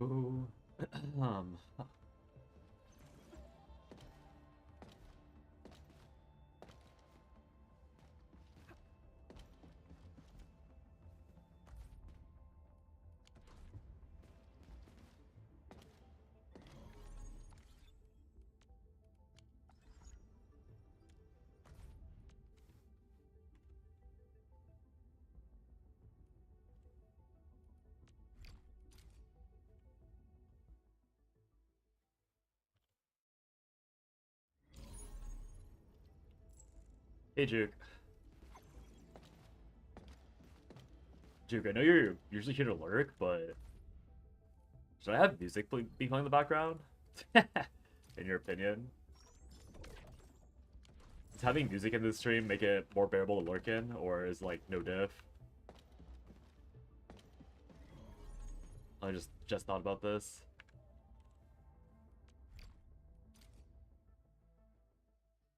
Ooh. Hey, Juke. Juke, I know you're usually here to lurk, but should I have music be playing in the background? In your opinion? Does having music in this stream make it more bearable to lurk in, or is like no diff? I just thought about this.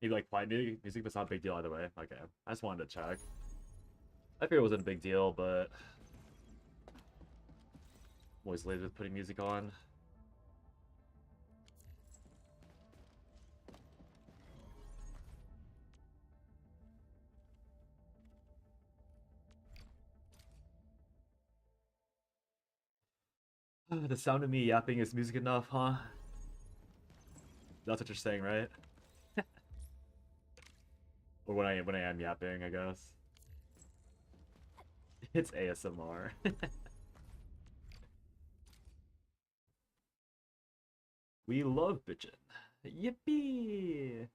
You like find music, but it's not a big deal either way. Okay, I just wanted to check. I figured it wasn't a big deal, but I'm always late with putting music on. The sound of me yapping is music enough, huh? That's what you're saying, right? Or when I am yapping, I guess. It's ASMR. We love bitchin'. Yippee!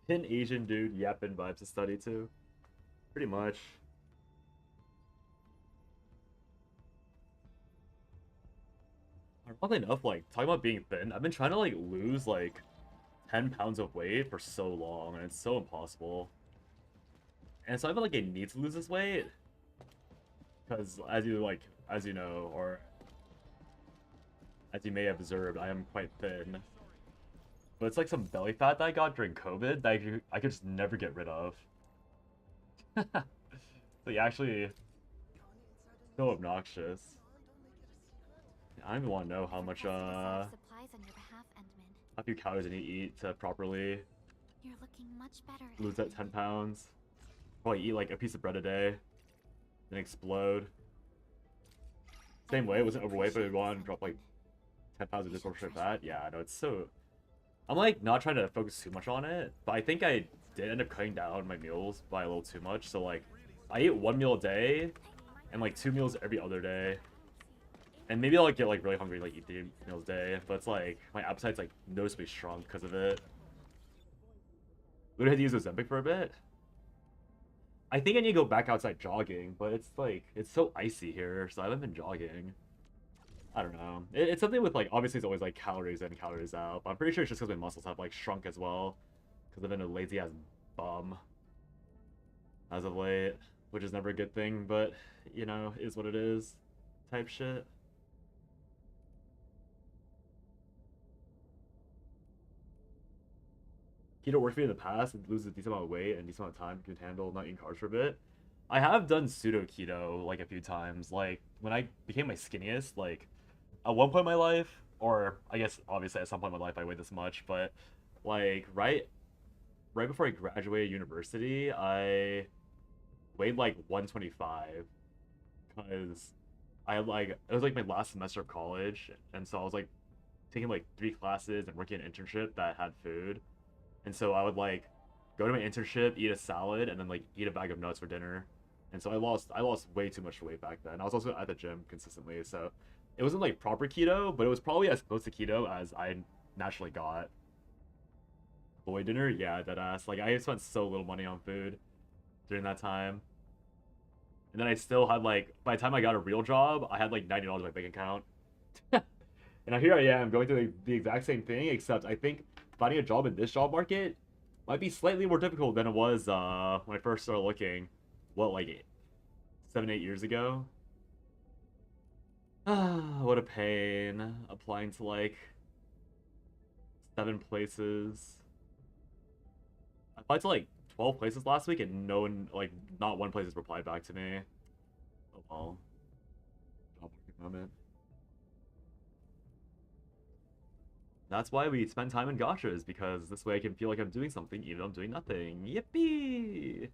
An Asian dude yapping vibes to study too. Pretty much. Oddly enough, like, talking about being thin, I've been trying to, like, lose, like, 10 pounds of weight for so long, and it's so impossible. And so I feel like I need to lose this weight, because as you know, or as you may have observed, I am quite thin. But it's like some belly fat that I got during COVID that I could just never get rid of. So yeah, actually, so obnoxious. I don't even want to know how much, how few calories I need to eat to properly You're looking much better. lose that 10 pounds. Probably eat like a piece of bread a day, then explode. Same way, I wasn't overweight, but I wanted to drop like 10 pounds of disproportionate fat. Yeah, I know, it's so... I'm like not trying to focus too much on it, but I think I did end up cutting down my meals by a little too much. So like, I eat 1 meal a day, and like 2 meals every other day. And maybe I'll like, get like really hungry, like eat 3 meals a day, but it's like, my appetite's like noticeably shrunk because of it. Literally had to use Ozempic for a bit. I think I need to go back outside jogging, but it's like, it's so icy here, so I haven't been jogging. I don't know. It's something with like, obviously it's always like calories in, calories out, but I'm pretty sure it's just because my muscles have like shrunk as well. Because I've been a lazy ass bum as of late, which is never a good thing, but you know, is what it is type shit. Keto worked for me in the past and loses a decent amount of weight and a decent amount of time can handle not eating carbs for a bit. I have done pseudo keto like a few times. Like when I became my skinniest, like at one point in my life, or I guess obviously at some point in my life I weighed this much, but like right before I graduated university, I weighed like 125 because I had like it was like my last semester of college, and so I was like taking like 3 classes and working an internship that had food. And so I would like go to my internship, eat a salad, and then like eat a bag of nuts for dinner. And so I lost way too much weight back then. I was also at the gym consistently, so it wasn't like proper keto, but it was probably as close to keto as I naturally got. Boy dinner, yeah, that ass. Like I spent so little money on food during that time. And then I still had like by the time I got a real job, I had like $90 in my bank account. And now here I am going through the exact same thing, except I think finding a job in this job market might be slightly more difficult than it was when I first started looking. What, like 7, 8 years ago? Ah, what a pain applying to like 7 places. I applied to like 12 places last week, and no one, like, not one place has replied back to me. Oh well. Job market moment. That's why we spend time in gachas, because this way I can feel like I'm doing something even though I'm doing nothing. Yippee!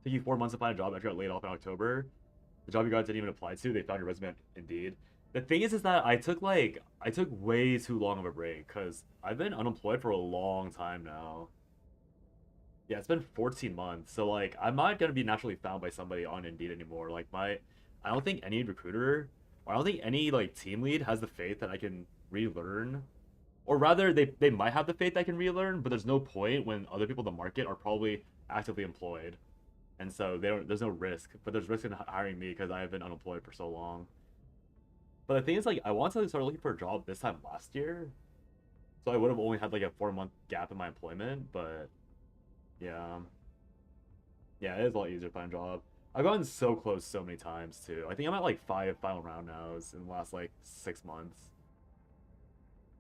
Took you 4 months to find a job after you got laid off in October. The job you got didn't even apply to. They found your resume on Indeed. The thing is that I took way too long of a break because I've been unemployed for a long time now. Yeah, it's been 14 months. So like I'm not gonna be naturally found by somebody on Indeed anymore. I don't think any recruiter or I don't think any like team lead has the faith that I can relearn. Or rather they might have the faith I can relearn, but there's no point when other people in the market are probably actively employed. And so there's no risk, but there's risk in hiring me because I've been unemployed for so long. But the thing is, like, I wanted to start looking for a job this time last year, so I would have only had like a 4 month gap in my employment. But yeah, yeah, it is a lot easier to find a job. I've gotten so close so many times too. I think I'm at like 5 final round nows in the last like 6 months.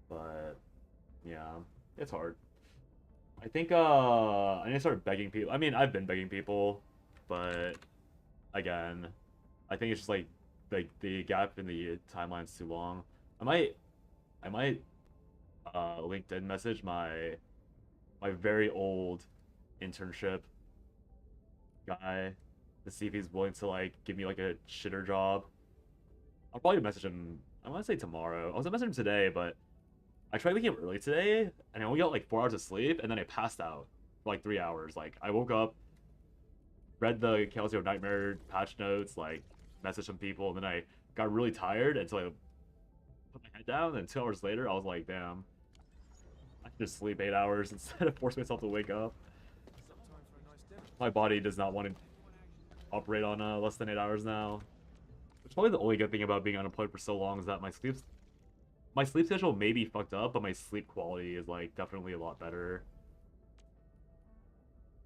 But yeah, it's hard. I think I need to start begging people. I mean, I've been begging people, but again, I think it's just like the gap in the timeline's too long. I might LinkedIn message my very old internship guy to see if he's willing to like give me like a shitter job. I'll probably message him. I want to say tomorrow. I was gonna message him today, but I tried waking up early today, and I only got like 4 hours of sleep, and then I passed out for like 3 hours. Like I woke up, read the Calcio Nightmare patch notes, like messaged some people, and then I got really tired until I put my head down. And 2 hours later, I was like, damn, I can just sleep 8 hours instead of force myself to wake up. My body does not want to operate on less than 8 hours now. Which is probably the only good thing about being unemployed for so long is that my sleep schedule may be fucked up, but my sleep quality is like definitely a lot better.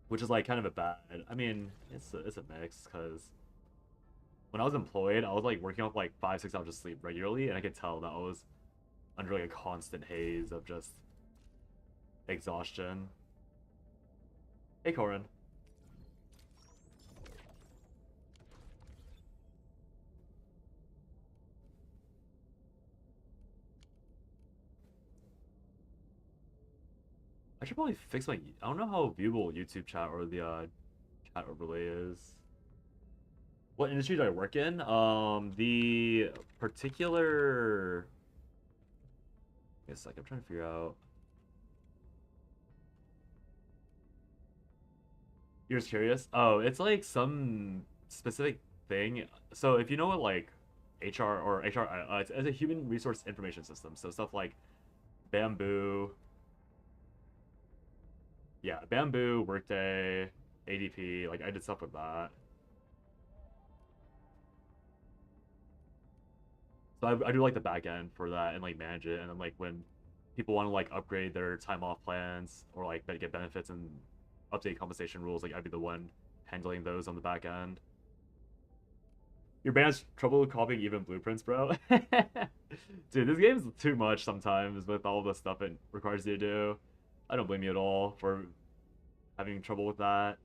Which is like kind of a bad. I mean, it's a mix because when I was employed, I was like working off like 5-6 hours of sleep regularly, and I could tell that I was under like a constant haze of just exhaustion. Hey, Corin. I should probably fix my. I don't know how viewable YouTube chat or the chat overlay is. What industry do I work in? The particular. Wait a sec, I'm trying to figure out. You're just curious? Oh, it's like some specific thing. So if you know what like HR or HR, it's a human resource information system. So stuff like Bamboo. Yeah, Bamboo, Workday, ADP. Like I did stuff with that. So I do like the back end for that and like manage it. And then like when people want to like upgrade their time off plans or like get benefits and update compensation rules, like I'd be the one handling those on the back end. Your band has trouble copying even blueprints, bro. Dude, this game's too much sometimes with all the stuff it requires you to do. I don't blame you at all for having trouble with that.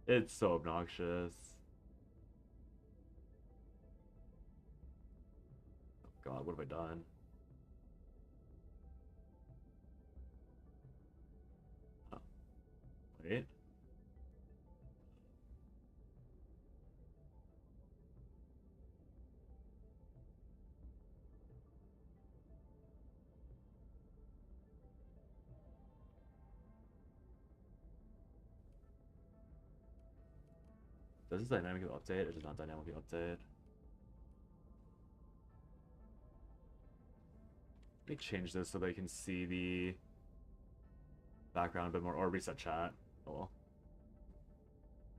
It's so obnoxious. Oh God, what have I done? Oh, wait. Does this dynamically update or does not dynamically update? Let me change this so they can see the background a bit more, or reset chat. Oh well.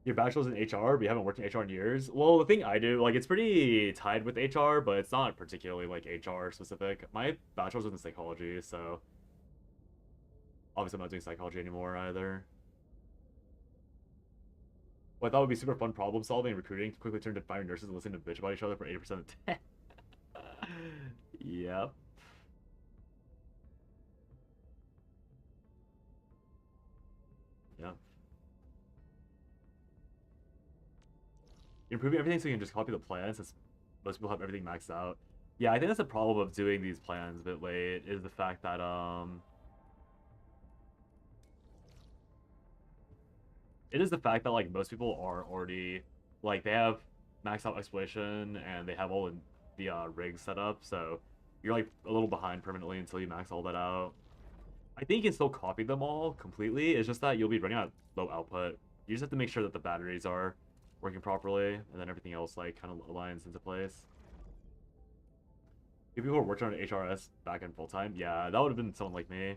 Your bachelor's in HR, but you haven't worked in HR in years? Well, the thing I do, like, it's pretty tied with HR, but it's not particularly, like, HR specific. My bachelor's was in psychology, so obviously I'm not doing psychology anymore either. What I thought would be super fun problem solving and recruiting quickly turned to firing nurses and listening to bitch about each other for 80% of the time. Yep. Yep. Improving everything so you can just copy the plan since most people have everything maxed out. Yeah, I think that's the problem of doing these plans a bit late is the fact that it is the fact that like most people are already like they have maxed out exploration and they have all the rigs set up, so you're like a little behind permanently until you max all that out. I think you can still copy them all completely. It's just that you'll be running out low output. You just have to make sure that the batteries are working properly, and then everything else like kind of aligns into place. If people who are working on HRS back in full time, yeah, that would have been someone like me.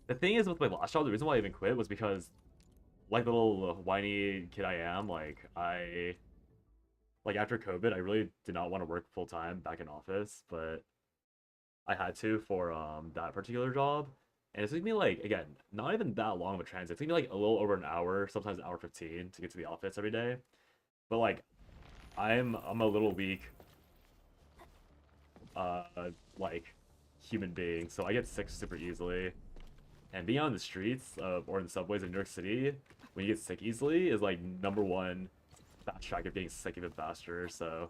The thing is with my last job, the reason why I even quit was because, like the little whiny kid I am, like after COVID, I really did not want to work full time back in office, but I had to for that particular job. And it took me like again, not even that long of a transit. It took me like a little over an hour, sometimes an hour 15 to get to the office every day. But like I'm a little weak uh like human being, so I get sick super easily. And being on the streets or in the subways in New York City, when you get sick easily, is like #1 fast track of getting sick even faster. So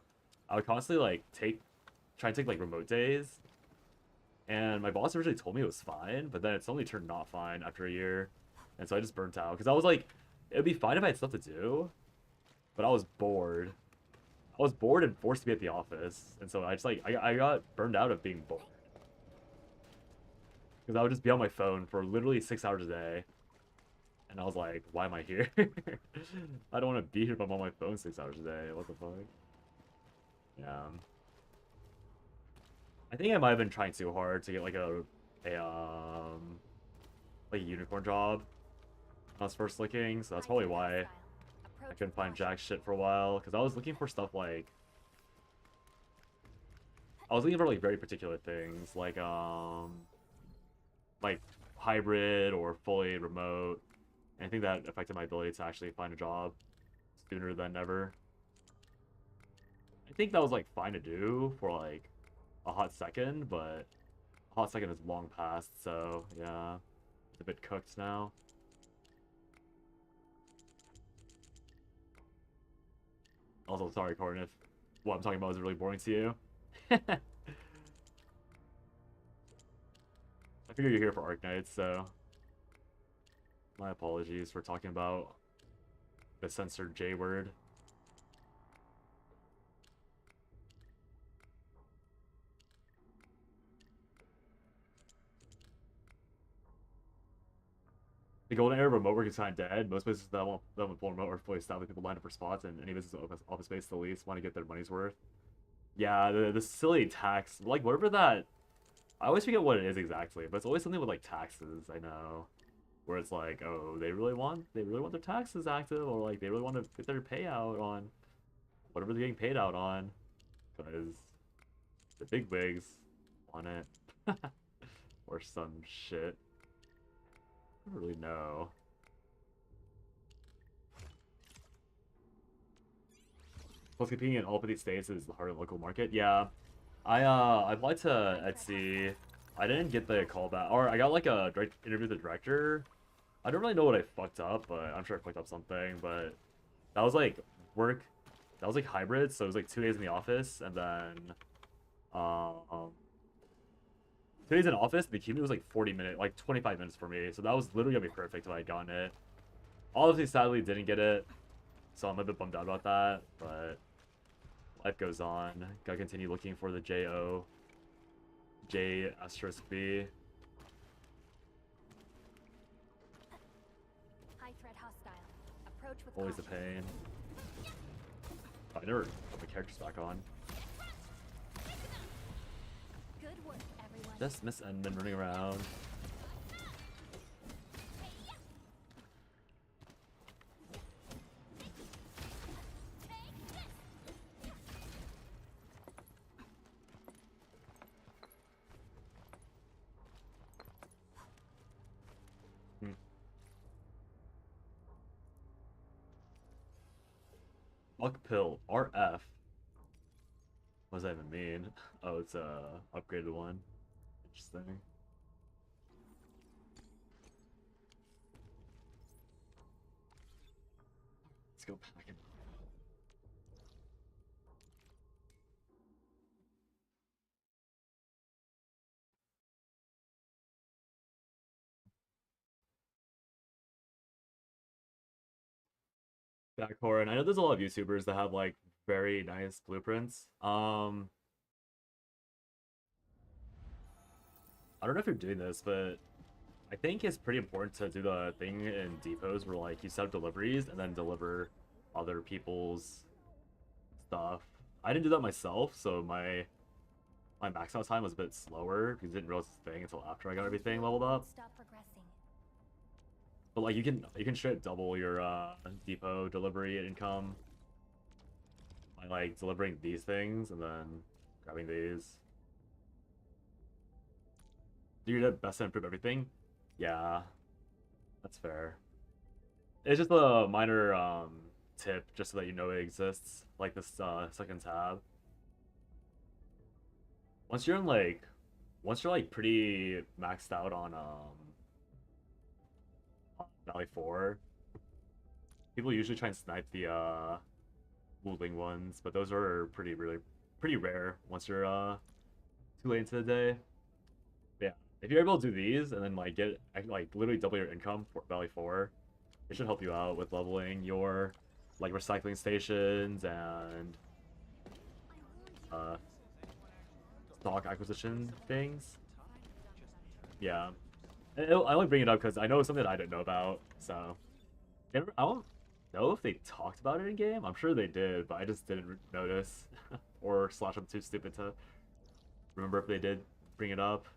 I would constantly like try and take like remote days. And my boss originally told me it was fine, but then it's only turned not fine after a year. And so I just burnt out because I was like, it would be fine if I had stuff to do, but I was bored. I was bored and forced to be at the office, and so I just like I got burned out of being bored because I would just be on my phone for literally 6 hours a day, and I was like, why am I here? I don't want to be here if I'm on my phone 6 hours a day. What the fuck? Yeah. I think I might have been trying too hard to get like like a unicorn job when I was first looking, so that's probably why I couldn't find jack shit for a while, because I was looking for stuff like I was looking for like very particular things like hybrid or fully remote, and I think that affected my ability to actually find a job sooner than never. I think that was like fine to do for like a hot second, but a hot second is long past, so yeah, it's a bit cooked now. Also, sorry, Corin, if what I'm talking about is really boring to you. I figure you're here for Arknights, so my apologies for talking about the censored J word. The golden era of remote work is kind of dead. Most places that want full remote are fully staffed with people lined up for spots, and any business with office space the least want to get their money's worth. Yeah, the silly tax, like whatever that. I always forget what it is exactly, but it's always something with like taxes. I know, where it's like, oh, they really want their taxes active, or like they really want to get their payout on whatever they're getting paid out on, because the big wigs want it, or some shit. I don't really know. Plus, competing in all 50 states is the harder local market. Yeah, I applied to Etsy. I didn't get the callback, or I got like a direct interview with the director. I don't really know what I fucked up, but I'm sure I fucked up something. But that was like work. That was like hybrid, so it was like 2 days in the office, and then um 2 days in office. The commute was like 40 minutes, like 25 minutes for me. So that was literally gonna be perfect if I had gotten it. Obviously, sadly, didn't get it, so I'm a bit bummed out about that. But life goes on. Gotta continue looking for the J asterisk B. High threat hostile. Approach with Always a pain. Oh, I never put my characters back on. Good work, everyone. Just Miss ENDMIN running around. Pill RF. What does that even mean? Oh, it's a upgraded one. Interesting. Let's go back in. Backcore, and I know there's a lot of YouTubers that have like very nice blueprints. I don't know if you're doing this, but I think it's pretty important to do the thing in depots where like you set up deliveries and then deliver other people's stuff. I didn't do that myself, so my max out time was a bit slower because I didn't realize this thing until after I got everything leveled up. Stop progressing. But like you can straight double your depot delivery income by like delivering these things and then grabbing these. Do your best to improve everything. Yeah, that's fair. It's just a minor tip just so that you know it exists, like this second tab. Once you're in like once you're like pretty maxed out on Valley 4, people usually try and snipe the Wooling ones, but those are pretty rare once you're too late into the day. But yeah, if you're able to do these and then like get like literally double your income for Valley 4, it should help you out with leveling your like recycling stations and stock acquisition things. Yeah, I only bring it up because I know something that I didn't know about. So I don't know if they talked about it in game. I'm sure they did, but I just didn't notice, or slash I'm too stupid to remember if they did bring it up.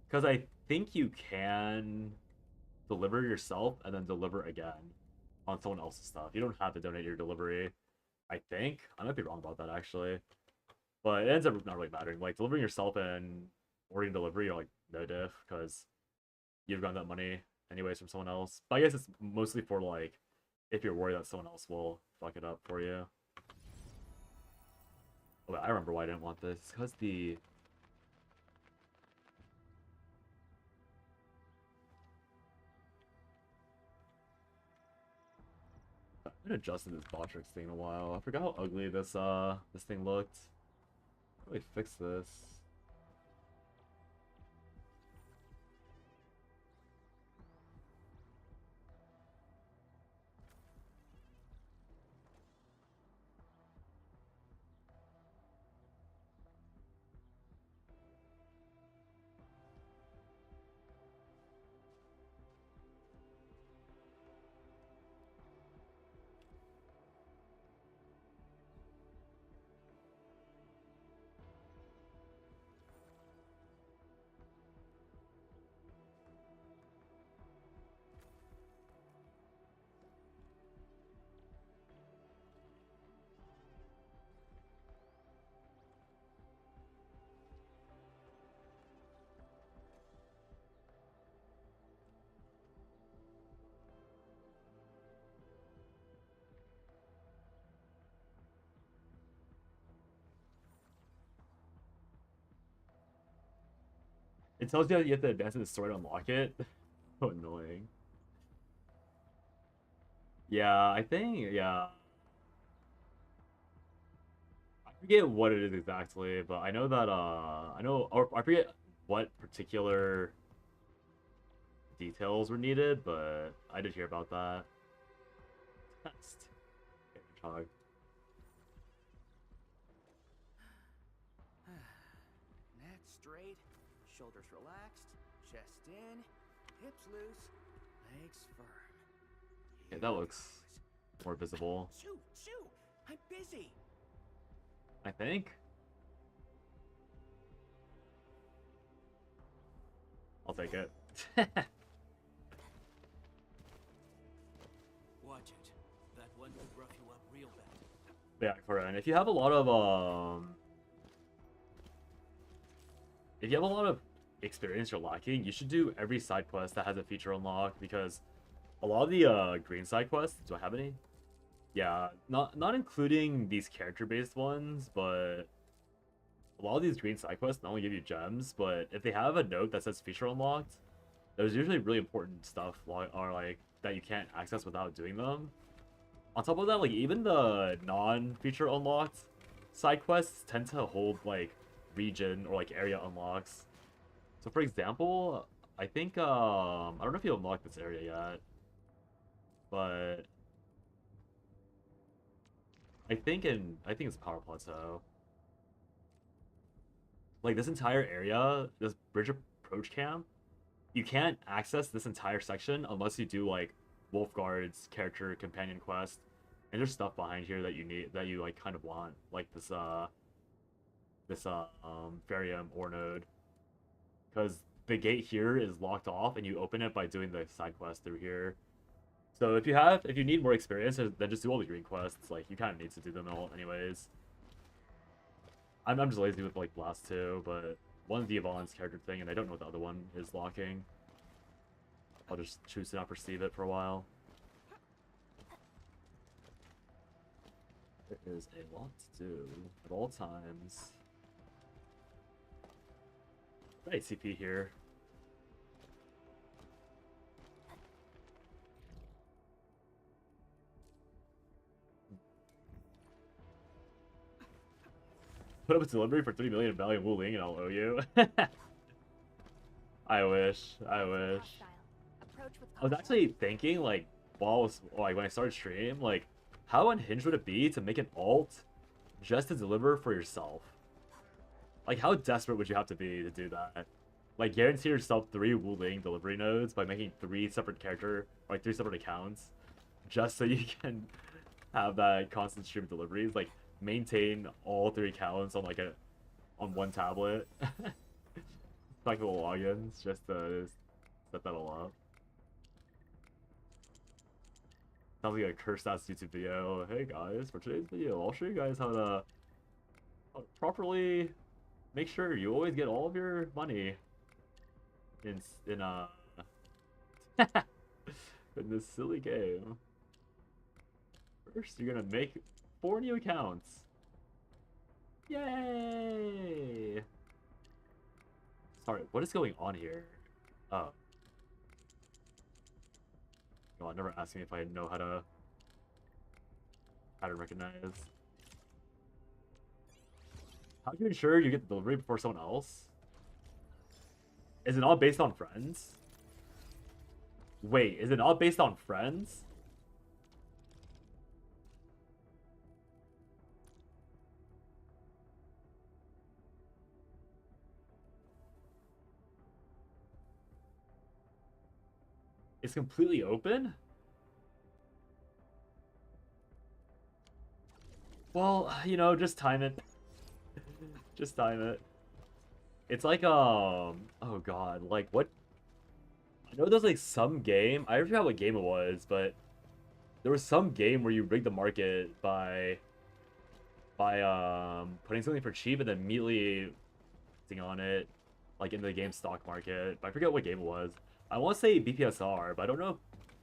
Because I think you can deliver yourself and then deliver again on someone else's stuff. You don't have to donate your delivery. I think I might be wrong about that actually, but it ends up not really mattering. Like delivering yourself and ordering delivery, you're like no diff because you've gotten that money anyways from someone else. But I guess it's mostly for like if you're worried that someone else will fuck it up for you. Oh, I remember why I didn't want this. It's because the I haven't adjusted this Botrix thing in a while. I forgot how ugly this this thing looked. How do we fix this? It tells you that you have to advance in the story to unlock it. So annoying. Yeah, I think, yeah. I forget what it is exactly, but I know that, or I forget what particular details were needed, but I did hear about that. Test. Okay, Hedgehog. Neck straight, shoulders relaxed, chest in, hips loose, legs firm. Okay, that looks more visible, Shoot, shoot! I'm busy. I think. I'll take it. Watch it. That one could rough you up real bad. Yeah, Corinne, if you have a lot of experience you're lacking, you should do every side quest that has a feature unlock, because a lot of the green side quests, do I have any? Yeah, not including these character-based ones, but a lot of these green side quests not only give you gems, but if they have a note that says feature unlocked, there's usually really important stuff or like that you can't access without doing them. On top of that, like even the non-feature unlocked side quests tend to hold like region or like area unlocks. So for example, I think I don't know if you unlocked this area yet, but I think it's Power Plateau. Like this entire area, this bridge approach camp, you can't access this entire section unless you do like Wolfguard's character companion quest. And there's stuff behind here that you need, that you like kind of want, like this Ferium ore node, because the gate here is locked off and you open it by doing the side quest through here. So if you need more experience, then just do all the green quests. Like you kind of need to do them all anyways. I'm just lazy with like Blast 2, but one's the Yvonne's character thing, and I don't know what the other one is locking. I'll just choose to not perceive it for a while. There is a lot to do at all times. Right, CP here. Put up a delivery for 3 million in value in Wu Ling and I'll owe you. I wish. Hostile. Approach with I was caution. actually thinking, like, when I started stream, like, how unhinged would it be to make an alt just to deliver for yourself? Like, how desperate would you have to be to do that? Like, guarantee yourself 3 Wu Ling delivery nodes by making 3 separate accounts, just so you can have that constant stream of deliveries. Like, maintain all 3 accounts on on one tablet. Technical logins just to set that all up. Sounds like a cursed ass YouTube video. Hey guys, for today's video, I'll show you guys how to properly make sure you always get all of your money in in this silly game. First, you're gonna make 4 new accounts. Yay! Sorry, what is going on here? Oh. No, never asked me if I know how to recognize. How do you ensure you get the delivery before someone else? Is it all based on friends? Wait, is it all based on friends? It's completely open? Well, you know, just time it. Just time it. It's like, oh god, like what? I know there's like some game, I forgot what game it was, but there was some game where you rig the market by putting something for cheap and then immediately on it, like in the game stock market. But I forget what game it was. I want to say BPSR, but I don't know if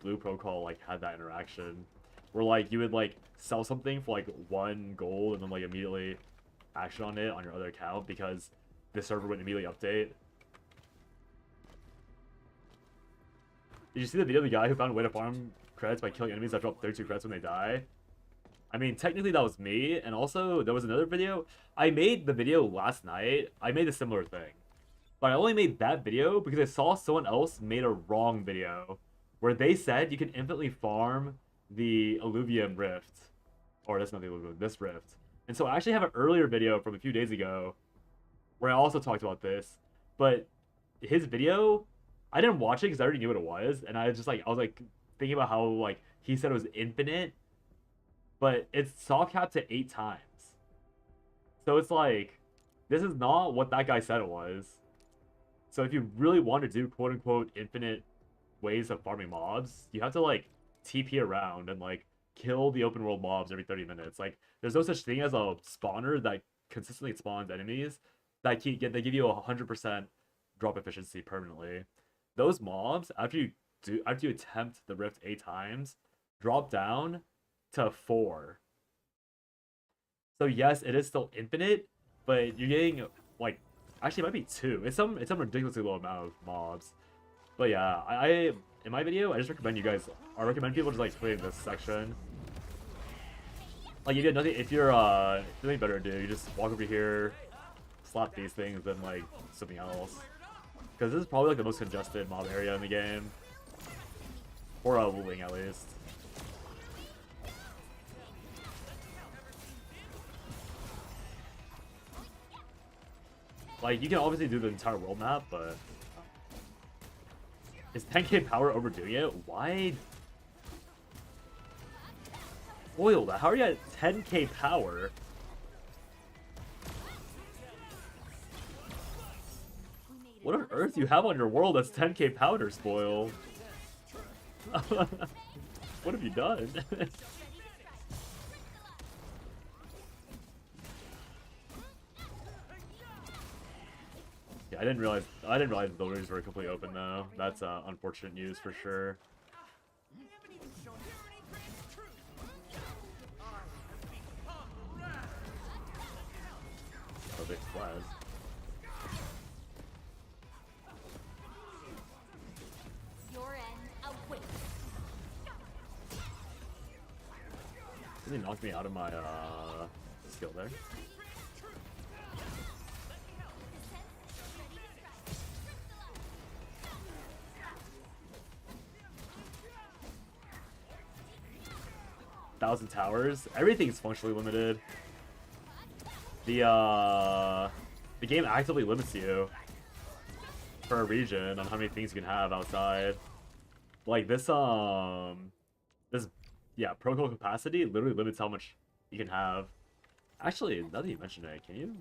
Blue Protocol like had that interaction where like you would like sell something for like 1 gold and then like immediately action on it on your other account because the server would immediately update. Did you see the video of the guy who found a way to farm credits by killing enemies that drop 32 credits when they die? I mean, technically that was me, and also there was another video. I made the video last night. I made a similar thing. But I only made that video because I saw someone else made a wrong video where they said you can infinitely farm the Alluvium Rift. Or that's not the Alluvium, this Rift. And so I actually have an earlier video from a few days ago where I also talked about this. But his video, I didn't watch it because I already knew what it was. And I was like thinking about how like he said it was infinite. But it's soft capped to 8 times. So it's like, this is not what that guy said it was. So if you really want to do quote-unquote infinite ways of farming mobs, you have to like TP around and like kill the open world mobs every 30 minutes. Like there's no such thing as a spawner that consistently spawns enemies that they give you 100% drop efficiency permanently. Those mobs, after you attempt the rift 8 times, drop down to 4. So yes, it is still infinite, but you're getting like, actually it might be 2. It's some ridiculously low amount of mobs. But yeah, I in my video I just recommend you guys. I recommend people just like playing this section. Like you get nothing if you're nothing better to do. You just walk over here, slap these things, then like something else. Because this is probably like the most congested mob area in the game, or Wuling at least. Like, you can obviously do the entire world map, but... Is 10k power overdoing it? Why? Spoiled, how are you at 10k power? What on earth do you have on your world that's 10k powder, Spoil? What have you done? Yeah, I didn't realize the rooms were completely open though. That's unfortunate news for sure. Oh, big flash. Your end awaits. Didn't he knock me out of my skill there? Thousand towers. Everything's functionally limited. The game actively limits you per region on how many things you can have outside. Like this yeah, protocol capacity literally limits how much you can have. Actually, now that you mention it, can you?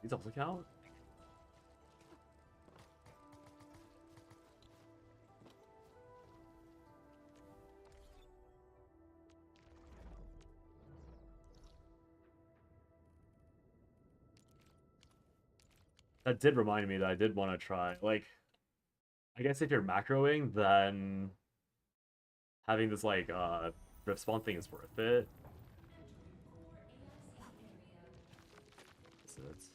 These also count? That did remind me that I did want to try, like, I guess if you're macroing, then having this, like, rift spawn thing is worth it. That's it.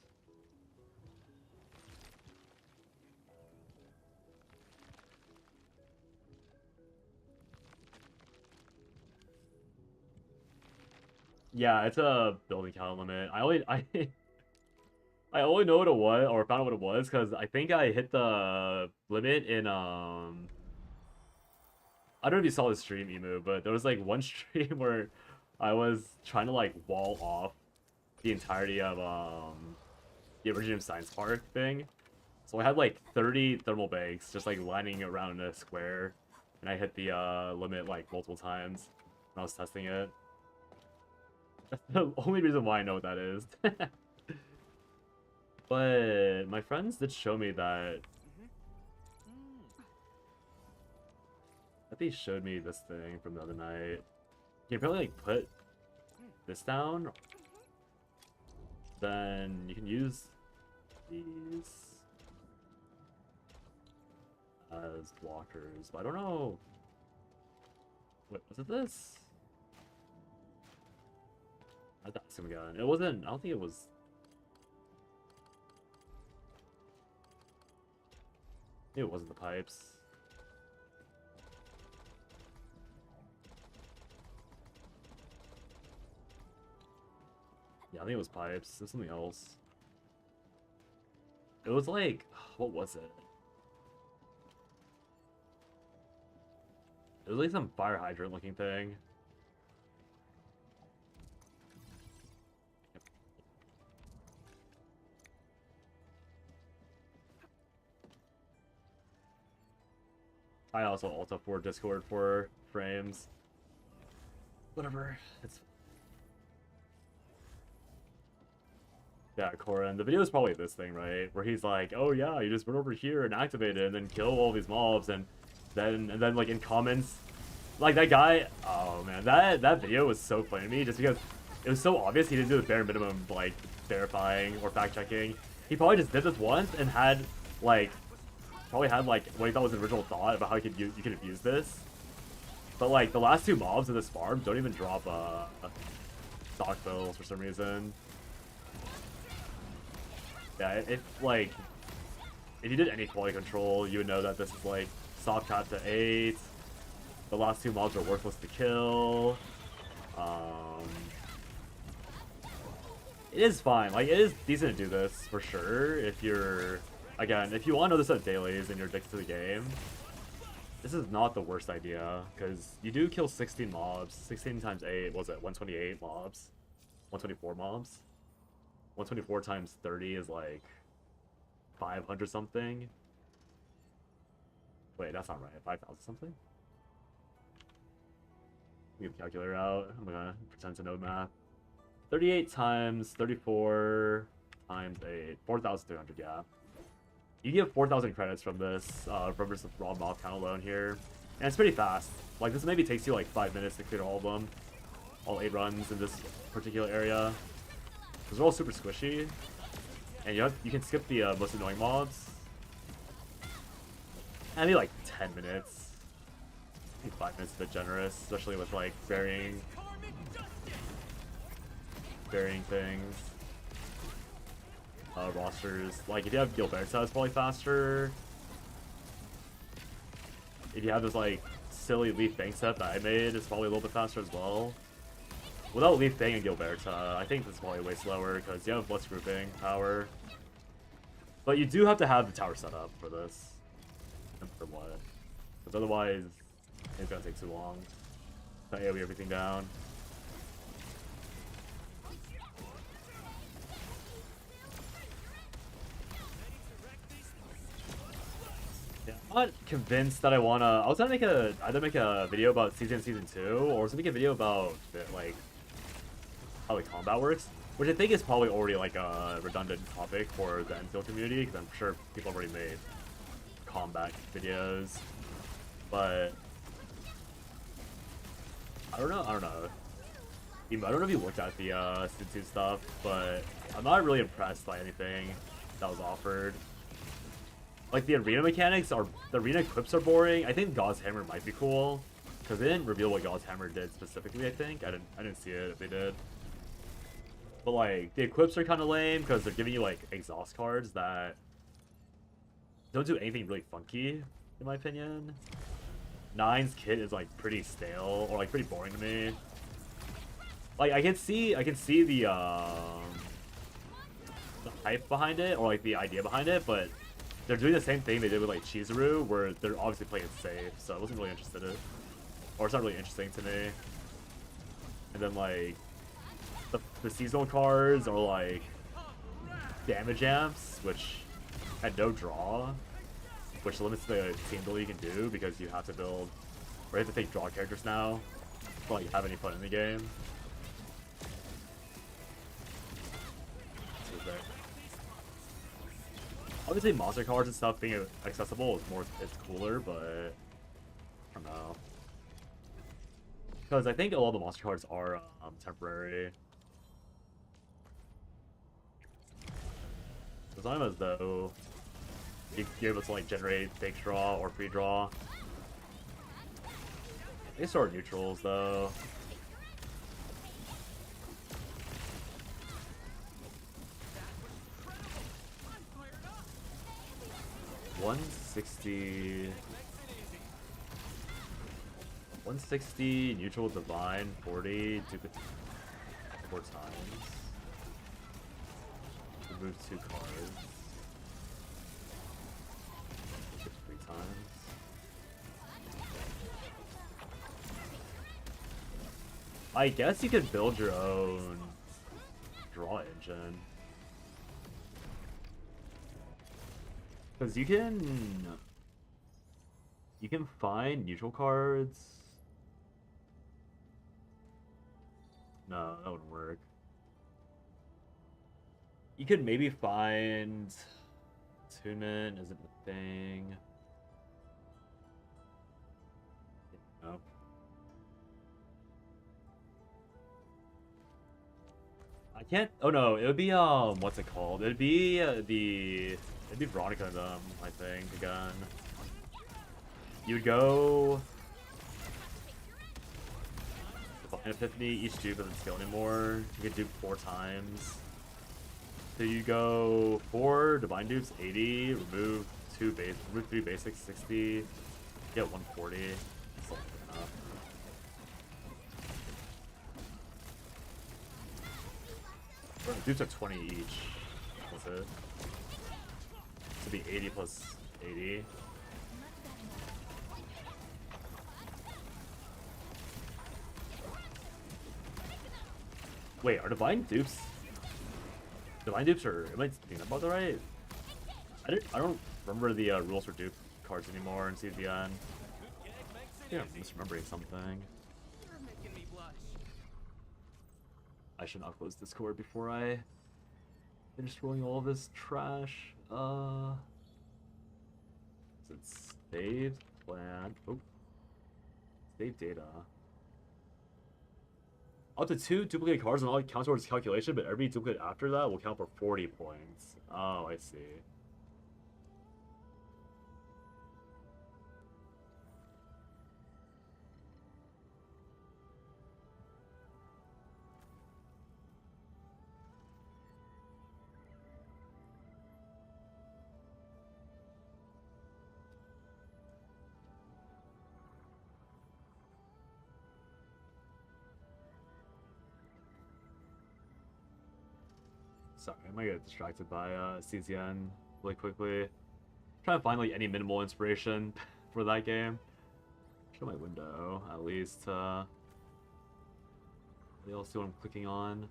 Yeah, it's a building count limit. I only know what it was, or found out what it was, because I think I hit the limit in, I don't know if you saw the stream, Emu, but there was, like, one stream where I was trying to, like, wall off the entirety of, the Originium Science Park thing. So I had, like, 30 thermal banks just, like, lining around a square, and I hit the, limit, like, multiple times when I was testing it. That's the only reason why I know what that is. But my friends did show me that. I think they showed me this thing from the other night. You can probably like put this down. Then you can use these as blockers. But I don't know. Wait, was it this? I thought some gun. It wasn't. I don't think it was. It wasn't the pipes. Yeah, I think it was pipes. There's something else. It was like, what was it? It was like some fire hydrant looking thing. I also Alt F4 Discord for frames. Whatever. It's yeah, Corin. The video is probably this thing, right? Where he's like, "Oh yeah, you just run over here and activate it, and then kill all these mobs, and then like in comments, Like that guy, oh man, that video was so funny to me just because it was so obvious he didn't do the bare minimum like verifying or fact checking. He probably just did this once and had like probably had like what he thought was an original thought about how you could have used this. But like the last two mobs of this farm don't even drop stock fills for some reason. Yeah, if like if you did any quality control, you would know that this is like soft cap to 8. The last two mobs are worthless to kill. It is fine. Like, it is decent to do this, for sure. If you're... Again, if you want to know this at dailies and you're addicted to the game, this is not the worst idea. Because you do kill 16 mobs. 16 times 8, what was it? 128 mobs? 124 mobs? 124 times 30 is like 500 something. Wait, that's not right. 5,000 something? Get the calculator out. I'm gonna pretend to know math. 38 times 34 times 8. 4,300, yeah. You get 4,000 credits from this, from just the raw mob count alone here. And it's pretty fast. Like, this maybe takes you like 5 minutes to clear all of them. All 8 runs in this particular area. Because they're all super squishy. And you can skip the most annoying mobs. And maybe like 10 minutes. Maybe 5 minutes is a bit generous, especially with like varying things. Rosters. Like if you have Gilberta, it's probably faster. If you have this like silly Leaf Bang set that I made, it's probably a little bit faster as well. Without Leaf Bang and Gilberta, I think this is probably way slower because you have less grouping power. But you do have to have the tower set up for this. And for what? Because otherwise, it's gonna take too long to AoE everything down. Yeah, I'm not convinced that I wanna. I was gonna either make a video about CZN Season 2, or I was gonna make a video about like how the combat works, which I think is probably already like a redundant topic for the ENDFIELD community, because I'm sure people have already made combat videos. But I don't know. I don't know if you looked at the Season 2 stuff, but I'm not really impressed by anything that was offered. Like the arena mechanics are, the arena equips are boring. I think God's Hammer might be cool, because they didn't reveal what God's Hammer did specifically. I think I didn't see it if they did. But like the equips are kind of lame because they're giving you like exhaust cards that don't do anything really funky, in my opinion. Nine's kit is like pretty stale or like pretty boring to me. Like I can see the hype behind it or like the idea behind it, but they're doing the same thing they did with like Chizuru, where they're obviously playing it safe, so I wasn't really interested in it. Or it's not really interesting to me. And then like the seasonal cards are like damage amps, which had no draw, which limits the team build you can do because you have to build, or you have to take draw characters now to like have any fun in the game. Obviously monster cards and stuff being accessible is cooler, but I don't know. Because I think a lot of the monster cards are temporary. It's not as though you're able to like generate fake draw or free draw. They start neutrals though. $160 neutral divine 40 do it 4 times. Remove 2 cards. 3 times. I guess you could build your own draw engine. Because you can find neutral cards. No, that wouldn't work. You could maybe find attunement isn't a thing. No. I can't. Oh no, it would be what's it called? It'd be it'd be Veronica and them. I think again. You'd go. Divine Epiphany, each dupe doesn't scale anymore. You could dupe 4 times. So you go 4 divine dupes, 80, remove 3 basics, 60, get 140. That's not enough. Dupes are 20 each. That's it. To be 80 plus 80. Wait, are divine dupes? Divine dupes are. Am I thinking about that right? I don't remember the rules for dupe cards anymore in CZN. Yeah, I'm misremembering something. You're making me blush. I should not close Discord before I finish scrolling all of this trash. Is it saved? Plan. Oh. Save data. Up to 2 duplicate cards will not count towards calculation, but every duplicate after that will count for 40 points. Oh, I see. Sorry, I might get distracted by CZN really quickly. Trying to find like any minimal inspiration for that game. Show my window at least. You'll see what I'm clicking on.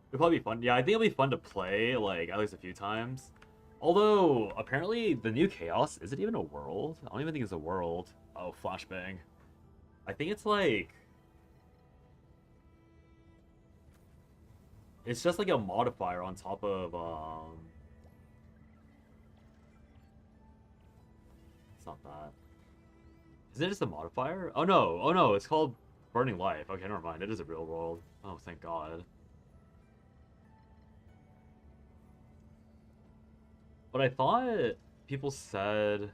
It'll probably be fun. Yeah, I think it'll be fun to play like at least a few times. Although, apparently, the new Chaos, is it even a world? I don't even think it's a world. Oh, flashbang. I think it's like... It's just like a modifier on top of, It's not that. Isn't it just a modifier? Oh no, it's called Burning Life. Okay, never mind, it is a real world. Oh, thank God. But I thought people said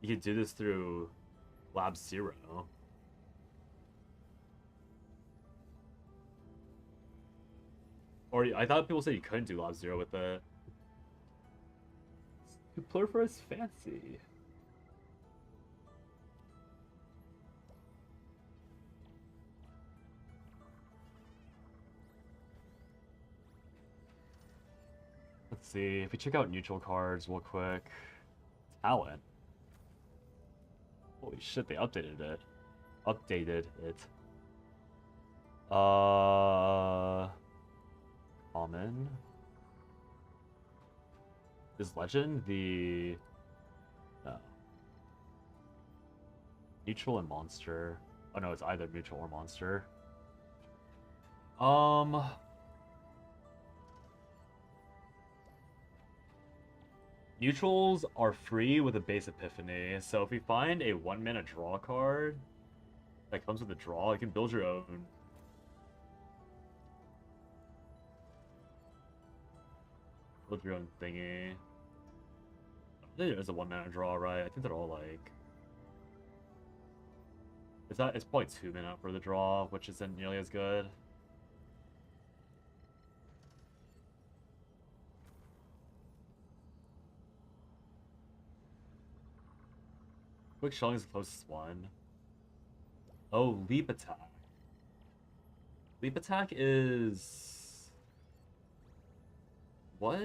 you could do this through Lab Zero. Or I thought people said you couldn't do Lab Zero with it. Superfluous fancy. Let's see, if we check out neutral cards real quick. Talent. Holy shit, they updated it. Common. Is Legend the... No. Neutral and Monster. Oh no, it's either neutral or Monster. Neutrals are free with a base Epiphany, so if we find a 1-mana draw card that comes with a draw, you can build your own. Build your own thingy. I think there's a 1-mana draw, right? I think they're all like... It's probably 2 mana for the draw, which isn't nearly as good. Quick Shelling is the closest one. Oh, Leap Attack. Leap Attack is... What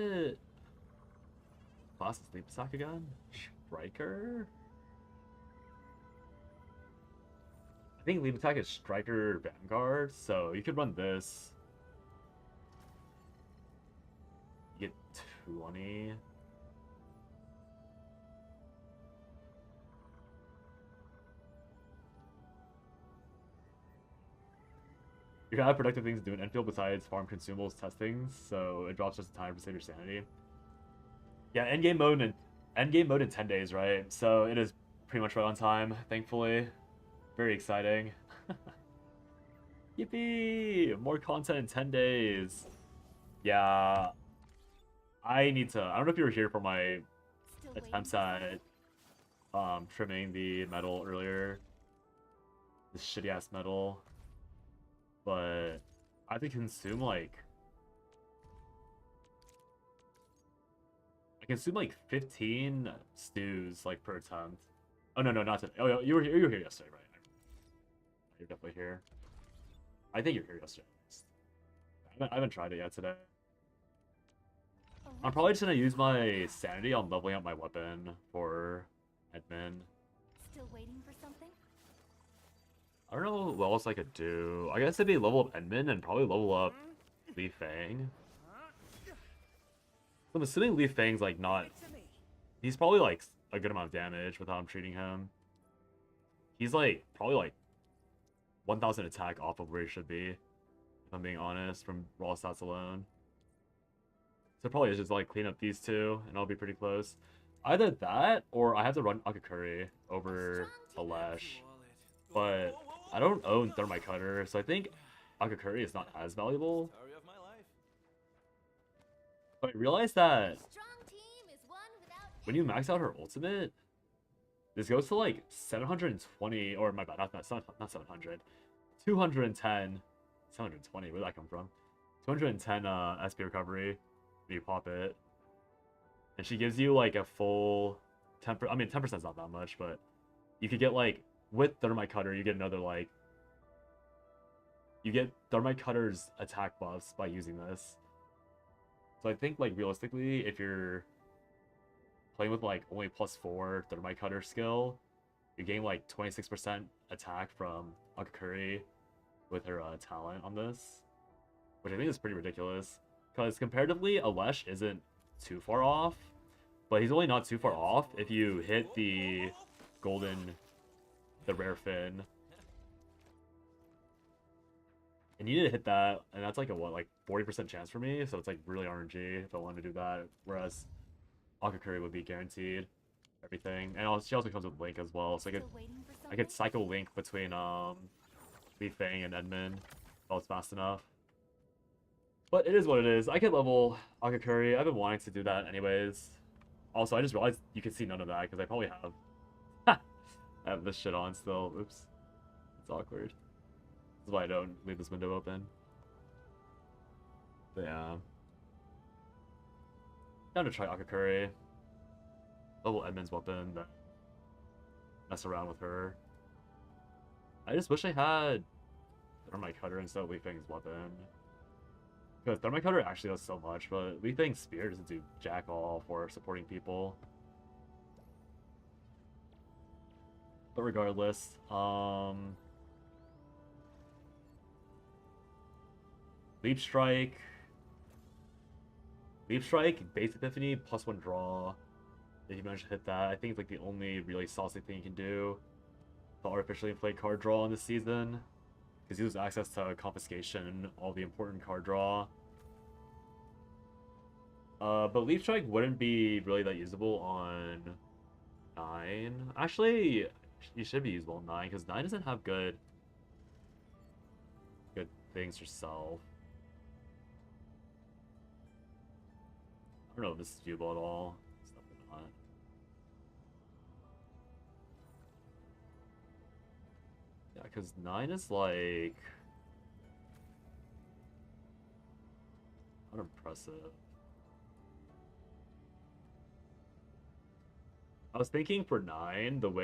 class is Leap Attack again? Striker? I think Leap Attack is Striker Vanguard, so you could run this. You get 20. You can have productive things to do in Enfield besides farm consumables, test things, so it drops just in time to save your sanity. Yeah, endgame mode in 10 days, right? So it is pretty much right on time, thankfully. Very exciting. Yippee! More content in 10 days. Yeah. I don't know if you were here for my Still waiting attempts for at something? trimming the metal earlier. This shitty ass metal. But I have to consume like I consume like 15 stews like per attempt. Oh no, not today. Oh, you were here yesterday, right? You're definitely here. I think you're here yesterday. I haven't tried it yet today. I'm probably just gonna use my sanity on leveling up my weapon for admin. Still waiting for something? I don't know what else I could do. I guess it'd be level up Endmin and probably level up Li Fang. I'm assuming Li Fang's like not. He's probably like a good amount of damage with how I'm treating him. He's like probably like 1,000 attack off of where he should be, if I'm being honest, from raw stats alone. So probably is just like clean up these two, and I'll be pretty close. Either that, or I have to run Akakuri over Alesh. But I don't own Thermite Cutter, so I think Akakuri is not as valuable. Story of my life. But I realized that Strong team is one without when you max out her ultimate, this goes to like 720, or my bad, not 700, 210, 720, where did that come from? 210 SP recovery when you pop it. And she gives you like a full 10%, I mean 10% is not that much, but you could get like, with Thermite Cutter, you get another like, you get Thermite Cutter's attack buffs by using this. So I think like realistically, if you're playing with like only +4 Thermite Cutter skill, you gain like 26% attack from Akakuri with her talent on this, which I think is pretty ridiculous. Because comparatively, Alesh isn't too far off, but he's only not too far off if you hit the rare fin. And you need to hit that, and that's like a what, like 40% chance for me, so it's like really RNG if I want to do that, whereas Akakuri would be guaranteed everything. And she also comes with Link as well, so still waiting for I could something? cycle Link between Li Fang and Edmund if I was fast enough. But it is what it is. I could level Akakuri. I've been wanting to do that anyways. Also, I just realized you can see none of that because I probably have. I have this shit on still. Oops. It's awkward. This is why I don't leave this window open. But yeah. Down to try Akakuri. Level Edmund's weapon. Then mess around with her. I just wish I had Thermite Cutter instead of Li Fang's weapon. Because Thermite Cutter actually does so much, but Li Fang's spear doesn't do jack all for supporting people. But regardless, Leap Strike, Base Epiphany, +1 draw. If you manage to hit that, I think it's like the only really saucy thing you can do to artificially inflate card draw in this season. Because you lose access to confiscation, all the important card draw. But Leaf Strike wouldn't be really that usable on 9. Actually, you should be usable on 9, because 9 doesn't have good things yourself. I don't know if this is viewable at all. It's definitely not. Yeah, because 9 is like unimpressive. I was thinking for 9, the only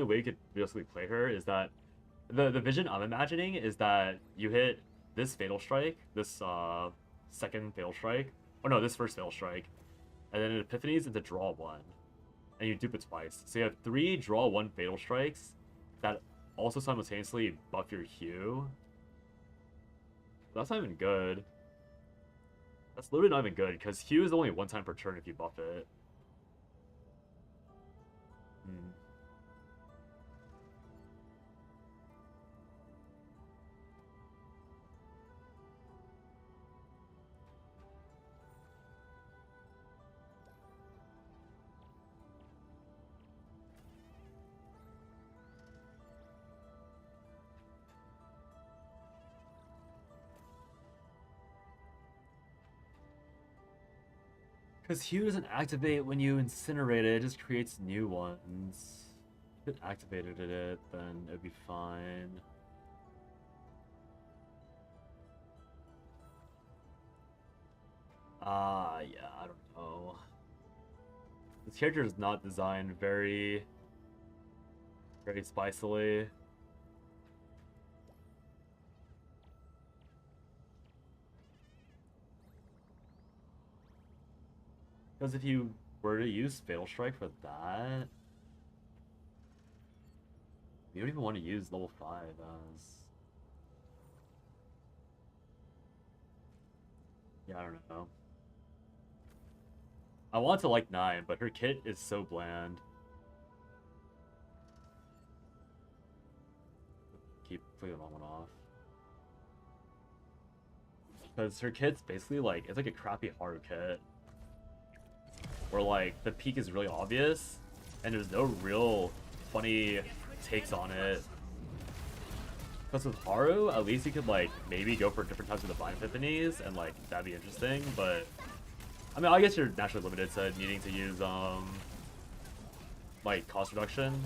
way you could realistically play her is that the vision I'm imagining is that you hit this Fatal Strike, this second Fatal Strike, or no, this first Fatal Strike, and then it epiphanies into draw 1, and you dupe it twice. So you have 3 draw 1 Fatal Strikes that also simultaneously buff your Q. That's not even good. That's literally not even good, because Q is only 1 time per turn if you buff it. Because Hue doesn't activate when you incinerate it, it just creates new ones. If it activated it, then it'd be fine. Yeah, I don't know. This character is not designed very spicily. Because if you were to use Fatal Strike for that, you don't even want to use level 5 as... Yeah, I don't know. I want to like 9, but her kit is so bland. Keep putting the wrong one off. Because her kit's basically like, it's like a crappy Haru kit. Where like, the peak is really obvious, and there's no real funny takes on it. Because with Haru, at least you could like, maybe go for different types of Divine Epiphanies, and like, that'd be interesting, but... I mean, I guess you're naturally limited to needing to use, like, cost reduction.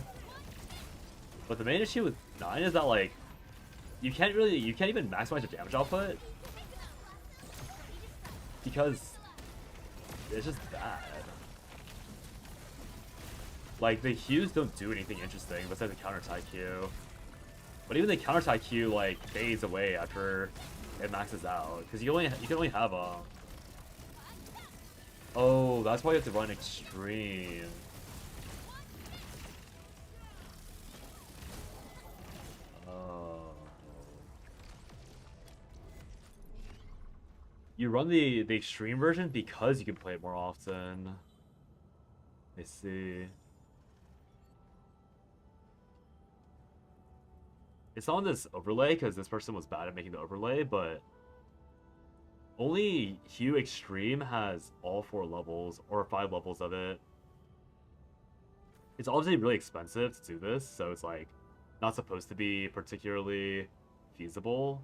But the main issue with 9 is that, like, you can't even maximize your damage output. Because it's just bad. Like, the Qs don't do anything interesting besides the counter-attack Q. But even the counter-attack Q, like, fades away after it maxes out. Because you can only have, Oh, that's why you have to run extreme. Oh. You run the extreme version because you can play it more often. I see. It's on this overlay because this person was bad at making the overlay, but only Hue Extreme has all 4 levels, or 5 levels of it. It's obviously really expensive to do this, so it's like not supposed to be particularly feasible.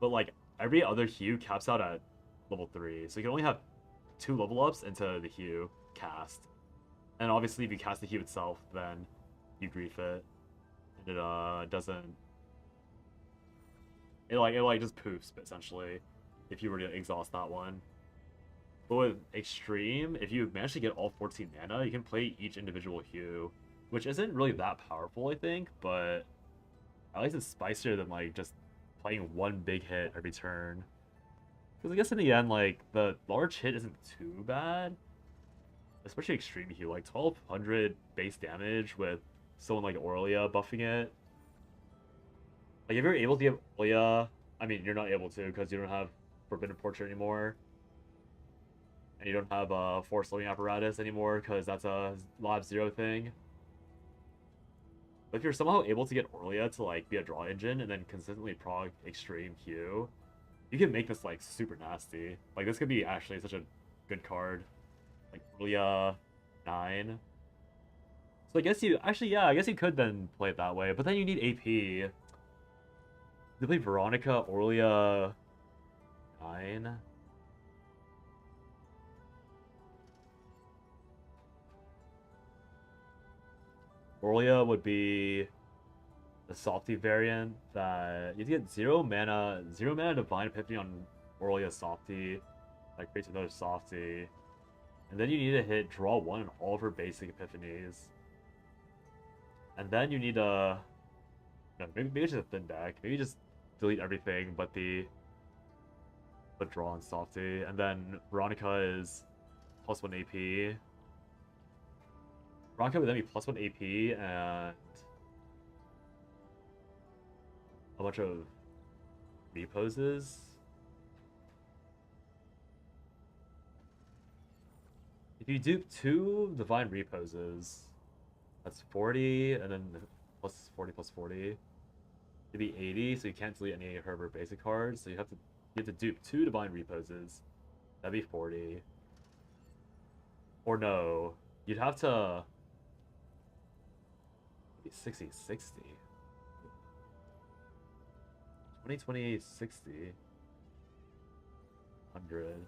But like every other Hue caps out at level 3, so you can only have 2 level ups into the Hue cast. And obviously if you cast the Hue itself, then you grief it. And it doesn't... It like just poofs, essentially, if you were to exhaust that one. But with Extreme, if you manage to get all 14 mana, you can play each individual Hue, which isn't really that powerful, I think, but at least it's spicier than like just playing one big hit every turn. Because I guess in the end, like, the large hit isn't too bad. Especially Extreme Hue, like 1200 base damage with someone like Aurelia buffing it. Like, if you're able to get Aurelia, I mean, you're not able to because you don't have Forbidden Portrait anymore. And you don't have a Force Loading Apparatus anymore because that's a Lab 0 thing. But if you're somehow able to get Aurelia to, like, be a draw engine and then consistently prog Extreme Hue, you can make this, like, super nasty. Like, this could be actually such a good card. Like, Aurelia 9. So I guess you... Actually, yeah, I guess you could then play it that way. But then you need AP. To play Veronica, Aurelia 9. Aurelia would be the Softy variant that you get 0 mana Divine Epiphany on Aurelia Softy. That creates another Softy. And then you need to hit draw 1 on all of her basic Epiphanies. And then you need a... No, maybe it's just a thin deck. Maybe just delete everything but the draw and Softy. And then Veronica is +1 AP. Veronica would then be +1 AP and a bunch of reposes. If you dupe 2 Divine Reposes, that's 40, and then plus 40 plus 40. It'd be 80, so you can't delete any of her basic cards. So you have to dupe 2 Divine Reposes. That'd be 40. Or no, you'd have to... It'd be 60, 60. 20, 20, 60. 100.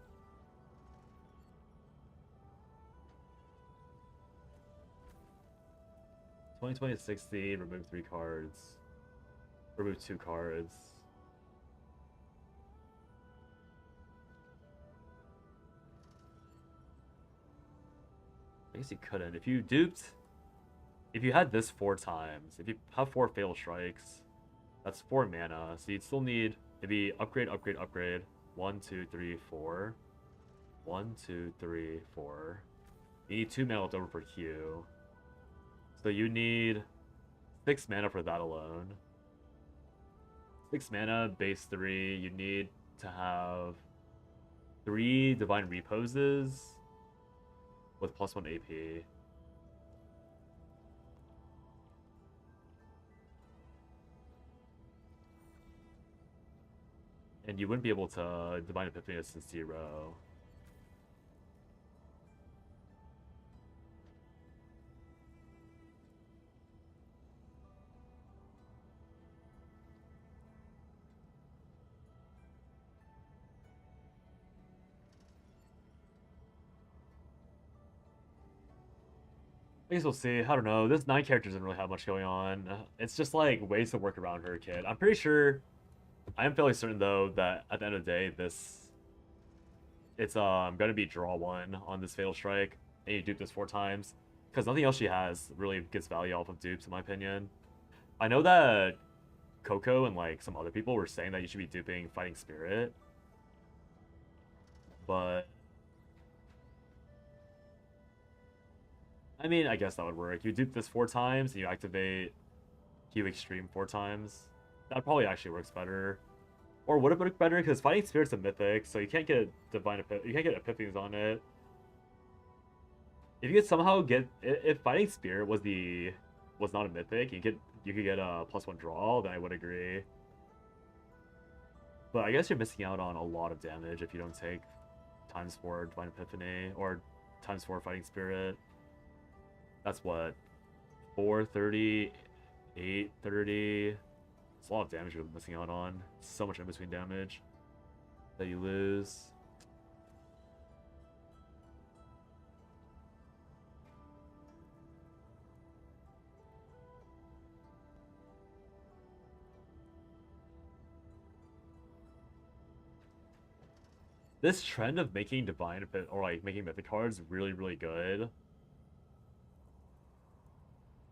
2020 60, remove 3 cards. Remove 2 cards. I guess you couldn't. If you duped... If you had this 4 times, if you have 4 Fatal Strikes, that's 4 mana. So you'd still need maybe upgrade, upgrade, upgrade. 1, 2, 3, 4. 1, 2, 3, 4. You need 2 mana left over for Q. So you need 6 mana for that alone. 6 mana, base 3. You need to have 3 Divine Reposes with +1 AP. And you wouldn't be able to Divine Epiphany to 0. I guess we'll see. I don't know. This 9 character doesn't really have much going on. It's just like ways to work around her kid. I'm pretty sure. I am fairly certain though that at the end of the day, it's gonna be draw 1 on this Fatal Strike, and you dupe this 4 times, because nothing else she has really gets value off of dupes, in my opinion. I know that Coco and like some other people were saying that you should be duping Fighting Spirit, but I mean, I guess that would work. You dupe this 4 times, and you activate Q Extreme 4 times. That probably actually works better. Or would it work better? Because Fighting Spirit's a mythic, so you can't get you can't get epiphanies on it. If you could somehow get, if Fighting Spirit was not a mythic, you could get a +1 draw, then I would agree. But I guess you're missing out on a lot of damage if you don't take ×4 Divine Epiphany or ×4 Fighting Spirit. That's what, 430, 830. It's a lot of damage you're missing out on. So much in between damage that you lose. This trend of making divine or like making mythic cards really, really good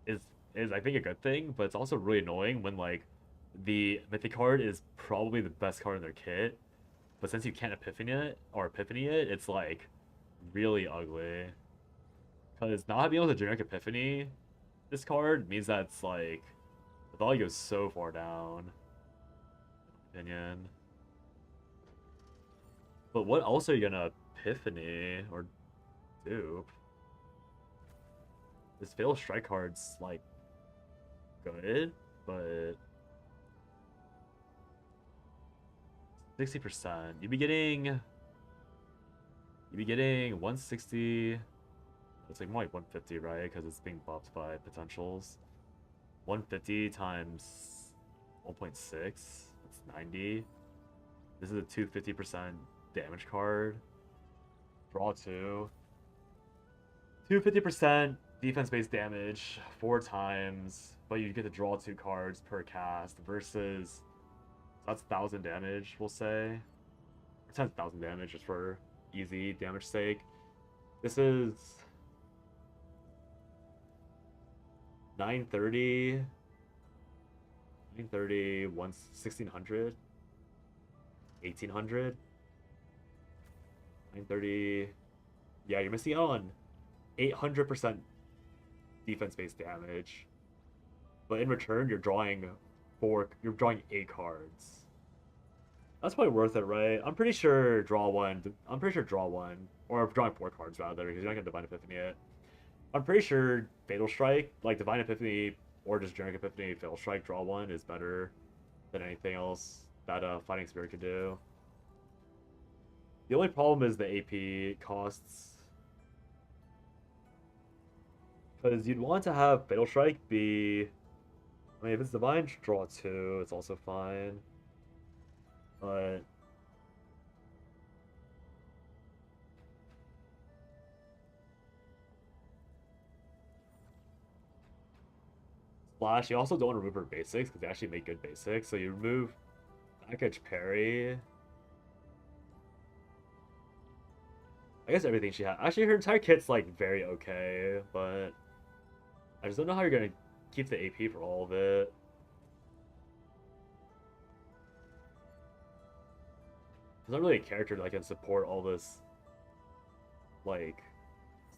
is I think a good thing, but it's also really annoying when like the mythic card is probably the best card in their kit, but since you can't epiphany it, it's like really ugly. Because not being able to generic epiphany this card means that it's like the value goes so far down, in my opinion. But what else are you gonna epiphany or dupe? This Fatal Strike card's like good, but 60%. You'd be getting 160. It's like more like 150, right? Because it's being buffed by potentials. 150 times 1.6. That's 90. This is a 250% damage card. Draw 2. 250% defense-based damage 4 times, but you get to draw 2 cards per cast versus, that's 1,000 damage, we'll say. 10,000 damage just for easy damage sake. This is 930, 1600, 1800, 930. Yeah, you're missing out on 800% defense-based damage, but in return you're drawing 8 cards. That's probably worth it, right? I'm pretty sure draw 1, or drawing 4 cards rather, because you're not gonna Divine Epiphany it. I'm pretty sure Fatal Strike, like Divine Epiphany or just Generic Epiphany, Fatal Strike, draw 1 is better than anything else that Fighting Spirit could do. The only problem is the AP costs. Because you'd want to have Fatal Strike be... I mean, if it's Divine, draw 2, it's also fine. But... Flash, you also don't want to remove her basics because they actually make good basics. So you remove back edge parry. I guess everything she had. Actually, her entire kit's like very okay, but I just don't know how you're gonna keep the AP for all of it. There's not really a character that can support all this, like,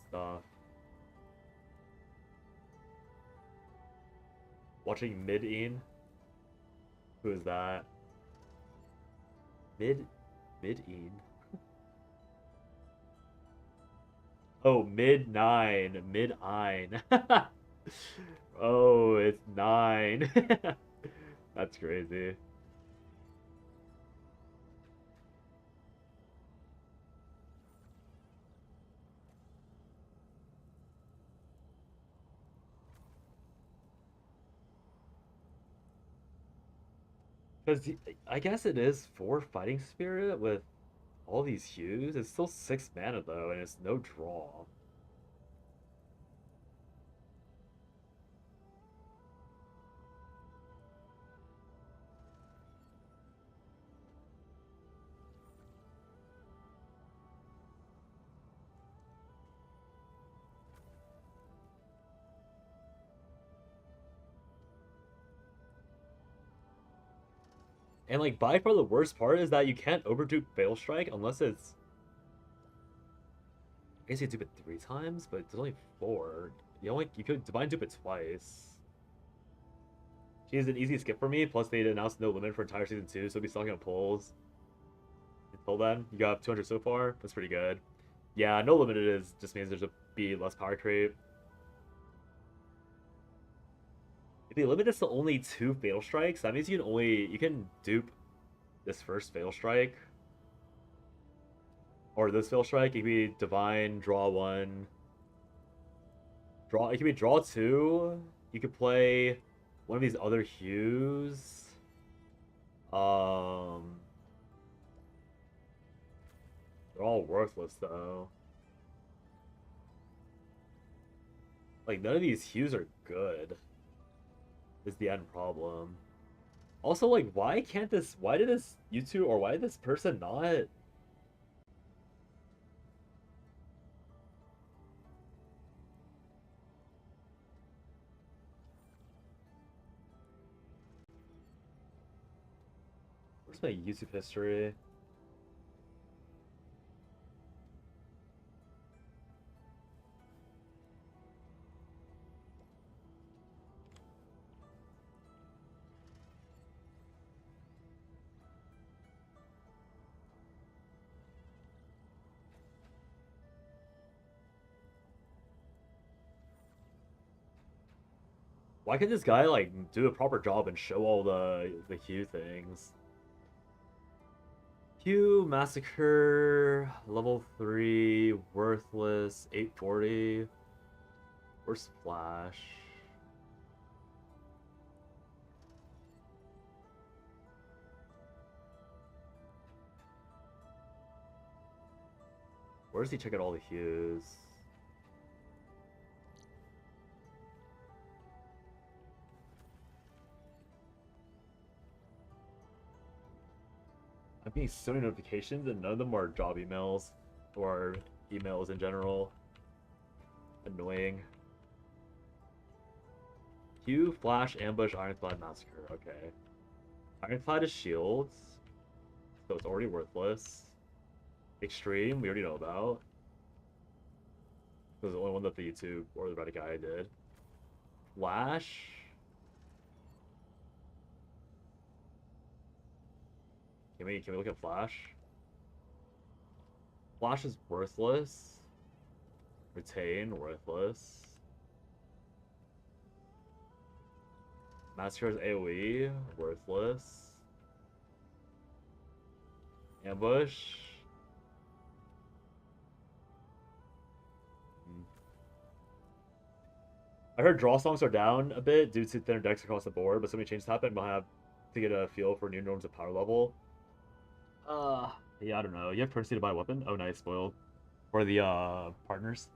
stuff. Watching mid-in? Who is that? Mid-in? Oh, mid-9. Mid-ine. Oh, it's 9. That's crazy. Because I guess it is 4 fighting spirit with all these hues. It's still 6 mana though, and it's no draw. And like by far the worst part is that you can't overdupe Fail Strike unless it's. I guess you dupe it 3 times, but there's only 4. You could divine dupe it twice. She's an easy skip for me. Plus they announced no limit for entire season 2, so I'll be stocking up pulls. Until then, you got 200 so far. That's pretty good. Yeah, no limit it is. Just means there's a be less power creep. If the limit is to only 2 fail strikes, that means you can dupe this first fail strike. Or this fail strike, it could be divine, draw 1. It could be draw 2. You could play one of these other hues. They're all worthless though. Like none of these hues are good. Is the end problem. Also, like, why did this YouTube or why did this person not? Where's my YouTube history? Why can't this guy like do a proper job and show all the hue things? Hue, Massacre, level 3, worthless, 840. Where's Flash? Where's he checking all the hues? I'm getting so many notifications and none of them are job emails or emails in general. Annoying. Hue, Flash, Ambush, Ironclad, Massacre. Okay. Ironclad is shields, so it's already worthless. Extreme, we already know about. It was the only one that the YouTube or the Reddit guy did. Flash. Can we look at Flash? Flash is worthless. Retain, worthless. Massacre is AoE, worthless. Ambush. I heard draw songs are down a bit due to thinner decks across the board, but so many changes happened. We'll have to get a feel for new norms of power level. Yeah, I don't know. You have currency to buy a weapon? Oh, nice, spoiled. For the partners.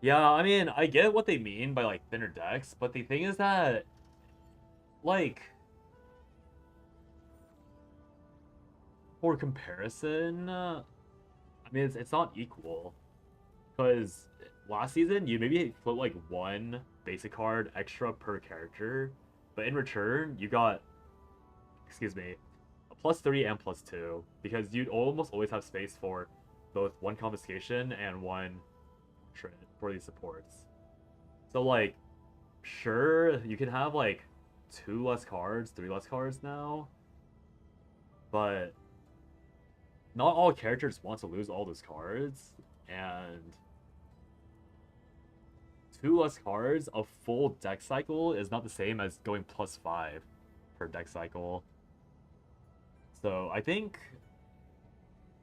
Yeah, I mean, I get what they mean by like thinner decks, but the thing is that like, for comparison, I mean, it's not equal. Because last season, you maybe put like one basic card extra per character, but in return, you got, excuse me, a +3 and +2, because you'd almost always have space for both one confiscation and one portrait for these supports. So, like, sure, you can have like 2 less cards, 3 less cards now, but not all characters want to lose all those cards, and 2 less cards, a full deck cycle is not the same as going +5 per deck cycle. So I think,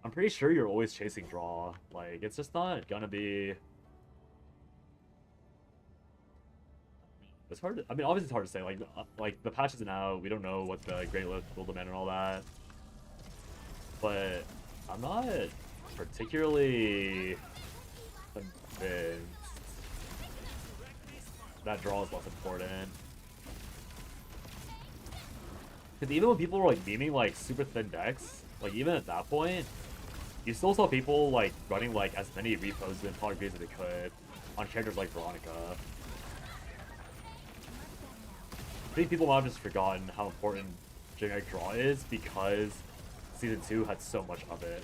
I'm pretty sure you're always chasing draw. Like, it's just not gonna be. It's hard to, I mean, obviously it's hard to say. Like the patch isn't out. We don't know what the Great Lift will demand and all that. But I'm not particularly convinced that draw is less important. Because even when people were like memeing like super thin decks, like even at that point, you still saw people like running like as many repos and power grades as they could on characters like Veronica. I think people might have just forgotten how important generic draw is because Season 2 had so much of it.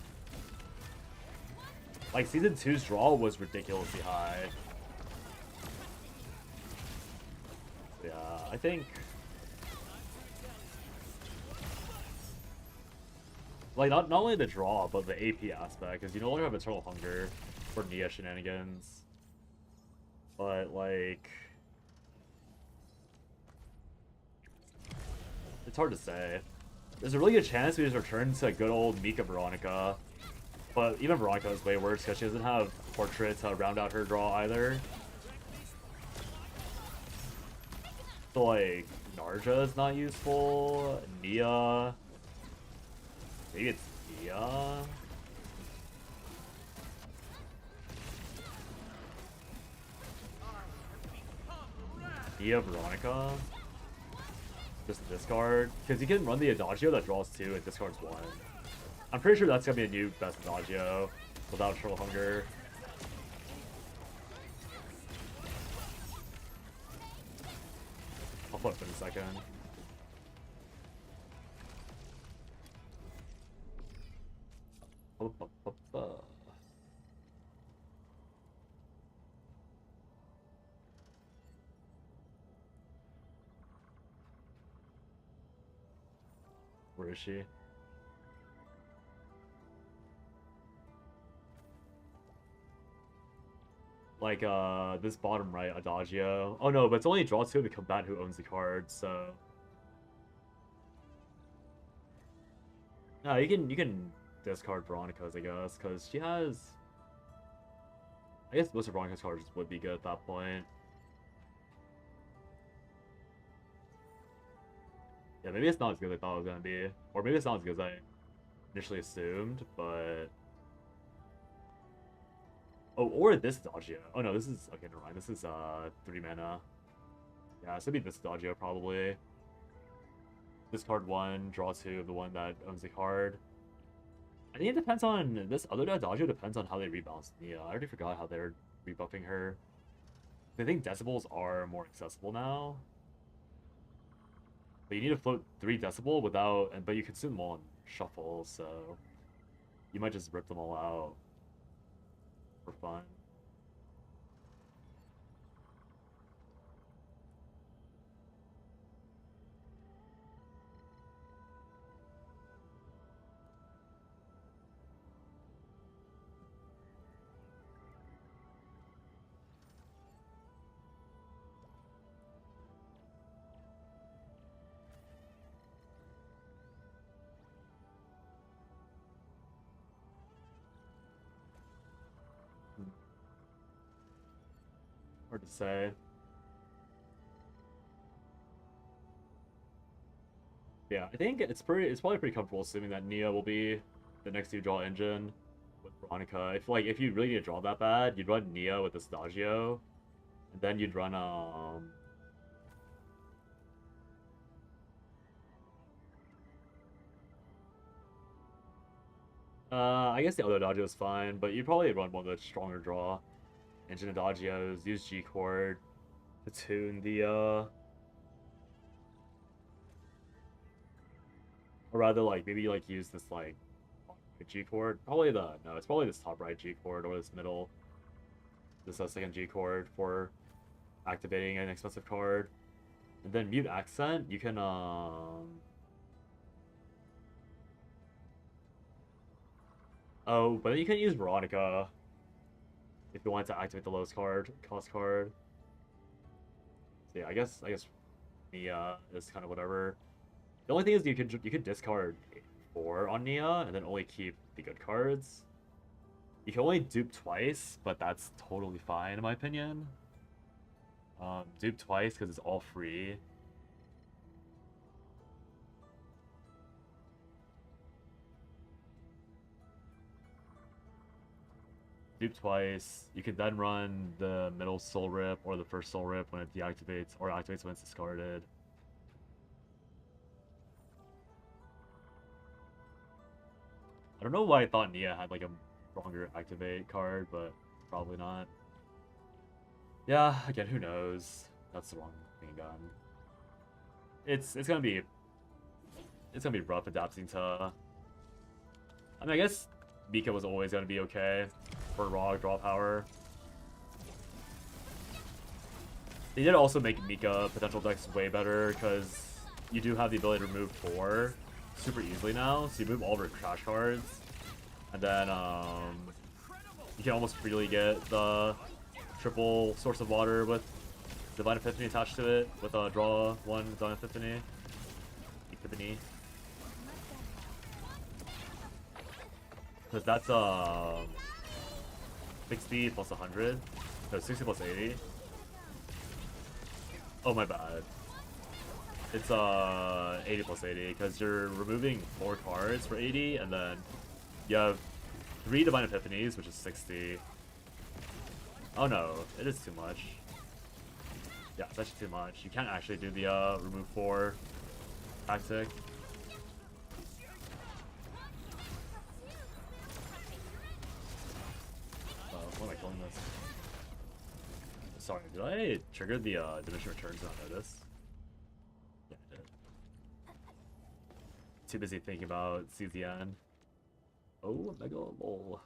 Like, Season 2's draw was ridiculously high. Yeah, I think... Like, not only the draw, but the AP aspect, because you no longer have Eternal Hunger for Nia shenanigans. But, like... It's hard to say. There's a really good chance we just return to good old Mika Veronica. But even Veronica is way worse because she doesn't have Portrait to round out her draw either. So like, Narja is not useful. Nia. Maybe it's Nia. Nia Veronica. Just a discard. Because you can run the Adagio that draws 2 and discards 1. I'm pretty sure that's going to be a new best Adagio without Eternal Hunger. I'll flip in a second. Where is she? Like, this bottom right Adagio. Oh no, but it's only draw 2 of the combatant who owns the card, so... No, you can discard Veronica's, I guess, because she has... I guess most of Veronica's cards would be good at that point. Yeah, maybe it's not as good as I thought it was gonna be. Or maybe it's not as good as I initially assumed, but... Oh, or this Adagio. Oh no, this is... Okay, never mind. This is, 3 mana. Yeah, so it'd be this Adagio, probably. Discard 1, draw 2 of the one that owns the card. I think it depends on... This other Adagio depends on how they rebalance Nia. I already forgot how they're rebuffing her. I think Decibels are more accessible now. But you need to float 3 Decibel without... But you consume them all in Shuffle, so... You might just rip them all out. For fun. Hard to say. Yeah, I think it's probably pretty comfortable assuming that Nia will be the next 2 draw engine with Veronica. If you really need to draw that bad, you'd run Nia with the Stagio, and then you'd run I guess the other Adagio is fine, but you probably run one of the stronger draw engine Adagios, use G chord to tune the or rather like maybe like use this like G chord. Probably it's probably this top right G chord or this middle this second G chord for activating an expensive card. And then mute accent, you can oh, but then you can use Veronica if you want to activate the lowest cost card. So yeah, I guess Nia is kind of whatever. The only thing is you could discard 4 on Nia and then only keep the good cards. You can only dupe twice, but that's totally fine in my opinion. Dupe twice because it's all free. Dupe twice. You can then run the middle Soul Rip or the first Soul Rip when it deactivates or activates when it's discarded. I don't know why I thought Nia had like a stronger activate card, but probably not. Yeah, again, who knows? That's the wrong thing again. It's gonna be rough adapting to. I mean, I guess Mika was always gonna be okay for raw draw power. They did also make Mika potential decks way better because you do have the ability to remove 4 super easily now. So you move all of your trash cards, and then you can almost freely get the triple source of water with Divine Epiphany attached to it with a draw 1 Divine Epiphany. Because that's 60 plus 100. No, 60 plus 80. Oh my bad. It's 80 plus 80 because you're removing 4 cards for 80, and then you have 3 Divine Epiphanies, which is 60. Oh no, it is too much. Yeah, it's actually too much. You can't actually do the remove 4 tactic. What am I killing this? Sorry, did I trigger the diminishing returns and not notice? Yeah, I did. Too busy thinking about CZN. Oh, Mega Lol.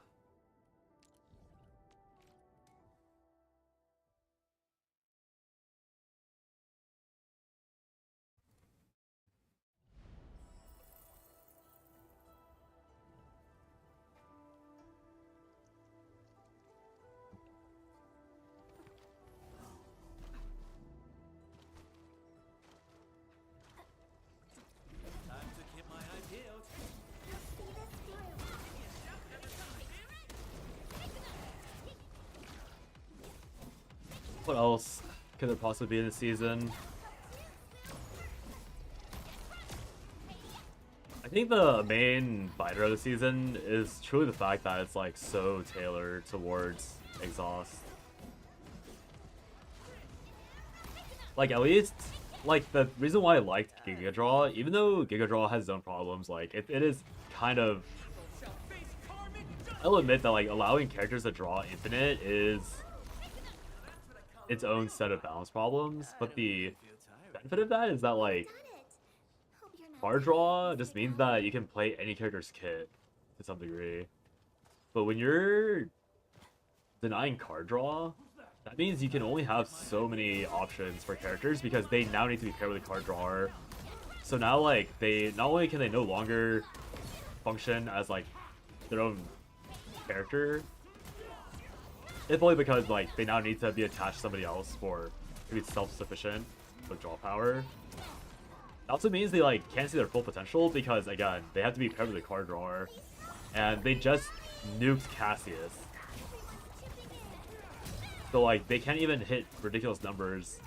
Time to keep my eye peeled. What else could there possibly be in the season? I think the main fighter of the season is truly the fact that it's like so tailored towards exhaust. Like at least, like the reason why I liked Giga Draw, even though Giga Draw has its own problems, like it is kind of. I'll admit that like allowing characters to draw infinite is its own set of balance problems, but the benefit of that is that like card draw just means that you can play any character's kit to some degree. But when you're denying card draw, that means you can only have so many options for characters because they now need to be paired with a card drawer. So now like they not only can they no longer function as like their own character, it's only because like they now need to be attached to somebody else for to be self-sufficient with draw power. It also means they like can't see their full potential because again they have to be paired with a card drawer, and they just nuked Cassius. So like they can't even hit ridiculous numbers.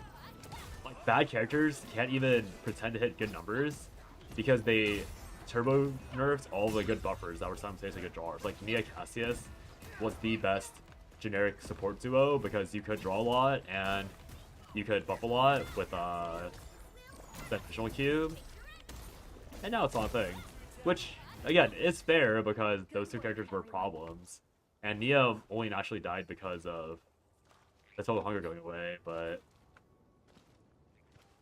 Like bad characters can't even pretend to hit good numbers because they turbo nerfed all the good buffers that were simultaneously good drawers. Like Nia Cassius was the best generic support duo because you could draw a lot and you could buff a lot with the additional cube. And now it's on a thing. Which again, it's fair because those two characters were problems, and Nia only naturally died because of the total hunger going away. But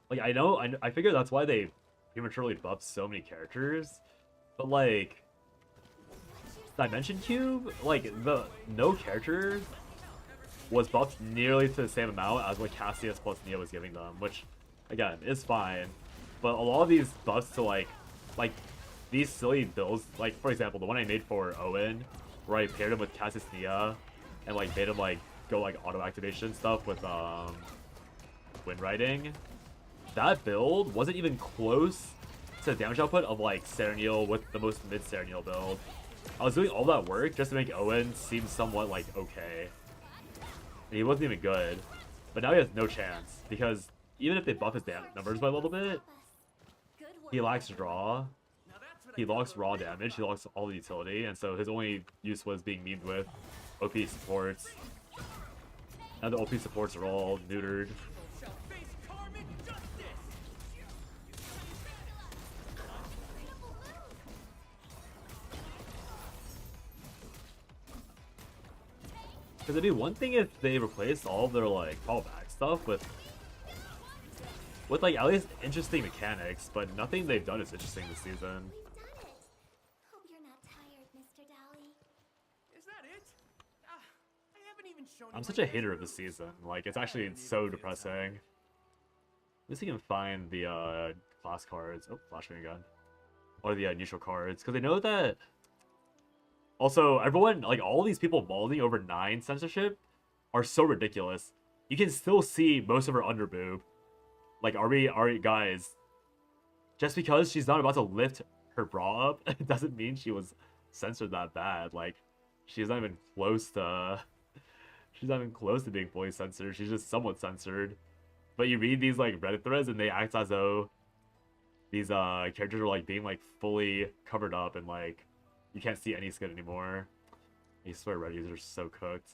like, I figure that's why they prematurely buffed so many characters. But like, Dimension Cube, like the no character was buffed nearly to the same amount as what Cassius plus Nia was giving them, which again is fine. But a lot of these buffs to like these silly builds, like for example the one I made for Owen, where I paired him with Cassius Nia and like made him like go like auto activation stuff with wind riding. That build wasn't even close to the damage output of like Serenial with the most mid Serenial build. I was doing all that work just to make Owen seem somewhat like okay. And he wasn't even good. But now he has no chance because even if they buff his numbers by a little bit, Good work. he lacks draw. He lacks raw damage, he lacks all the utility, and so his only use was being memed with OP supports. Now the OP supports are all neutered. Shall face karmic justice. Because it'd be one thing if they replaced all of their like fallback stuff with like at least interesting mechanics, but nothing they've done is interesting this season. We've done it. Hope you're not tired, Mr. Dolly. Is that it? I haven't even shown you I'm my such a best hater of the moves. season. Like it's actually so depressing. At least you can find the class cards. Oh, flashing again. Or the neutral cards, because they know that. Also, everyone, like all these people balding over 9 censorship are so ridiculous. You can still see most of her underboob. Like, are we guys? Just because she's not about to lift her bra up, doesn't mean she was censored that bad. Like, she's not even close to. She's not even close to being fully censored. She's just somewhat censored. But you read these like Reddit threads, and they act as though these characters are like being like fully covered up and like you can't see any skin anymore. I swear Reddit users are so cooked.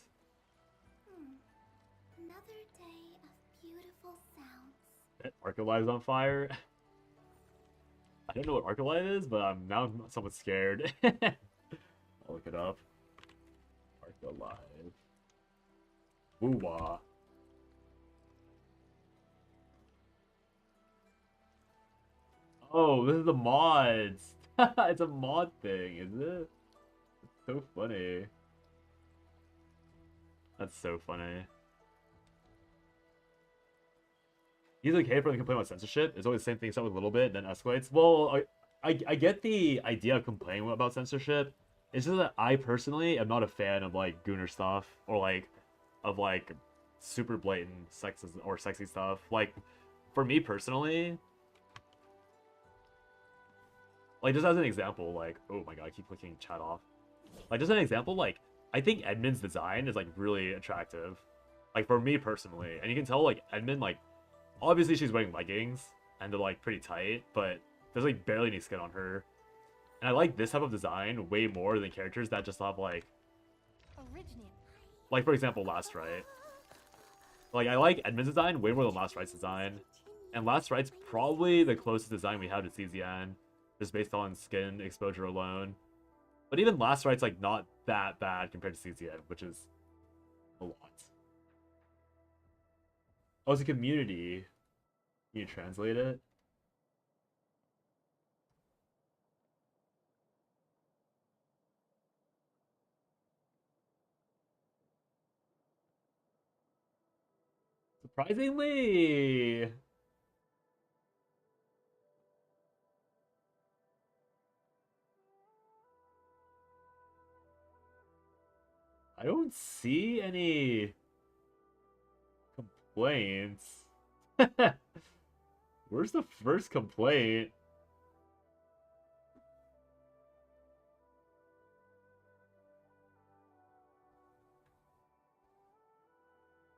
Another day of beautiful sounds. Arcalive's on fire. I don't know what Arcalive is, but I'm somewhat scared. I'll look it up. Arcalive. Woo-wah. Oh, this is the mods. It's a mod thing, is it? It's so funny. That's so funny. He's okay for complaining about censorship. It's always the same thing, start with a little bit, then escalates. Well, I get the idea of complaining about censorship. It's just that I personally am not a fan of like gooner stuff or like of like super blatant sexist or sexy stuff. Like for me personally, like just as an example, like oh my god, I keep clicking chat off. Like just an example, like I think Edmund's design is like really attractive. Like for me personally, and you can tell like Edmund like obviously she's wearing leggings and they're like pretty tight, but there's like barely any skin on her. And I like this type of design way more than characters that just have like for example Last Rite. Like I like Edmund's design way more than Last Rite's design. And Last Rite's probably the closest design we have to CZN, just based on skin exposure alone. But even Last Rite's like not that bad compared to CZN, which is a lot. Oh, it's a community. Can you translate it? Surprisingly! I don't see any complaints. Where's the first complaint?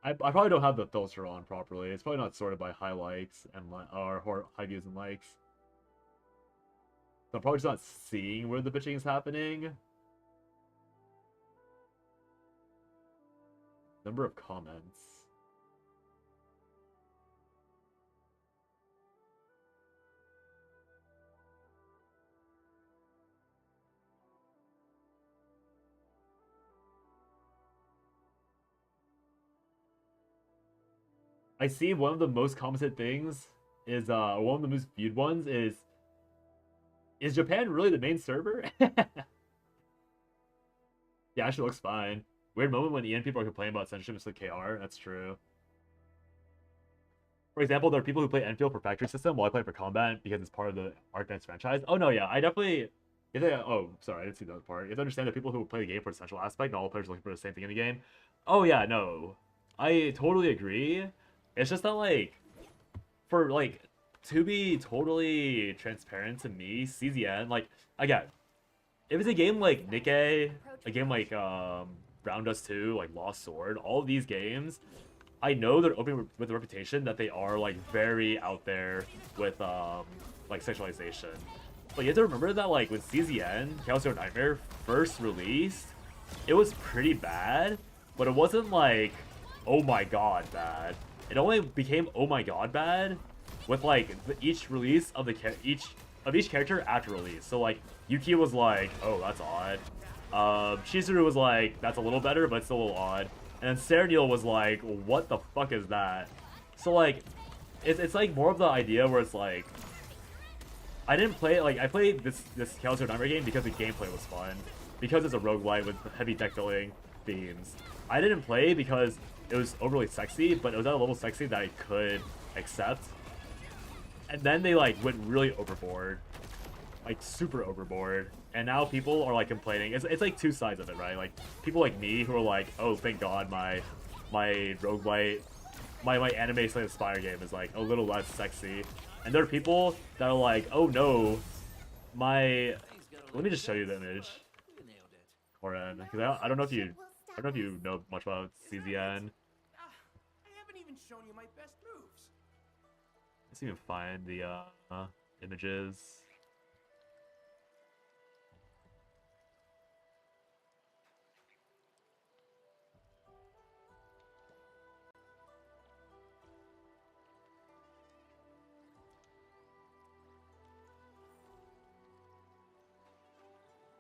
I probably don't have the filter on properly. It's probably not sorted by high likes and or high views and likes. So I'm probably just not seeing where the bitching is happening. Number of comments. I see one of the most commented things is one of the most viewed ones is Japan really the main server? Yeah, actually looks fine. Weird moment when EN people are complaining about censorship instead of KR. That's true. For example, there are people who play Enfield for factory system while I play for combat because it's part of the Arknights franchise. Oh no, yeah, I definitely. Oh, sorry, I didn't see that part. You have to understand that people who play the game for the central aspect, not all players are looking for the same thing in the game. Oh yeah, no, I totally agree. It's just that like, for like, to be totally transparent to me, CZN, like, again, if it's a game like Nikkei, a game like Brown Dust 2, like Lost Sword, all of these games, I know they're open with the reputation that they are like very out there with like sexualization. But you have to remember that like when CZN, Chaos Zero Nightmare, first released, it was pretty bad, but it wasn't like, oh my god bad. It only became oh my god bad with like each release of each character after release. So like Yuki was like, oh that's odd. Chizuru was like, that's a little better, but it's still a little odd. And then Serenil was like, what the fuck is that? So like, it's like more of the idea where it's like, I didn't play it, like I played this Chaos Zero Nightmare game because the gameplay was fun, because it's a roguelite with heavy deck building themes. I didn't play because it was overly sexy, but it was at a level sexy that I could accept. And then they like went really overboard, like super overboard. And now people are like complaining. It's like two sides of it, right? Like people like me who are like, oh thank god my roguelite, my anime Slay the Spire game is like a little less sexy. And there are people that are like, oh no, let me just show you the image. Koren, because I don't know if you know much about CZN. I haven't even shown you my best moves. Let's even find the images.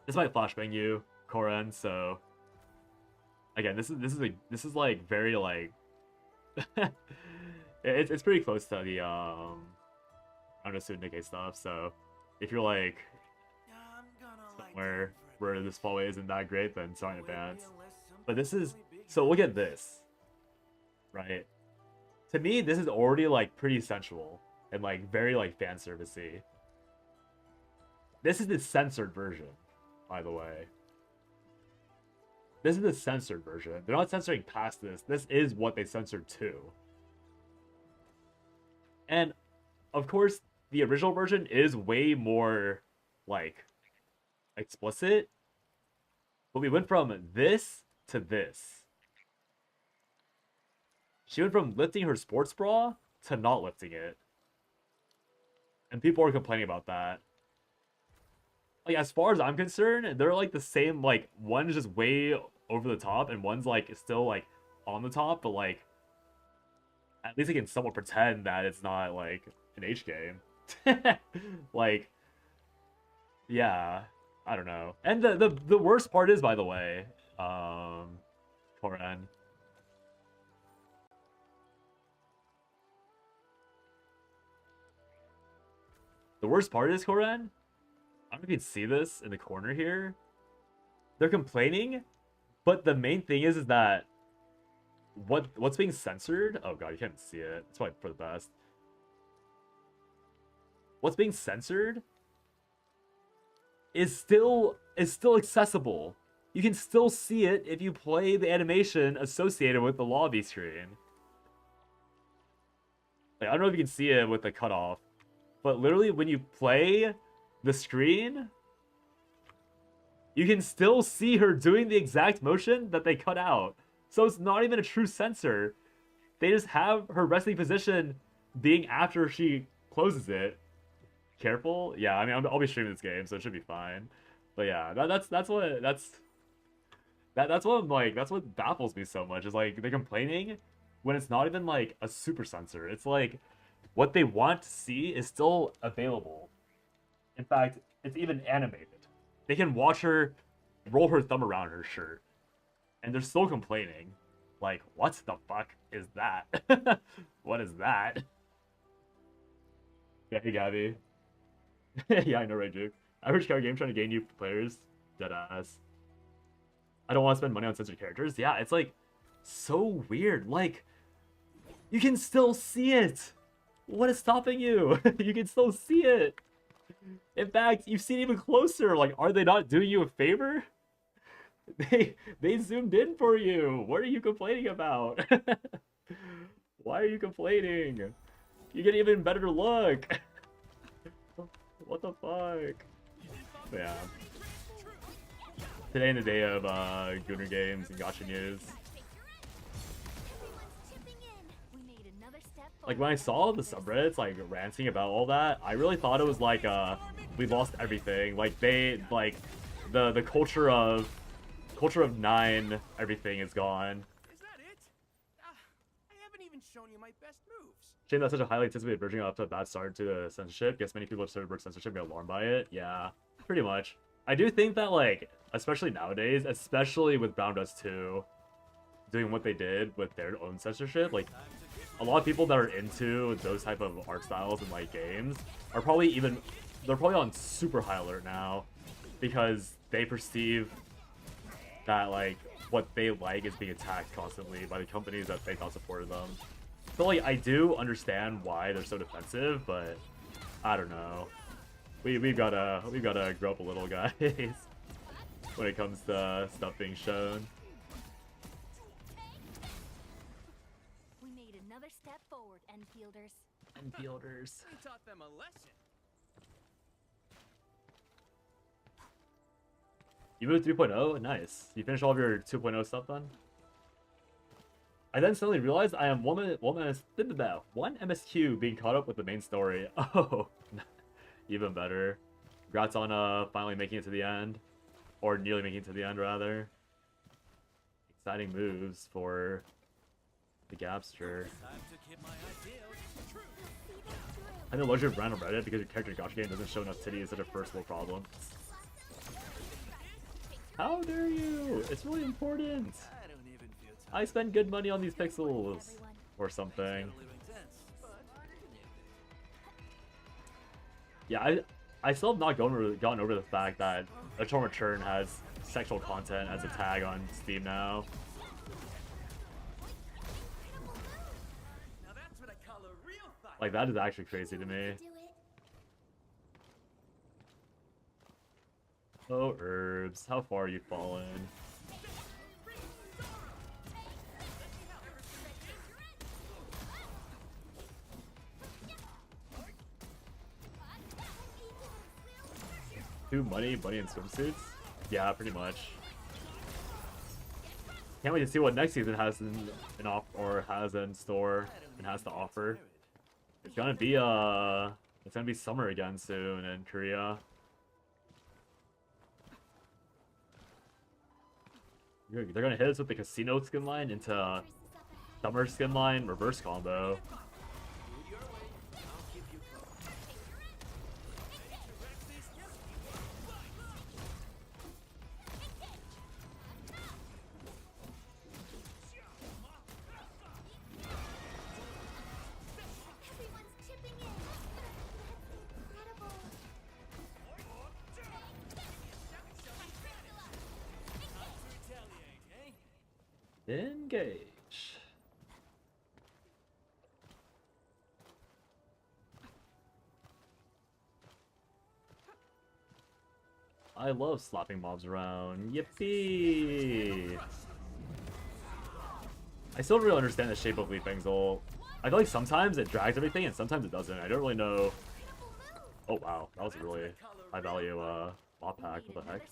This might flashbang you, Koren. So again, this is like very like it's pretty close to the Understood Nikkei stuff. So if you're like somewhere where this hallway isn't that great, then sorry in advance. But this is, so look at this, right? To me, this is already like pretty sensual and like very like fan servicey. This is the censored version, by the way. This is the censored version. They're not censoring past this. This is what they censored to. And of course, the original version is way more like explicit. But we went from this to this. She went from lifting her sports bra to not lifting it. And people are complaining about that. Like, as far as I'm concerned, they're like the same, like, one is just way over the top, and one's like still like on the top, but like at least I can somewhat pretend that it's not like an H game. Like, yeah, I don't know. And the worst part is, by the way, Koren. The worst part is, Koren, I don't know if you can see this in the corner here. They're complaining, but the main thing is that what's being censored? Oh god, you can't see it. It's probably for the best. What's being censored is still accessible. You can still see it if you play the animation associated with the lobby screen. Like, I don't know if you can see it with the cutoff, but literally when you play the screen, you can still see her doing the exact motion that they cut out. So it's not even a true censor. They just have her resting position being after she closes it. Careful? Yeah, I mean, I'll be streaming this game, so it should be fine. But yeah, that's what I'm like, that's what baffles me so much, is like they're complaining when it's not even like a super censor. It's like what they want to see is still available. In fact, it's even animated. They can watch her roll her thumb around her shirt, and they're still complaining. Like, what the fuck is that? What is that? Yeah, hey, Gabby. Yeah, I know, right, Juke? Average card game trying to gain new players. Deadass. I don't want to spend money on censored characters. Yeah, it's like so weird. Like, you can still see it. What is stopping you? You can still see it. In fact, you see it even closer. Like, are they not doing you a favor? They zoomed in for you. What are you complaining about? Why are you complaining? You get even better look. What the fuck? Yeah. Today in the day of Gooner Games and Gacha News. Like, when I saw the subreddits, like, ranting about all that, I really thought it was like, we lost everything. Like, they, like, the culture of 9, everything is gone. Is that it? I haven't even shown you my best moves. Shame that's such a highly anticipated version got off to a bad start to the censorship. Guess many people have started work censorship and get alarmed by it. Yeah, pretty much. I do think that, like, especially nowadays, especially with Brown Dust 2 doing what they did with their own censorship, like, a lot of people that are into those type of art styles and, like, games are probably they're probably on super high alert now because they perceive that, like, what they like is being attacked constantly by the companies that they thought supported them. So, like, I do understand why they're so defensive, but I don't know. We've gotta grow up a little, guys, when it comes to stuff being shown. We made another step forward, Enfielders. Enfielders. We taught them a lesson. You moved 3.0? Nice. You finished all of your 2.0 stuff then? I then suddenly realized I am one MSQ being caught up with the main story. Oh, even better. Congrats on finally making it to the end. Or nearly making it to the end, rather. Exciting moves for the Gapster. I know luxury of random Reddit because your character in Gacha game doesn't show enough titty is such a first world problem. How dare you? It's really important. I spend good money on these pixels. Or something. Yeah, I still have not gotten over the fact that Return Return has sexual content as a tag on Steam now. Now that's what I call a real fight. Like, that is actually crazy to me. Oh, Herbs, how far you've fallen. Too money, bunny in swimsuits? Yeah, pretty much. Can't wait to see what next season has in store and has to offer. It's gonna be summer again soon in Korea. They're gonna hit us with the casino skin line into summer skin line reverse combo. Engage. I love slapping mobs around. Yippee! I still don't really understand the shape of Leaf Fang's ult. I feel like sometimes it drags everything and sometimes it doesn't. I don't really know. Oh wow, that was a really high value mob pack. What the heck?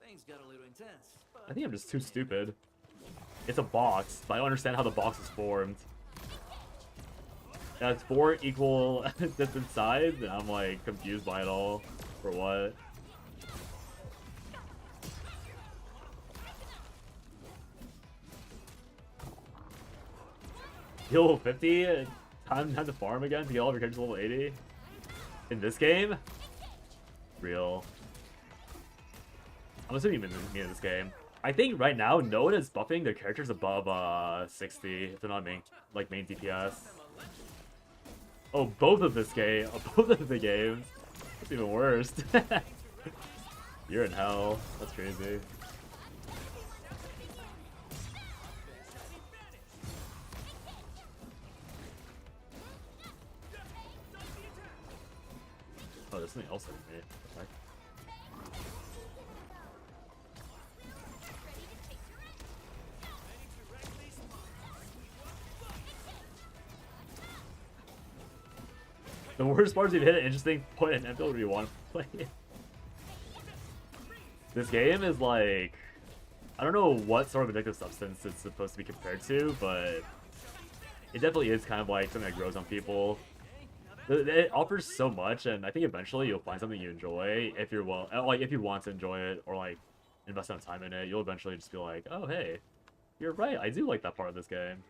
Things got a little intense. I think I'm just too stupid. It's a box, but I don't understand how the box is formed. Yeah, it's 4 equal different sides, and I'm like confused by it all. For what? Heal 50? Time to farm again to get all of your characters level 80? In this game? Real. I'm assuming you mean in this game. I think right now no one is buffing their characters above 60 if they're not main DPS. Oh, both of this game, both of the games. It's even worse. You're in hell. That's crazy. Oh, there's something else in me. What the heck? The worst part is you've hit an interesting point in ENDFIELD where you want to play it. This game is like, I don't know what sort of addictive substance it's supposed to be compared to, but it definitely is kind of like something that grows on people. It offers so much, and I think eventually you'll find something you enjoy if you're if you want to enjoy it or like invest some time in it. You'll eventually just be like, oh hey, you're right, I do like that part of this game.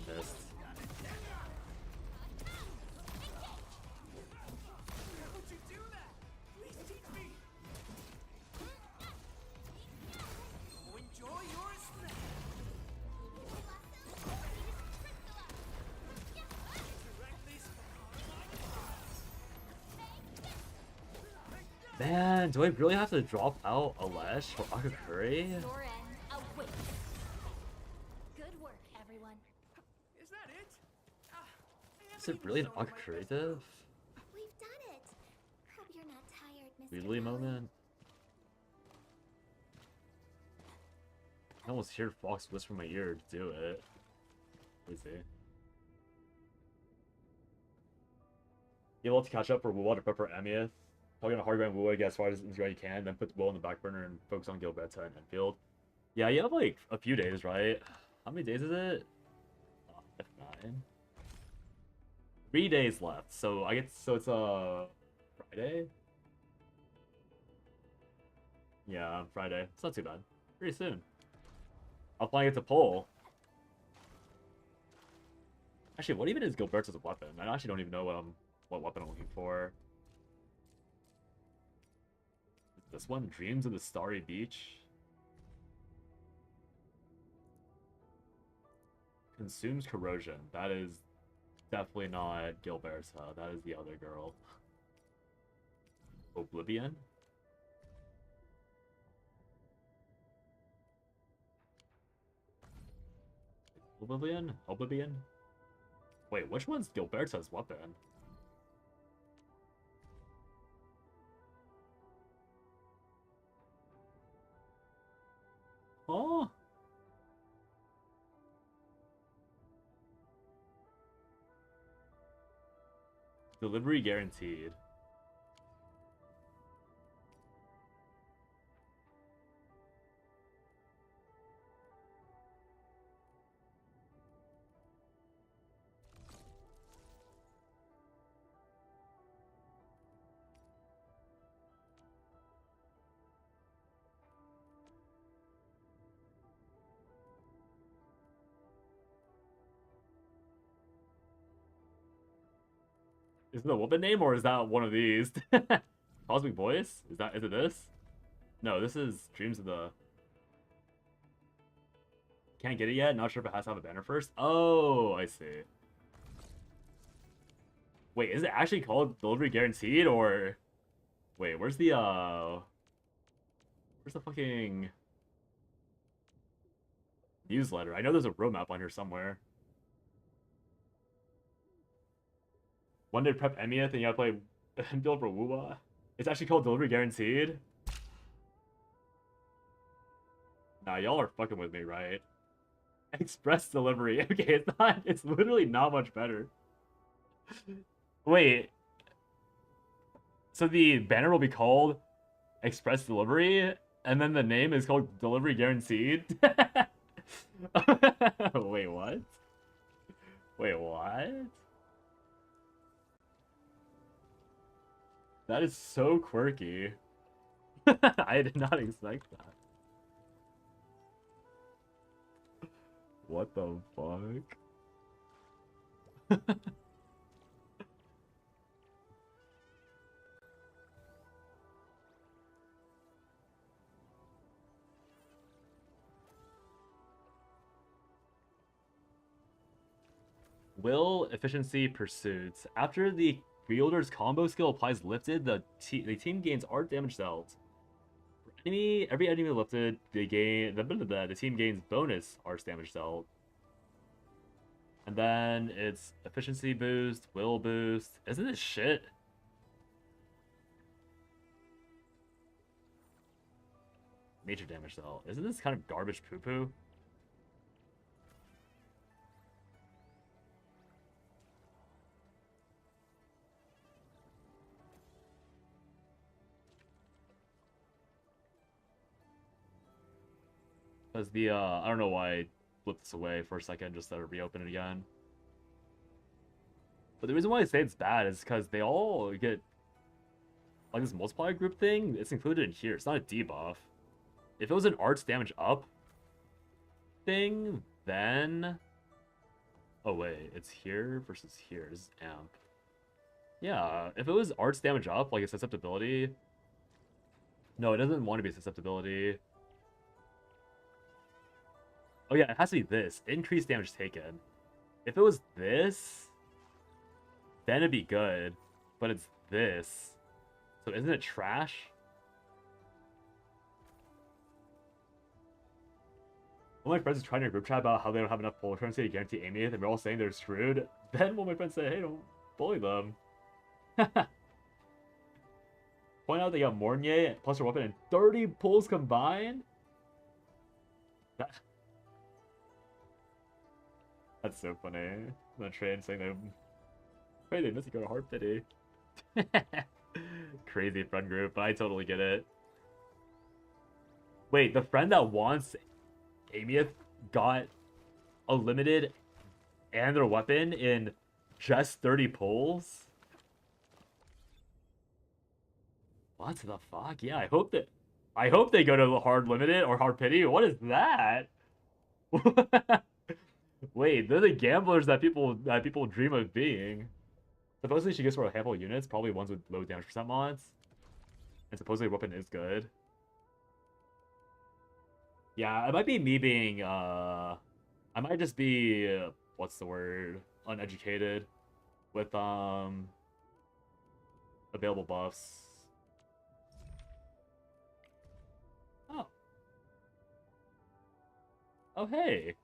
Missed. Man, do I really have to drop out a Lesh for Akakuri? Your end awaits. Good work, everyone. Is that it? Is it really an Akakuri div? We've done it. Hope you're not tired, Mr. Weirdly Bowden. moment. I almost hear Fox whisper in my ear to do it. Let's see. You'll have to catch up for Wuwa to prep for Amieth. Probably gonna hard grind Wuwa, get as far as you can, then put Will on the back burner and focus on Gilberta and ENDFIELD. Yeah, you have like a few days, right? How many days is it? F9. 3 days left, so I guess so. It's Friday. Yeah, Friday. It's not too bad. Pretty soon. I'll finally get to pull. Actually, what even is Gilberta's weapon? I actually don't even know what weapon I'm looking for. This one, Dreams of the Starry Beach. Consumes corrosion. That is definitely not Gilberta. That is the other girl. Oblivion? Oblivion? Oblivion? Wait, which one's Gilberta's weapon? Oh. Delivery guaranteed. Is it the woman name or is that one of these? Cosmic Voice? Is it this? No, this is Dreams of the... Can't get it yet? Not sure if it has to have a banner first? Oh, I see. Wait, is it actually called Delivery Guaranteed or... Wait, where's the fucking... newsletter? I know there's a roadmap on here somewhere. One day prep Emieth and you gotta play build for Wuwa. It's actually called Delivery Guaranteed. Nah, y'all are fucking with me, right? Express delivery. Okay, it's not. It's literally not much better. Wait. So the banner will be called Express Delivery, and then the name is called Delivery Guaranteed. Wait, what? Wait, what? That is so quirky. I did not expect that. What the fuck? Will efficiency pursuits. After the wielder's combo skill applies lifted, the team gains art damage dealt. For every enemy lifted, they gain the team gains bonus art damage dealt. And then it's efficiency boost, will boost. Isn't this shit? Major damage dealt. Isn't this kind of garbage poo poo? Because the, I don't know why I flipped this away for a second just to reopen it again. But the reason why I say it's bad is because they all get, like this multiplier group thing, it's included in here. It's not a debuff. If it was an arts damage up thing, then... Oh wait, it's here versus here. This is amp. Yeah, if it was arts damage up, like a susceptibility... No, it doesn't want to be a susceptibility. Oh yeah, it has to be this. Increased damage taken. If it was this, then it'd be good. But it's this. So isn't it trash? One of my friends is trying to group chat about how they don't have enough polar currency to guarantee aiming it, and we're all saying they're screwed. Then one of my friends said, hey, don't bully them. Point out they got Mornier plus her weapon and 30 pulls combined? That's so funny. The train saying they must go to hard pity. Crazy friend group, but I totally get it. Wait, the friend that wants Amieth got a limited and their weapon in just 30 pulls? What the fuck? Yeah, I hope they go to hard limited or hard pity. What is that? Wait, they're the gamblers that people dream of being. Supposedly she gets for a handful of units, probably ones with low damage percent mods. And supposedly her weapon is good. Yeah, it might be me being I might just be what's the word? Uneducated with available buffs. Oh. Oh hey.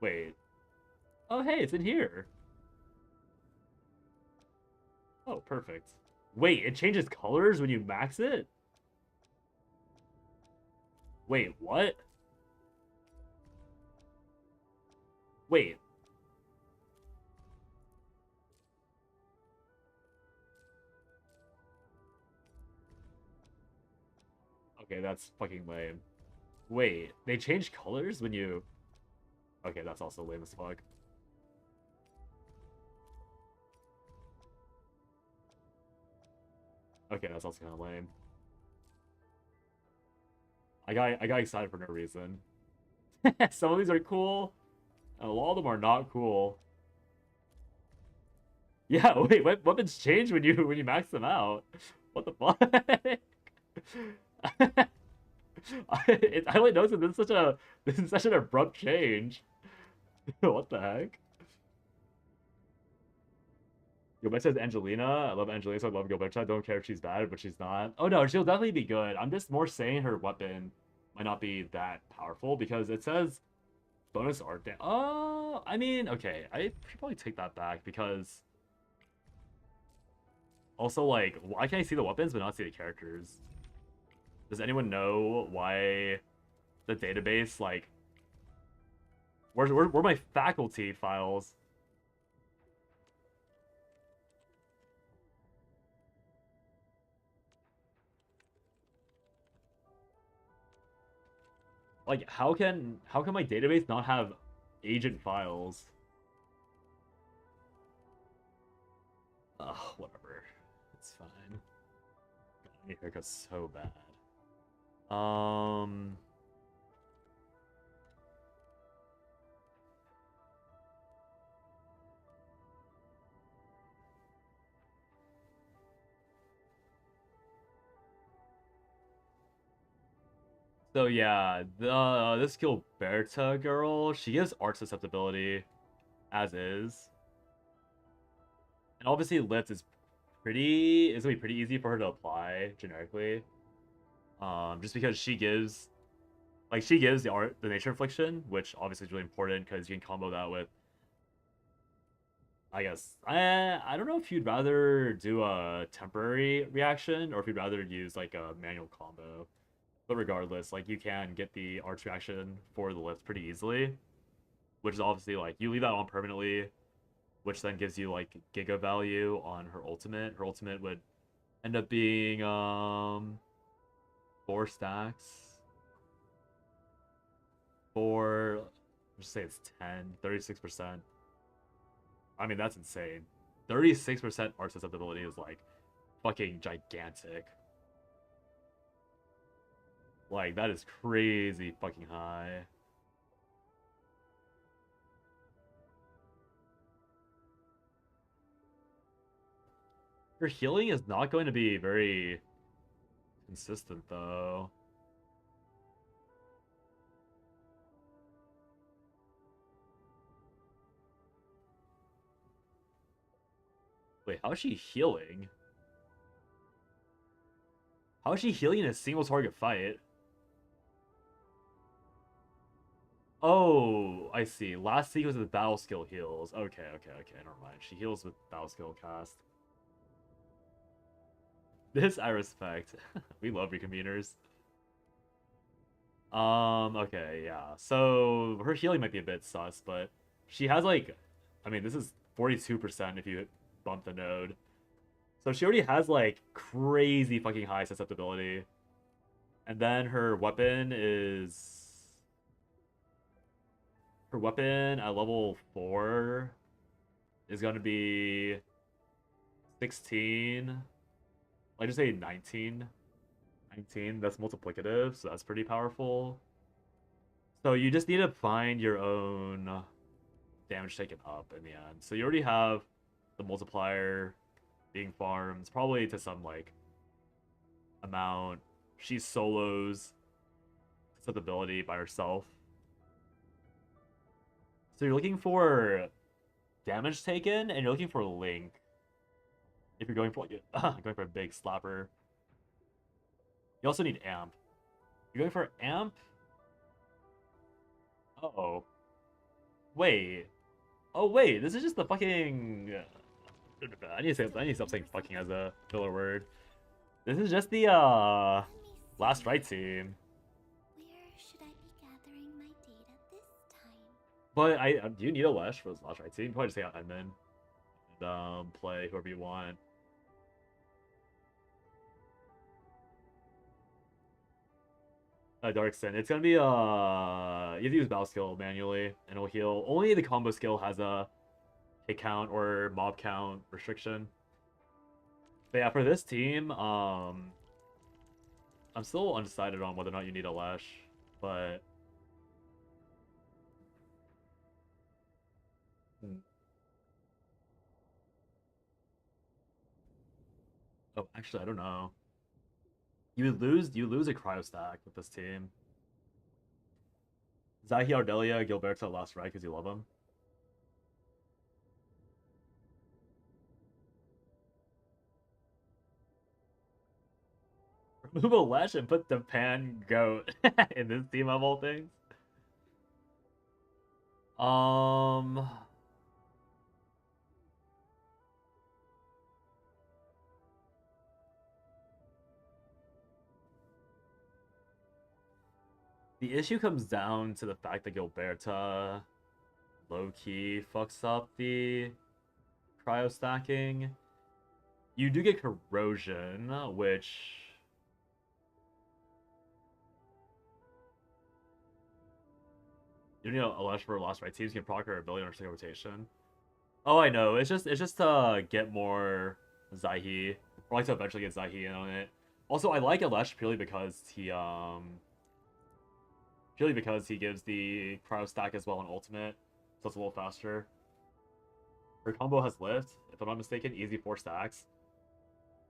Wait. Oh, hey, it's in here. Oh, perfect. Wait, it changes colors when you max it? Wait, what? Wait. Okay, that's fucking lame. Wait, they change colors when you... Okay, that's also lame as fuck. Okay, that's also kind of lame. I got excited for no reason. Some of these are cool, and a lot of them are not cool. Yeah, wait, weapons change when you max them out. What the fuck? I only noticed that this is such an abrupt change. What the heck? Gilbert says Angelina. I love Angelina, so I love Gilbert. I don't care if she's bad, but she's not. Oh no, she'll definitely be good. I'm just more saying her weapon might not be that powerful because it says bonus art damage. Oh, I mean, okay, I should probably take that back because also, like, why can't I see the weapons but not see the characters? Does anyone know why the database, like, where my faculty files? Like, how can my database not have agent files? Ugh, whatever. It's fine. God, my haircut's so bad. So yeah, this Gilberta girl, she gives art susceptibility. as is. And obviously lift is gonna be pretty easy for her to apply generically. Just because she gives the nature infliction, which obviously is really important because you can combo that with, I guess, I don't know if you'd rather do a temporary reaction or if you'd rather use like a manual combo. But regardless, like you can get the arch reaction for the lift pretty easily, which is obviously like you leave that on permanently, which then gives you like giga value on her ultimate. Her ultimate would end up being 4 stacks for, let's say it's 36%. I mean, that's insane. 36% arch susceptibility is like fucking gigantic. Like, that is crazy fucking high. Your healing is not going to be very consistent, though. Wait, how is she healing? How is she healing in a single target fight? Oh, I see. Last sequence with battle skill heals. Okay, never mind. She heals with battle skill cast. This I respect. We love reconveners. Okay, yeah. So her healing might be a bit sus, but she has like, I mean, this is 42% if you bump the node. So she already has like crazy fucking high susceptibility. And then her weapon at level 4 is gonna be 16. I just say 19. 19, that's multiplicative, so that's pretty powerful. So you just need to find your own damage taken up in the end. So you already have the multiplier being farmed, probably to some like amount. She solos susceptibility by herself. So you're looking for damage taken, and you're looking for Link. If you're going for going for a big slapper. You also need amp. You're going for amp? Uh-oh. Wait. Oh wait, this is just the fucking I need to stop saying fucking as a filler word. This is just the Let me last see. right team. Where should I be gathering my data this time? But do you need a Lesh for this last right team? Probably just take out ENDMIN and play whoever you want. Dark Sin. It's gonna be you have to use battle skill manually and it'll heal. Only the combo skill has a hit count or mob count restriction. But yeah, for this team, I'm still undecided on whether or not you need a Lash, but oh, actually, I don't know. You lose a cryo stack with this team. Zahi Ardelia, Gilberto last right because you love him. Remove a Lash and put the Pan Goat in this team of all things. Um, the issue comes down to the fact that Gilberta low-key fucks up the cryo stacking. You do get corrosion, which you need a Lash for last right teams. You can proc her ability on her second rotation. Oh, I know. It's just to get more Zaihi, or like to eventually get Zaihi in on it. Also, I like Alesh purely because he gives the cryo stack as well on ultimate, so it's a little faster. Her combo has lift, if I'm not mistaken, easy 4 stacks.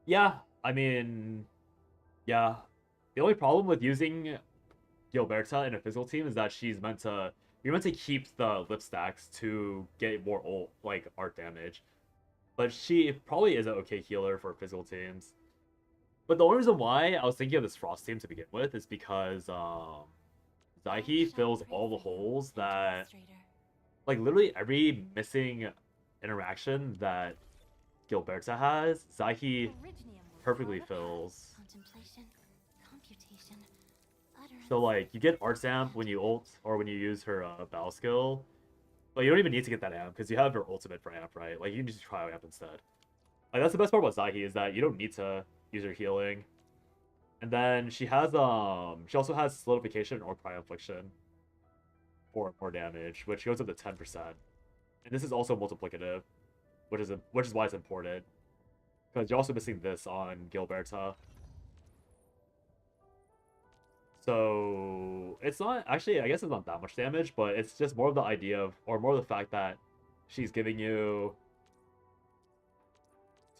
Yeah, I mean, yeah. The only problem with using Gilberta in a physical team is that she's meant to. you're meant to keep the lip stacks to get more ult, like art damage. But she probably is an okay healer for physical teams. But the only reason why I was thinking of this Frost team to begin with is because Zaihi fills all the holes that, like, literally every missing interaction that Gilberta has, Zaihi perfectly fills. So, like, you get Art Amp when you ult, or when you use her battle skill. But you don't even need to get that amp, because you have her ultimate for amp, right? Like, you can just try amp instead. Like, that's the best part about Zaihi, is that you don't need to use her healing. And then she has, she also has Solidification or Cry Infliction for more damage, which goes up to 10%. And this is also multiplicative, which is why it's important. Because you're also missing this on Gilberta. So it's not actually, I guess it's not that much damage, but it's just more of the idea of, or more of the fact that she's giving you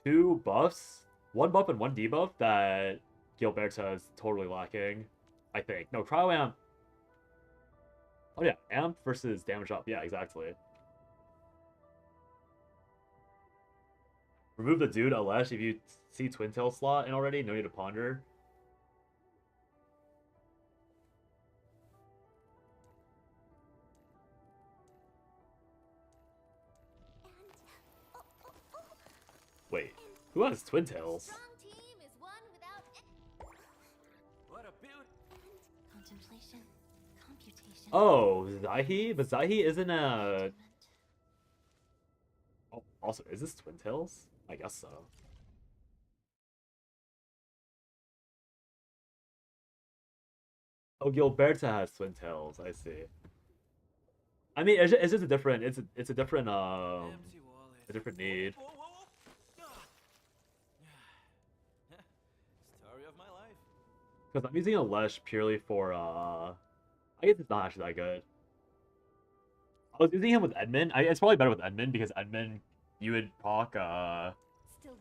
2 buffs, 1 buff and 1 debuff that Gilberta is totally lacking, I think. No, Cryo Amp. Oh yeah, Amp versus damage up. Yeah, exactly. Remove the dude Alesh if you see Twin Tail slot in already. No need to ponder. Wait, who has Twin Tails? Oh, Zaihi? But Zaihi isn't a... Oh, also, is this Twin Tails? I guess so. Oh, Gilberta has Twin Tails. I see. I mean, it's just a different... It's a different, a different need. Story of my life. Because I'm using a Lesh purely for, I guess it's not actually that good. I was using him with ENDMIN. It's probably better with ENDMIN because ENDMIN, you would proc, Still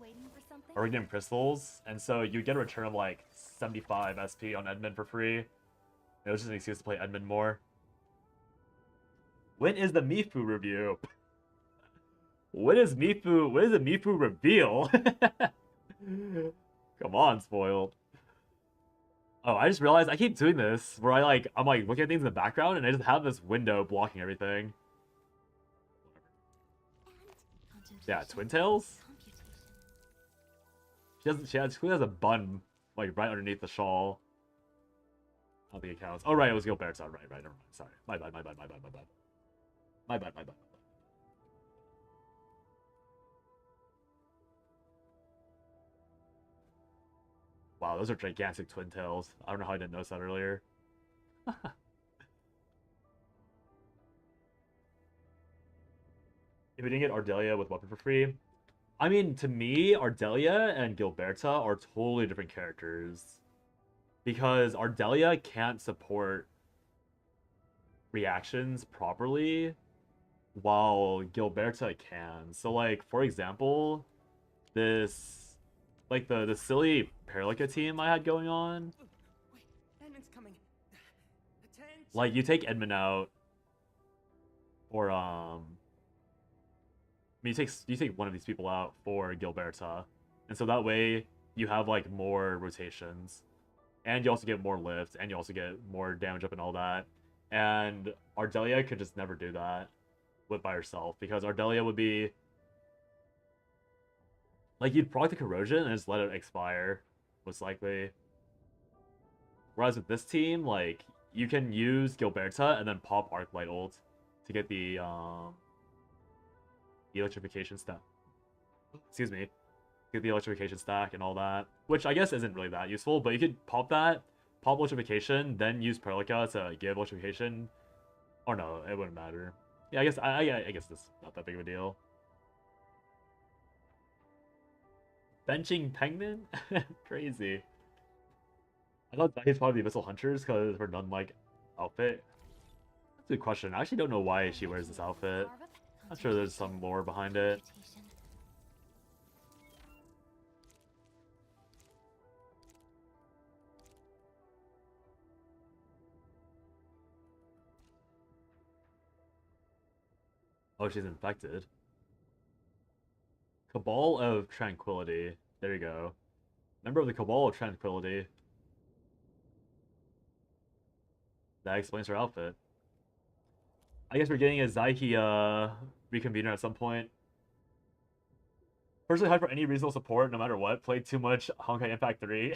waiting for something? Iridium Crystals, and so you get a return of like 75 SP on ENDMIN for free. It was just an excuse to play ENDMIN more. When is the Mifu review? When is the Mifu reveal? Come on, spoiled. Oh, I just realized I keep doing this where I'm like looking at things in the background and I just have this window blocking everything. Yeah, Twin Tails? She has a bun like right underneath the shawl. I don't think it counts. Oh right, it was Gilbert's. Right, never mind. Sorry. My bad. Wow, those are gigantic Twin Tails. I don't know how I didn't notice that earlier. If we didn't get Ardelia with weapon for free, I mean, to me, Ardelia and Gilberta are totally different characters. Because Ardelia can't support reactions properly, while Gilberta can. So, like, for example, this, like, the silly Paralica team I had going on. Wait, ENDMIN's coming. Attention. Like, you take ENDMIN out, or, you take one of these people out for Gilberta, and so that way you have like more rotations, and you also get more lift, and you also get more damage up and all that. And Ardelia could just never do that by herself because Ardelia would be like you'd proc the corrosion and just let it expire, most likely. Whereas with this team, like you can use Gilberta and then pop Arclight ult to get the electrification stack. Excuse me. Get the electrification stack and all that. Which I guess isn't really that useful, but you could pop that, pop electrification, then use Paralica to give electrification. Or no, it wouldn't matter. Yeah, I guess this is not that big of a deal. Benching Penguin? Crazy. I thought he's probably the Missile Hunters because of her nun-like outfit. That's a good question. I actually don't know why she wears this outfit. I'm sure there's some lore behind it. Oh, she's infected. Cabal of Tranquility. There you go. Member of the Cabal of Tranquility. That explains her outfit. I guess we're getting a Zyke reconvener at some point. Personally, hype for any reasonable support, no matter what. Played too much Honkai Impact 3.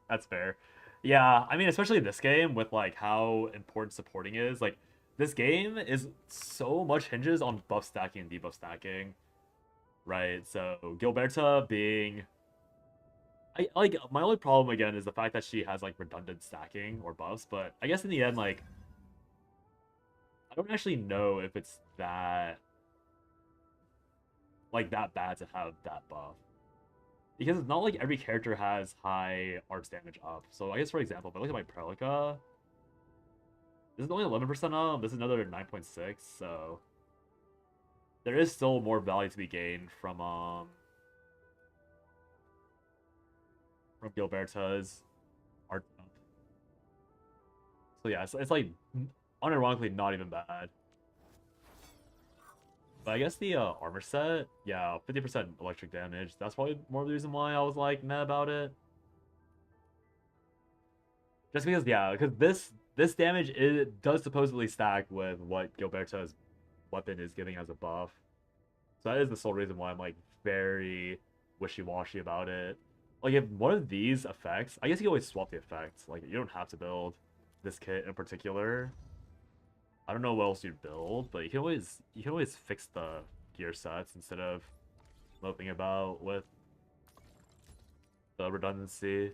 That's fair. Yeah, I mean, especially this game with like how important supporting is. Like, this game is so much hinges on buff stacking and debuff stacking, right? So Gilberta being, I like my only problem again is the fact that she has like redundant stacking or buffs. But I guess in the end, like, I don't actually know if it's that that bad to have that buff. Because it's not like every character has high arts damage up. So I guess for example, if I look at my Prelica, this is only 11% up, this is another 9.6, so there is still more value to be gained from Gilberta's art up. So yeah, it's like unironically not even bad. But I guess the armor set, yeah, 50% electric damage. That's probably more of the reason why I was like meh about it. Just because, yeah, because this damage it does supposedly stack with what Gilberta's weapon is giving as a buff. So that is the sole reason why I'm like very wishy-washy about it. Like if one of these effects, I guess you can always swap the effects. Like you don't have to build this kit in particular. I don't know what else you'd build, but you can always fix the gear sets instead of moping about with the redundancy.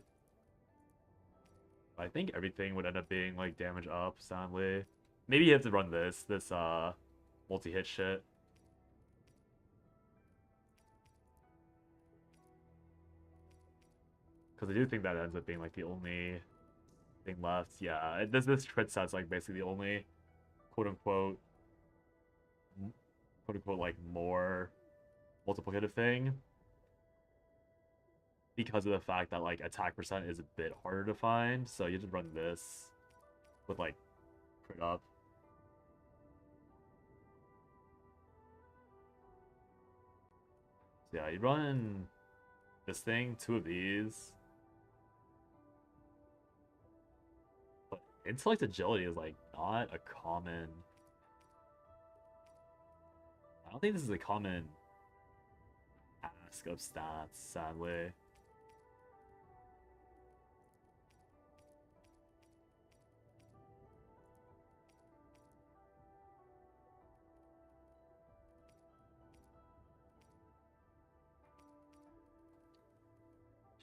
I think everything would end up being like damage up, sadly. Maybe you have to run this multi-hit shit. Because I do think that ends up being like the only thing left. Yeah, this crit set's like basically the only quote unquote like more multiplicative thing. Because of the fact that like attack percent is a bit harder to find, so you just run this with like crit up. So yeah, you run this thing, 2 of these. But intellect agility is like not a common. I don't think this is a common ask of stats, sadly.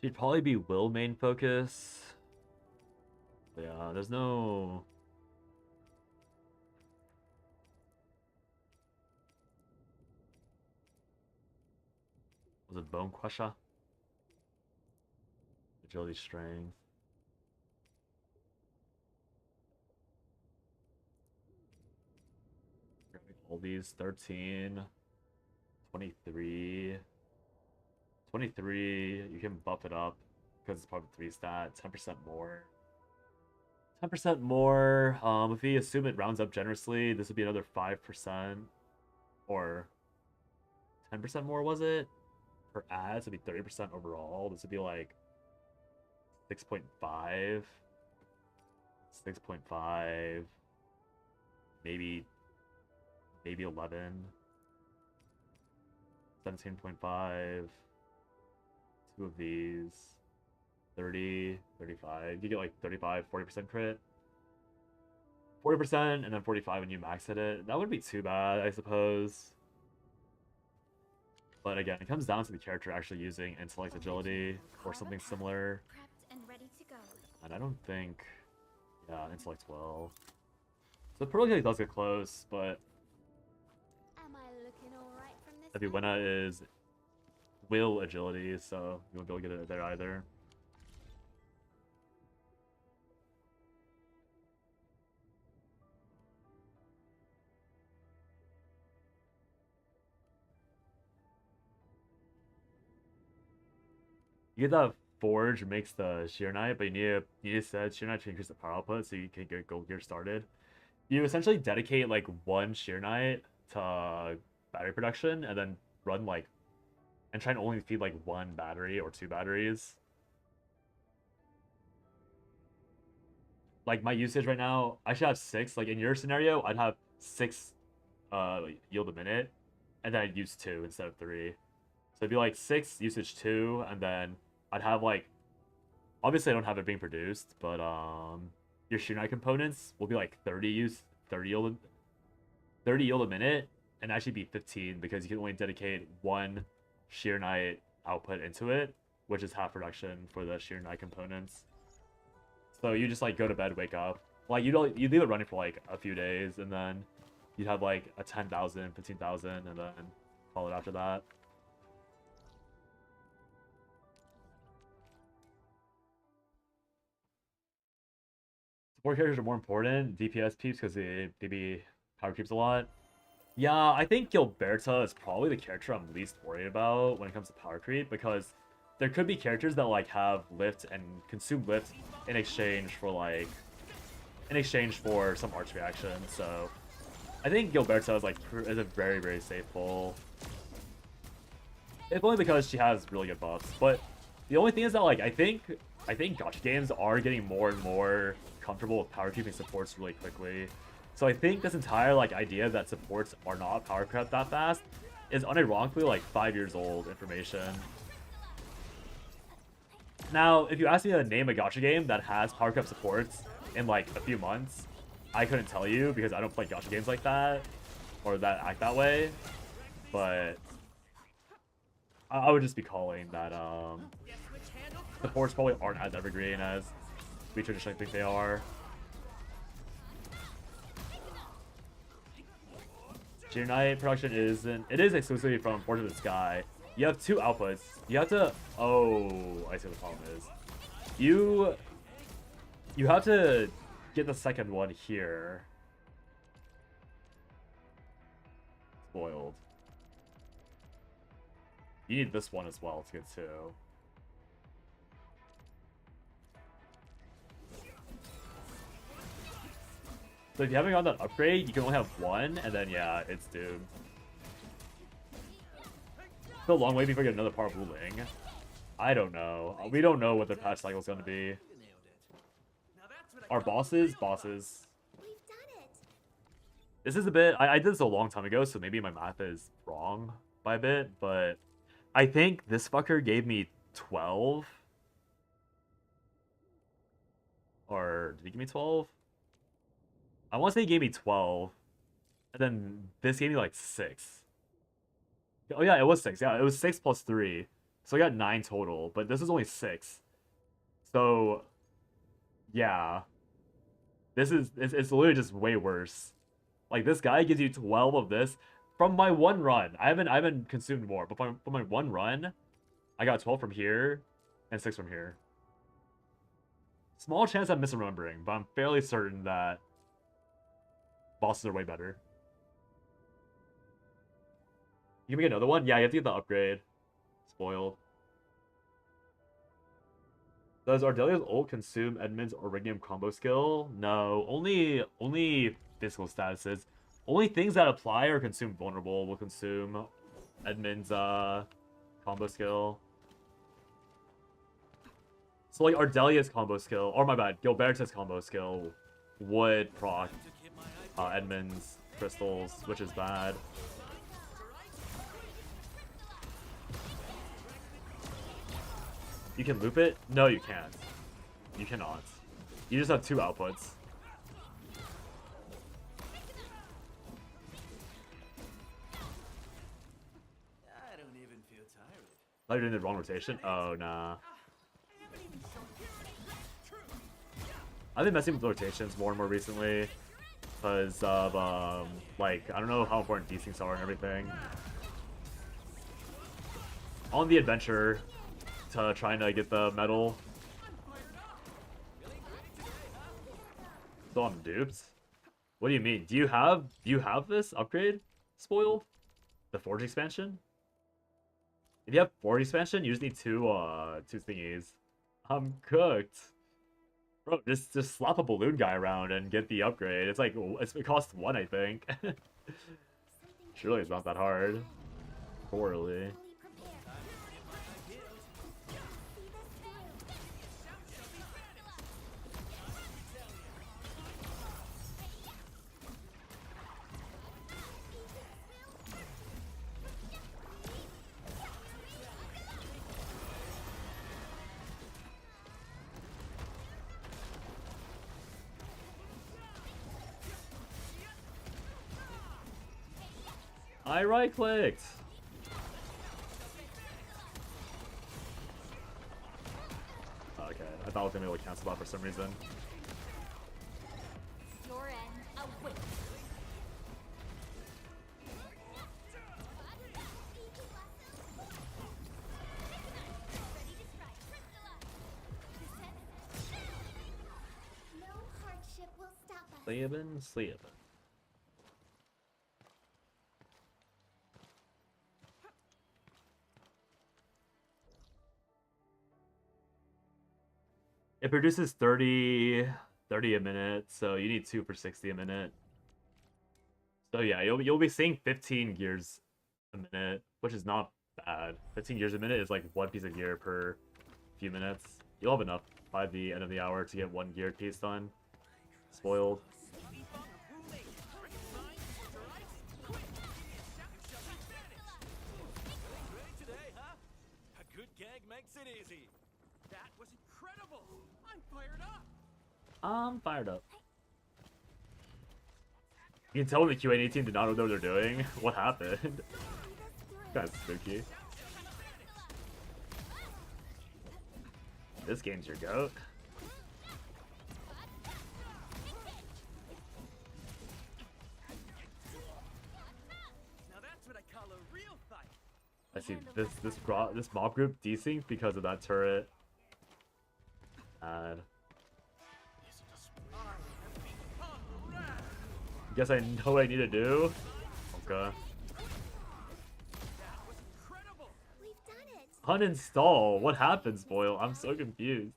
She'd probably be will main focus. But yeah, there's no. Was it Bone Crusher? Agility, strength. All these 13, 23. 23, you can buff it up because it's part of 3 stat, 10% more. 10% more. If we assume it rounds up generously, this would be another 5%. Or 10% more, was it? Per ad, so it'd be 30% overall. This would be like 6.5. 6.5. Maybe 11. 17.5. 2 of these. 30, 35. You get like 35, 40% crit. 40% and then 45 when you max hit it. That wouldn't be too bad, I suppose. But again, it comes down to the character actually using intellect agility or something similar. And I don't think, yeah, intellect will. So Prolific does get close, but Epiwena is will agility, so you won't be able to get it there either. You get that Forge makes the Sheer Knight, but you need to set Sheer Knight to increase the power output so you can get Gold Gear started. You essentially dedicate like one Sheer Knight to battery production, and then run like, and try and only feed like 1 battery or 2 batteries. Like my usage right now, I should have 6. Like in your scenario, I'd have 6 yield a minute, and then I'd use 2 instead of 3. So it'd be like 6 usage 2, and then I'd have like, obviously I don't have it being produced, but your shear knight components will be like 30 yield a minute, and actually be 15 because you can only dedicate 1 shear knight output into it, which is half production for the shear knight components. So you just like go to bed, wake up, like you leave it running for like a few days, and then you'd have like a 10,000, 15,000, and then call it after that. Support characters are more important, DPS peeps, because they maybe power creeps a lot. Yeah, I think Gilberta is probably the character I'm least worried about when it comes to power creep, because there could be characters that like have lift and consume lift in exchange for some arch reaction. So I think Gilberta is a very, very safe pull. If only because she has really good buffs. But the only thing is that like I think gacha games are getting more and more comfortable with power creeping supports really quickly. So I think this entire like idea that supports are not power crept that fast is unironically like 5 years old information. Now, if you ask me to name a gacha game that has power crept supports in like a few months, I couldn't tell you because I don't play gacha games like that or that act that way. But I would just be calling that supports probably aren't as evergreen as we traditionally think they are. Shear Knight production it is exclusively from Forge of the Sky. You have 2 outputs. You have to, oh, I see what the problem is. You have to get the second one here. Spoiled. You need this one as well to get 2. So if you haven't gotten that upgrade, you can only have 1, and then yeah, it's doomed. Still a long way before you get another part of ruling. I don't know. We don't know what their patch cycle is going to be. Our bosses. We've done it. This is a bit... I did this a long time ago, so maybe my math is wrong by a bit, but I think this fucker gave me 12. Or did he give me 12? I want to say he gave me 12, and then this gave me like 6. Oh yeah, it was 6. Yeah, it was 6 plus 3. So I got 9 total, but this is only 6. So, yeah. It's literally just way worse. Like, this guy gives you 12 of this from my one run. I haven't consumed more, but from my one run, I got 12 from here, and 6 from here. Small chance I'm misremembering, but I'm fairly certain that bosses are way better. You can make another one? Yeah, you have to get the upgrade. Spoiled. Does Ardelia's ult consume Edmund's Orignium combo skill? No, only physical statuses. Only things that apply or consume vulnerable will consume Edmund's combo skill. So like Ardelia's combo skill, or my bad, Gilberta's combo skill would proc Edmund's crystals, which is bad. You can loop it? No, you can't. You cannot. You just have 2 outputs. I don't even feel tired. Thought you're doing the wrong rotation? Oh, nah. I've been messing with rotations more and more recently. Because of, like, I don't know how important desyncs are and everything. On the adventure to trying to get the medal. So I'm duped? What do you mean? Do you have this upgrade spoiled? The Forge expansion? If you have Forge expansion, you just need two thingies. I'm cooked. Bro, just slap a balloon guy around and get the upgrade. It's like, it costs 1, I think. Something Surely it's not that hard. Poorly. I right clicked. Okay, I thought I was gonna be able to cancel that for some reason. Your end awaits. No hardship will stop us. Sleeping. It produces 30 a minute, so you need 2 for 60 a minute. So yeah, you'll be seeing 15 gears a minute, which is not bad. 15 gears a minute is like 1 piece of gear per few minutes. You'll have enough by the end of the hour to get 1 gear piece done. Spoiled. Today, huh? A good gag makes it easy. That was incredible. I'm fired up. I'm fired up. You can tell when the QA team did not know what they're doing. What happened? That's spooky. This game's your goat. Now that's what I call a real fight. I see this mob group desynced because of that turret. And guess I know what I need to do. Okay. We've done it. Uninstall. What happens, Boyle? I'm so confused.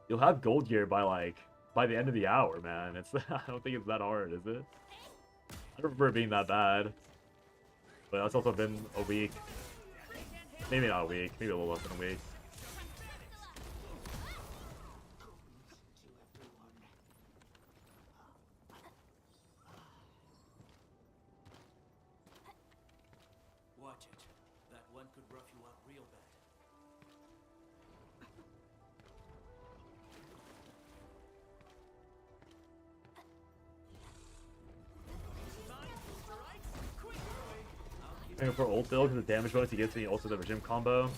You'll have gold gear by the end of the hour, man. It's I don't think it's that hard, is it? I don't remember it being that bad. But that's also been a week. Maybe not a week, maybe a little less than a week. Watch it. That one could rough you up real bad. And for ult build, because the damage bonus he gets when he ults with the regime combo.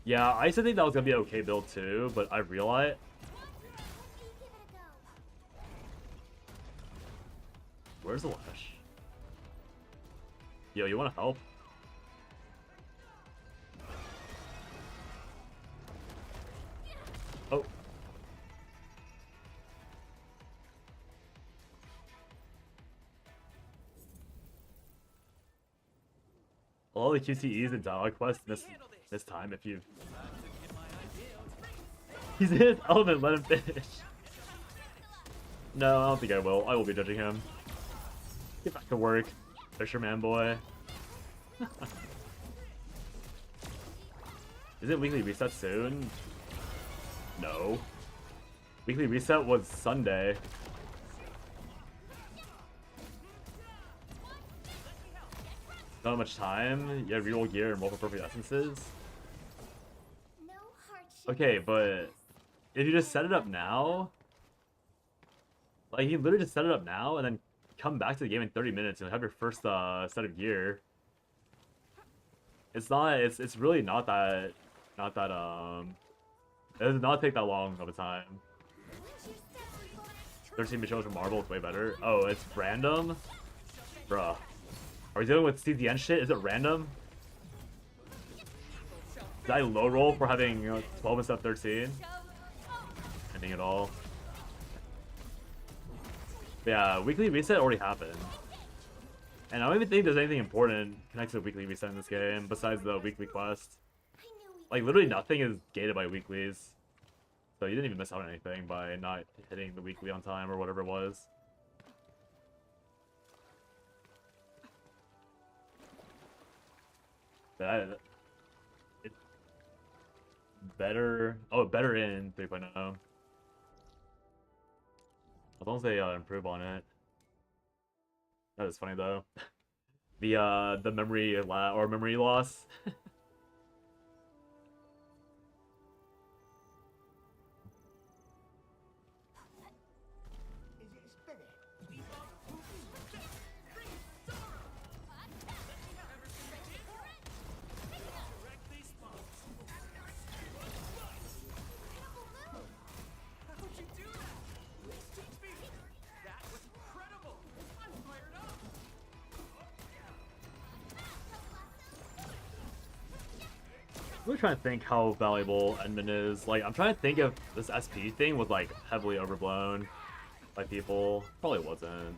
Yeah, I used to think that was gonna be an okay build too, but I realized. Where's the Lash? Yo, you wanna help? Oh. All the QTEs and dialogue quests this time if you've... He's in his element, let him finish. No, I don't think I will. I will be judging him. Get back to work, fisherman boy. Is it weekly reset soon? No. Weekly reset was Sunday. Not much time. You have reroll gear and roll for perfect essences. No hardship. Okay, but if you just set it up now, like you literally just set it up now and then come back to the game in 30 minutes and have your first set of gear. It's not. It's really not that. Not that. It does not take that long of a time. 13 missions from Marvel is way better. Oh, it's random, bruh. Are we dealing with CZN shit? Is it random? Did I low roll for having 12 instead of 13? Ending it all. But yeah, weekly reset already happened. And I don't even think there's anything important connected to weekly reset in this game besides the weekly quest. Like, literally nothing is gated by weeklies. So you didn't even miss out on anything by not hitting the weekly on time or whatever it was. That... It, better... Oh, better in 3.0. As long as they improve on it. That is funny, though. The memory memory loss. I'm really trying to think how valuable ENDMIN is. Like, I'm trying to think if this SP thing was, like, heavily overblown by people. Probably wasn't.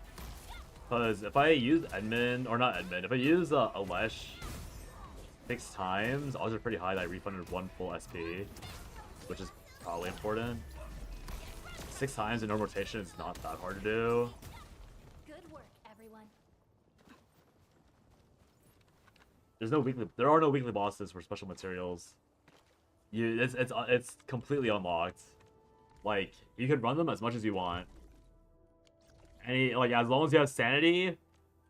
Because if I use ENDMIN, or not ENDMIN, if I use Alesh 6 times, odds are pretty high that I refunded 1 full SP, which is probably important. 6 times in normal rotation is not that hard to do. Good work, everyone. There are no weekly bosses for special materials. It's completely unlocked. Like, you can run them as much as you want. Like, as long as you have sanity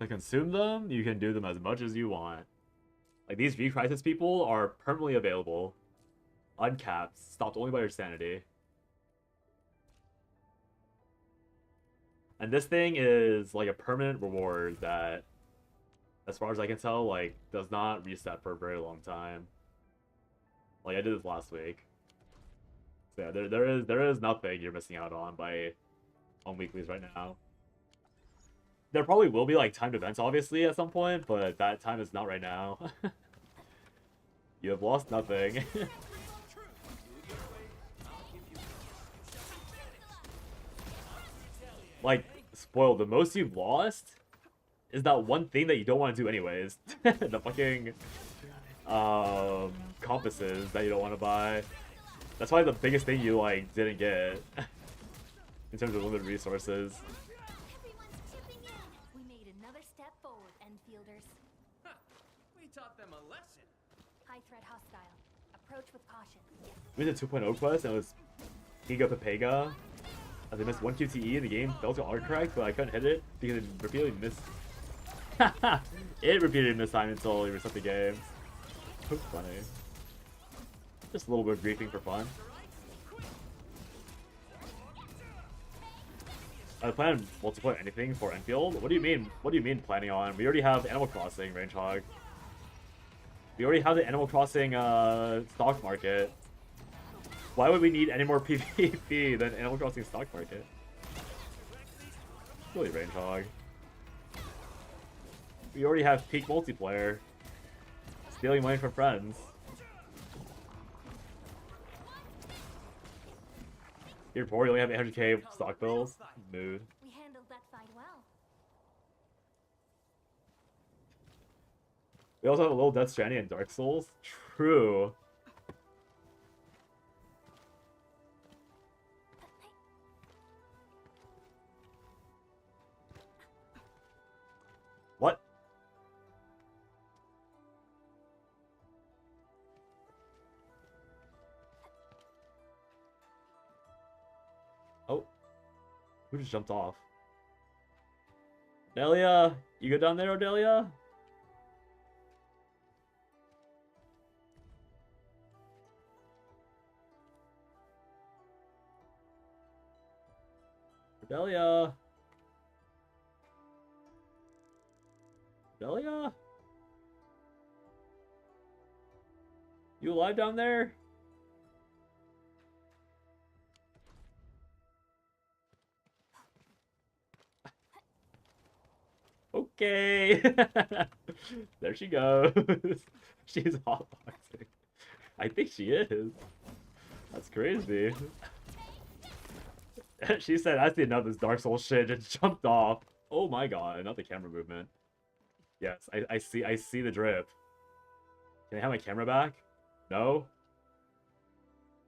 to consume them, you can do them as much as you want. Like, these V-Crisis people are permanently available. Uncapped, stopped only by your sanity. And this thing is, like, a permanent reward that, as far as I can tell, like, does not reset for a very long time. Like, I did this last week. So yeah, there is nothing you're missing out on on weeklies right now. There probably will be, like, timed events, obviously, at some point, but that time is not right now. You have lost nothing. Like, spoiled, the most you've lost is that one thing that you don't want to do anyways. The fucking compasses that you don't want to buy. That's probably the biggest thing you, like, didn't get in terms of limited resources. Everyone's chipping in. We made another step forward, Enfielders. Huh. We taught them a lesson. High threat hostile. Approach with caution. We did a 2.0 quest and it was Giga Pepega. As I missed 1 QTE, the game fell to autocorrect, but I couldn't hit it because it repeatedly missed. It repeatedly missed time until you reset the game. So funny. Just a little bit of griefing for fun. I plan on multiplayer anything for Enfield? What do you mean? What do you mean planning on? We already have Animal Crossing, Range Hog. We already have the Animal Crossing stock market. Why would we need any more PvP than Animal Crossing stock market? Really, Range Hog. We already have peak multiplayer. Stealing money from friends. Here, poor, you only have 800k stock bills. Mood. We handled that fight well. We also have a little Death Stranding and Dark Souls. True. What? Oh. Who just jumped off? Delia! You go down there, Odelia? Delia! Delia? You alive down there? Okay. There she goes. She's hotboxing. I think she is. That's crazy. She said, "That's enough of this Dark Souls shit," and jumped off. Oh my god, not the camera movement. Yes, I see the drip. Can I have my camera back? No?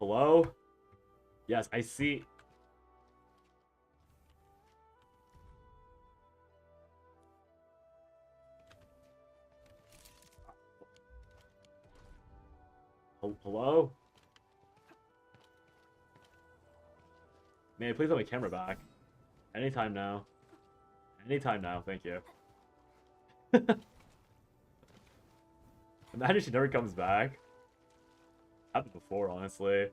Hello? Yes, I see. Hello? Man, please let my camera back. Anytime now. Anytime now, thank you. Imagine she never comes back. Happened before, honestly.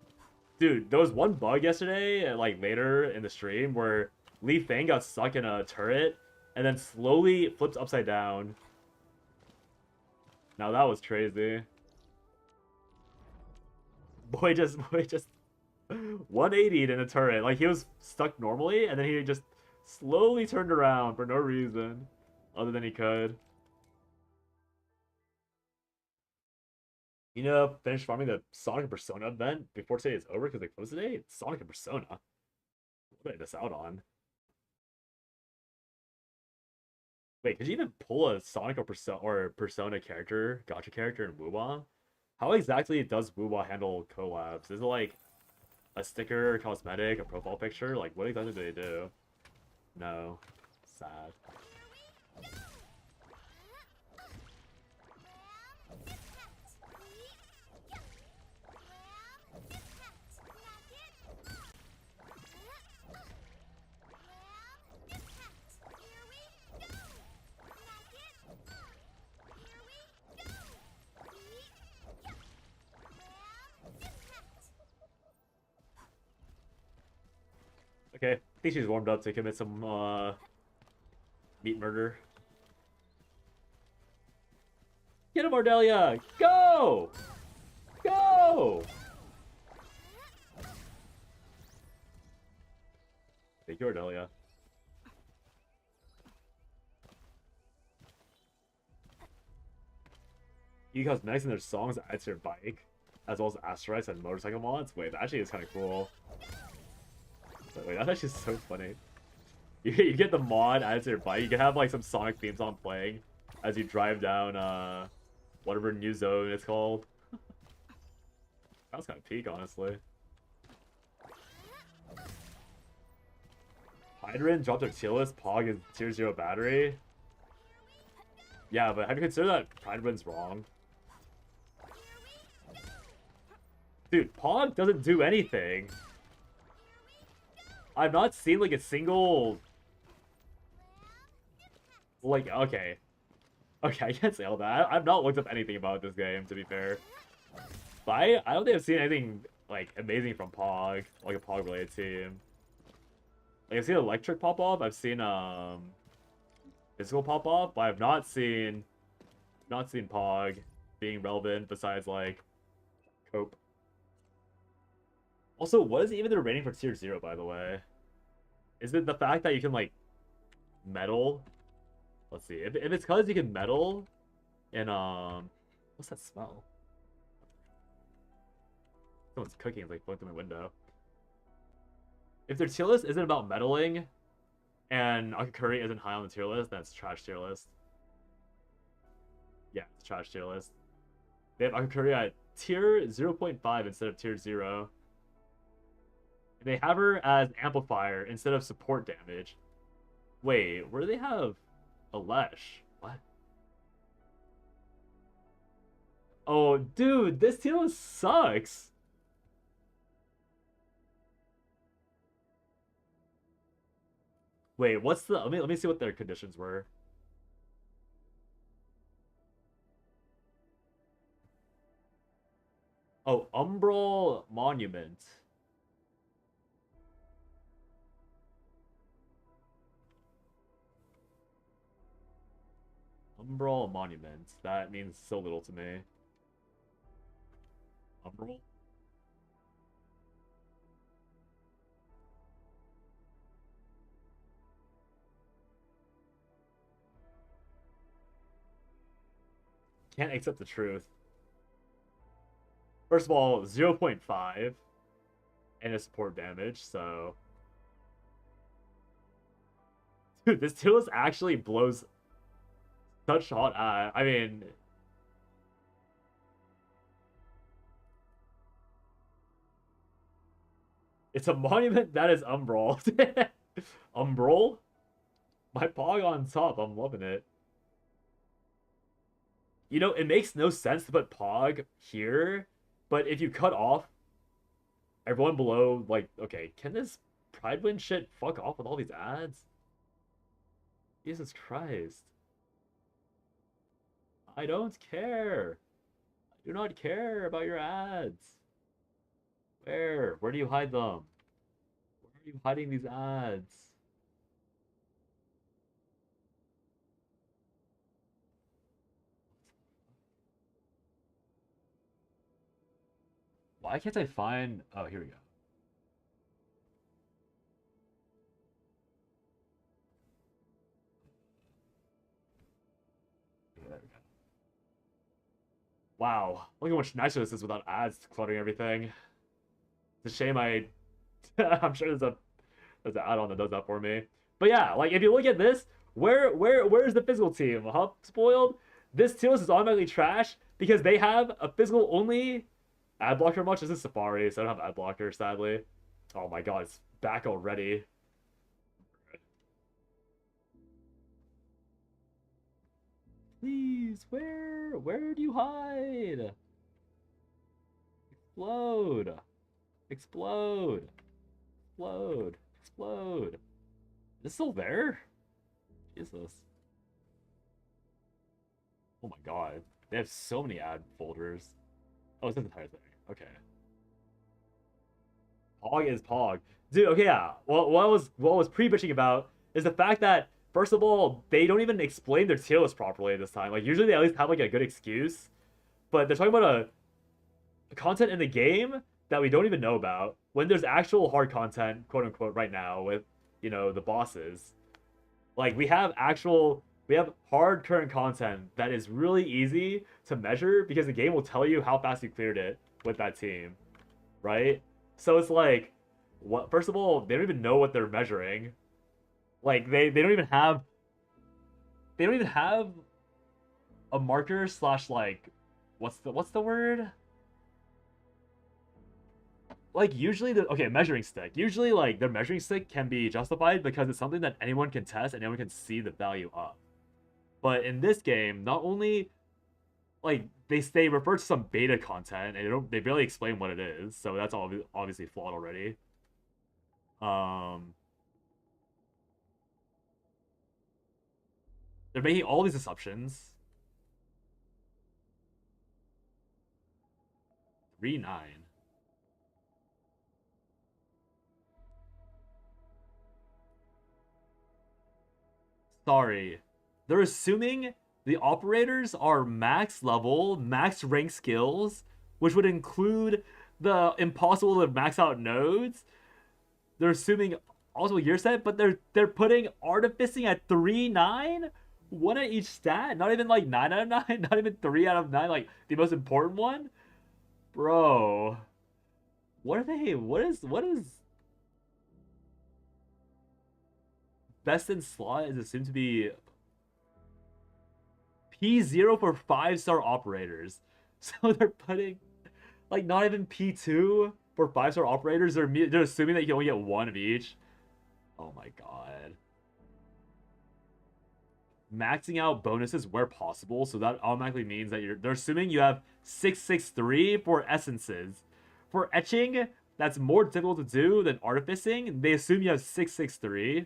Dude, there was one bug yesterday, like later in the stream, where Li Feng got stuck in a turret and then slowly flipped upside down. Now that was crazy. Boy just 180'd in a turret. Like he was stuck normally, and then he just slowly turned around for no reason other than he could. You know, finish farming the Sonic and Persona event before today is over because they closed today? It's Sonic and Persona. What did I miss out on? Wait, could you even pull a Sonic or Persona character, gacha character in WoWa? How exactly does WoWa handle collabs? Is it like a sticker, a cosmetic, a profile picture? Like, what exactly do they do? No. Sad. Okay, I think she's warmed up to commit some meat murder. Get him, Ardelia! Go! Go! Thank you, Ardelia. You cosmetics in their songs add to your bike, as well as asteroids and motorcycle mods. Wait, that actually is kind of cool. Wait, that's actually so funny. You get the mod added to your bike. You can have like some Sonic theme song playing as you drive down whatever new zone it's called. That was kind of peak, honestly. Hydran dropped their tier list. Pog is tier 0 battery. Yeah, but have you considered that Hydran's wrong? Dude, Pog doesn't do anything. I've not seen like a single... Like, okay. Okay, I can't say all that. I've not looked up anything about this game, to be fair. But I don't think I've seen anything, like, amazing from Pog. Like a Pog-related team. Like, I've seen Electric pop off. I've seen, Physical pop off. But I've not seen Pog being relevant besides, like, Cope. Also, what is even the rating for tier 0, by the way? Is it the fact that you can, like, medal? Let's see. If it's because you can medal in, what's that smell? Someone's cooking. It's, like, blowing through my window. If their tier list isn't about medaling, and Akakuri isn't high on the tier list, then it's trash tier list. Yeah, it's trash tier list. They have Akakuri at tier 0.5 instead of tier 0. They have her as amplifier instead of support damage. Wait, where do they have Alesh? What? Oh, dude, this team sucks. Wait, what's the... Let me see what their conditions were. Oh, Umbral Monument. Umbral Monument. That means so little to me. Umbral? Can't accept the truth. First of all, 0.5 and a support damage, so... Dude, this tier list actually blows such hot... I mean... It's a monument that is umbral. Umbral? My pog on top. I'm loving it. You know, it makes no sense to put pog here, but if you cut off everyone below, like, okay, can this Pride Win shit fuck off with all these ads? Jesus Christ. I don't care. I do not care about your ads. Where? Where do you hide them? Where are you hiding these ads? Why can't I find... Oh, here we go. Okay, there we go. Wow. Look how much nicer this is without ads cluttering everything. It's a shame I... I'm sure there's an add-on that does that for me. But yeah, like, if you look at this, where's the physical team? Huh? Spoiled? This tier list is automatically trash because they have a physical only ad blocker much. This is Safari, so I don't have ad blocker, sadly. Oh my god, it's back already. Please, where do you hide? Explode. Explode. Explode. Explode. Is it still there? Jesus. Oh my god. They have so many ad folders. Oh, it's the entire thing. Okay. Pog is Pog. Dude, okay, yeah. Well, what I was pre-bitching about is the fact that, first of all, they don't even explain their tier list properly this time. Like, usually they at least have, like, a good excuse. But they're talking about a content in the game that we don't even know about when there's actual hard content, quote unquote, right now with, you know, the bosses. Like, we have hard current content that is really easy to measure because the game will tell you how fast you cleared it with that team, right? So it's like, what? First of all, they don't even know what they're measuring. Like, they don't even have a marker slash, like, what's the word? Like, usually measuring stick. Usually, like, their measuring stick can be justified because it's something that anyone can test and anyone can see the value of. But in this game, not only, like, they refer to some beta content and they barely explain what it is, so that's obviously flawed already. They're making all these assumptions. 3-9. Sorry. They're assuming the operators are max level, max rank skills, which would include the impossible to max out nodes. They're assuming also gear set, but they're putting artificing at 3-9? One at each stat? Not even like 9 out of 9? Not even 3 out of 9, like the most important one? Bro. What are they? What is best in slot is assumed to be P0 for 5-star operators. So they're putting, like, not even P2 for 5-star operators. They're assuming that you can only get one of each. Oh my god. Maxing out bonuses where possible, so that automatically means that they're assuming you have 663 for essences. For etching, that's more difficult to do than artificing. They assume you have 663.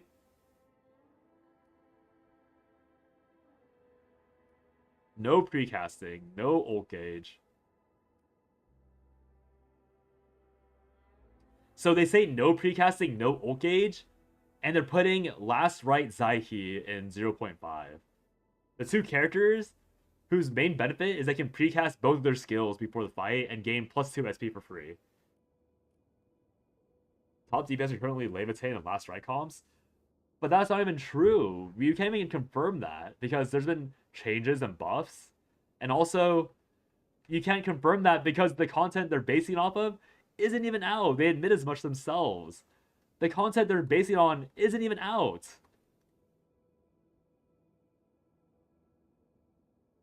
No precasting, no ult gauge. So they say no precasting, no ult gauge, and they're putting Last Right Zaihi in 0.5. The two characters whose main benefit is they can precast both of their skills before the fight and gain +2 SP for free. Top DPS are currently Levitate and Last Right comps. But that's not even true. You can't even confirm that because there's been changes and buffs. And also, you can't confirm that because the content they're basing off of isn't even out. They admit as much themselves. The content they're basing on isn't even out.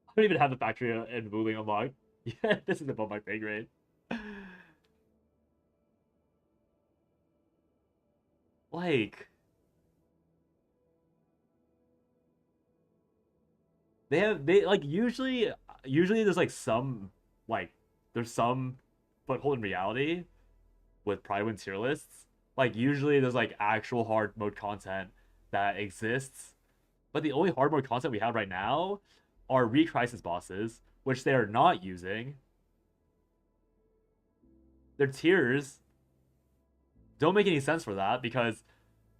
I don't even have the factory and Wuling unlocked. Yeah, this is above my pay grade. like they like usually there's like some like there's some foothold in reality with Pride Win tier lists. Like usually there's like actual hard mode content that exists, but the only hard mode content we have right now are re-crisis bosses, which they are not using. Their tiers don't make any sense for that because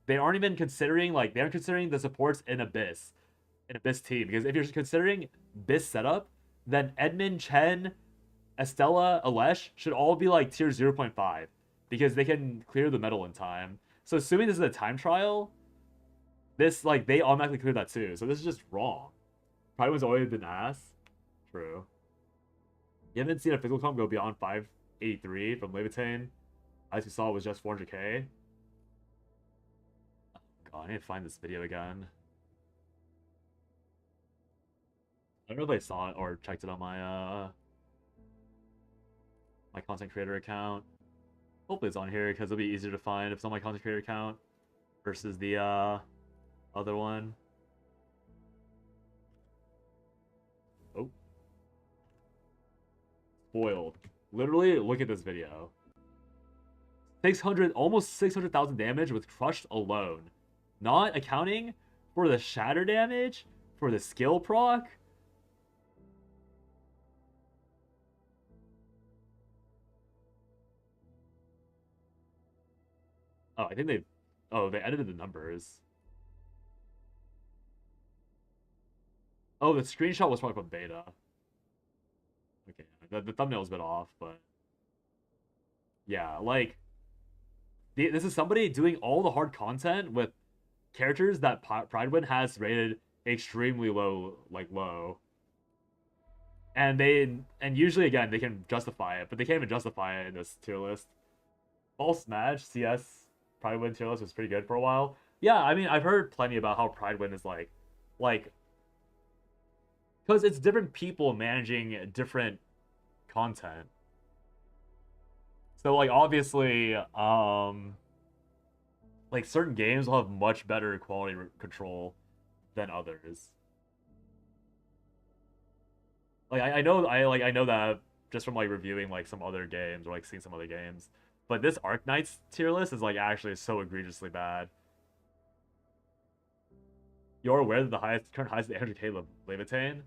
they aren't even considering they aren't considering the supports in Abyss team. Because if you're considering Abyss setup, then Edmund, Chen, Estella, Alesh should all be like tier 0.5 because they can clear the medal in time. So assuming this is a time trial, this they automatically clear that too. So this is just wrong. Pride Win's always been ass. True. You haven't seen a physical comp go beyond 583 from Levitain. As you saw, it was just 400k. Oh god, I need to find this video again. I don't know if I saw it or checked it on my my content creator account. Hopefully it's on here because it'll be easier to find if it's on my content creator account versus the other one. Oh. Spoiled. Literally, look at this video. 600, almost 600,000 damage with crushed alone. Not accounting for the shatter damage, for the skill proc. Oh, I think they edited the numbers. Oh, the screenshot was probably from beta. Okay, the thumbnail was a bit off, but yeah, this is somebody doing all the hard content with characters that Pridewin has rated extremely low, low. And usually again they can justify it, but they can't even justify it in this tier list. False Match CS Pridewin tier list was pretty good for a while. Yeah, I mean I've heard plenty about how Pridewin is like because it's different people managing different content. So obviously certain games will have much better quality control than others. I know that just from reviewing some other games or seeing some other games. But this Arknights tier list is actually so egregiously bad. You're aware that the current highest is 800k Levitain?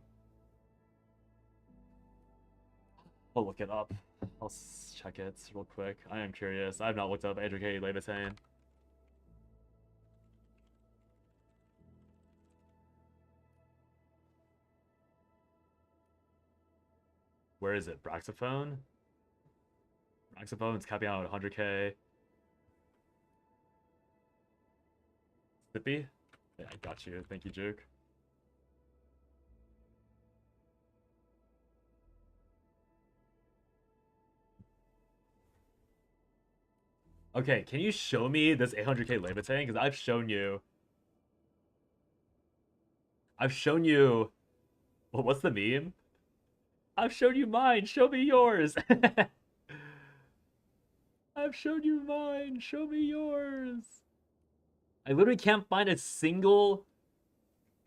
I'll look it up. I'll check it real quick. I am curious. I have not looked up 800k Levitain. Where is it? Braxophone? Braxophone's capping out at 100k. Sippy? Yeah, I got you. Thank you, Juke. Okay, can you show me this 800k Levitain? Because I've shown you... Well, what's the meme? I've shown you mine. Show me yours. I've shown you mine. Show me yours. I literally can't find a single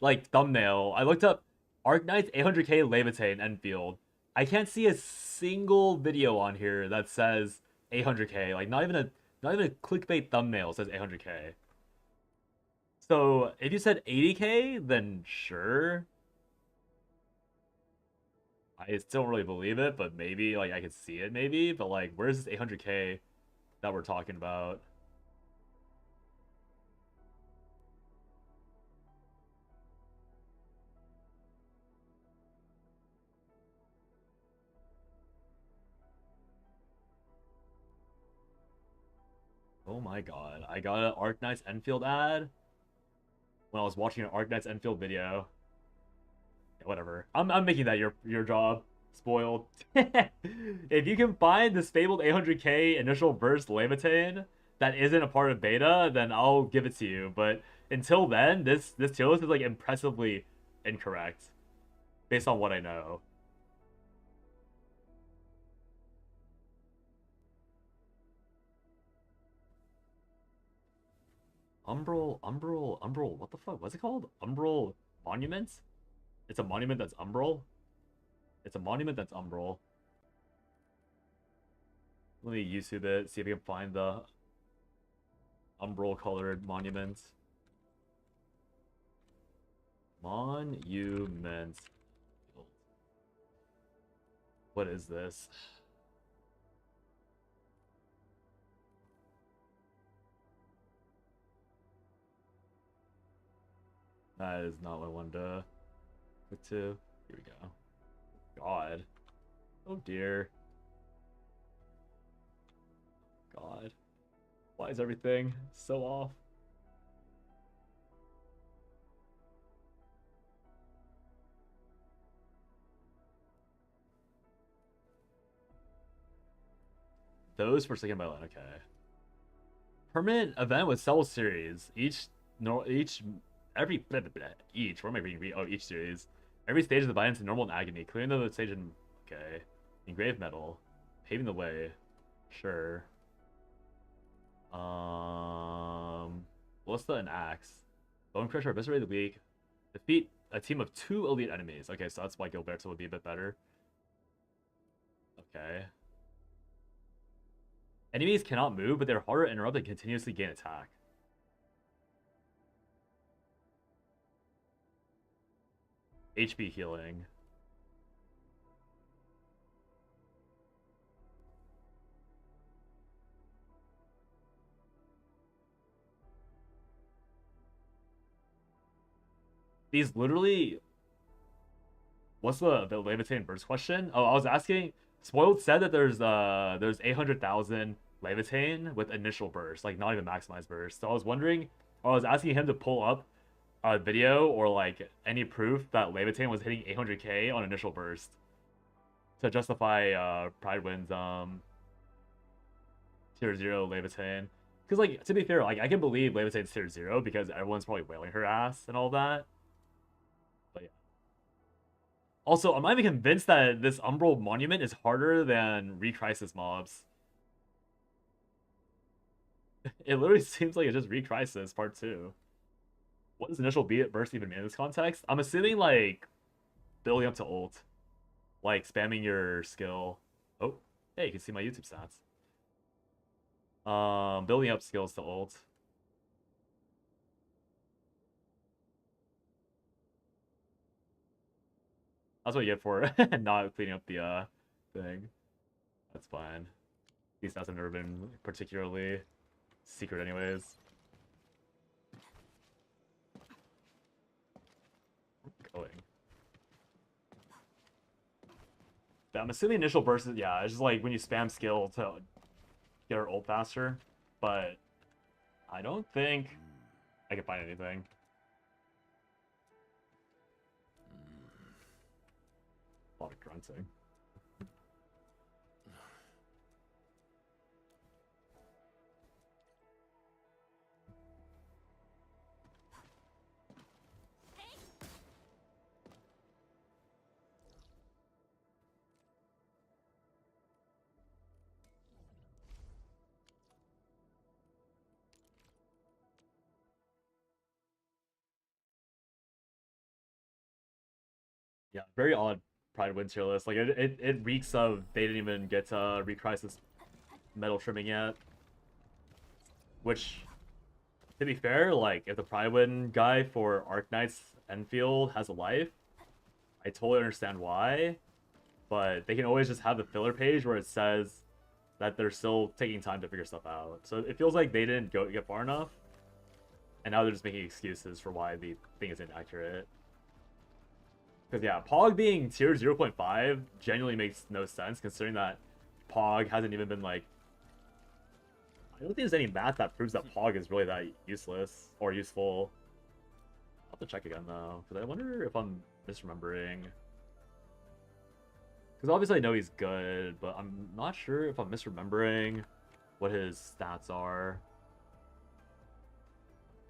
thumbnail. I looked up Arknights 800k Levitain ENDFIELD. I can't see a single video on here that says 800k. Not even a clickbait thumbnail says 800k. So if you said 80k, then sure. I still don't really believe it, but maybe I could see it maybe. But where's this 800k that we're talking about? Oh my god, I got an Arknights ENDFIELD ad when I was watching an Arknights ENDFIELD video. Yeah, whatever. I'm making that your job. Spoiled. If you can find this fabled 800k initial burst Levitain that isn't a part of beta, then I'll give it to you. But until then, this tier list is impressively incorrect based on what I know. Umbral, what the fuck? What's it called? Umbral Monument? It's a monument that's Umbral? It's a monument that's Umbral. Let me YouTube it, see if we can find the Umbral colored monument. Monument. What is this? That is not what I wanted to click to. Here we go. God. Oh dear. God. Why is everything so off? Those for second by line, okay. Permanent event with several series. Each every blah, blah, blah, each. What am I reading? Oh, each series. Every stage is divided into normal and agony. Clearing the stage in okay. Engraved metal. Paving the way. Sure. What's the an axe? Bone Crusher, Eviscerate the Weak. Defeat a team of 2 elite enemies. Okay, so that's why Gilberto would be a bit better. Okay. Enemies cannot move, but they're harder to interrupt and continuously gain attack. HP healing. These literally... What's the Levitate burst question? Oh, I was asking... Spoiled said that there's 800,000 Levitate with initial burst, like not even maximized burst. So I was wondering... I was asking him to pull up a video or like any proof that Levitate was hitting 800k on initial burst to justify Pride Wind's tier 0 Levitate. Because like to be fair, like I can believe Levitate's tier 0 because everyone's probably wailing her ass and all that. But yeah. Also, I'm not even convinced that this Umbral Monument is harder than Recrisis mobs. It literally seems like it's just Recrisis Part 2. What does initial beat burst even mean in this context? I'm assuming like building up to ult, like spamming your skill. Oh, hey, you can see my YouTube stats. Building up skills to ult. That's what you get for not cleaning up the thing. That's fine. These stats have never been particularly secret anyways. Going. But I'm assuming initial burst is, yeah, it's just like when you spam skill to get her ult faster, but I don't think I can find anything. A lot of grunting. Yeah, very odd Pride Win tier list. Like it reeks of they didn't even get to Recrisis metal trimming yet. Which, to be fair, like if the Pride Win guy for Arknights ENDFIELD has a life, I totally understand why. But they can always just have the filler page where it says that they're still taking time to figure stuff out. So it feels like they didn't get far enough, and now they're just making excuses for why the thing is inaccurate. Because yeah, Pog being tier 0.5 genuinely makes no sense considering that Pog hasn't even been like... I don't think there's any math that proves that Pog is really that useless or useful. I'll have to check again though, because I wonder if I'm misremembering. Because obviously I know he's good, but I'm not sure if I'm misremembering what his stats are.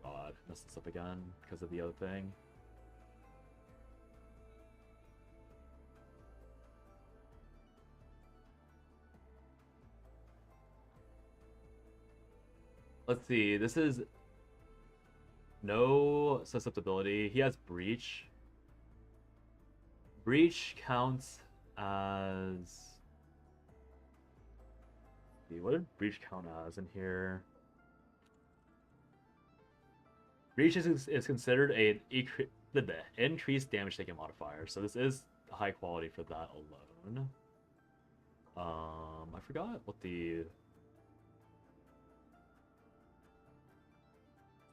God, messed this up again because of the other thing. Let's see, this is No susceptibility. He has breach. Breach counts as... What did breach count as in here? Breach is considered an increased damage taken modifier, so this is high quality for that alone. I forgot what the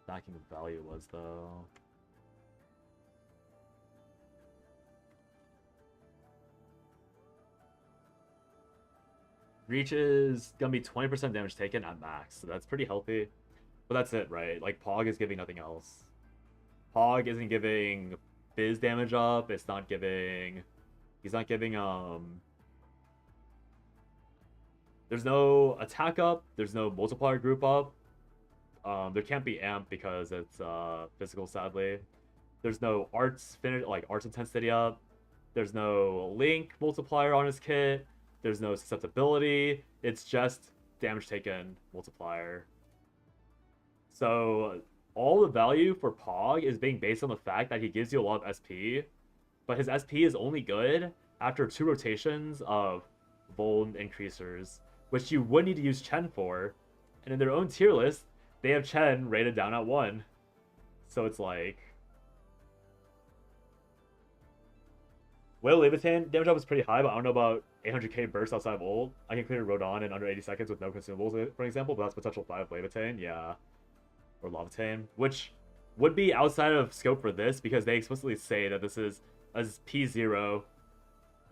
stacking value was though. Breach is gonna be 20% damage taken at max, so that's pretty healthy. But that's it, right? Like, Pog is giving nothing else. Pog isn't giving Fizz damage up, it's not giving... He's not giving, There's no attack up, there's no multiplier group up. There can't be amp because it's, physical, sadly. There's no arts intensity up. There's no link multiplier on his kit. There's no susceptibility. It's just damage taken multiplier. So all the value for Pog is being based on the fact that he gives you a lot of SP, but his SP is only good after 2 rotations of Vuln increasers, which you would need to use Chen for. And in their own tier list, they have Chen rated down at 1. So it's like... Whale Leviathan damage up is pretty high, but I don't know about 800k burst outside of ult. I can clear Rodon in under 80 seconds with no consumables, for example, but that's potential 5 Leviathan, yeah. Or Leviathan, which would be outside of scope for this because they explicitly say that this is a P0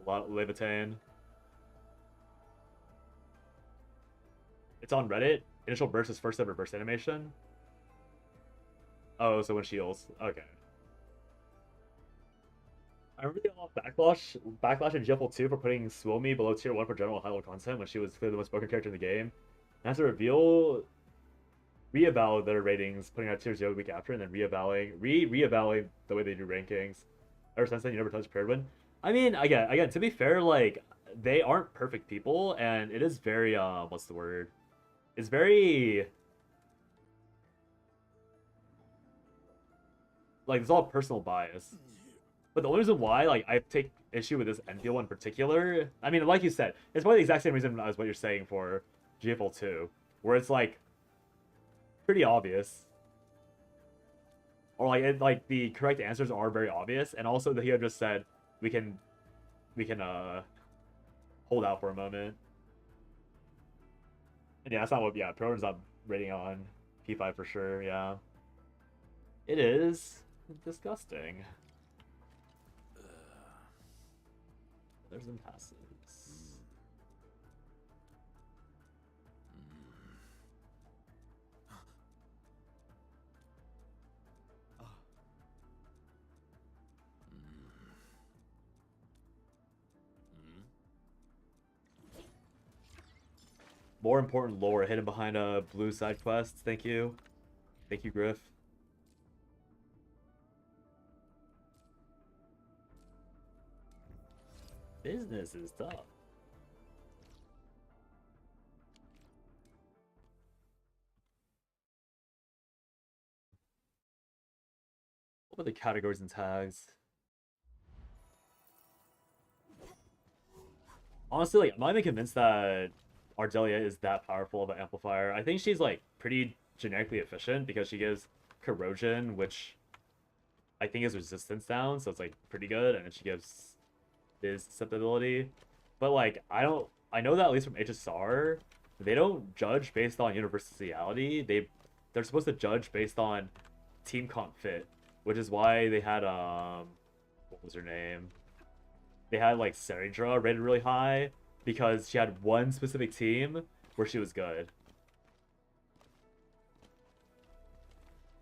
Leviathan. It's on Reddit. Initial burst is first ever burst animation. Oh, so when she heals. Okay. I remember getting a lot of backlash in GFL 2 for putting Swilmy below tier 1 for general high-level content when she was clearly the most broken character in the game. And as a reveal, reevaluate their ratings, putting out tier 0 the week after, and then reevaluate the way they do rankings. Ever since then, you never touched Paired Win. I mean, again, to be fair, like, they aren't perfect people, and it is very, what's the word? It's very... Like, it's all personal bias. But the only reason why, like, I take issue with this ENDFIELD one in particular, I mean, like you said, it's probably the exact same reason as what you're saying for GFL 2, where it's, like, pretty obvious. Or, like, the correct answers are very obvious, and also that he had just said, we can, hold out for a moment. And yeah, that's not what, yeah, Proton's not rating on P5 for sure, yeah. It is disgusting. There's some passes. More important lore hidden behind a blue side quest. Thank you. Thank you, Griff. Business is tough. What are the categories and tags? Honestly, like, I'm not even convinced that Ardelia is that powerful of an amplifier. I think she's, like, pretty generically efficient because she gives corrosion, which I think is resistance down, so it's, like, pretty good, and then she gives his susceptibility. But, like, I know that at least from HSR, they don't judge based on universality. They're supposed to judge based on team comp fit, which is why they had what was her name? They had, like, Saridra rated really high because she had one specific team where she was good.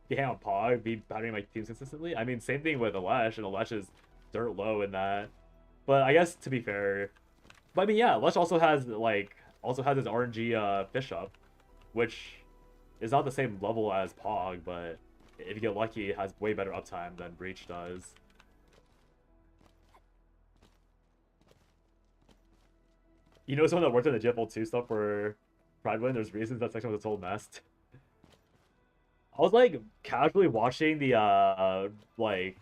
Yeah, on Pog, be battering my teams consistently. I mean, same thing with Alesh, and Alesh is dirt low in that. But I guess, to be fair... But I mean, yeah, Alesh also has his RNG fish up, which is not the same level as Pog, but if you get lucky, it has way better uptime than Breach does. You know someone that worked on the GFL 2 stuff for Pride Win? There's reasons that section was a total mess. I was like casually watching the like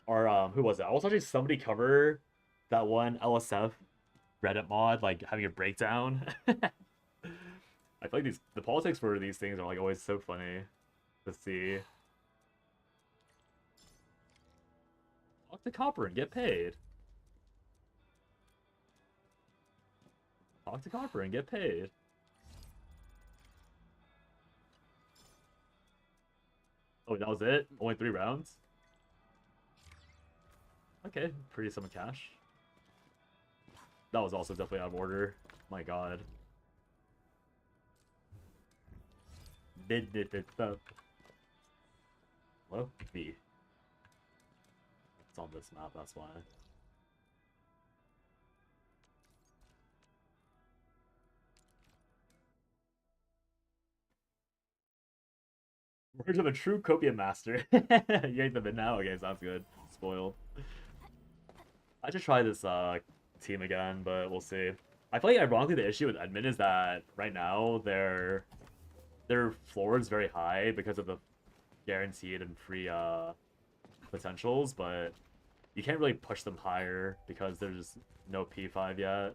or who was it? I was watching somebody cover that one LSF Reddit mod, like having a breakdown. I feel like the politics for these things are like always so funny to see. Talk to Copper and get paid. Talk to Copper and get paid. Oh, that was it? Only 3 rounds? Okay, pretty sum of cash. That was also definitely out of order. My god. Hello? Me. It's on this map, that's why. Words of a true copium master. You ain't the mid now? Okay, sounds good. Spoiled. I should try this team again, but we'll see. I feel like ironically the issue with ENDMIN is that right now their floor is very high because of the guaranteed and free potentials, but you can't really push them higher because there's no P5 yet.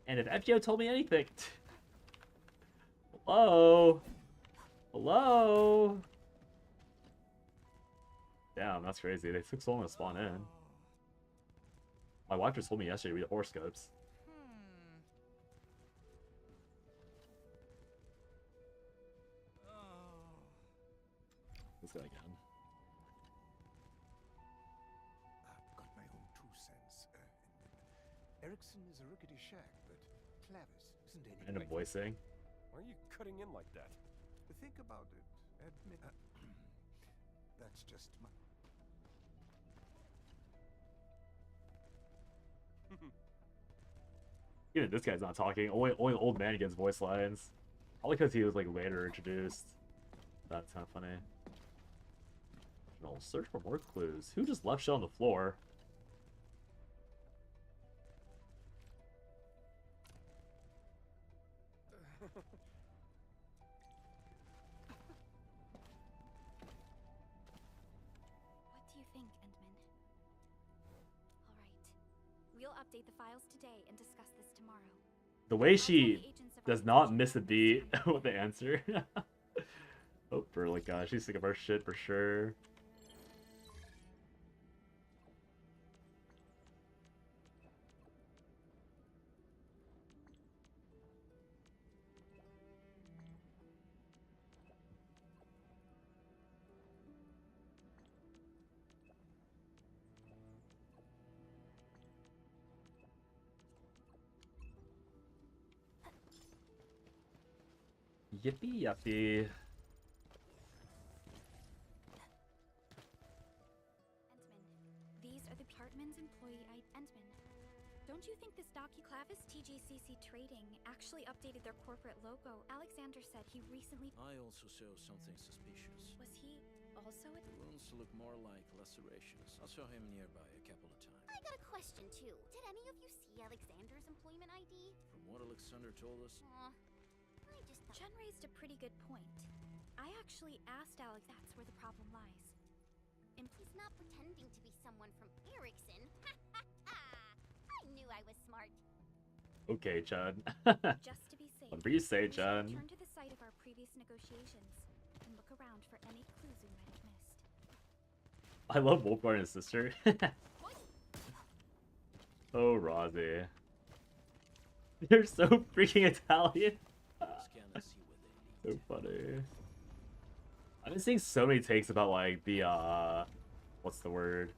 And if FGO told me anything... Hello? Hello? Damn, that's crazy. They took so long to spawn in. My wife just told me yesterday to read horoscopes. This guy again. I've got my own 2 cents. Ericsson is a rickety shack, but Clavis isn't any Random great. voicing. Why are you cutting in like that? Think about it. Admit. That's just my. Even this guy's not talking. Only old man gets voice lines. Probably because he was like later introduced. That's kind of funny. No, search for more clues. Who just left shit on the floor? What do you think, ENDMIN? Alright. We'll update the files today and discuss this tomorrow. The way she does not miss a beat with the answer. Oh, for like, she's sick of our shit for sure. Yippee yippee. ENDMIN. These are the Department's employee ENDMIN. Don't you think this Clavis TGCC Trading actually updated their corporate logo? Alexander said he recently... I also saw something suspicious. Was he also a... The wounds look more like lacerations. I saw him nearby a couple of times. I got a question too. Did any of you see Alexander's employment ID? From what Alexander told us, I just thought... Chen raised a pretty good point. I actually asked Alex that's where the problem lies. And he's not pretending to be someone from Ericsson. I knew I was smart. Okay, Chad. Just to be safe. Whatever you say, we should Chad. return to the site of our previous negotiations and look around for any clues we might have missed. I love Wolfguard and his sister. Oh, Rozzy. You're so freaking Italian. scan and see what they need. So funny. I've been seeing so many takes about like the what's the word?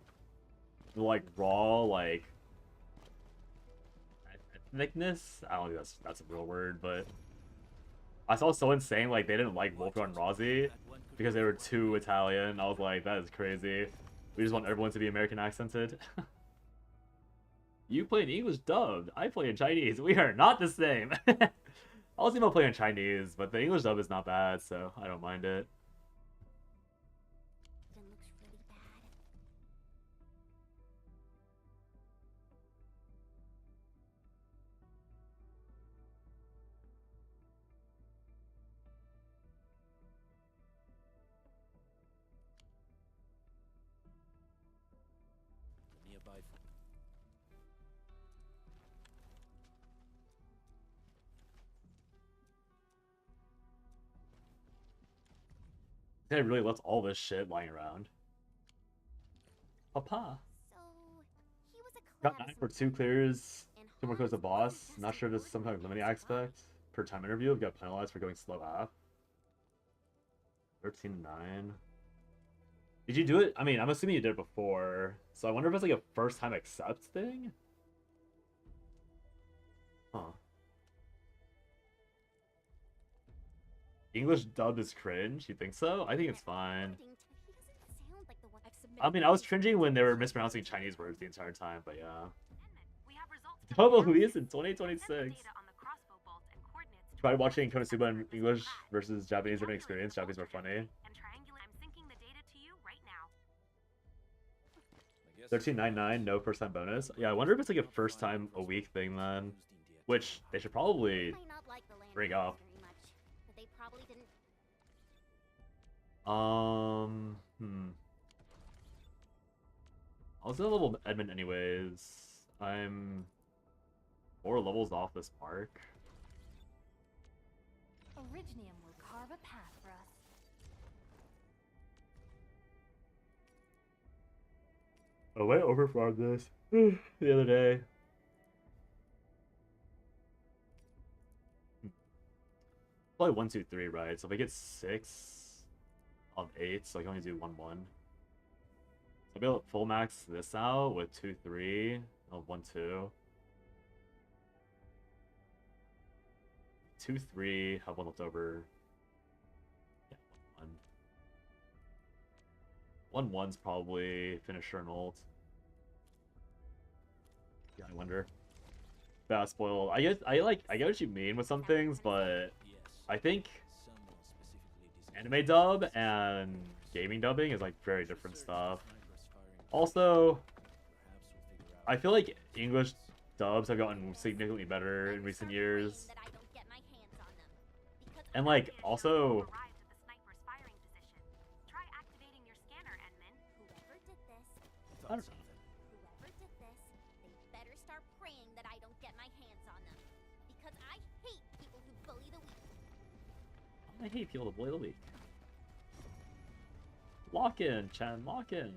The like raw like ethnicness. I don't think that's a real word, but I saw someone saying like they didn't like Wolfguard and Rozzy because they were too Italian. I was like, that is crazy. We just want everyone to be American accented. You play in English dubbed. I play in Chinese. We are not the same. I was thinking about playing in Chinese, but the English dub is not bad, so I don't mind it. It looks really bad. nearby for This guy really left all this shit lying around. Papa. So, he was a Got Clavis 9 for 2 clears. and 2 more clears a Hans boss. wasn't Not just sure a if this is some kind of word limiting on his aspect. Per time interview, got penalized for going slow half. 13-9. Did you do it? I mean, I'm assuming you did it before. So I wonder if it's like a first time accept thing? Huh. English dub is cringe? You think so? I think it's fine. He doesn't sound like the one I've submitted. I mean, I was cringing when they were mispronouncing Chinese words the entire time, but yeah. We have results from Double the Luis in analysis. Send the 2026. data on the crossbow bolts and coordinates to Tried watching Konosuba in the English lab. versus Japanese Calculate different experience. the Japanese were bolt funny. and triangulate. I'm syncing the data to you right now. I guess 13.99, no first time bonus. Yeah, I wonder if it's like a first time a week thing then. Which they should probably Might not like the land bring very up. much, but they probably didn't. I was gonna level Edmund anyways. I'm 4 levels off this mark. Originium will carve a path for us. Oh, I overfarmed this the other day. Probably 1, 2, 3, right? So if I get 6 of 8, so I can only do 1, 1. I'll be able to full max this out with 2, 3, of 1, 2. 2, 3, have 1 left over. Yeah, 1, 1. 1, 1's probably finisher and ult. Yeah, I wonder. Fast spoil. I get what you mean with some things, but Yes. I think Someone specifically anime dub and gaming dubbing is like very different stuff. Snipers firing Also, perhaps we'll figure out I feel like English dubs have gotten significantly better in recent years. That I don't get my hands on them. Because And I like Data shows also you've arrived at the sniper's firing position. Try activating your scanner, ENDMIN. whoever did this, I don't know. whoever did this, they better start praying that I don't get my hands on them. Because I hate people who bully the weak. I hate people to bully the weak. Lock in, Chen, lock in.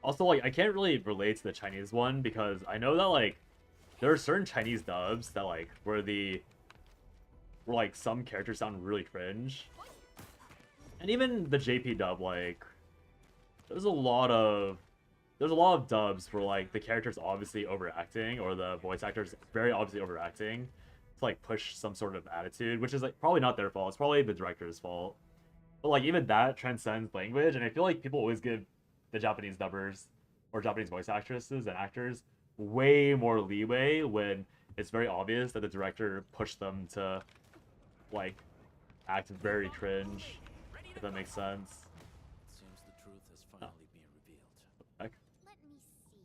Also, like, I can't really relate to the Chinese one because I know that, like, there are certain Chinese dubs that, like, where like, some characters sound really cringe. And even the JP dub, like, there's a lot of dubs where, like, the character's obviously overacting or the voice actor's very obviously overacting to, like, push some sort of attitude, which is, like, probably not their fault. It's probably the director's fault. But, like, even that transcends language, and I feel like people always give the Japanese dubbers or Japanese voice actresses and actors way more leeway when it's very obvious that the director pushed them to, like, act very cringe, if that makes sense. It seems the truth has finally been revealed. Heck. Let me see.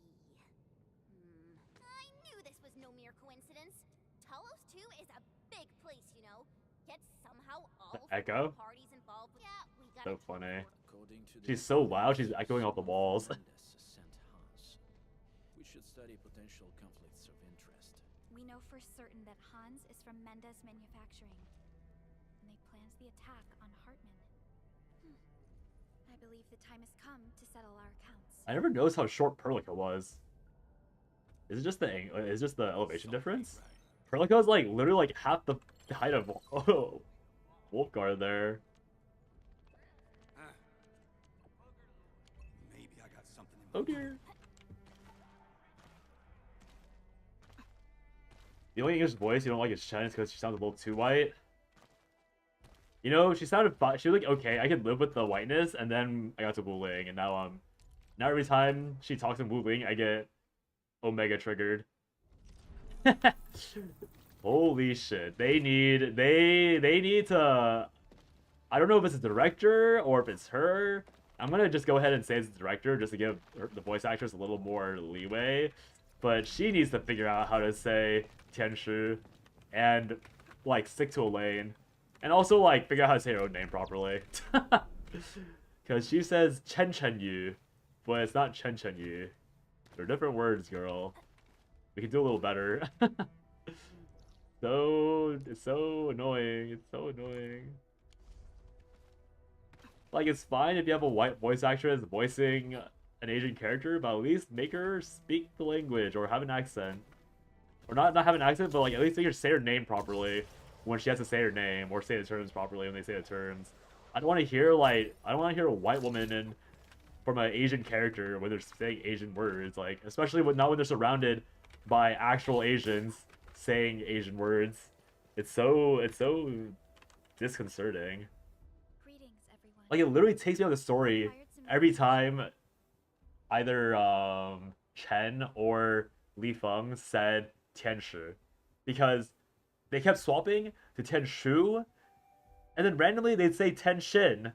I knew this was no mere coincidence. Talos 2 is a big place, you know. Yet somehow all Echo? four parties involved. Yeah, we got So funny. According to She's the so loud, she's echoing off the walls. Mendes sent Hans. We should study potential conflicts of interest. We know for certain that Hans is from Mendes Manufacturing, and they planned the attack on Hartman. I believe the time has come to settle our accounts. I never noticed how short Perlica was. Is it just the elevation difference? Perlica is like literally like half the height of Wolfguard there. Maybe I got something in Oh dear. The only English voice you don't like is Chen because she sounds a little too white. You know, she sounded fine. She was like, okay, I could live with the whiteness, and then I got to Wu Ling, and now every time she talks in Wu Ling, I get Omega triggered. Holy shit. They need to, I don't know if it's a director or if it's her. I'm gonna just go ahead and say it's the director just to give the voice actress a little more leeway. but she needs to figure out how to say Tianshu and like stick to a lane. And also like figure out how to say her own name properly. Cause she says Chen Chen Yu, but it's not Chen Chen Yu. They're different words, girl. We can do a little better. It's so annoying. It's so annoying. Like, it's fine if you have a white voice actress voicing an Asian character, but at least make her speak the language or have an accent. Or not have an accent, but like at least make her say her name properly when she has to say her name, or say the terms properly when they say the terms. I don't want to hear a white woman from an Asian character when they're saying Asian words, like especially not when they're surrounded by actual Asians saying Asian words. It's so disconcerting. Greetings, everyone. Like, it literally takes me out of the story every time either Chen or Li Feng said Tianshu, because they kept swapping to Tianshu, and then randomly they'd say Tenshin.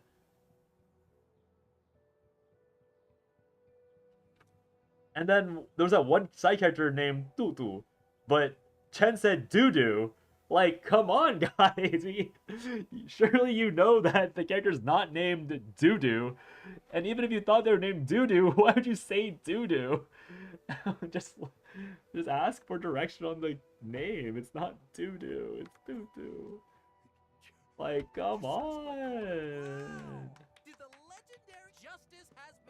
And then there was that one side character named Dudu, but Chen said Dudu. Like, come on, guys. Surely you know that the character's not named Dudu. And even if you thought they were named Dudu, why would you say Dudu? just ask for direction on the name. It's not Dudu. It's Dudu. Like, come on.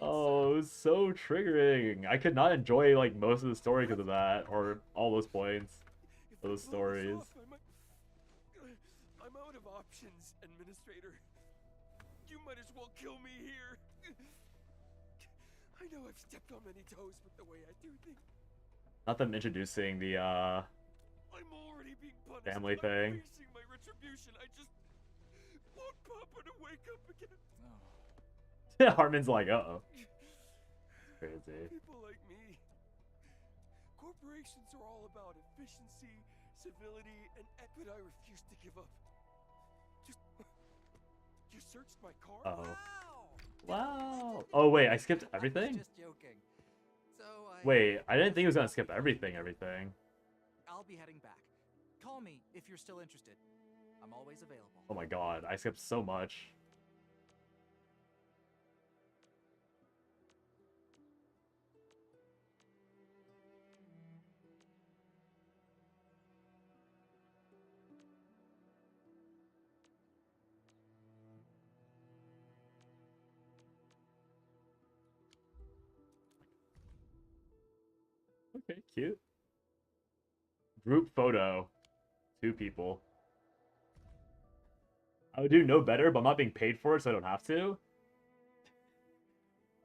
Oh, it was so triggering. I could not enjoy like most of the story because of that, or all those points, those stories. I'm out of options, Administrator. You might as well kill me here. I know I've stepped on many toes with the way I do things. Not them introducing the I'm already being punished. family thing. I'm facing my retribution. I just want Papa to wake up again. Harmon's like, uh-oh. Crazy. People like me. Corporations are all about efficiency, civility, and equity. I refuse to give up. You searched my car? Uh-oh. Wow. Oh, wait, I skipped everything? Just joking. So Wait, I didn't think it was gonna skip everything. I'll be heading back. Call me if you're still interested. I'm always available. Oh my god, I skipped so much. Okay, cute. Group photo. 2 people. I would do no better, but I'm not being paid for it, so I don't have to.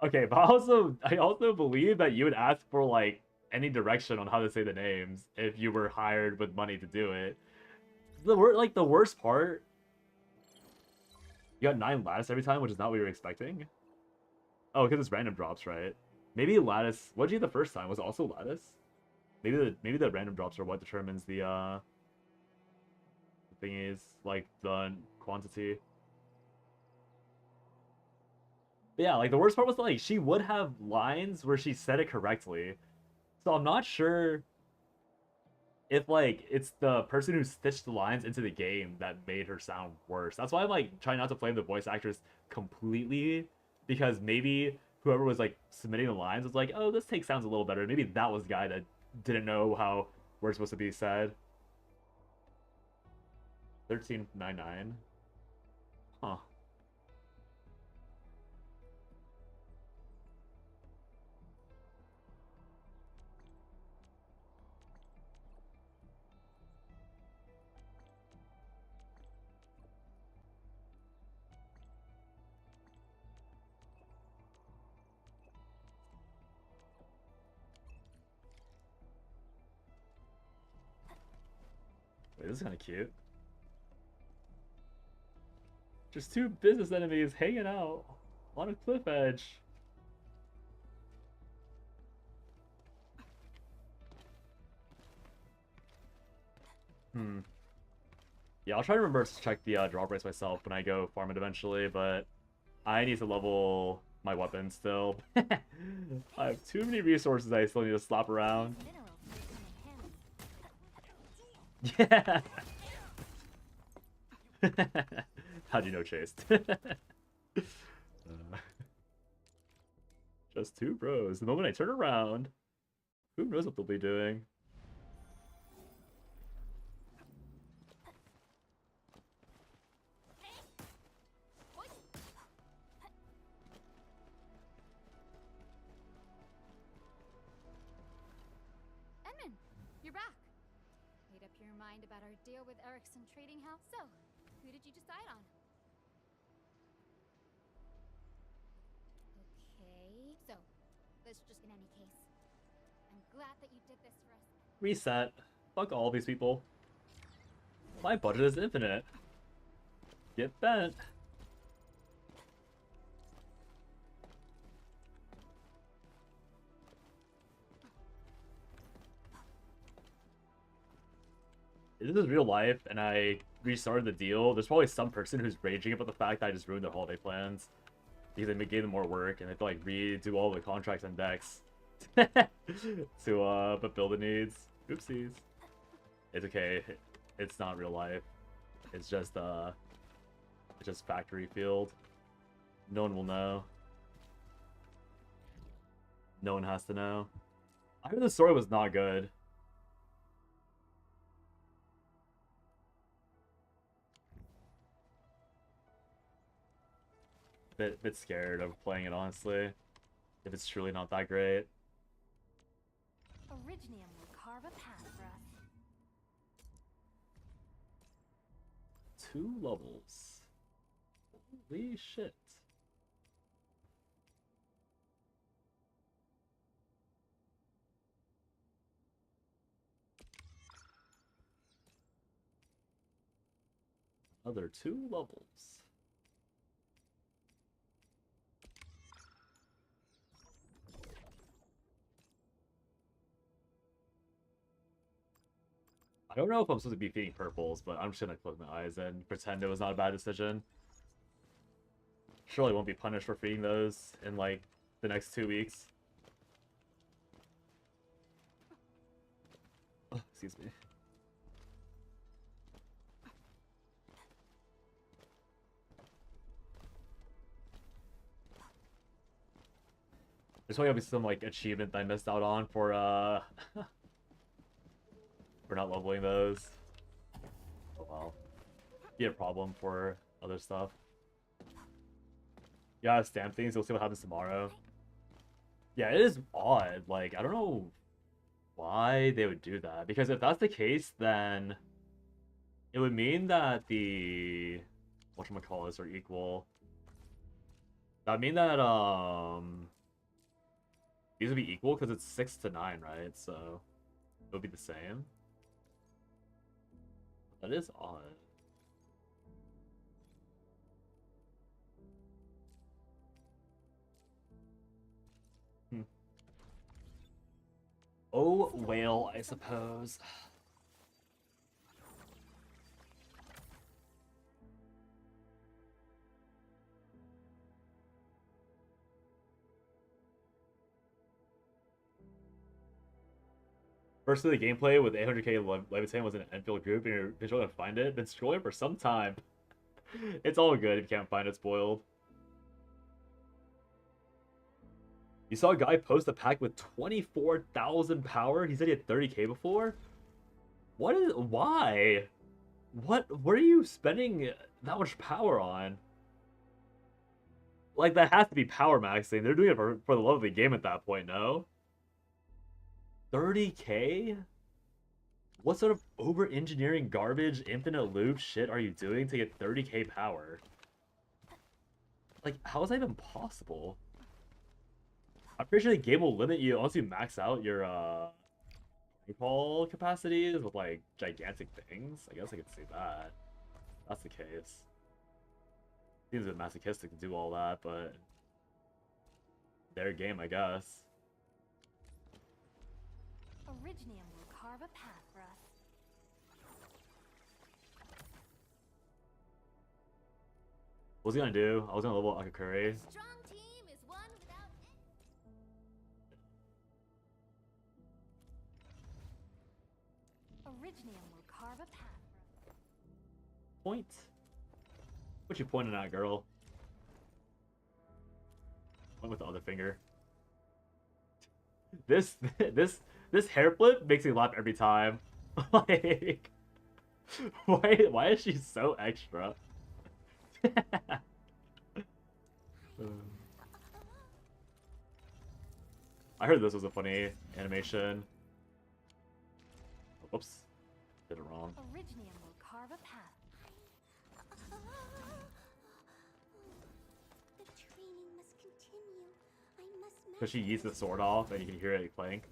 Okay, but I also believe that you would ask for like any direction on how to say the names if you were hired with money to do it. The worst part, you got 9 lattice every time, which is not what you were expecting. Oh, because it's random drops, right? Maybe lattice. What did you get the first time? Was it also lattice? Maybe the random drops are what determines the thing is like the quantity. But yeah, like the worst part was like she would have lines where she said it correctly, so I'm not sure if like it's the person who stitched the lines into the game that made her sound worse. That's why I'm like trying not to blame the voice actress completely, because maybe whoever was like submitting the lines was like, oh, this take sounds a little better. Maybe that was the guy that didn't know how words supposed to be said. 1399. Huh. Wait, this is kind of cute. Just 2 business enemies hanging out on a cliff edge. Yeah, I'll try to remember to check the drop rates myself when I go farm it eventually, but I need to level my weapons still. I have too many resources I still need to slap around. Yeah. How do you know Chased? Just two bros. The moment I turn around, who knows what they'll be doing? Edmund, you're back. Made up your mind about our deal with Erickson Trading House? So, who did you decide on? Okay, so let's just in any case. I'm glad that you did this for us. Reset. Fuck all these people. My budget is infinite. Get bent. If this is real life and I restarted the deal, there's probably some person who's raging about the fact that I just ruined their holiday plans. Because they gave them more work and they have to like redo all the contracts and decks to fulfill the needs. Oopsies. It's okay. It's not real life. It's just factory field. No one will know. No one has to know. I heard the story was not good. Bit scared of playing it, honestly. If it's truly not that great. Originium will carve a path for us. 2 levels. Holy shit. Another 2 levels. I don't know if I'm supposed to be feeding purples, but I'm just gonna close my eyes and pretend it was not a bad decision. Surely won't be punished for feeding those in like the next 2 weeks. Oh, excuse me. There's probably gonna be some like achievement that I missed out on for for not leveling those. Oh well. Be a problem for other stuff. Yeah, stamp things, we'll see what happens tomorrow. Yeah, it is odd. Like, I don't know why they would do that. Because if that's the case, then it would mean that the whatchamacallits are equal. That would mean that these would be equal because it's 6 to 9, right? So it would be the same. That is odd. Oh, whale, I suppose. Firstly, the gameplay with 800k Levitain was in an Enfield group, and you're visually gonna find it. Been scrolling for some time. It's all good if you can't find it spoiled. You saw a guy post a pack with 24,000 power? He said he had 30k before? What is... Why? What are you spending that much power on? Like, that has to be power maxing. They're doing it for the love of the game at that point, no? 30k? What sort of over-engineering garbage, infinite loop shit are you doing to get 30k power? Like, how is that even possible? I'm pretty sure the game will limit you once you max out your recall capacities with like gigantic things. I guess I could see that. That's the case. Seems a bit masochistic to do all that, but their game, I guess. Originium will carve a path for us. What was he gonna do? I was gonna level Akakuri. Strong team is one Originium will carve a path. Point. What you pointing at, girl? Point with the other finger. This hair flip makes me laugh every time. Like, why is she so extra? I heard this was a funny animation. Whoops, did it wrong. Originium will carve a path. The training must continue. I must Because she yeets the sword off and you can hear it clank.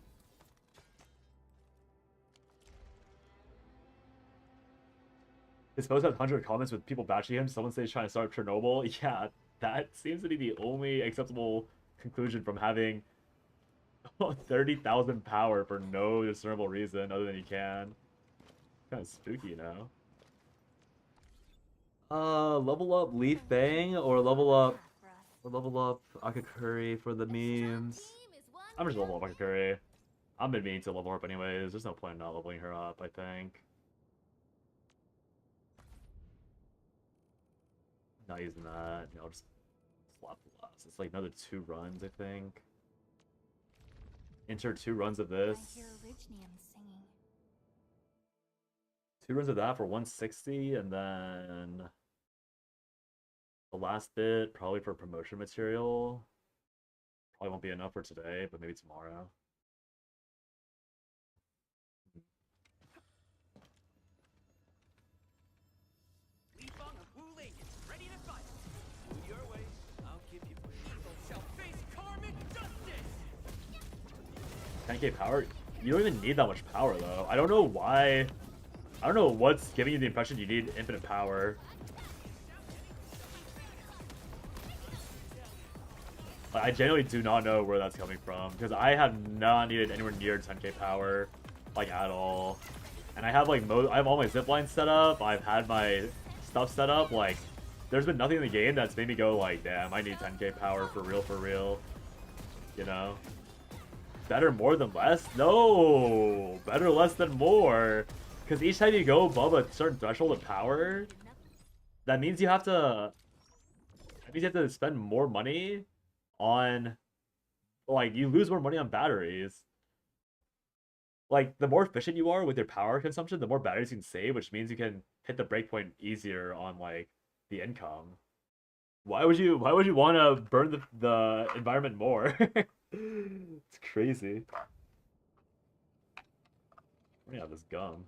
His post has 100 comments with people bashing him. Someone says he's trying to start Chernobyl. Yeah, that seems to be the only acceptable conclusion from having 30,000 power for no discernible reason other than you can. Kind of spooky, you know? Level up Leaf Fang or level up Akakuri for the memes. I'm just level up Akakuri. I'm been meaning to level her up anyways. There's no point in not leveling her up, I think. Not using that. You know, I'll just slap the last. It's like another 2 runs, I think. Enter 2 runs of this. I hear Originium singing. 2 runs of that for 160, and then the last bit probably for promotion material. Probably won't be enough for today, but maybe tomorrow. Ready to fight. Move your way. I'll keep you. Evil shall face karmic justice. 10k power? You don't even need that much power, though. I don't know why. I don't know what's giving you the impression you need infinite power. Like, I genuinely do not know where that's coming from, because I have not needed anywhere near 10k power, like, at all. And I have, like, I have all my ziplines set up, I've had my stuff set up, like, there's been nothing in the game that's made me go, like, damn, I need 10k power for real, you know? Better more than less? No! Better less than more! Because each time you go above a certain threshold of power, that means you have to... That means you have to spend more money on... Like, you lose more money on batteries. Like, the more efficient you are with your power consumption, the more batteries you can save, which means you can hit the breakpoint easier on, like, the income. Why would you want to burn the environment more? It's crazy. Yeah, this gum.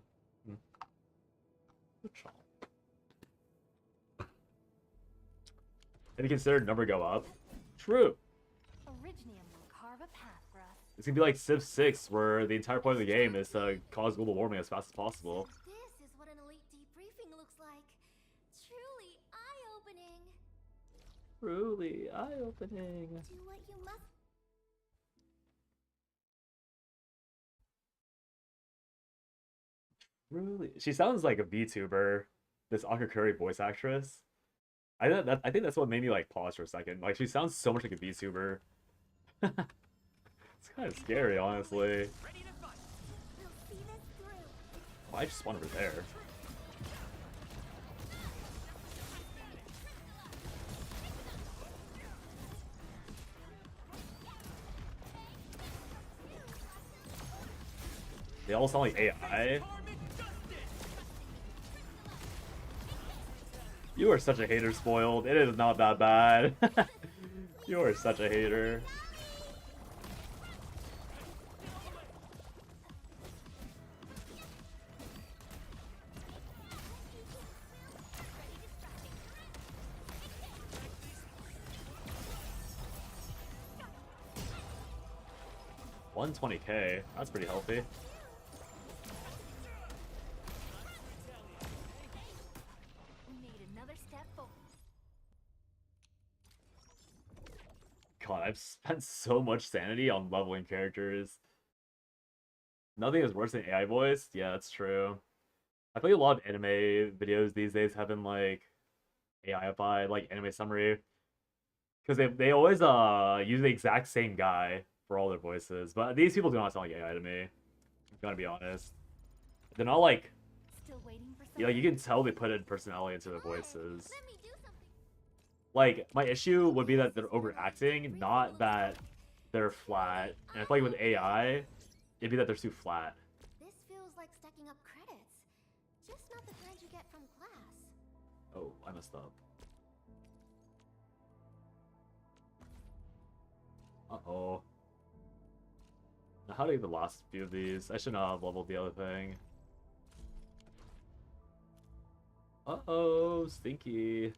Have you considered number go up? True. Originium will carve a path for us. It's gonna be like Civ 6, where the entire point of the game is to cause global warming as fast as possible. This is what an elite debriefing looks like. Truly eye-opening. Truly eye-opening. Do what you must. Really? She sounds like a VTuber, this Akakuri voice actress. I think that's what made me like pause for a second. Like, she sounds so much like a VTuber. It's kind of scary, honestly. Ready to fight. We'll see this through. Oh, I just spawned over there. They all sound like AI. You are such a hater, Spoiled. It is not that bad. You are such a hater. $120k. That's pretty healthy. God, I've spent so much sanity on leveling characters. Nothing is worse than AI voice. Yeah, that's true. I feel like a lot of anime videos these days have been like AI-ified, like anime summary. Because they always use the exact same guy for all their voices. But these people do not sound like AI to me. I'm gonna be honest. they're not like, Still waiting for you know, you can tell they put in personality into the voices. Let me do something. Like, my issue would be that they're overacting, not that they're flat. And I feel like with AI, it'd be that they're too flat. This feels like stacking up credits. Just not the kind you get from class. Oh, I messed up. Uh-oh. Now, how do I get the last few of these? I should not have leveled the other thing. Uh-oh, stinky.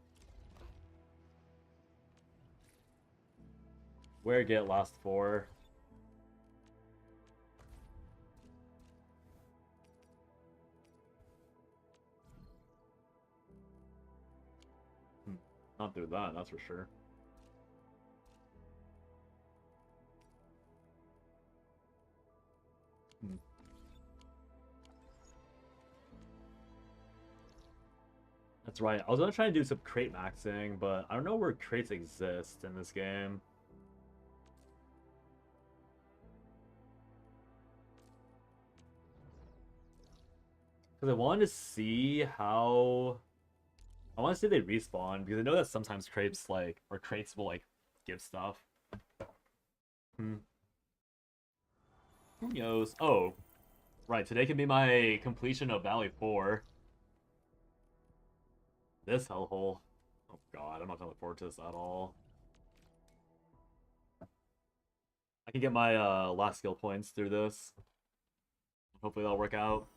Where get last 4? Not through that, that's for sure. That's right. I was gonna try and do some crate maxing, but I don't know where crates exist in this game. Because I wanted to see how... I want to see they respawn, because I know that sometimes crates, like, or crates will, like, give stuff. Who knows? Oh, right, today can be my completion of Valley 4. This hellhole. Oh god, I'm not gonna look forward to this at all. I can get my last skill points through this. Hopefully that'll work out.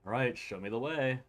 Alright, show me the way.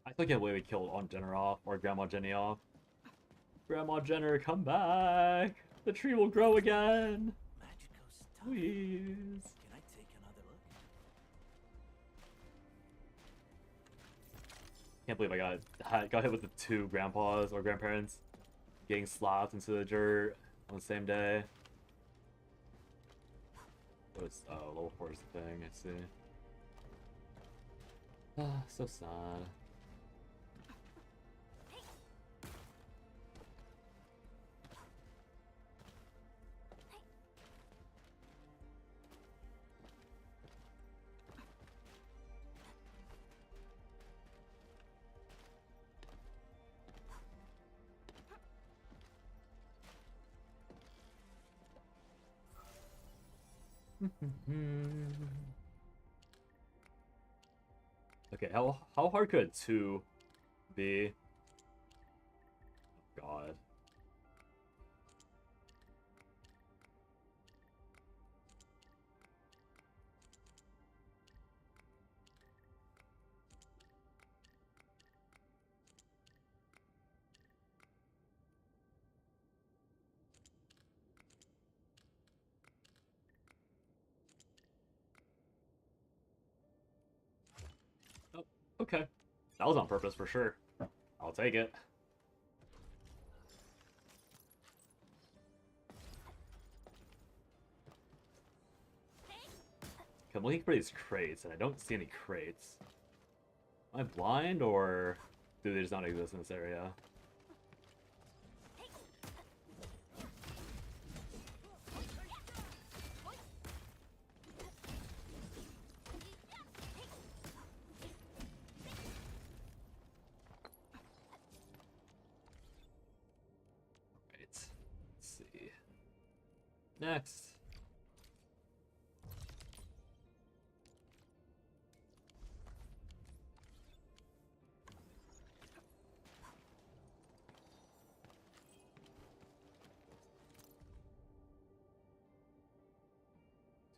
I still can't believe we killed Aunt Jenner off, or Grandma Jenny off. Grandma Jenner, come back! The tree will grow again! Magical stuff. Please! Can I take another look? Can't believe I got hit with the 2 grandpas or grandparents getting slapped into the dirt on the same day. What is, oh, level 4 is the thing, I see. Ah, so sad. Okay, how hard could 2 be? Oh, God. Oh, okay. That was on purpose for sure. I'll take it. Okay, I'm looking for these crates, and I don't see any crates. Am I blind, or do they just not exist in this area? Right. Let's see. Next.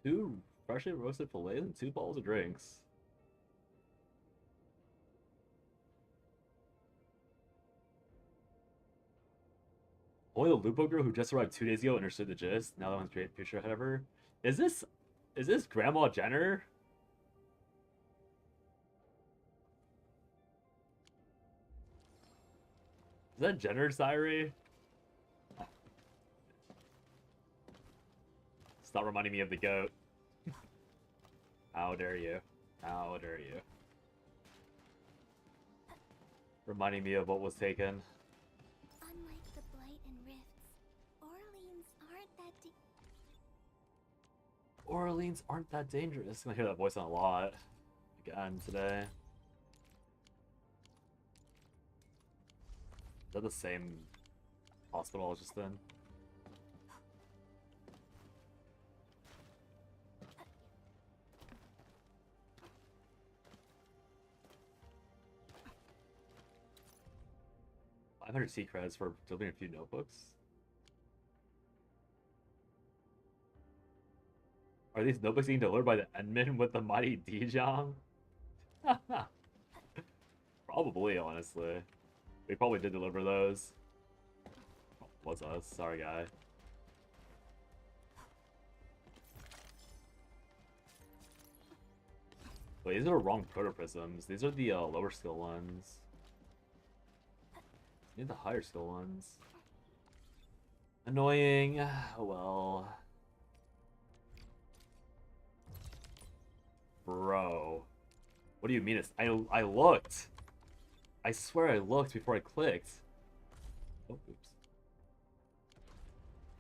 Two freshly roasted fillets and 2 bottles of drinks. Only the Lupo girl who just arrived 2 days ago understood the gist. Now that one's future ahead of her. Is this Grandma Jenner? Is that Jenner Syrie? Stop reminding me of the goat. How dare you? How dare you? Reminding me of what was taken. Unlike the Blight and Rifts, Orleans aren't that dangerous. I'm gonna hear that voice on a lot again today. Is that the same hospital I was just in? $500 C credits for delivering a few notebooks. Are these notebooks being delivered by the ENDMIN with the mighty Dijang? Probably, honestly. We probably did deliver those. Was us. Sorry, guy. Wait, these are wrong protoprisms. These are the lower skill ones. Need the higher skill ones. Annoying. Oh well. Bro. What do you mean? I looked. I swear I looked before I clicked. Oh, oops.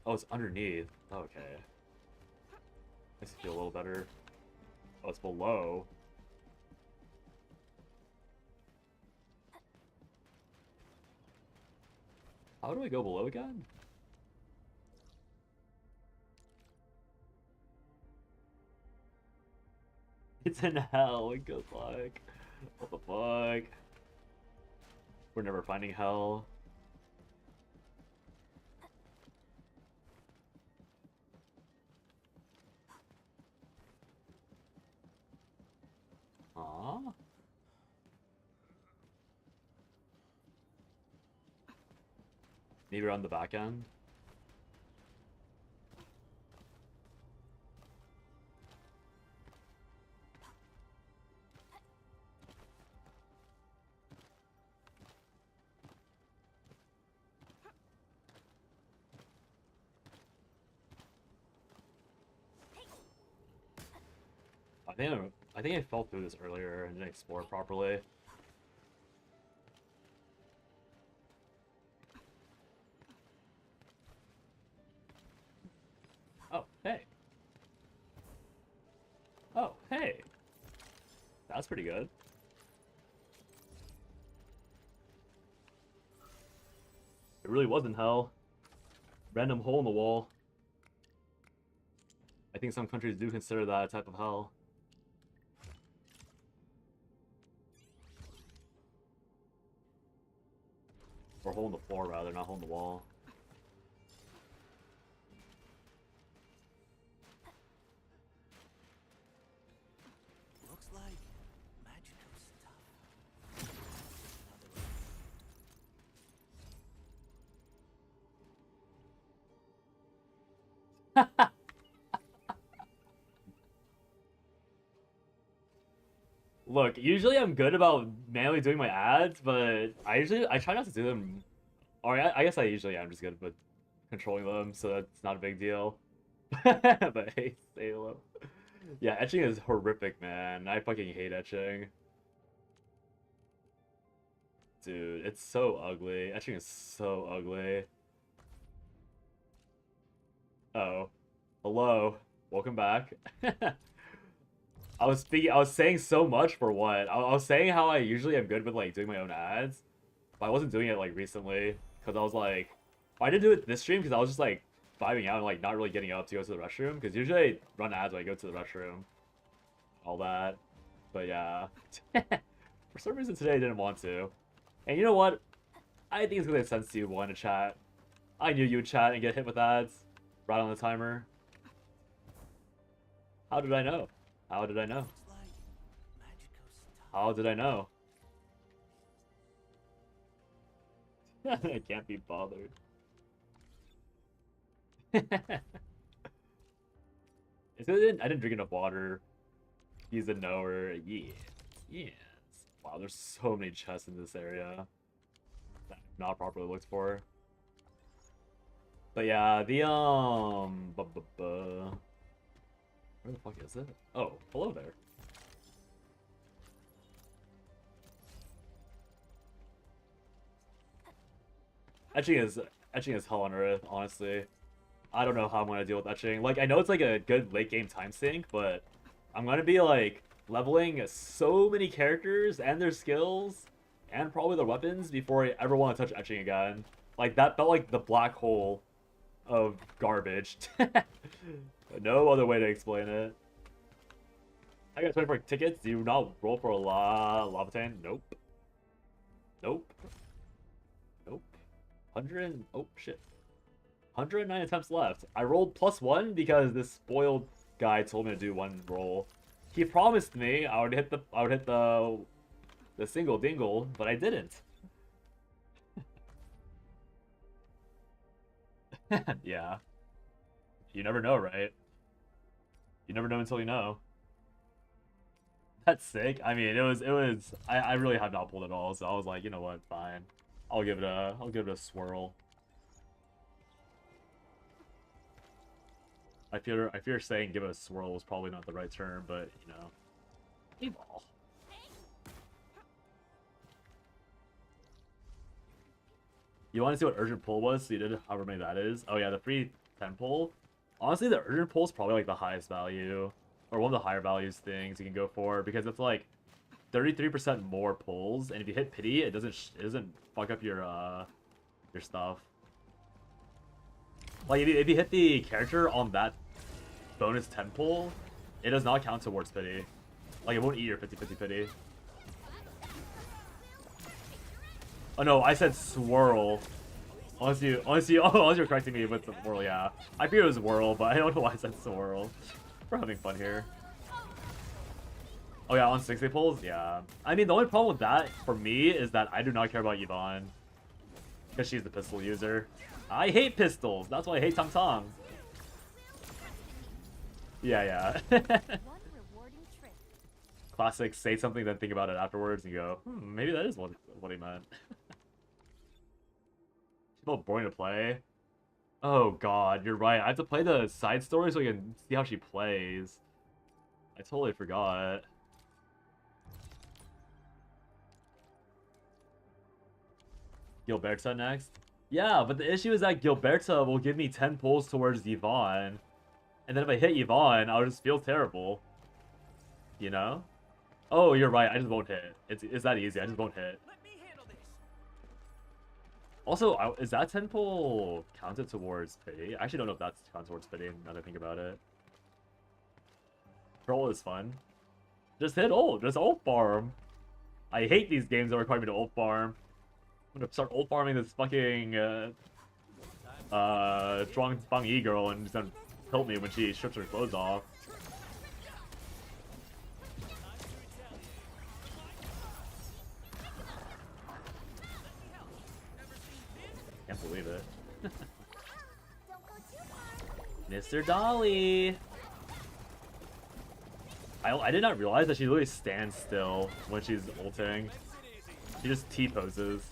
Oh, it's underneath. Okay. Makes me feel a little better. Oh, it's below. How do I go below again? It's in hell. Good luck. What the fuck? We're never finding hell. Aww. Maybe around the back end. I think I fell through this earlier and didn't explore it properly. Oh, hey. Oh, hey. That's pretty good. It really wasn't hell. Random hole in the wall. I think some countries do consider that a type of hell. Or hole in the floor, rather, not hole in the wall. Looks like magical stuff. Look, usually I'm good about manually doing my ads, but I try not to do them. Or I guess I usually am just good with controlling them, so that's not a big deal. But hey, Salem. Yeah, etching is horrific, man. I fucking hate etching. Dude, it's so ugly. Etching is so ugly. Oh. Hello. Welcome back. I was saying so much for what? I was saying how I usually am good with like doing my own ads, but I wasn't doing it like recently because I was like, I didn't do it this stream because I was just like vibing out and like not really getting up to go to the restroom because usually I run ads when I go to the restroom, all that. But yeah, for some reason today I didn't want to, and you know what? I think it's gonna make sense to you wanting to chat. I knew you would chat and get hit with ads right on the timer. How did I know? How did I know? Looks like magical stuff. How did I know? I can't be bothered. It's 'cause I didn't drink enough water. He's a knower. Yes. Yes. Wow, there's so many chests in this area that I've not properly looked for. But yeah, the where the fuck is it? Oh, hello there. Etching is hell on earth, honestly. I don't know how I'm gonna deal with etching. Like, I know it's like a good late game time sink, but I'm gonna be like leveling so many characters and their skills and probably their weapons before I ever want to touch etching again. Like, that felt like the black hole of garbage. No other way to explain it. I got 24 tickets. Do you not roll for a Lavatan? Nope. Nope. Nope. 100. Oh shit. 109 attempts left. I rolled +1 because this spoiled guy told me to do one roll. He promised me I would hit the single dingle, but I didn't. Yeah. You never know, right? You never know until you know. That's sick. I mean, I really have not pulled it all, so I was like, you know what, fine. I'll give it a swirl. I fear saying give it a swirl was probably not the right term, but you know. Evolve. You want to see what urgent pull was? So you did however many that is. Oh yeah, the free 10 pull. Honestly, the urgent pull is probably like the highest value, or one of the higher values things you can go for, because it's like 33% more pulls, and if you hit pity, it doesn't fuck up your stuff. Like if you hit the character on that bonus 10 pull, it does not count towards pity. Like it won't eat your 50/50 pity. Oh no, I said swirl. Unless you're correcting me with the swirl, yeah. I figured it was whirl, but I don't know why I said swirl. We're having fun here. Oh yeah, on 60 pulls? Yeah. I mean, the only problem with that, for me, is that I do not care about Yvonne. Because she's the pistol user. I hate pistols! That's why I hate Tong Tong. Yeah. Classic, say something, then think about it afterwards, and you go, maybe that is what he meant. She's a little boring to play. Oh god, you're right. I have to play the side story so I can see how she plays. I totally forgot. Gilberta next? Yeah, but the issue is that Gilberta will give me 10 pulls towards Yvonne. And then if I hit Yvonne, I'll just feel terrible. You know? Oh, you're right. I just won't hit. It's that easy. I just won't hit. Let me handle this. Also, is that 10 pull counted towards pity? I actually don't know if that's counted towards pity now that I think about it. Troll is fun. Just hit ult. Just ult farm. I hate these games that require me to ult farm. I'm gonna start ult farming this fucking Zhuang Bang Yi girl and just gonna tilt me when she strips her clothes off. Can't believe it. Mr. Dolly! I did not realize that she literally stands still when she's ulting. She just T-poses.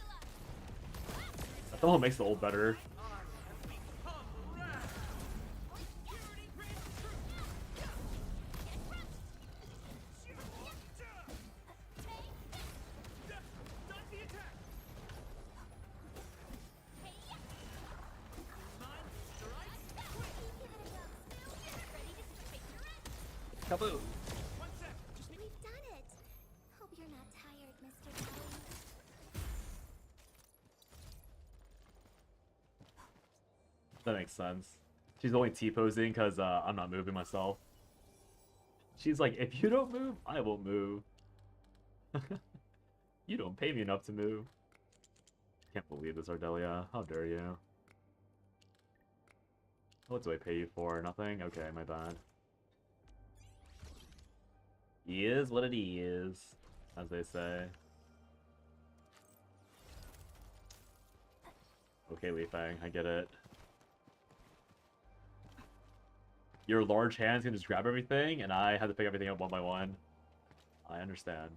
That's what makes the ult better. Kaboom! We've done it. Hope you're not tired, Mr. Dolly. That makes sense. She's only T-posing because I'm not moving myself. She's like, if you don't move, I will move. You don't pay me enough to move. Can't believe this, Ardelia. How dare you? What do I pay you for? Nothing? Okay, my bad. He is what it is, as they say. Okay, Li Fang, I get it. your large hands can just grab everything, and I have to pick everything up one by one. I understand.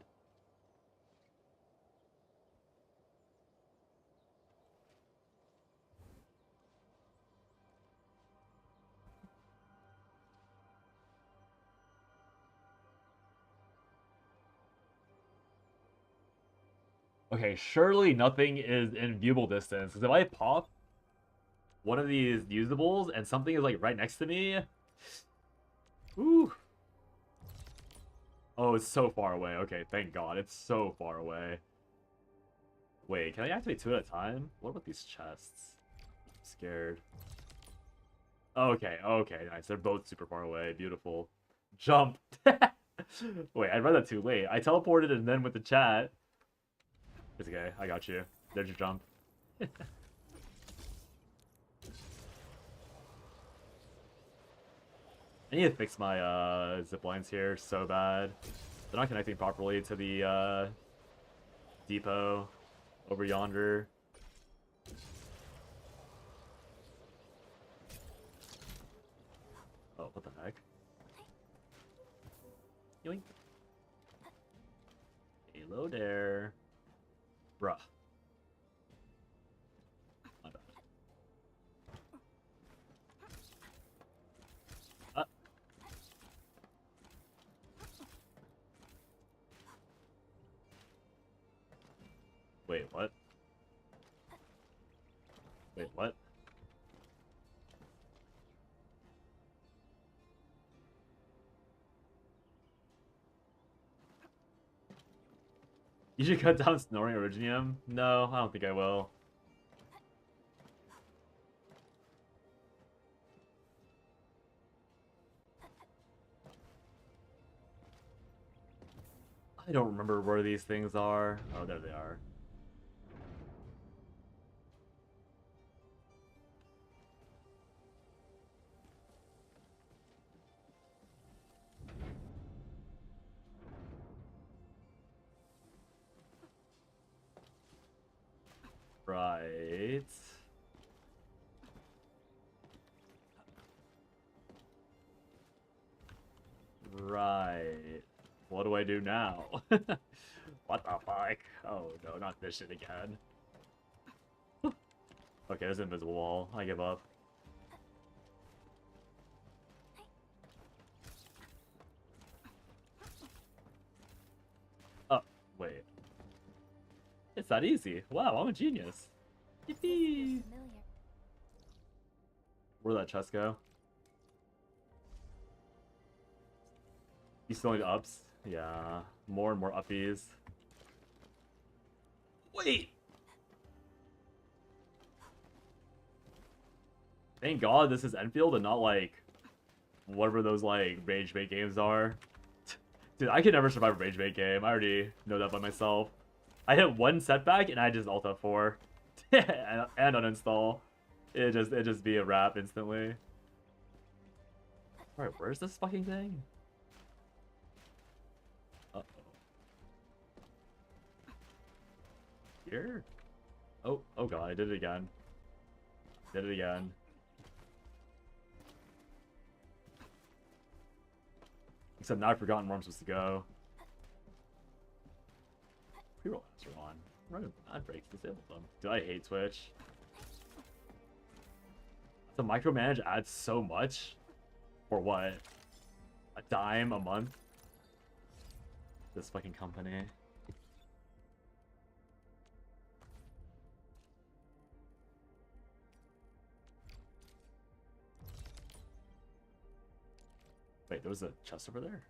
Okay, surely nothing is in viewable distance, because if I pop one of these usables and something is like right next to me, ooh. Oh, it's so far away. Okay, thank God. It's so far away. Wait, can I activate 2 at a time? What about these chests? I'm scared. Okay, okay, nice. They're both super far away. Beautiful. Jump. Wait, I read that too late. I teleported and then with the chat. It's okay. I got you. There's your jump. I need to fix my zip lines here so bad. They're not connecting properly to the depot over yonder. Oh, what the heck? Yoink. Hello there. Bruh. My bad. Wait, what? Wait, what? You should cut down snoring originium? No, I don't think I will. I don't remember where these things are. Oh, there they are. Right. Right. What do I do now? What the fuck? Oh no, not this shit again. Okay, there's an invisible wall. I give up. Oh, wait. It's that easy. Wow, I'm a genius. Yippee! Where'd that chest go? You still need ups? Yeah. More and more uppies. Wait! Thank God this is Enfield and not like whatever those like rage bait games are. Dude, I could never survive a rage bait game. I already know that by myself. I hit one setback and I just alt F4 and uninstall. It just be a wrap instantly. Alright, where's this fucking thing? Uh-oh. Here? Oh god, I did it again. Did it again. Except now I've forgotten where I'm supposed to go. Pre-roll ads are on. Run ad breaks, disable them. Dude, I hate Twitch. The micromanage adds so much. For what? A dime a month? This fucking company. Wait, there was a chest over there?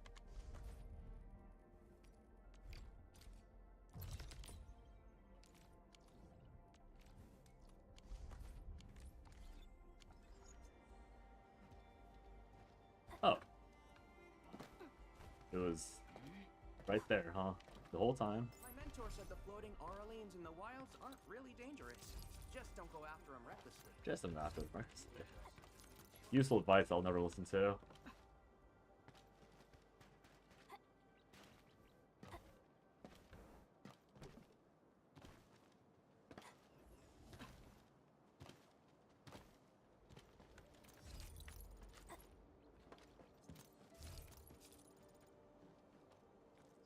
Oh. It was right there, huh? The whole time. My mentor said the floating auralians in the wilds aren't really dangerous. Just don't go after them recklessly. Just don't after the recklessly. Useful advice I'll never listen to.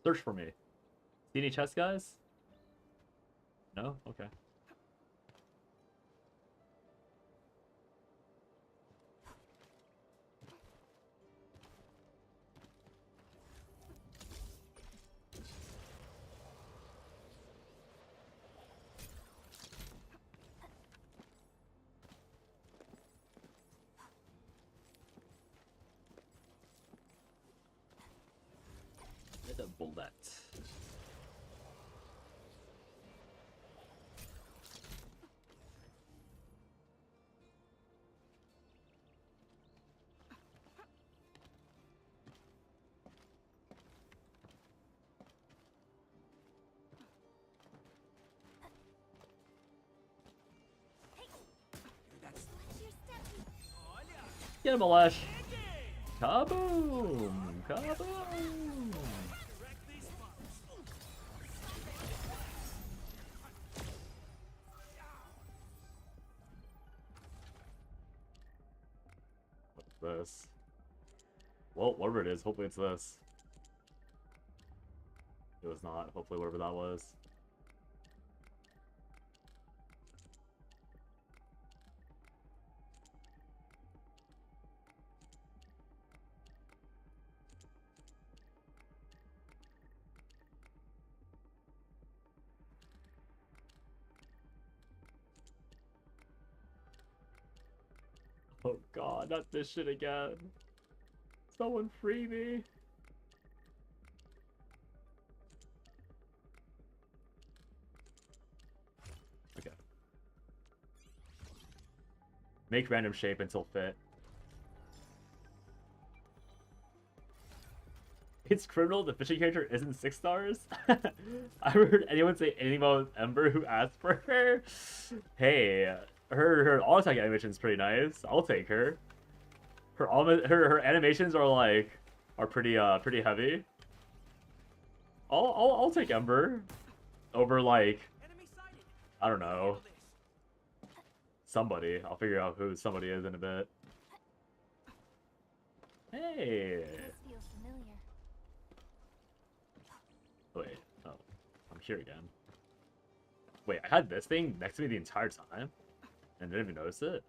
Search for me. See any chest guys? No? Okay. The bullet. Get him, Alash. Kaboom! Kaboom! What's this? Well, whatever it is, hopefully it's this. It was not. Hopefully whatever that was. Oh god, not this shit again. Someone free me. Okay. Make random shape until fit. It's criminal the fishing character isn't 6 stars? I haven't heard anyone say anything about Ember who asked for her. Hey, her auto attack animation is pretty nice. I'll take her. Her animations are pretty heavy. I'll take Ember over like I don't know somebody. I'll figure out who somebody is in a bit. Hey. This feels familiar. Wait, oh, I'm here again. Wait, I had this thing next to me the entire time and didn't even notice it.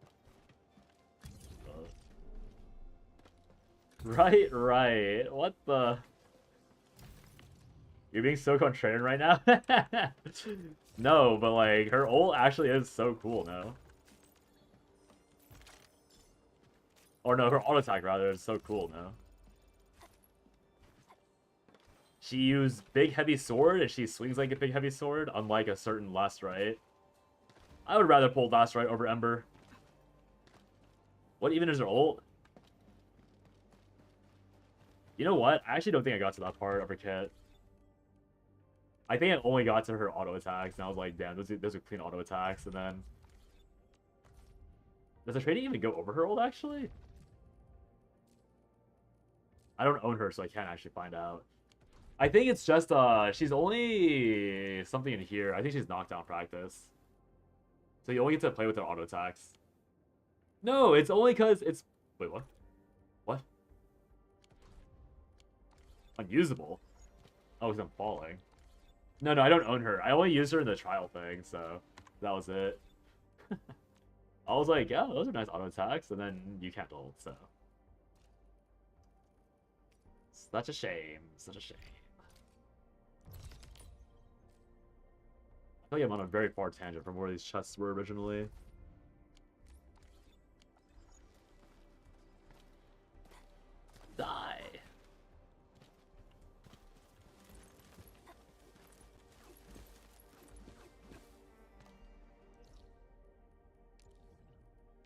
Right. What the? You're being so contrarian right now? No, but like, her ult actually is so cool now. Or no, her auto attack rather is so cool now. She used big heavy sword and she swings like a big heavy sword, unlike a certain last right. I would rather pull last right over Ember. What even is her ult? You know what? I actually don't think I got to that part of her kit. I think I only got to her auto attacks, and I was like, damn, those are clean auto attacks, and then... Does the trading even go over her ult, actually? I don't own her, so I can't actually find out. I think it's just, she's only something in here. I think she's knockdown practice. So you only get to play with her auto attacks. No, it's only because it's... Wait, what? What? Unusable? Oh, because I'm falling. No, I don't own her. I only used her in the trial thing, so that was it. I was like, yeah, those are nice auto attacks, and then you can't ult, so. Such a shame. Such a shame. I feel like I'm on a very far tangent from where these chests were originally. Die.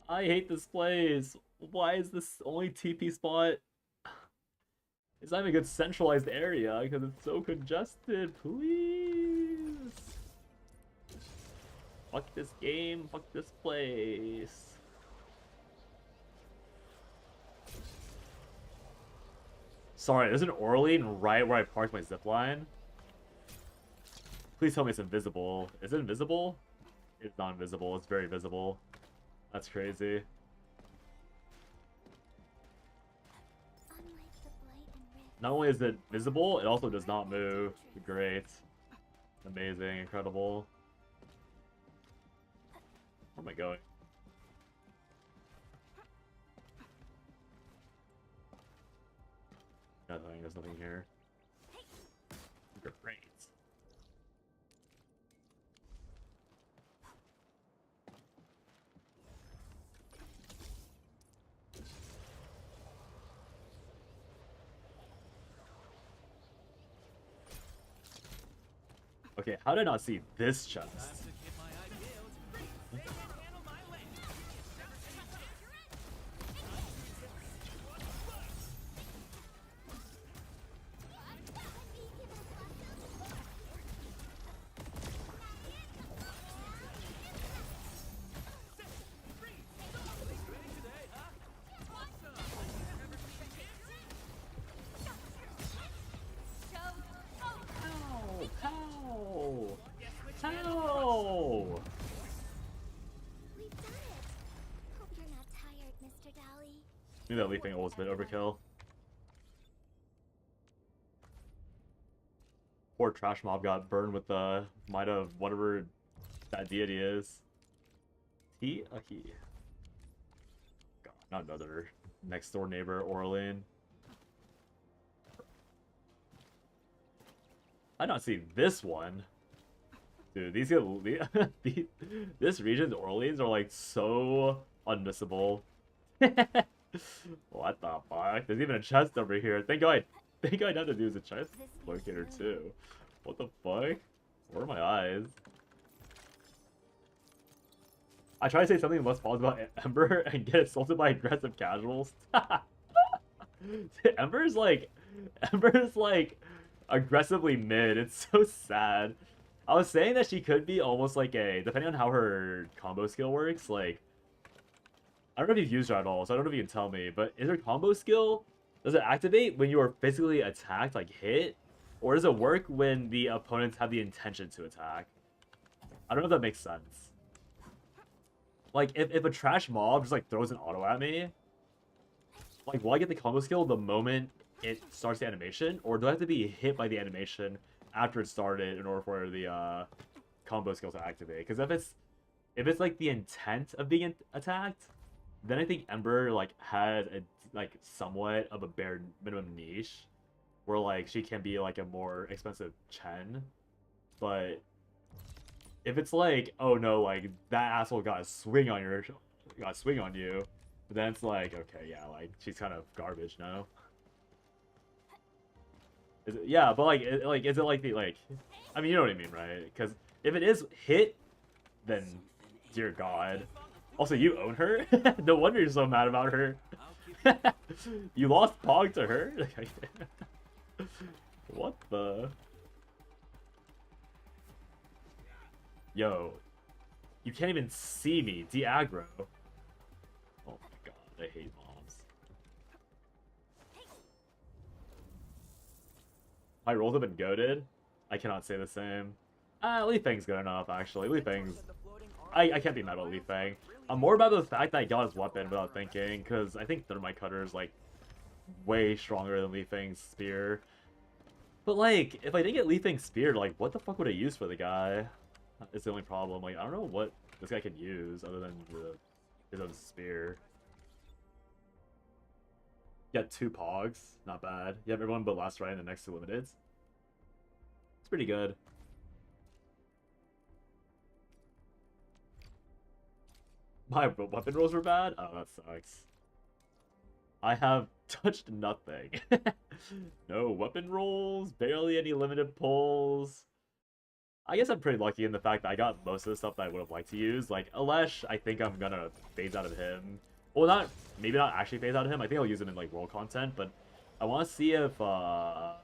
I hate this place. Why is this only TP spot? It's not even a good centralized area because it's so congested. Please. Fuck this game. Fuck this place. Sorry, there's an Orlean right where I parked my zipline. Please tell me it's invisible. Is it invisible? It's not invisible. It's very visible. That's crazy. Not only is it visible, it also does not move. Great. Amazing, incredible. Where am I going? Nothing, there's nothing here. Great. Okay, how did I not see this chest? How? We've done it. Hope you're not tired, Mr. Dolly. Maybe that leaping was a bit overkill. Poor trash mob got burned with the might of whatever that deity is. God, not another next door neighbor, Orlean. I not see this one. Dude, these get this region's Orleans are like so unmissable. What the fuck? There's even a chest over here. Thank God had to use a chest locator too. What the fuck? Where are my eyes? I try to say something less positive about Ember and get assaulted by aggressive casuals. Ember's like aggressively mid. It's so sad. I was saying that she could be almost like a, depending on how her combo skill works, like, I don't know if you've used her at all, so I don't know if you can tell me, but is her combo skill, does it activate when you are physically attacked, like hit? Or does it work when the opponents have the intention to attack? I don't know if that makes sense. Like, if a trash mob just like throws an auto at me, like, will I get the combo skill the moment it starts the animation? Or do I have to be hit by the animation after it started in order for the combo skill to activate? Because if it's like the intent of being attacked, then I think Ember like has a like somewhat of a bare minimum niche where like she can be like a more expensive Chen. But if it's like, oh no, like that asshole got a swing on you, then it's like, okay, yeah, like she's kind of garbage now. Is it, yeah, but like, is it like the like? I mean, you know what I mean, right? Because if it is hit, then dear God. Also, you own her. No wonder you're so mad about her. You lost Pog to her. What the? Yo, you can't even see me. De-aggro. Oh my God, I hate mobs. My rolls have been goated. I cannot say the same. Li Feng's good enough, actually. Li Feng's... I can't be mad about Li Feng. I'm more about the fact that I got his weapon without thinking, because I think Thermite Cutter is, like, way stronger than Li Feng's spear. But, like, if I didn't get Li Feng's spear, like, what the fuck would I use for the guy? It's the only problem. Like, I don't know what this guy can use other than his own spear. You got 2 Pogs. Not bad. You have everyone but Last Ride and the next 2 limiteds. It's pretty good. My weapon rolls were bad? Oh, that sucks. I have touched nothing. No weapon rolls, barely any limited pulls. I guess I'm pretty lucky in the fact that I got most of the stuff that I would have liked to use. Like, Alesh, I think I'm gonna phase out of him. Well, maybe not actually phase out of him. I think I'll use him in, like, world content, but I want to see if, Akakuri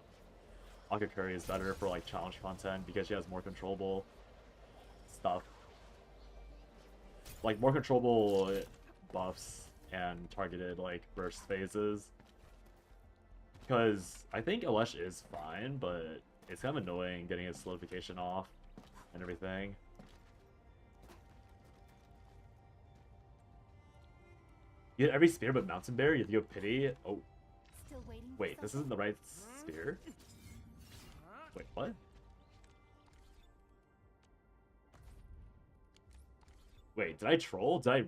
is better for, like, challenge content because she has more controllable stuff. Like, more controllable buffs and targeted, like, burst phases. Because I think Alesh is fine, but it's kind of annoying getting his solidification off and everything. You get every spear but Mountain Bear, you have to go pity. Oh. Still waiting. for Wait, this something? isn't the right spear? Wait, what? Wait, did I troll? Did I...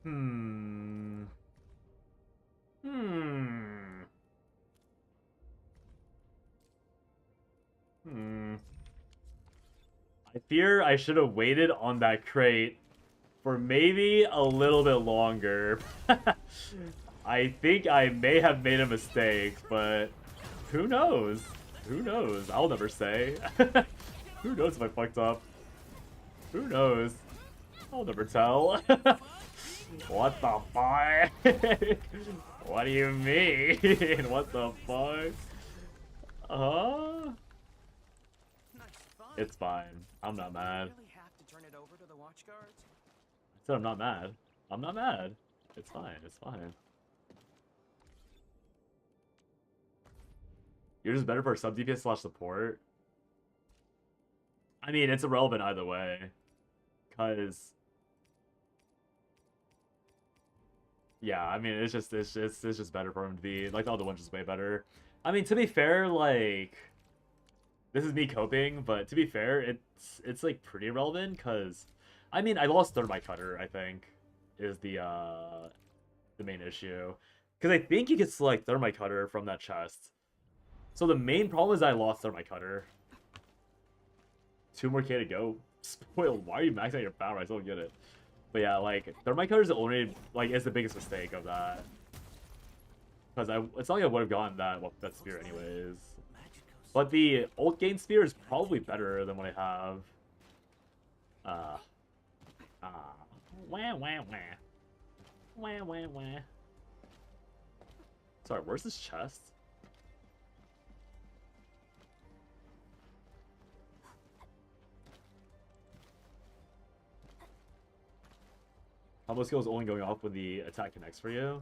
Hmm. Hmm. Hmm. I fear I should have waited on that crate for maybe a little bit longer. I think I may have made a mistake, but who knows? Who knows? I'll never say. Who knows if I fucked up? Who knows? I'll never tell. What the fuck? What do you mean? What the fuck? Huh? Nice fun. It's fine. I'm not mad. Really have to turn it over to the watch guards? I said I'm not mad. I'm not mad. It's fine. It's fine. You're just better for sub DPS slash support. I mean, it's irrelevant either way. Cause yeah, I mean, it's just better for him to be like the other one's just way better. I mean, to be fair, like this is me coping, but to be fair, it's like pretty relevant because I mean, I lost Thermite Cutter, I think, is the main issue. Because I think you could select Thermite Cutter from that chest. So the main problem is I lost Thermite Cutter. 2 more K to go. Spoiled. Why are you maxing out your power? I still don't get it. But yeah, like Thermite Cutter is the only is the biggest mistake of that. Because it's not like I would have gotten that spear anyways. But the ult gain spear is probably better than what I have. Wah wah wah. Wah wah wah. Sorry, where's this chest? Combo skill is only going off when the attack connects for you.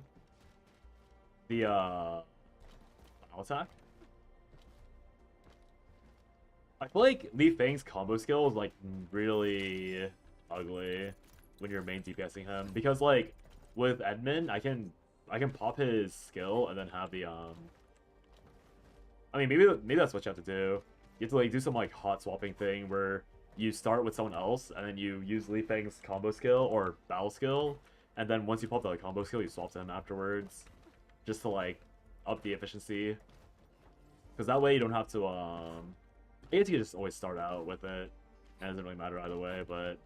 The final attack. I feel like Li Fang's combo skill is like really ugly when you're main DPSing him because like with ENDMIN I can pop his skill and then have the I mean maybe that's what you have to do. You have to like do some like hot swapping thing where you start with someone else and then you use Li Fang's combo skill or battle skill, and then once you pop the combo skill you swap to him afterwards just to like up the efficiency, because that way you don't have to I guess you can just always start out with it and it doesn't really matter either way. But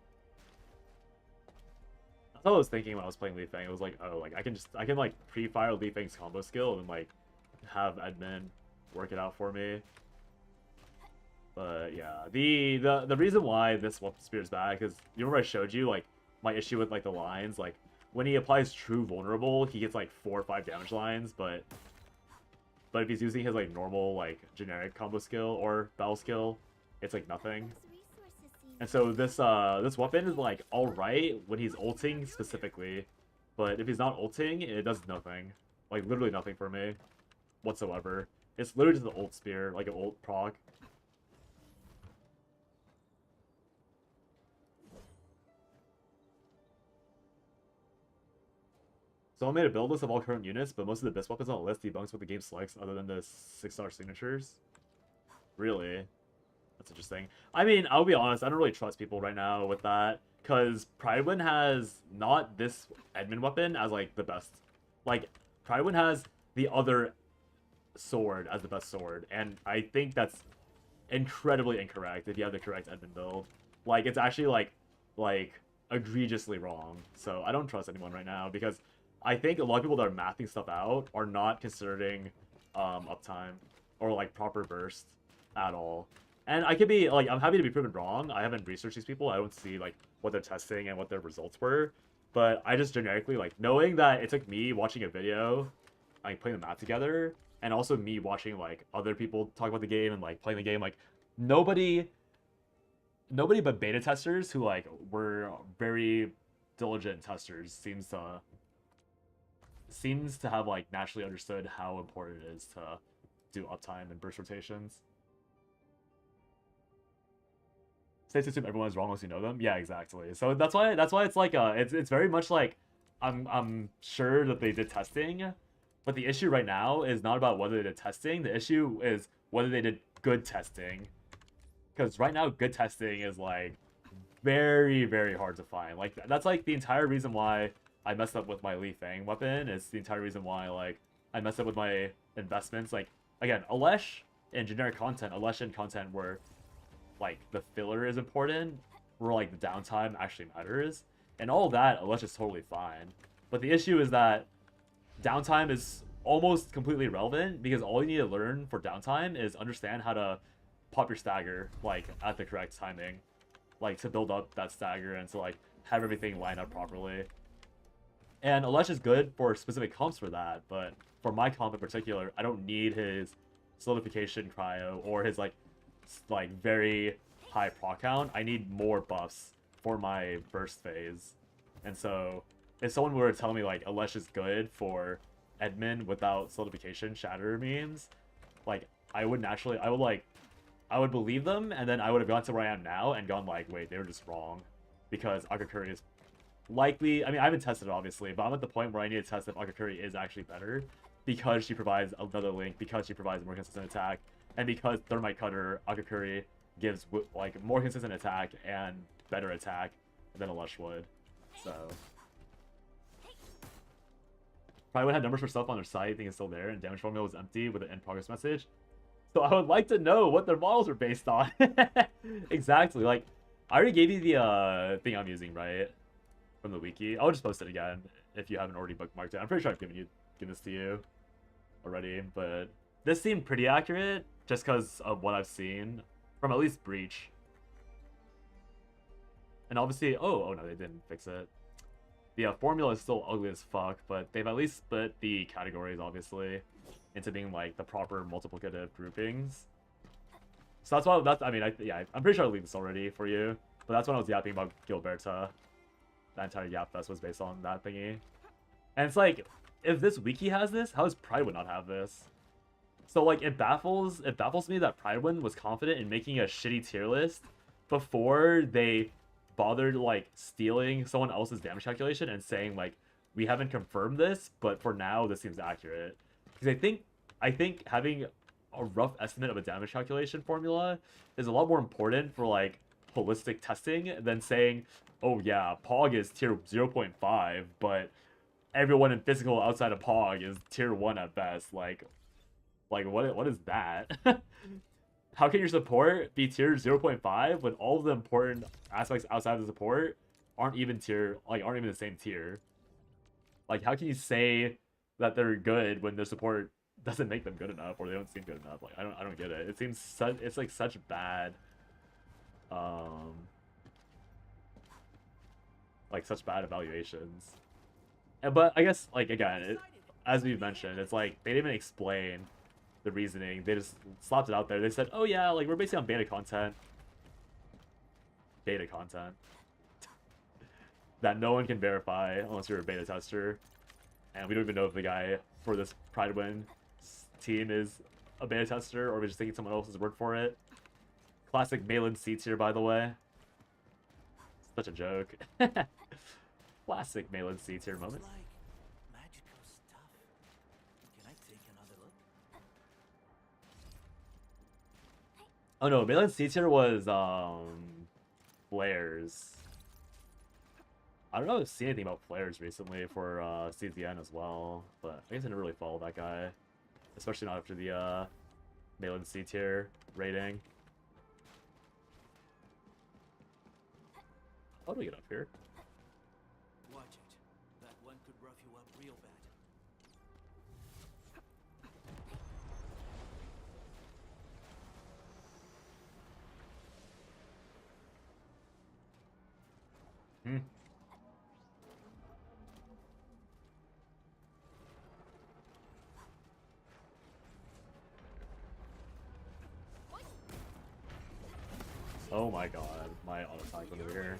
that's what I was thinking when I was playing Li Fang. It was like, oh, like I can like pre-fire Li Fang's combo skill and like have ENDMIN work it out for me. But yeah, the reason why this Swap Spear is bad, because you remember I showed you like my issue with like the lines, like when he applies True Vulnerable, he gets like 4 or 5 damage lines, but if he's using his like normal like generic combo skill or battle skill, it's like nothing. And so this weapon is like alright when he's ulting specifically, but if he's not ulting, it does nothing, like literally nothing for me whatsoever. It's literally just an ult spear, like an ult proc. Someone made a build list of all current units, but most of the best weapons on the list debunks what the game selects other than the 6-star signatures. Really? That's interesting. I mean, I'll be honest, I don't really trust people right now with that, because Pridewin has not this Edmund weapon as, like, the best. Like, Pridewin has the other sword as the best sword, and I think that's incredibly incorrect if you have the correct Edmund build. Like, it's actually, like, egregiously wrong. So I don't trust anyone right now, because I think a lot of people that are mapping stuff out are not considering uptime or, like, proper burst at all. And I could be, like, I'm happy to be proven wrong. I haven't researched these people. I don't see, like, what they're testing and what their results were. But I just generically, like, knowing that it took me watching a video, like, playing the map together, and also me watching, like, other people talk about the game and, like, playing the game, like, nobody but beta testers who, like, were very diligent testers seems to have, like, naturally understood how important it is to do uptime and burst rotations. Safe to assume everyone is wrong unless you know them. Yeah, exactly. So that's why it's like it's very much like I'm sure that they did testing, but the issue right now is not about whether they did testing. The issue is whether they did good testing, because right now good testing is, like, very, very hard to find. Like, that's, like, the entire reason why I messed up with my Li Fang weapon. It's the entire reason why, like, I messed up with my investments. Like, again, Alesh in generic content, Alesh in content where, like, the filler is important, where, like, the downtime actually matters, and all that, Alesh is totally fine. But the issue is that downtime is almost completely irrelevant, because all you need to learn for downtime is understand how to pop your stagger, like, at the correct timing, like, to build up that stagger and to, like, have everything line up properly. And Alesh is good for specific comps for that, but for my comp in particular, I don't need his solidification cryo or his, like very high proc count. I need more buffs for my burst phase. And so if someone were to tell me, like, Alesh is good for Edmund without solidification shatter memes, like, I would believe them, and then I would have gone to where I am now and gone, like, wait, they were just wrong, because Akakuri is likely, I mean, I haven't tested it, obviously, but I'm at the point where I need to test if Akakuri is actually better, because she provides another link, because she provides more consistent attack, and because Thermite Cutter Akakuri gives, like, more consistent attack and better attack than Alesh would. So probably would have numbers for stuff on their site, I think it's still there, and damage formula was empty with an in progress message. So I would like to know what their models are based on. Exactly. Like, I already gave you the thing I'm using, right? From the wiki. I'll just post it again if you haven't already bookmarked it. I'm pretty sure I've given this to you already, but this seemed pretty accurate just because of what I've seen from at least Breach. And obviously, oh no, they didn't fix it. The formula is still ugly as fuck, but they've at least split the categories, obviously, into being, like, the proper multiplicative groupings. So that's why, I mean, I'm pretty sure I'll leave this already for you, but that's when I was yapping about Gilberta. That entire Yap Fest was based on that thingy. And it's like, if this wiki has this, how does Pridewin not have this? So, like, it baffles me that Pridewin was confident in making a shitty tier list before they bothered, like, stealing someone else's damage calculation and saying, like, we haven't confirmed this, but for now this seems accurate. Because I think having a rough estimate of a damage calculation formula is a lot more important for, like, holistic testing than saying, oh yeah, Pog is tier 0.5, but everyone in physical outside of Pog is tier 1 at best. Like what is that? How can your support be tier 0.5 when all of the important aspects outside of the support aren't even the same tier? Like, how can you say that they're good when their support doesn't make them good enough, or they don't seem good enough? Like, I don't get it. It seems it's like such bad such bad evaluations. But I guess, like, again, as we've mentioned, it's like they didn't even explain the reasoning. They just slapped it out there. They said, oh yeah, like, we're basing on beta content that no one can verify unless you're a beta tester, and we don't even know if the guy for this Pridewin team is a beta tester, or we're just taking someone else's word for it. Classic Malin C tier, by the way. Such a joke. Classic Malin C tier moment. Like magical stuff. Can I take another look? Oh no, Mainland C tier was flares. I don't know if I've seen anything about flares recently for CZN as well, but I guess I never really followed that guy, especially not after the Mainland C tier rating. How do we get up here? Watch it. That one could rough you up real bad. Hmm. Oh my god, my auto attack went over here.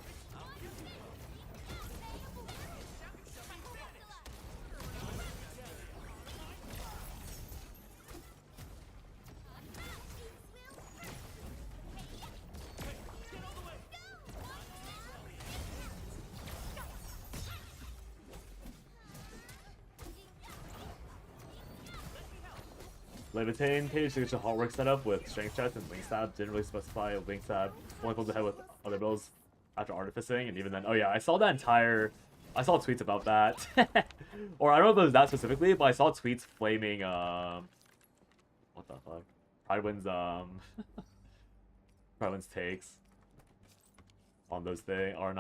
Levitain page to get your hard work setup with strength chest and wing stab. Didn't really specify a wing stab. Only goes ahead with other builds after artificing, and even then, oh yeah, I saw tweets about that. Or I don't know if it was that specifically, but I saw tweets flaming what the fuck? Pridewind's Pridewind's takes on those things on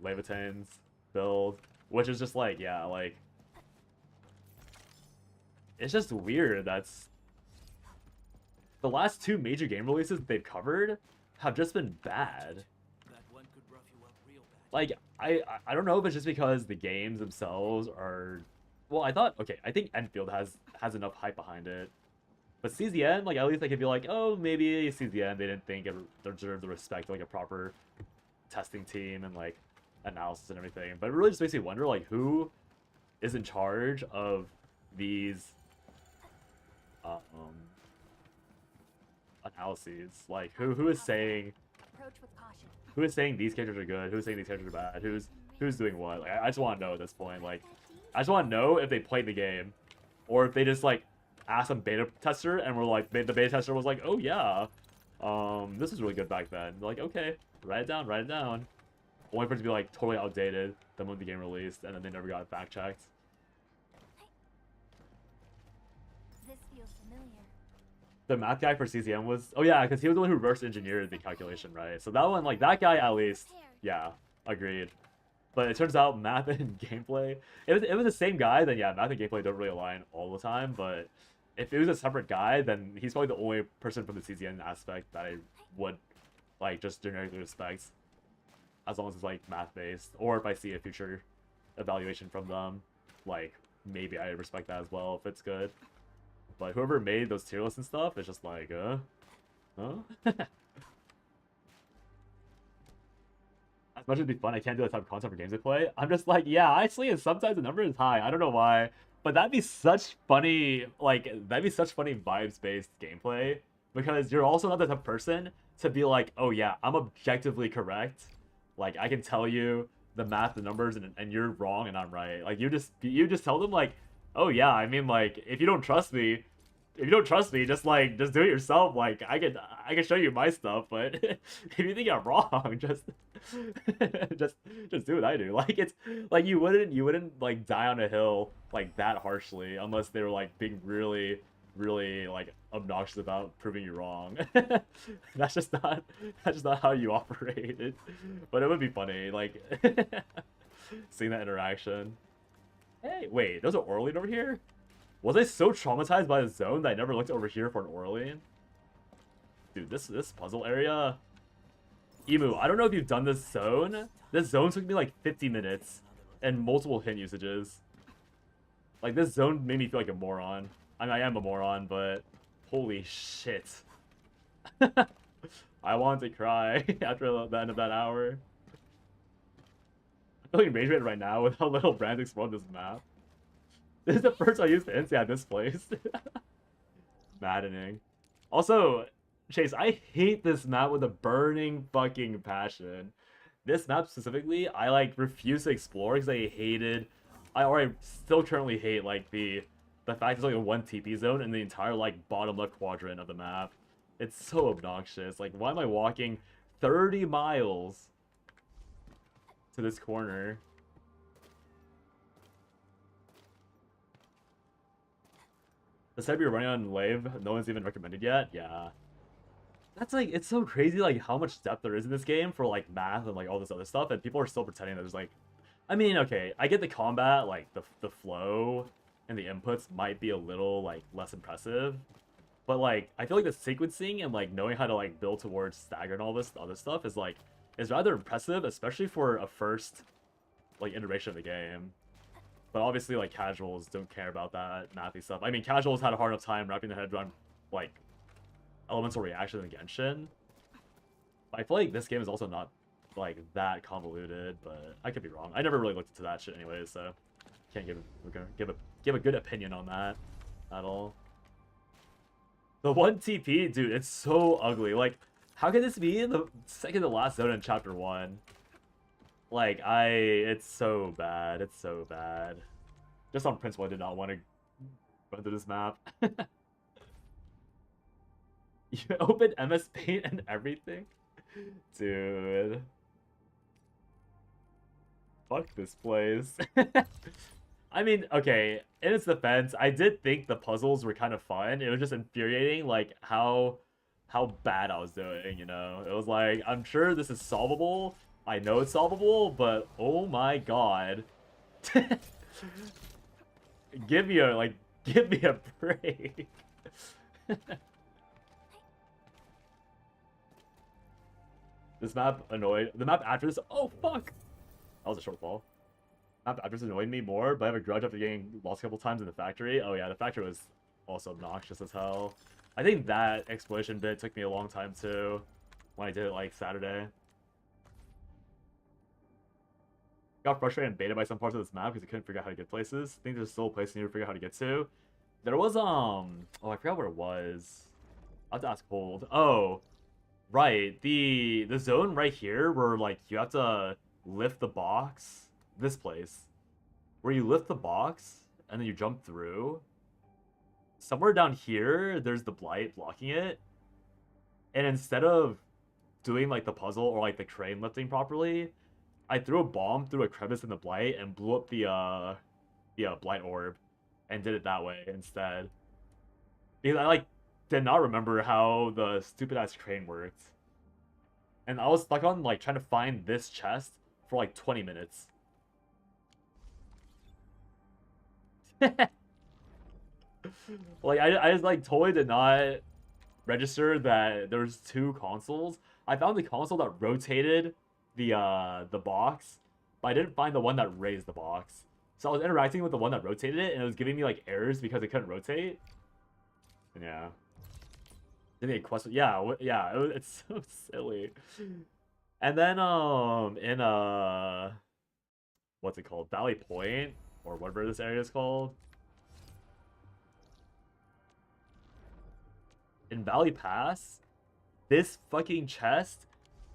Levitain's build, which is just like, yeah, like it's just weird. That's the last two major game releases that they've covered have just been bad. That one could rough you up real bad. Like I don't know if it's just because the games themselves are, well, I think Enfield has enough hype behind it, but CZN, like, at least I could be like, oh, maybe CZN, they didn't think it deserved the respect of like a proper testing team and like analysis and everything. But it really just makes me wonder, like, who is in charge of these analyses? Like, who is saying Approach with caution. who is saying these characters are good, who's saying these characters are bad, who's doing what? Like, I just want to know at this point. Like, I just want to know if they played the game, or if they just like asked some beta tester and were like, the beta tester was like, oh yeah, this was really good back then. They're like, okay, write it down. Only for it to be like totally outdated the moment the game released, and then they never got it fact checked. This feels familiar. The math guy for CCM was, oh yeah, because he was the one who reverse engineered the calculation, right? So that one, like, that guy at least, yeah, agreed. But it turns out math and gameplay, if it was the same guy, then yeah, math and gameplay don't really align all the time. But if it was a separate guy, then he's probably the only person from the CCN aspect that I would like just generically respect, as long as it's like math based, or if I see a future evaluation from them, like maybe I respect that as well if it's good. But whoever made those tier lists and stuff, it's just like, huh? As much as it'd be fun, I can't do that type of content for games I play. I'm just like, yeah, actually, sometimes the number is high. I don't know why, but that'd be such funny, vibes-based gameplay, because you're also not the type of person to be like, oh yeah, I'm objectively correct. Like, I can tell you the math, the numbers, and you're wrong and I'm right. Like, you just tell them like, oh yeah, I mean, like, if you don't trust me, just do it yourself. Like, I can show you my stuff, but if you think I'm wrong, just do what I do. Like, it's like you wouldn't like die on a hill like that harshly unless they were like being really like obnoxious about proving you wrong. That's just not how you operate. But it would be funny, like seeing that interaction. Hey, wait, there's an Orlean over here? Was I so traumatized by the zone that I never looked over here for an Orlean? Dude, this puzzle area... Emu, I don't know if you've done this zone. This zone took me like 50 minutes and multiple hint usages. Like, this zone made me feel like a moron. I mean, I am a moron, but holy shit. I want to cry after the end of that hour. I'm feeling rage right now with how little Brand explored this map. This is the first I used to NC at this place. Maddening. Also, Chase, I hate this map with a burning fucking passion. This map specifically, I like refuse to explore because I still currently hate like the fact there's like a one TP zone in the entire like bottom left quadrant of the map. It's so obnoxious. Like, why am I walking 30 miles to this corner? The setup you're running on Lave, no one's even recommended yet? Yeah. That's like, it's so crazy like how much depth there is in this game for like math and like all this other stuff, and people are still pretending that there's like, I mean, okay, I get the combat, like the flow and the inputs might be a little like less impressive, but like I feel like the sequencing and like knowing how to like build towards stagger and all this other stuff is like is rather impressive, especially for a first like iteration of the game. But obviously like casuals don't care about that mathy stuff. I mean, casuals had a hard enough time wrapping their head around like elemental reaction in Genshin. I feel like this game is also not like that convoluted, but I could be wrong. I never really looked into that shit anyways, so can't give a good opinion on that at all. The 1 TP, dude, it's so ugly. Like, how can this be in the second to last zone in chapter 1? Like, it's so bad. It's so bad. Just on principle, I did not want to run through this map. You open MS Paint and everything? Dude. Fuck this place. I mean, okay, in its defense, I did think the puzzles were kind of fun. It was just infuriating, like, how bad I was doing, you know? It was like, I'm sure this is solvable. I know it's solvable, but oh my god. Give me a break. This map annoyed. The map after this. Oh fuck! That was a shortfall. Map after this annoyed me more, but I have a grudge after getting lost a couple times in the factory. Oh yeah, the factory was also obnoxious as hell. I think that explosion bit took me a long time too, when I did it like Saturday. Got frustrated and baited by some parts of this map because I couldn't figure out how to get places. I think there's still a place I need to figure out how to get to. There was oh I forgot where it was. I'll have to ask Hold. Oh. Right, the zone right here where like you have to lift the box, this place, where you lift the box and then you jump through. Somewhere down here, there's the blight blocking it, and instead of doing like the puzzle or like the crane lifting properly, I threw a bomb through a crevice in the blight and blew up the blight orb, and did it that way instead. Because I like did not remember how the stupid ass crane worked. And I was stuck on like trying to find this chest for like 20 minutes. Like I just like totally did not register that there's 2 consoles. I found the console that rotated the box, but I didn't find the one that raised the box. So I was interacting with the one that rotated it, and it was giving me like errors because it couldn't rotate. And yeah. Did a quest? Yeah, yeah. It's so silly. And then in what's it called? Valley Point or whatever this area is called. In Valley Pass, this fucking chest.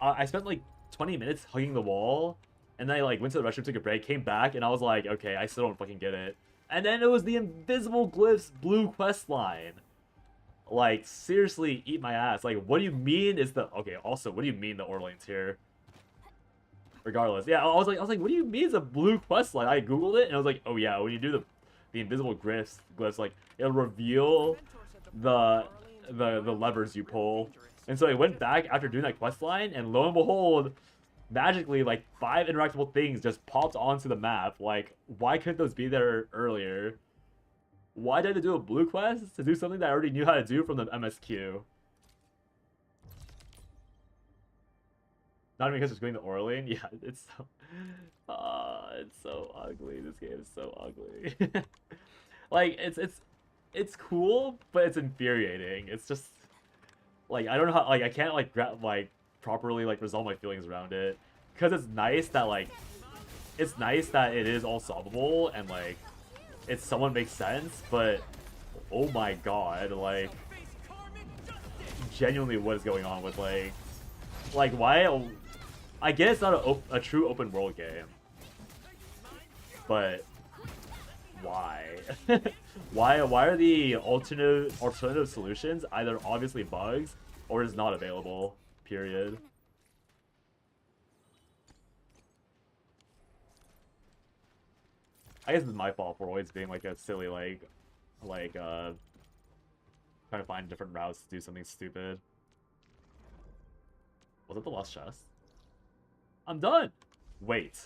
I spent like 20 minutes hugging the wall, and then I like went to the restroom, took a break, came back, and I was like, okay, I still don't fucking get it. And then it was the Invisible Glyphs blue quest line. Like, seriously, eat my ass. Like, what do you mean is the... Okay, also, what do you mean the Orleans here? Regardless. Yeah, I was like, what do you mean is a blue quest line? I googled it, and I was like, oh yeah, when you do the invisible glyphs, like, it'll reveal the levers you pull. And so I went back after doing that quest line, and lo and behold, magically, like, 5 interactable things just popped onto the map. Like, why couldn't those be there earlier? Why did I do a blue quest? To do something that I already knew how to do from the MSQ. Not even because it's going to Orlean. Yeah, it's so ugly. This game is so ugly. Like, it's cool, but it's infuriating. It's just like, I don't know how, like, I can't like properly like resolve my feelings around it, because it's nice that it is all solvable and like it somewhat makes sense, but oh my god, like, genuinely what is going on with like why? I get it's not a true open world game, but why? Why are the alternative solutions either obviously bugs or is not available? Period. I guess it's my fault for always being like a silly trying to find different routes to do something stupid. Was it the lost chest? I'm done. Wait.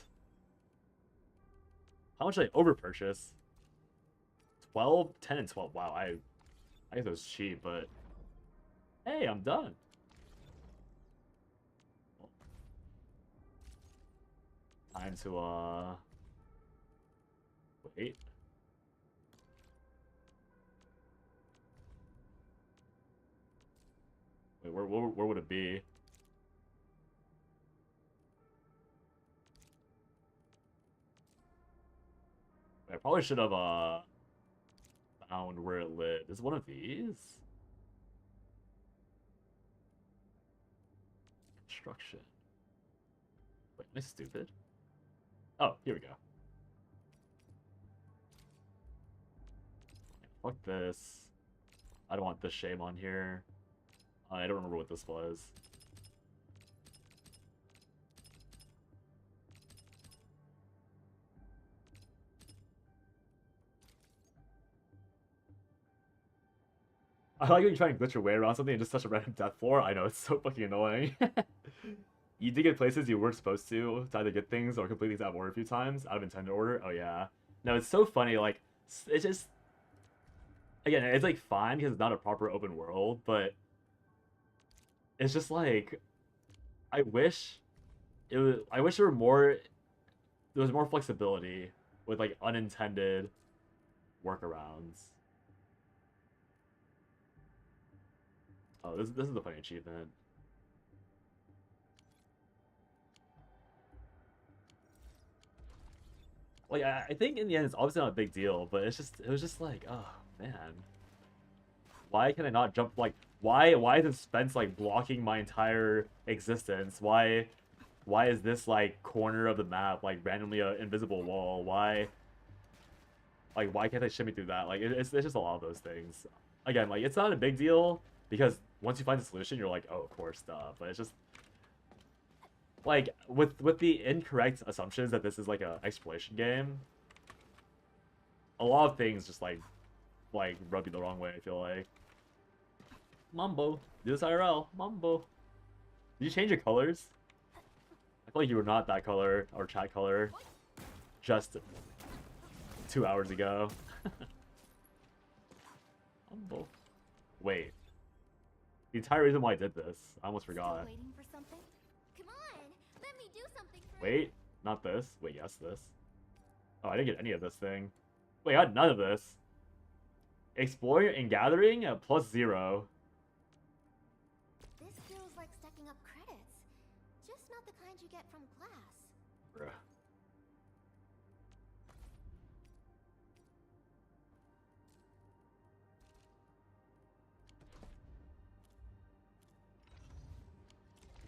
How much did I overpurchase? 12, 10, and 12. Wow, I guess it was cheap, but hey, I'm done. Time to wait. Wait, where would it be? I probably should have found where it lit. Is it one of these? Construction. Wait, am I stupid? Oh, here we go. Fuck this. I don't want this shame on here. I don't remember what this was. I like when you try and glitch your way around something and just touch a random death floor. I know, it's so fucking annoying. You did get places you weren't supposed to either get things or complete things out of order a few times, out of intended order. Oh yeah. No, it's so funny, like, it's just... Again, it's like fine because it's not a proper open world, but... It's just like... I wish there were more... There was more flexibility with like unintended workarounds. Oh, this is a funny achievement. Like, I think in the end it's obviously not a big deal, but it was just like, oh man, why can I not jump? Like, why is Spence like blocking my entire existence? Why is this like corner of the map like randomly an invisible wall? Why can't I shimmy through that? Like, it's just a lot of those things. Again, like, it's not a big deal because once you find the solution, you're like, oh, of course, duh. But it's just like with the incorrect assumptions that this is like a exploration game, a lot of things just like rub you the wrong way. I feel like. Mumbo, do this IRL. Mumbo, did you change your colors? I feel like you were not that color or chat color just 2 hours ago. Mumbo, wait. The entire reason why I did this, I almost forgot. Still waiting for something? Come on, let me do something for Wait, not this. Wait, yes, this. Oh, I didn't get any of this thing. Wait, I got none of this. Exploring and gathering at +0. This feels like stacking up credits. Just not the kind you get from class. Bruh.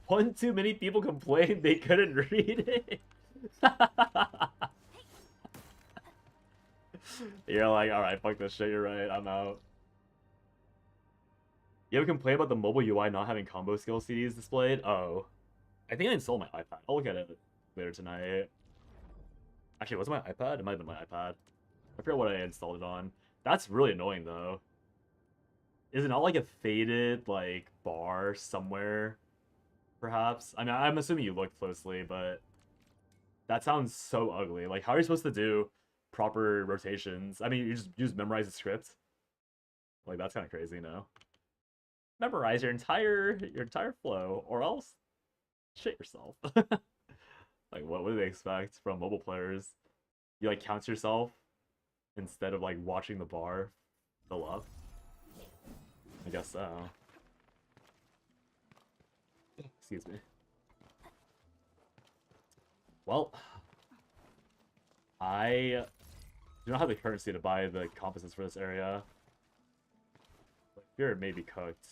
One too many people complained they couldn't read it. You're like, alright, fuck this shit, you're right, I'm out. You ever complain about the mobile UI not having combo skill CDs displayed? Oh. I think I installed my iPad. I'll look at it later tonight. Actually, was it my iPad? It might have been my iPad. I forget what I installed it on. That's really annoying, though. Is it not like a faded, like, bar somewhere? Perhaps? I mean, I'm assuming you looked closely, but... That sounds so ugly. Like, how are you supposed to do proper rotations? I mean, you just memorize the script? Like, that's kind of crazy, no? Memorize your entire flow, or else shit yourself. Like, what do they expect from mobile players? You, like, count yourself instead of, like, watching the bar fill up? I guess so. Excuse me. Well, I do not have the currency to buy the compasses for this area. But fear it may be cooked.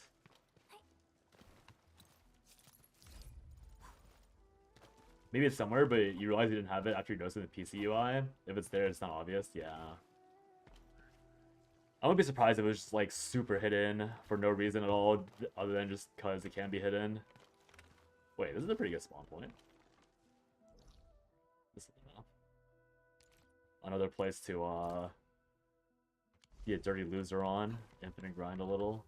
Maybe it's somewhere, but you realize you didn't have it after you noticed it in the PC UI. If it's there, it's not obvious. Yeah. I wouldn't be surprised if it was just like super hidden for no reason at all, other than just because it can be hidden. Wait, this is a pretty good spawn point. This is another place to be a dirty loser on, infinite grind a little.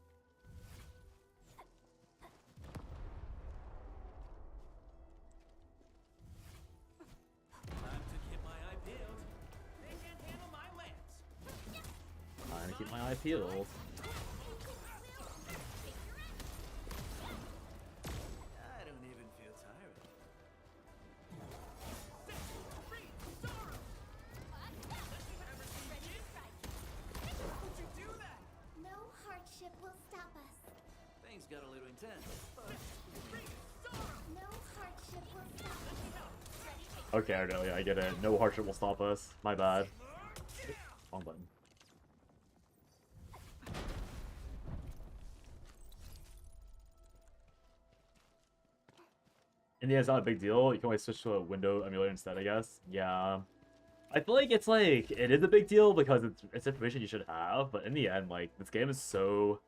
Time to keep my eye peeled. They can't handle my lance. Time to keep my eye peeled. I don't even feel tired. Would you do that? No hardship will stop us. Things got a little intense. No hardship will stop us. Okay, Ardelia, I get it. No hardship will stop us. My bad. Wrong button. In the end, it's not a big deal. You can always switch to a window emulator instead, I guess. Yeah. I feel like it's like, it is a big deal because it's information you should have, but in the end, like, this game is so...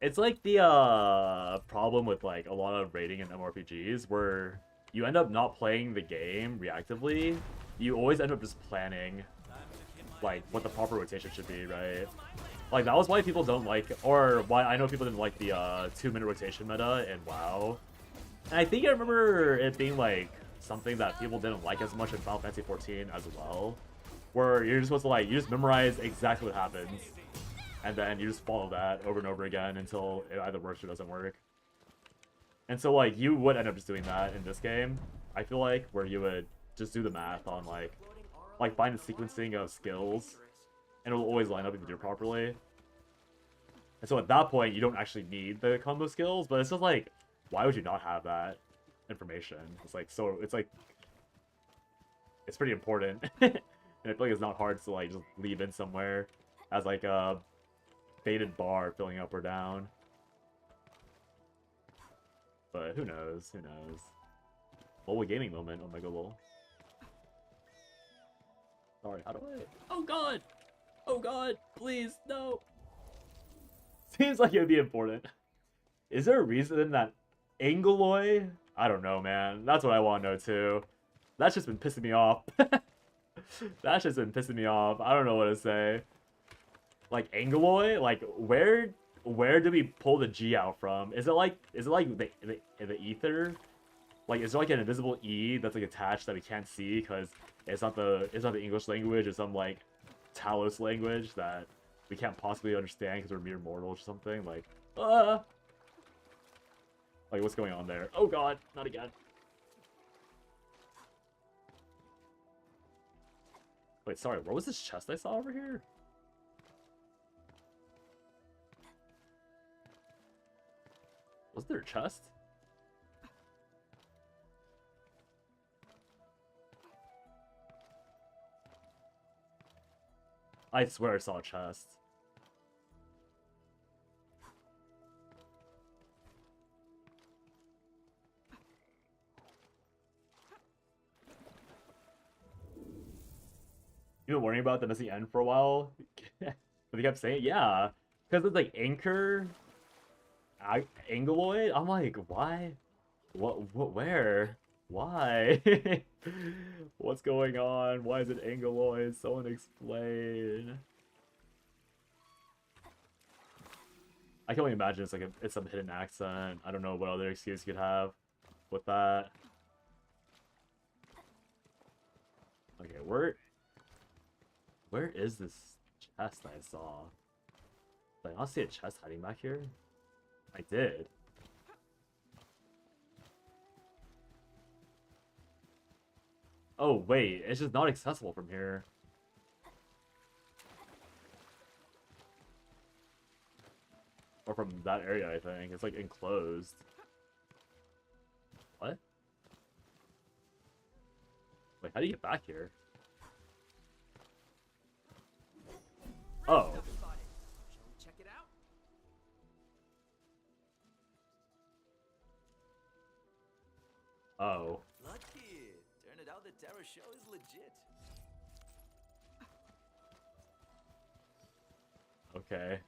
It's like the problem with like a lot of rating in MMORPGs where you end up not playing the game reactively. You always end up just planning like what the proper rotation should be, right? Like that was why people don't like, or why I know people didn't like the 2-minute rotation meta in WoW. And I think I remember it being like something that people didn't like as much in Final Fantasy 14 as well, where you're just supposed to like, you just memorize exactly what happens. And then you just follow that over and over again until it either works or doesn't work. And so, like, you would end up just doing that in this game, I feel like, where you would just do the math on, like find the sequencing of skills, and it will always line up if you do it properly. And so at that point, you don't actually need the combo skills, but it's just like, why would you not have that information? It's like, so, it's like, it's pretty important. And I feel like it's not hard to, like, just leave in somewhere as, like, a faded bar filling up or down. But who knows? Who knows? Lol gaming moment. Oh my god, lol. Sorry, how do I... Oh god! Oh god! Please, no! Seems like it would be important. Is there a reason that Angeloy? I don't know, man. That's what I want to know too. That's just been pissing me off. That's just been pissing me off. I don't know what to say. Like Angeloy, like where do we pull the G out from? Is it like the ether? Like is there like an invisible E that's like attached that we can't see because it's not the English language, it's some like Talos language that we can't possibly understand because we're mere mortals or something? Like like what's going on there? Oh god, not again. Wait, sorry, what was this chest I saw over here? Was there a chest? I swear I saw a chest. You've been worrying about the missing end for a while? But they kept saying, yeah. Because it's like Anchor... Angeloid? I'm like, why? What, where? Why? What's going on? Why is it Angeloid? Someone explain. I can only imagine it's like it's some hidden accent. I don't know what other excuse you could have with that. Okay, where is this chest I saw? Did I not see a chest hiding back here? I did. Oh, wait. It's just not accessible from here. Or from that area, I think. It's, like, enclosed. What? Wait, how do you get back here? Oh. Check it out. Oh. Lucky. Turned it out the Terror show is legit. Okay.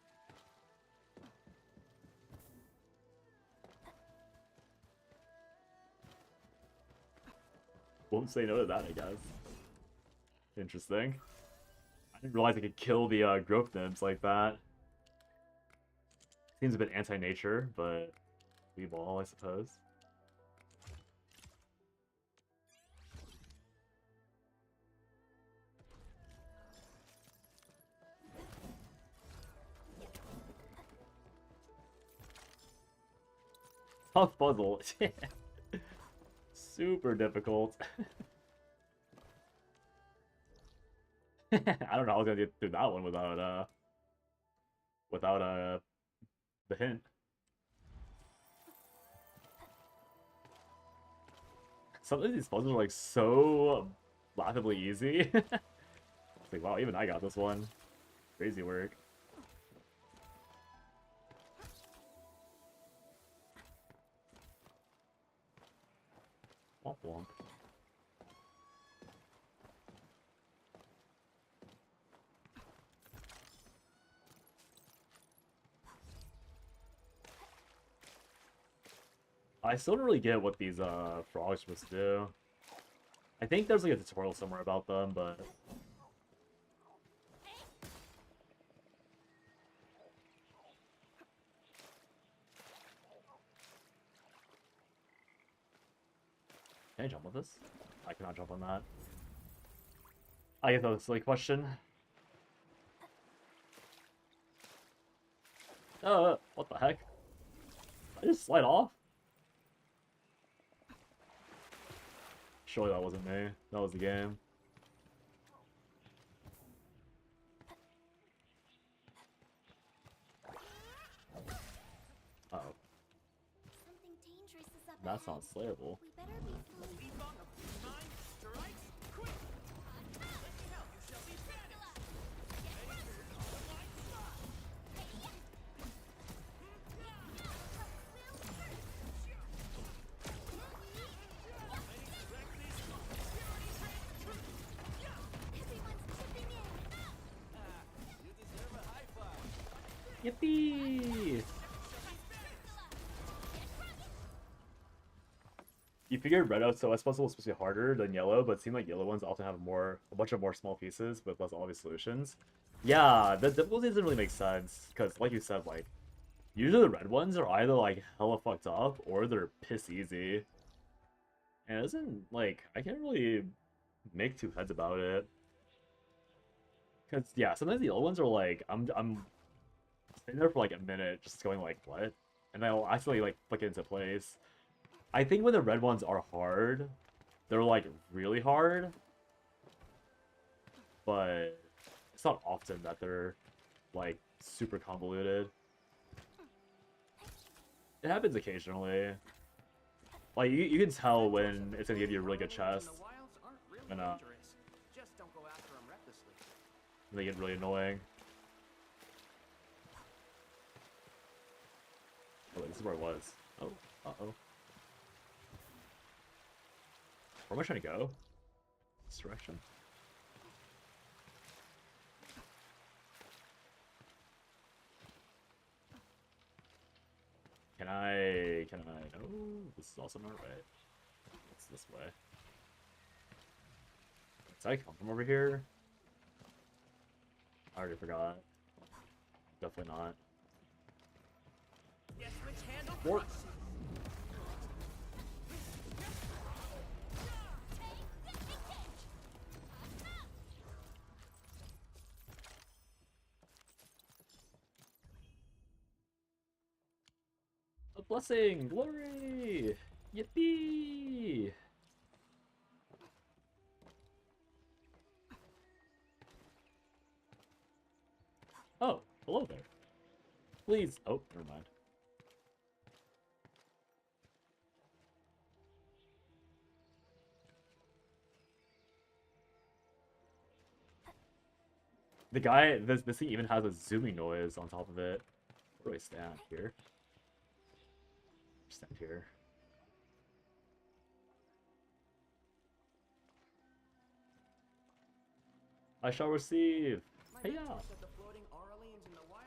Won't say no to that, I guess. Interesting. I didn't realize I could kill the growth nymphs like that. Seems a bit anti-nature, but we ball, I suppose. Tough puzzle. Super difficult. I don't know how I was gonna get through that one without the hint. Some of these puzzles are like so laughably easy. It's like, wow, even I got this one. Crazy work. Womp womp. I still don't really get what these frogs are supposed to do. I think there's like a tutorial somewhere about them, but can I jump with this? I cannot jump on that. I guess that was a silly question. What the heck? Did I just slide off? Surely that wasn't me. That was the game. Uh-oh. Something dangerous is up That's ahead. not slayable. We better be fully... Leap on the mine strikes quick. Let me help. You shall be banished. Everyone's chipping in. You deserve a high five. Yippee! You figured red out so puzzle was supposed to be harder than yellow, but it seemed like yellow ones often have a bunch of more small pieces with less obvious solutions. Yeah, the difficulty doesn't really make sense, because like you said, like, usually the red ones are either like hella fucked up, or they're piss easy. And it doesn't, like, I can't really make two heads about it. Because, yeah, sometimes the yellow ones are like, I'm sitting there for like a minute, just going like, what? And then I'll accidentally like flick it into place. I think when the red ones are hard, they're like really hard. But it's not often that they're like super convoluted. It happens occasionally. Like you can tell when it's gonna give you a really good chest. The wilds aren't really And dangerous. Just don't go after them recklessly. they get really annoying. Oh, wait, this is where it was. Oh, uh-oh. Where am I trying to go? This direction. Can I, no, this is also not right. It's this way. Did I come from over here? I already forgot. Definitely not. Yes, which handle Warp. crush. A blessing! Glory! Yippee! Oh, hello there. Please. Oh, never mind. The guy, this thing even has a zooming noise on top of it. Where do I stand? Here? Stand here. I shall receive. My Hey, mentor yeah. said the floating Aurelians in the wild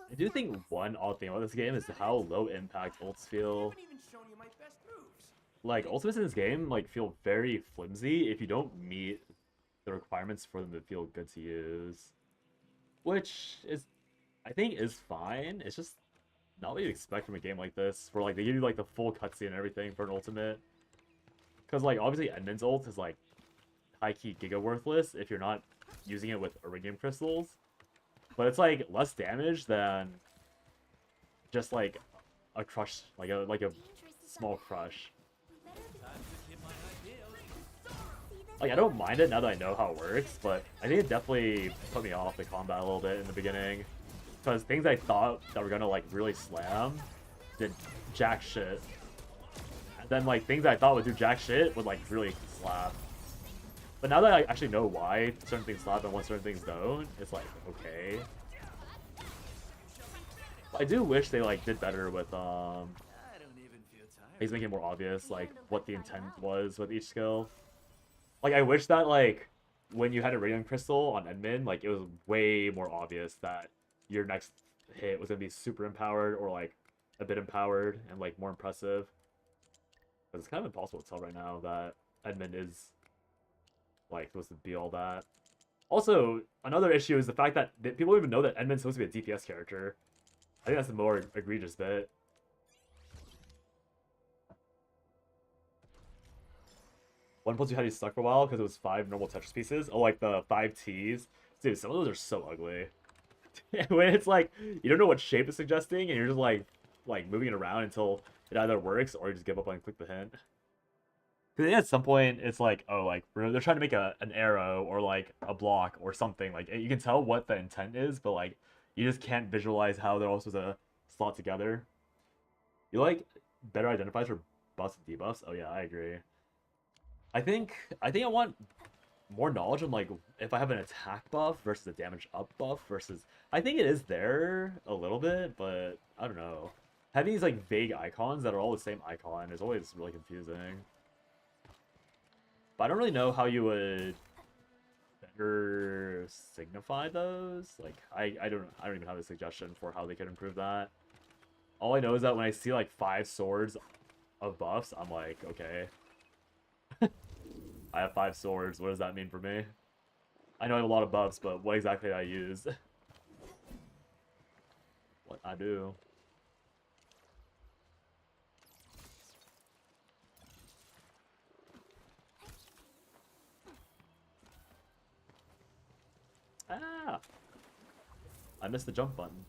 I do think one odd thing about this game is how low impact ults feel. I haven't even shown you my best moves. Like, ultimates in this game, like, feel very flimsy if you don't meet the requirements for them to feel good to use. Which is, I think, is fine. It's just not what you expect from a game like this, where, like, they give you, like, the full cutscene and everything for an ultimate. Because, like, obviously, ENDMIN's ult is, like, high-key giga worthless if you're not using it with iridium crystals. But it's, like, less damage than just, like, a crush, like a small crush. Like, I don't mind it now that I know how it works, but I think it definitely put me off the combat a little bit in the beginning. Because things I thought that were gonna, like, really slam did jack shit. And then, like, things I thought would do jack shit would, like, really slap. But now that I actually know why certain things slap and what certain things don't, it's like, okay. I do wish they, like, did better with, he's making it more obvious, like, what the intent was with each skill. Like, I wish that, like, when you had a Radiant Crystal on ENDMIN, like, it was way more obvious that your next hit was gonna be super empowered or, like, a bit empowered and, like, more impressive. But it's kind of impossible to tell right now that ENDMIN is, like, supposed to be all that. Also, another issue is the fact that people don't even know that ENDMIN's supposed to be a DPS character. I think that's the more egregious bit. One plus you had you stuck for a while because it was 5 normal Tetris pieces. Oh, like the 5 T's. Dude, some of those are so ugly. When it's like, you don't know what shape it's suggesting, and you're just like moving it around until it either works or you just give up and click the hint. Because at some point, it's like, oh, like, they're trying to make an arrow or, like, a block or something. Like, you can tell what the intent is, but, like, you just can't visualize how they're all supposed to slot together. You like better identifiers for buffs and debuffs? Oh, yeah, I agree. I think I want more knowledge on, like, if I have an attack buff versus a damage up buff versus... I think it is there a little bit, but I don't know. Having these, like, vague icons that are all the same icon is always really confusing. But I don't really know how you would better signify those. Like, I don't even have a suggestion for how they could improve that. All I know is that when I see, like, 5 swords of buffs, I'm like, okay. I have 5 swords. What does that mean for me? I know I have a lot of buffs, but what exactly do I use? What I do? Ah! I missed the jump button.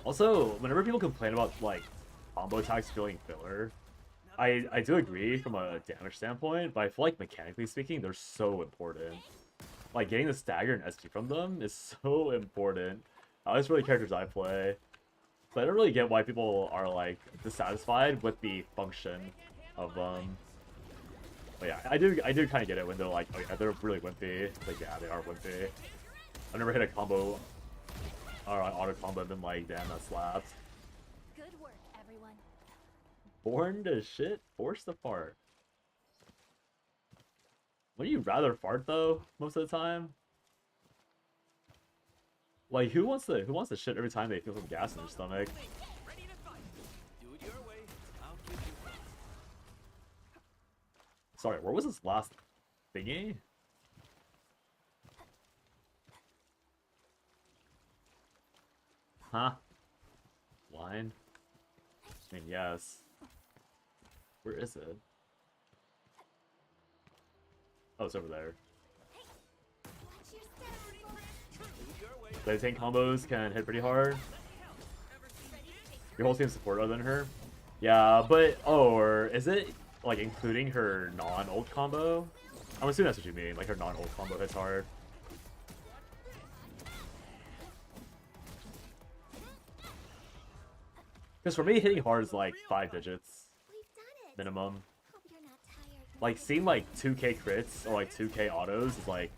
Also, whenever people complain about, like, combo attacks feeling filler, I do agree from a damage standpoint, but I feel like mechanically speaking, they're so important. Like, getting the stagger and SP from them is so important. At least for the characters I play. So I don't really get why people are, like, dissatisfied with the function of them. But yeah, I do kind of get it when they're like, oh yeah, they're really wimpy. Like, yeah, they are wimpy. I've never hit a combo or an auto combo and been like, damn, that slaps. Good work, everyone. Born to shit, forced to fart. Wouldn't you rather fart though, most of the time? Like, who wants to shit every time they feel some gas in their stomach? Sorry, where was this last thingy? Huh? Line? I mean, yes. Where is it? Oh, it's over there. The tank combos can hit pretty hard. Your whole team's support other than her. Yeah, but or is it like including her non-ult combo? I'm assuming that's what you mean. Like her non-ult combo hits hard. Because for me, hitting hard is like 5 digits. We've done minimum. Hope you're not tired. Like seeing like 2k crits or like 2k autos is like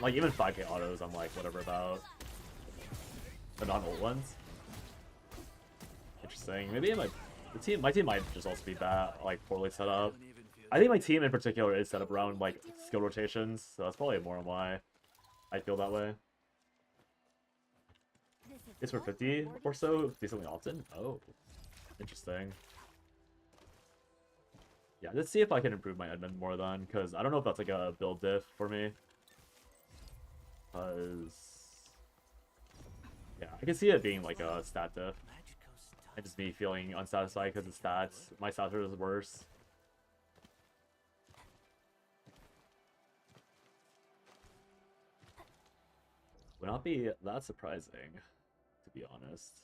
even 5k autos I'm like whatever about. The non-ult ones. Interesting. Maybe my team might just also be bad, like poorly set up. I think my team in particular is set up around like skill rotations, so that's probably more on why I feel that way. It's for 50 or so decently often. Oh, interesting. Yeah, let's see if I can improve my admin more then, because I don't know if that's like a build diff for me. Because yeah, I can see it being like a stat diff. And just me feeling unsatisfied because of stats. My stats are worse. Would not be that surprising, to be honest.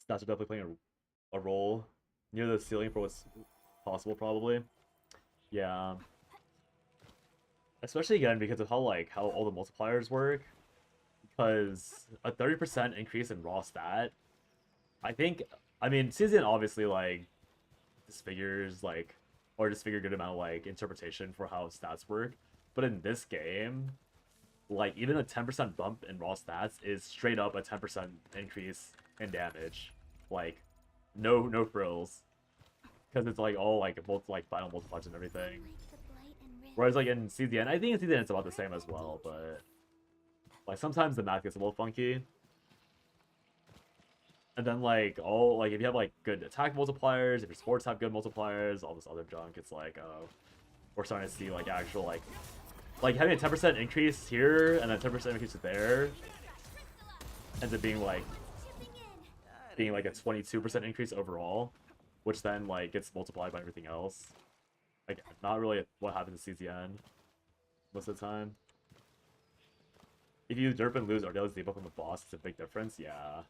Stats are definitely playing a role near the ceiling for what's possible, probably. Yeah. Especially again because of how all the multipliers work. Because a 30% increase in raw stat, I mean, CZN obviously like disfigures or disfigure a good amount of like interpretation for how stats work. But in this game, like even a 10% bump in raw stats is straight up a 10% increase in damage. Like no frills. Because it's like all like final multipliers and everything. Whereas like in CZN, I think in CZN it's about the same as well, but like sometimes the math gets a little funky. And then like if you have like good attack multipliers, if your sports have good multipliers, all this other junk, it's like we're starting to see like actual like having a 10% increase here and then 10% increase there ends up being like a 22% increase overall, which then like gets multiplied by everything else. Like not really what happens in CZN most of the time. If you derp and lose Ardell's debuff on the boss, it's a big difference. Yeah.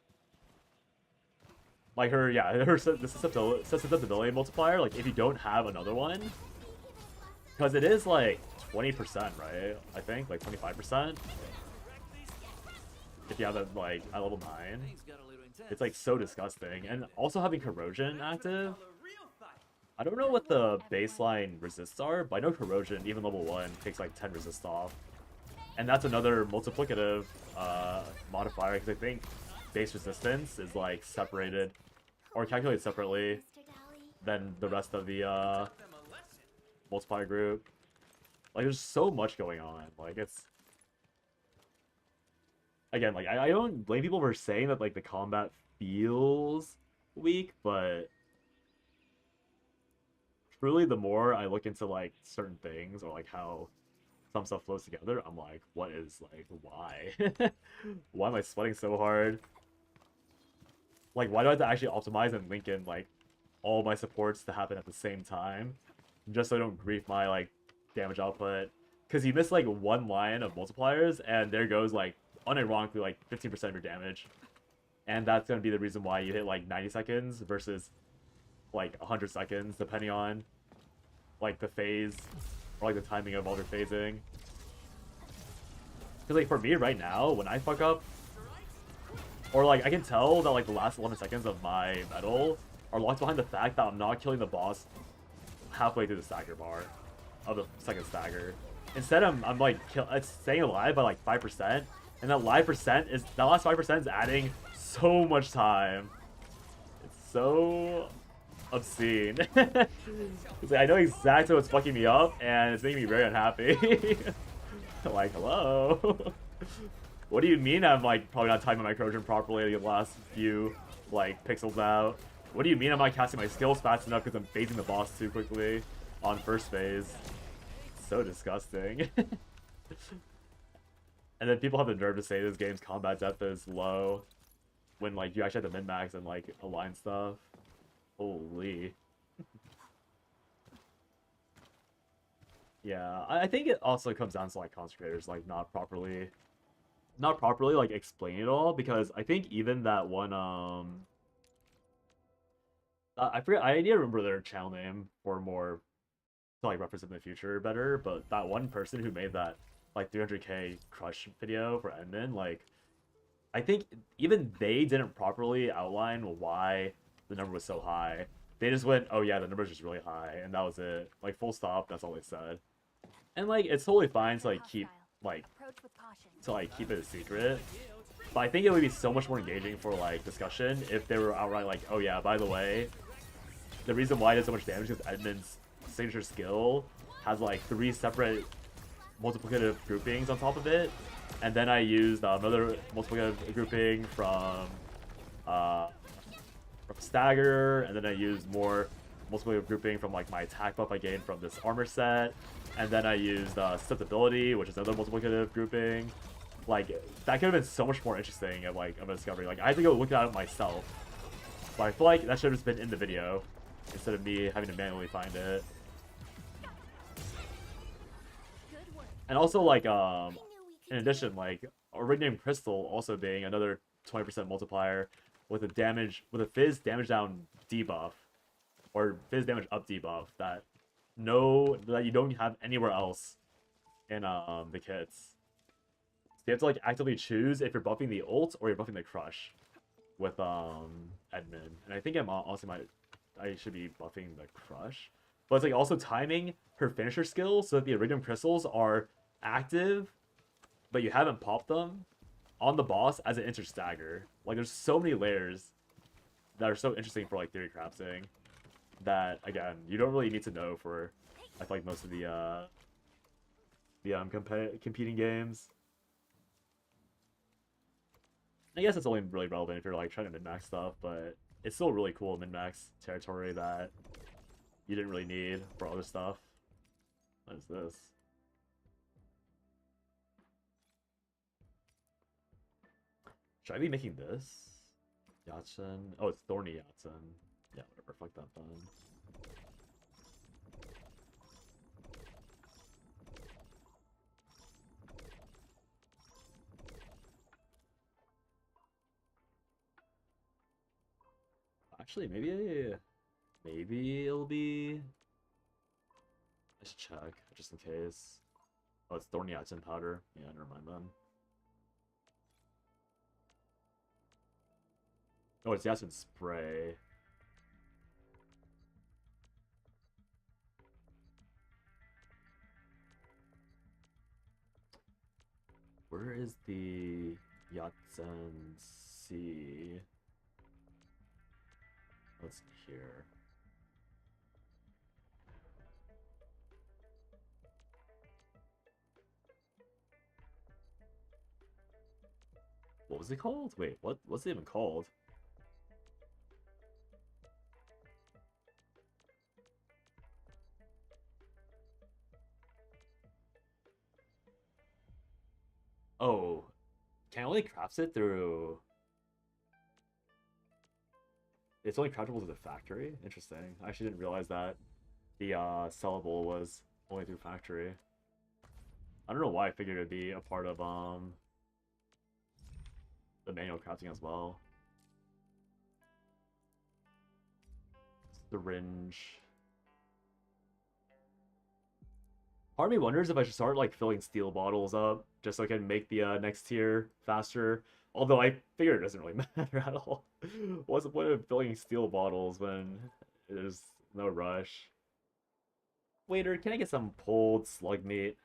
Like the susceptibility multiplier, like if you don't have another one, because it is like 20%, right? I think like 25%. If you have it like at level 9, it's like so disgusting. And also having corrosion active, I don't know what the baseline resists are, but I know corrosion even level 1 takes like 10 resist off. And that's another multiplicative modifier, because I think base resistance is like separated or calculated separately than the rest of the multiplier group. Like there's so much going on. Like it's again, like I don't blame people for saying that like the combat feels weak, but truly the more I look into like certain things or like how some stuff flows together, I'm like, what is like why? Why am I sweating so hard? Like why do I have to actually optimize and link in like all my supports to happen at the same time? Just so I don't grief my like damage output. Because you miss like one line of multipliers and there goes like unironically like 15% of your damage. And that's gonna be the reason why you hit like 90 seconds versus like 100 seconds, depending on like the phase or like the timing of all your phasing. Because like for me right now, when I fuck up, or like I can tell that like the last 11 seconds of my medal are locked behind the fact that I'm not killing the boss halfway through the stagger bar of the second stagger. Instead, I'm like it's staying alive by like 5%, and that last 5% is adding so much time. It's so obscene. It's like I know exactly what's fucking me up, and it's making me very unhappy. Like, hello. What do you mean I'm like probably not timing my corrosion properly the last few like pixels out? What do you mean I'm not casting my skills fast enough because I'm phasing the boss too quickly on first phase? It's so disgusting. And then people have the nerve to say this game's combat depth is low when like you actually have to min-max and like align stuff. Holy. Yeah, I think it also comes down to like concentrators like not properly like explain it all, because I think even that one I forget, I need to remember their channel name for more to like represent the future better. But that one person who made that like 300k crush video for ENDMIN, like I think even they didn't properly outline why the number was so high. They just went, oh yeah, the number's just really high, and that was it. Like full stop, that's all they said. And like it's totally fine to like keep keep it a secret. But I think it would be so much more engaging for like discussion if they were outright like, oh yeah, by the way, the reason why it does so much damage is ENDMIN's signature skill has like 3 separate multiplicative groupings on top of it, and then I used another multiplicative grouping from Stagger, and then I used more multiplicative grouping from like my attack buff I gained from this armor set, and then I used susceptibility, which is another multiplicative grouping. Like that could have been so much more interesting of a discovery. Like I had to go look at it myself, but I feel like that should have just been in the video instead of me having to manually find it. And also like in addition, like Iridium Crystal also being another 20% multiplier with a fizz damage down debuff or fizz damage up debuff that you don't have anywhere else in the kits. So you have to like actively choose if you're buffing the ult or you're buffing the crush with ENDMIN. And I think I should be buffing the crush. But it's like also timing her finisher skill so that the Iridium Crystals are active, but you haven't popped them on the boss as an inter-stagger. Like there's so many layers that are so interesting for like theory crafting that again you don't really need to know for I feel like most of the competing games. I guess it's only really relevant if you're like trying to min-max stuff, but it's still really cool min-max territory that you didn't really need for other stuff. What is this? Should I be making this? Yatsen? Oh, it's Thorny Yatsen. Yeah, whatever. Fuck that then. Actually, maybe it'll be. I should check just in case. Oh, it's Thorny Yatsen powder. Yeah, never mind then. Oh, it's Yatsen spray. Where is the Yatsen C? Let's see here. What was it called? Wait, what's it even called? Oh, can I only craft it through... It's only craftable to the factory? Interesting. I actually didn't realize that the sellable was only through factory. I don't know why I figured it'd be a part of the manual crafting as well. Syringe. Part of me wonders if I should start like filling steel bottles up just so I can make the next tier faster. Although I figure it doesn't really matter at all. What's the point of filling steel bottles when there's no rush? Waiter, can I get some pulled slug meat?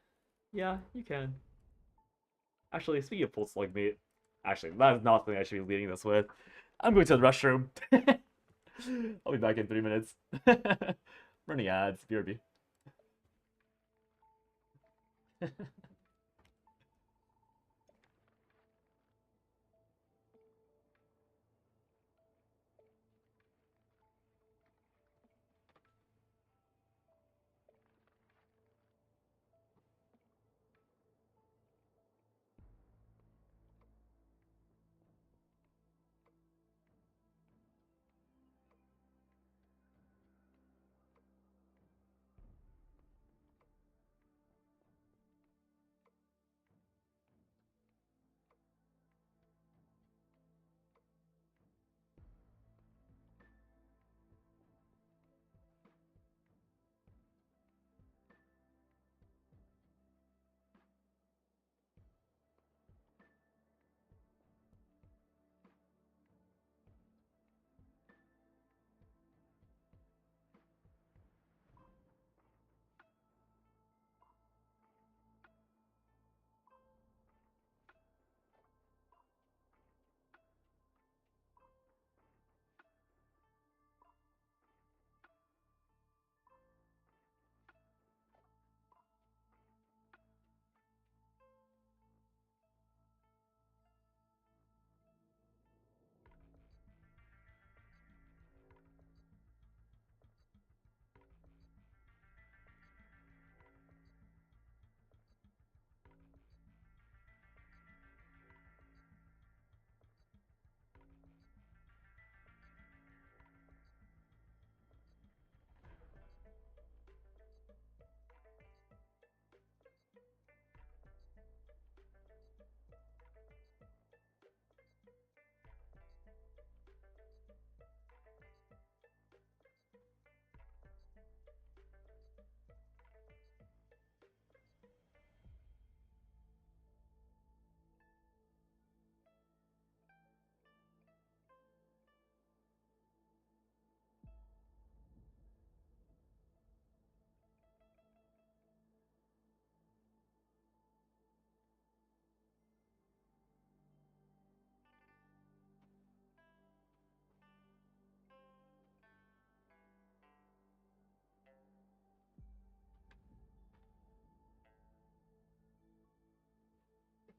Yeah, you can. Actually, speaking of pulled slug meat, actually, that is not something I should be leading this with. I'm going to the restroom. I'll be back in 3 minutes. Running ads, BRB.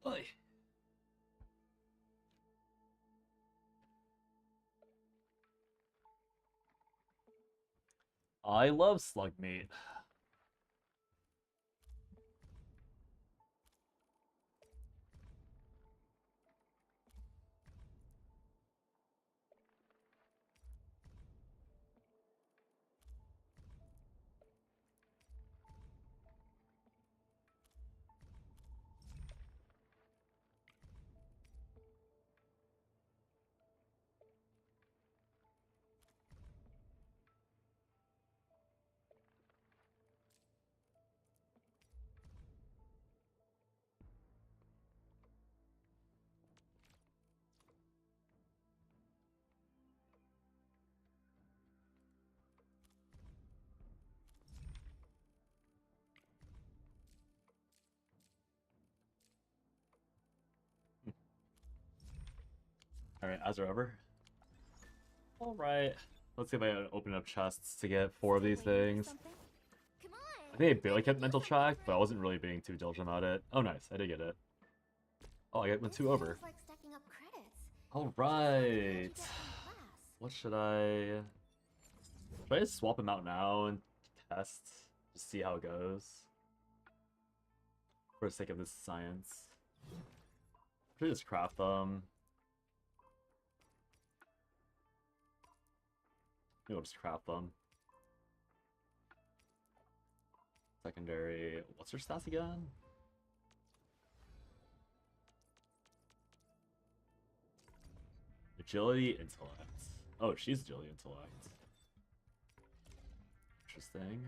Oy. I love slug meat. Alright, as are ever. Alright. Let's see if I can open up chests to get 4 of these things. Come on. I think I barely kept mental track, but I wasn't really being too diligent about it. Oh, nice. I did get it. Oh, I went 2 over. Like stacking up credits. Alright. What should I... Should I just swap them out now and test? Just see how it goes? For the sake of this science. Should I just craft them? Maybe I'll just craft them. Secondary... What's her stats again? Agility, intellect. Oh, she's agility, intellect. Interesting.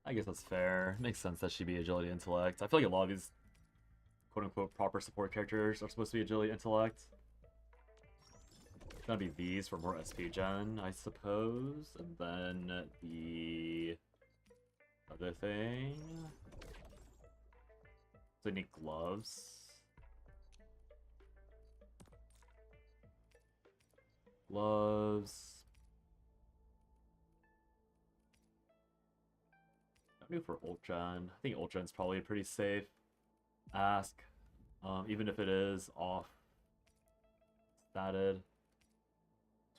I guess that's fair. Makes sense that she'd be agility, intellect. I feel like a lot of these quote-unquote proper support characters are supposed to be agility, intellect. It's gonna be these for more SP gen, I suppose. And then the other thing. So I need gloves. Gloves. Not new for ult gen. I think ult gen's probably pretty safe. Ask. Even if it is off statted.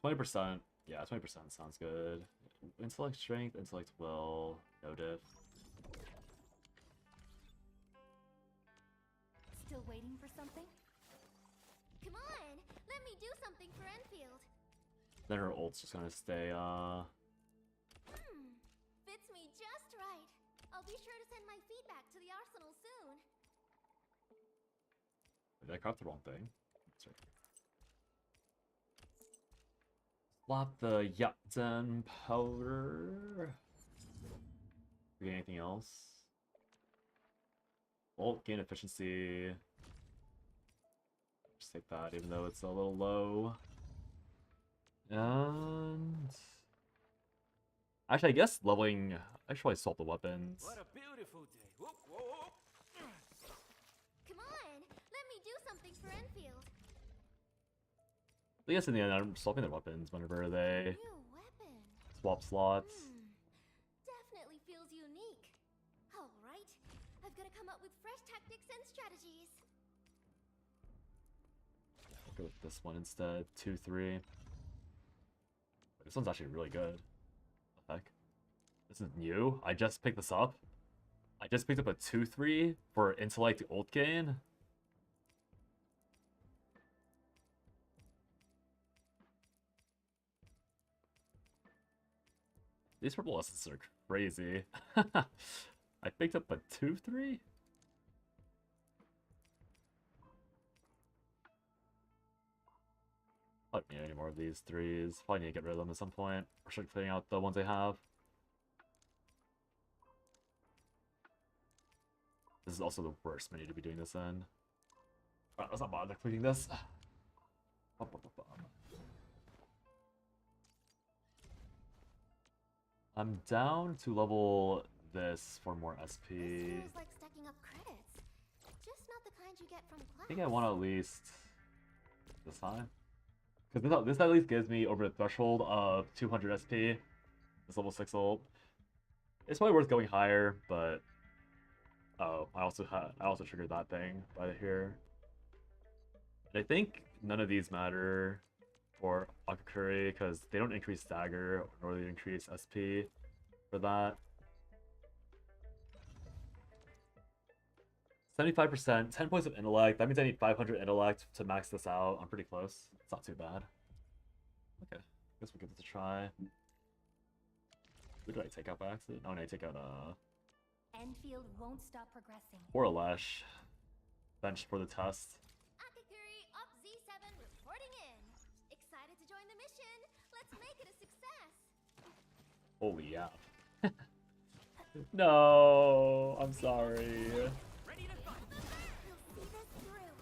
20%. Yeah, 20% sounds good. Intellect strength, intellect will, no diff. Still waiting for something? Come on. Let me do something for Enfield. Then her ult's just gonna stay, Fits me just right. I'll be sure to send my feedback to the arsenal soon. Did I craft the wrong thing? Sorry. Slap the Yapton powder. Do we get anything else? Ult gain efficiency. Just take that, even though it's a little low. And actually, I guess leveling. I should probably swap the weapons. What a beautiful day. Whoop, whoop, whoop. Come on. Let me do something for Enfield. I guess in the end, I'm swapping their weapons whenever they New weapon. swap slots. Definitely feels unique. All right. I've got to come up with fresh tactics and strategies. I'll go with this one instead. 2-3. This one's actually really good. What the heck? This is new? I just picked this up? I just picked up a 2-3 for intellect ult gain? These purple essence are crazy. I picked up a 2-3? I don't need any more of these 3s. Probably need to get rid of them at some point. Or start clearing out the ones I have. This is also the worst menu to be doing this in. Alright, let's not bother clicking this. I'm down to level this for more SP. This feels like stacking up credits. Just not the kind you get from class. I think I want to at least this time. Because this at least gives me over the threshold of 200 SP. This level 6 ult. It's probably worth going higher, but oh, I also triggered that thing right here. And I think none of these matter for Akakuri because they don't increase stagger nor they increase SP for that. 75%, 10 points of intellect. That means I need 500 intellect to max this out. I'm pretty close. It's not too bad. Okay, guess we'll give this a try. Who did I take out by accident? Oh, no, I take out Enfield won't stop progressing. or Alesh. Bench for the test. Akakuri up Z7 reporting in. Excited to join the mission. Let's make it a success. Holy yeah. No, I'm sorry. Ready to fight. We'll see this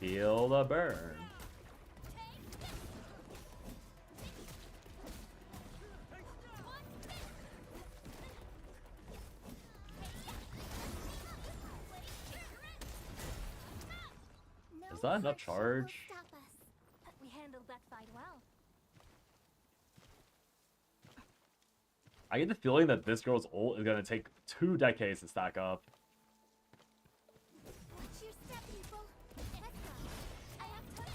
through. Feel the burn. Is that enough charge? Stop us. We handled that fight well. I get the feeling that this girl's ult is gonna take 2 decades to stack up. Watch your step, people. Let's go. I have touch.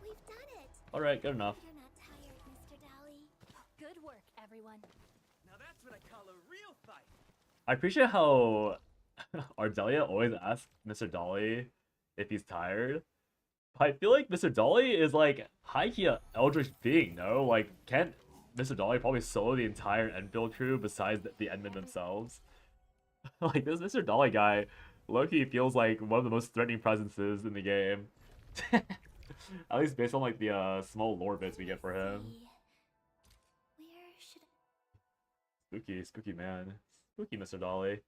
We've done it. Alright, good enough. You're not tired, Mr. Dolly. Good work, everyone. Now that's what I call a real fight. I appreciate how Ardelia always asks Mr. Dolly if he's tired. But I feel like Mr. Dolly is like high-key a eldritch being, no? Like, can't Mr. Dolly probably solo the entire ENDFIELD crew besides the ENDMIN themselves? Like, this Mr. Dolly guy low-key feels like one of the most threatening presences in the game. At least based on like the small lore bits we get for him. Where should Spooky, spooky man. Spooky Mr. Dolly.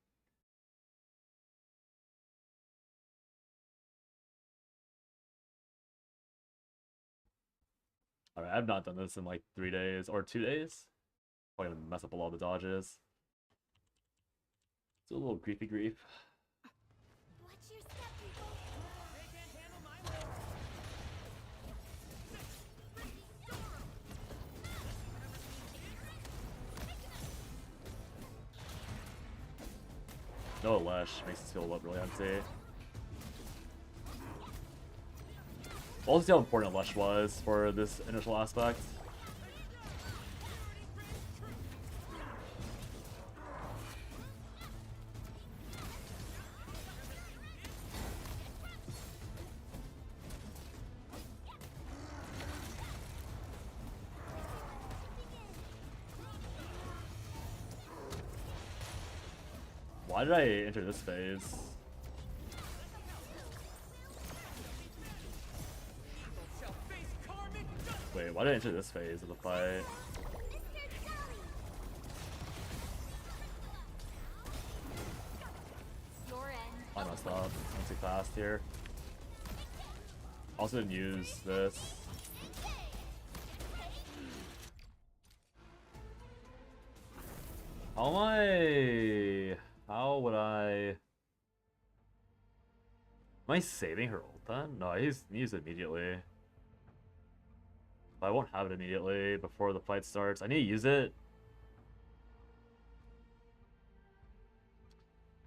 Alright, I've not done this in like 3 days or 2 days. Probably gonna mess up a lot of the dodges. It's a little griefy grief. watch your step, people? They can't handle my will. No Alesh makes us feel really empty. Also see how important Alesh was for this initial aspect. Why did I enter this phase? Shall face karmic justice. Wait, why did I enter this phase of the fight? Mr. Dolly! Your end. I messed up. I'm too fast here. Also didn't use this. How am I... How would I... Am I saving her ult then? No, I use it immediately. But I won't have it immediately before the fight starts. I need to use it.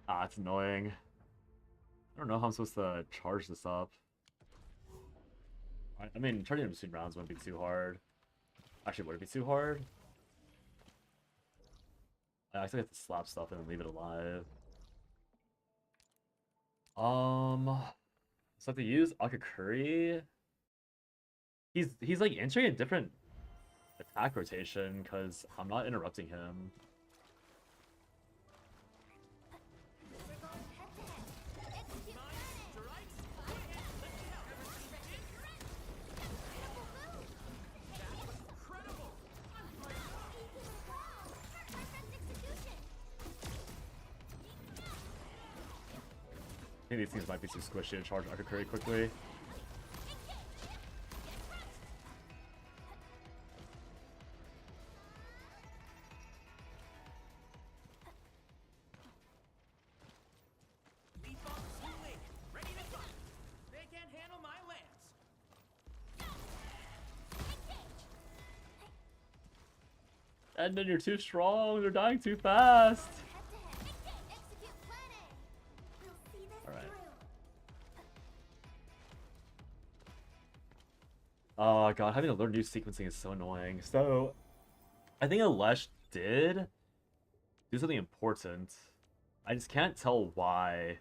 Ah, it's annoying. I don't know how I'm supposed to charge this up. I mean, turning it between rounds wouldn't be too hard. Actually, would it be too hard? I actually have to slap stuff and leave it alive. So I have to use Akakuri. He's like entering a different attack rotation because I'm not interrupting him. I think these things might be too squishy to charge Akakuri quickly. Edmund, you're too strong. They're dying too fast. Alright. Oh god, having to learn new sequencing is so annoying. So, I think Alesh did do something important. I just can't tell why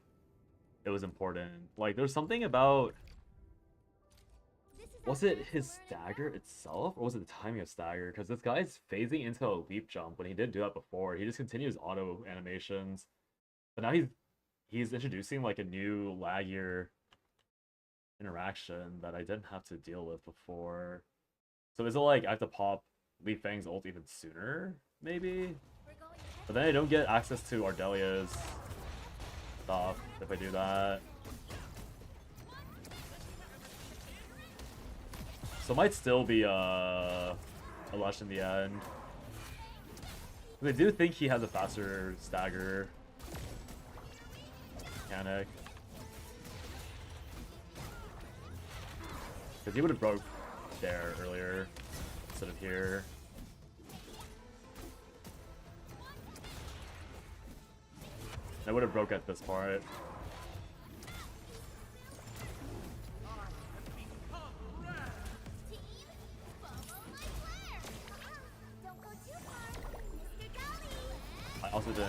it was important. Like, there's something about... Was it his stagger itself, or was it the timing of stagger? Because this guy's phasing into a leap jump when he didn't do that before. He just continues auto animations. But now he's introducing like a new laggier interaction that I didn't have to deal with before. So is it like I have to pop Li Fang's ult even sooner, maybe? But then I don't get access to Ardelia's stuff if I do that. So it might still be a Lush in the end. I do think he has a faster stagger mechanic. Because he would have broke there earlier instead of here. I would have broke at this part. I also didn't.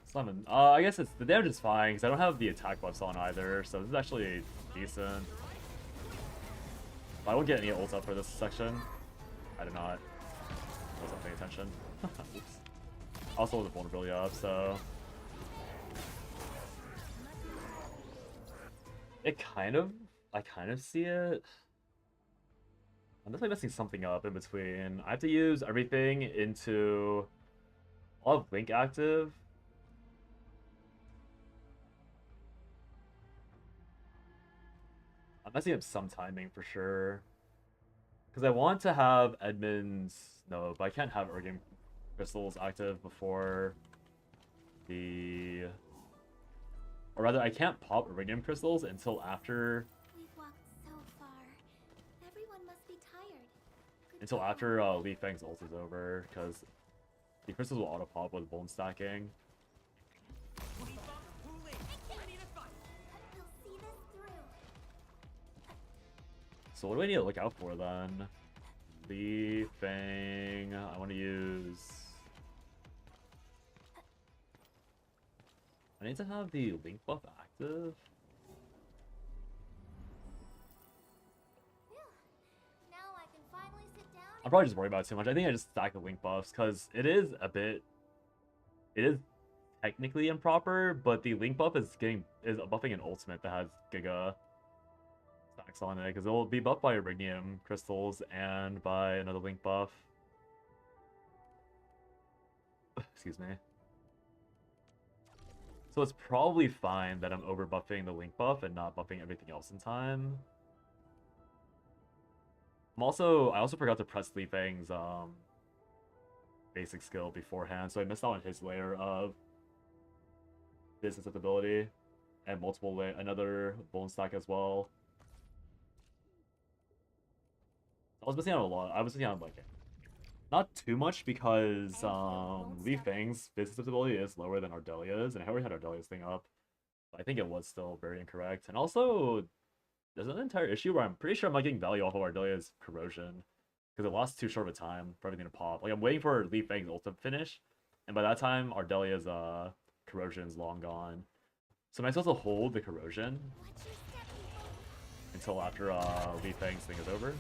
Summon. I guess it's the damage is fine because I don't have the attack buffs on either, so this is actually decent. I won't get any ults up for this section. I did not. I wasn't paying attention. Oops. Also with the vulnerability up, so. I kind of see it. I'm definitely messing something up in between. I have to use everything into... I'll have Link active. I'm messing up some timing for sure. Because I want to have Edmund's... No, but I can't have Ergame Crystals active before the... Or rather, I can't pop Iridium Crystals until after... We've walked so far. Everyone must be tired. Until after Li Fang's ult is over, because the crystals will auto-pop with bone stacking. We'll see this through. So what do I need to look out for then? Li Fang... I want to use... I need to have the Link buff active. Now I can finally sit down. I'm probably just worried about it too much. I think I just stack the Link buffs because it is a bit... It is technically improper, but the Link buff is buffing an ultimate that has Giga stacks on it because it will be buffed by Iridium Crystals and by another Link buff. Excuse me. So it's probably fine that I'm over buffing the Link buff and not buffing everything else in time. I also forgot to press Li Fang's basic skill beforehand, so I missed out on his layer of business ability and another bone stack as well. I was missing out a lot. I was missing out like not too much because Li Fang's business ability is lower than Ardelia's, and I already had Ardelia's thing up. I think it was still very incorrect. And also, there's an entire issue where I'm pretty sure I'm not getting value off of Ardelia's corrosion because it lost too short of a time for everything to pop. Like I'm waiting for Li Fang's ult to finish, and by that time Ardelia's corrosion is long gone. So am I supposed to hold the corrosion until after Li Fang's thing is over?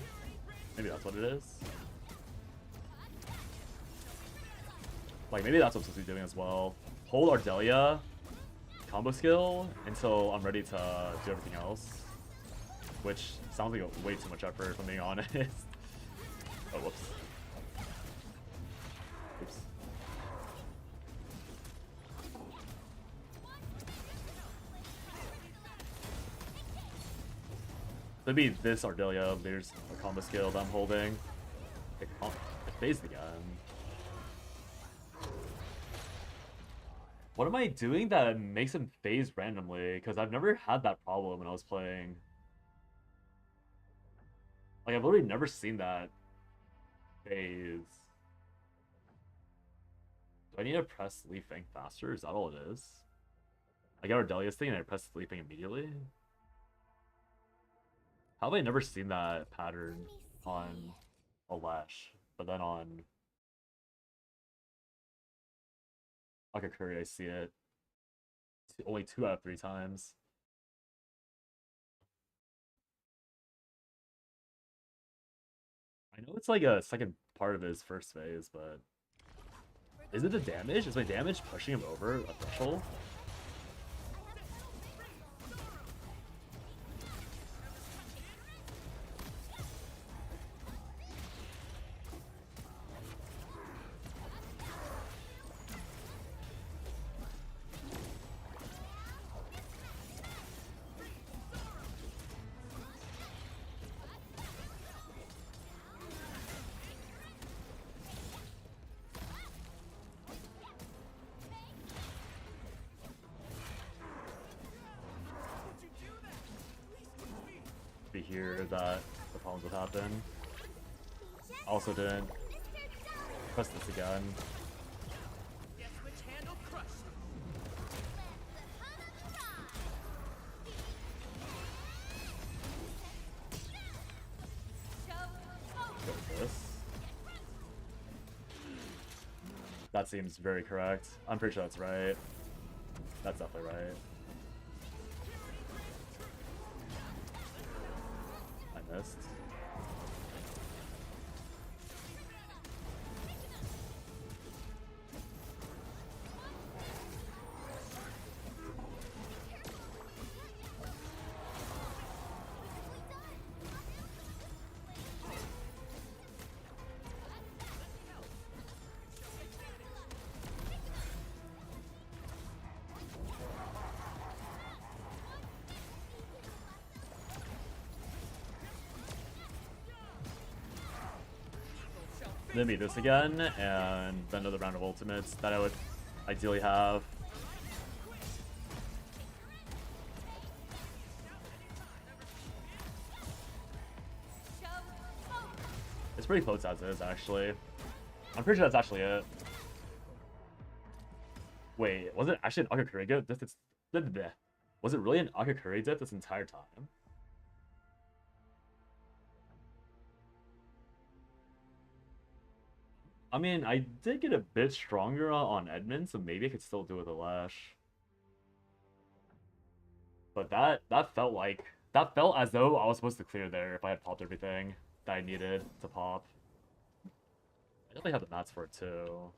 Maybe that's what it is. Like, maybe that's what I'm supposed to be doing as well. Hold Ardelia combo skill until I'm ready to do everything else. Which sounds like way too much effort, if I'm being honest. Oh, whoops. Oops. Maybe this Ardelia, there's a combo skill that I'm holding. It phased again. What am I doing that makes him phase randomly? Because I've never had that problem when I was playing. Like, I've literally never seen that phase. Do I need to press Leafing faster? Is that all it is? I got Ardelia's thing and I press Leafing immediately? How have I never seen that pattern on a Lash, but then on Akakuri I see it only 2 out of 3 times. I know it's like a second part of his first phase, but is it the damage? Is my damage pushing him over a threshold? Here that the problems would happen. Also didn't press this again. This. That seems very correct. I'm pretty sure that's right. That's definitely right. Missed. Then beat this again, and then another round of ultimates that I would ideally have. It's pretty close as is, actually. I'm pretty sure that's actually it. Wait, was it actually an Akakuri dip? Was it really an Akakuri dip this entire time? I mean, I did get a bit stronger on ENDMIN, so maybe I could still do it with a Lash. But that felt as though I was supposed to clear there if I had popped everything that I needed to pop. I definitely have the mats for it too.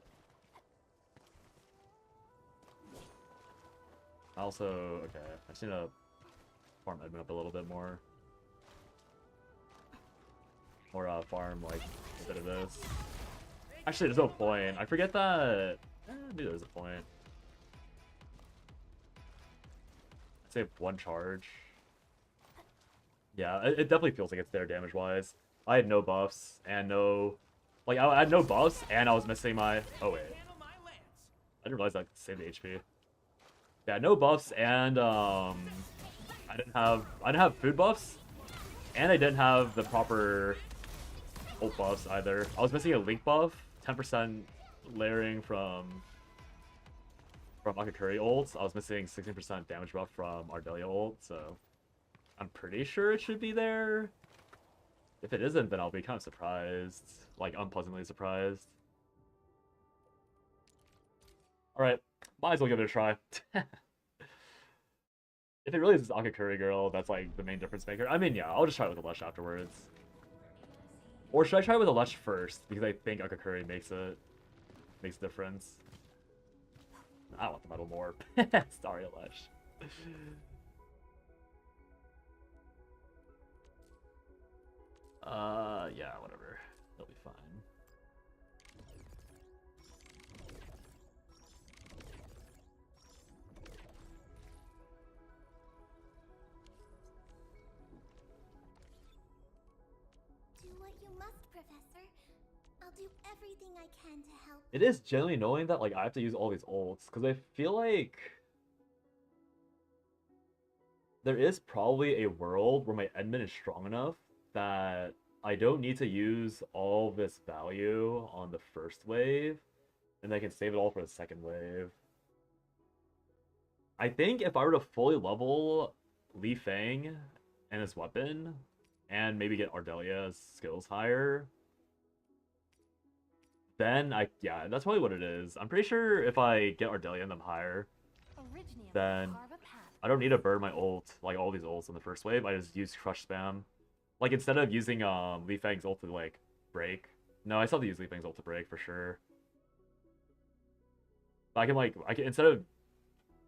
Also, okay, I just need to farm ENDMIN up a little bit more. Or farm like a bit of this. Actually, there's no point. I forget that. Maybe there's a point. I'd say 1 charge. Yeah, it definitely feels like it's there damage-wise. I had no buffs and no... Like, I had no buffs and I was missing my... Oh, wait. I didn't realize I could save the HP. Yeah, no buffs and, I didn't have food buffs. And I didn't have the proper ult buffs either. I was missing a link buff. 10% layering from Akakuri ults. I was missing 16% damage buff from Ardelia ult, so I'm pretty sure it should be there. If it isn't, then I'll be kind of surprised. Like, unpleasantly surprised. Alright, might as well give it a try. If it really is this Akakuri girl, that's like the main difference maker. I mean, yeah, I'll just try it with a Lush afterwards. Or should I try with a Lush first? Because I think Akakuri makes a difference. I want the metal more. Sorry, Lush. Yeah, whatever. It'll be fine. Do what you must, Professor. I'll I'll do everything I can to help. It is genuinely annoying that like I have to use all these ults because I feel like there is probably a world where my ENDMIN is strong enough that I don't need to use all this value on the first wave, and I can save it all for the second wave. I think if I were to fully level Li Fang and his weapon, and maybe get Ardelia's skills higher, then yeah, that's probably what it is. I'm pretty sure if I get Ardelia and them higher, then I don't need to burn my ult, like all these ults in the first wave. I just use crush spam. Like instead of using Li Fang's ult to like break. No, I still have to use Li Fang's ult to break for sure. But I can instead of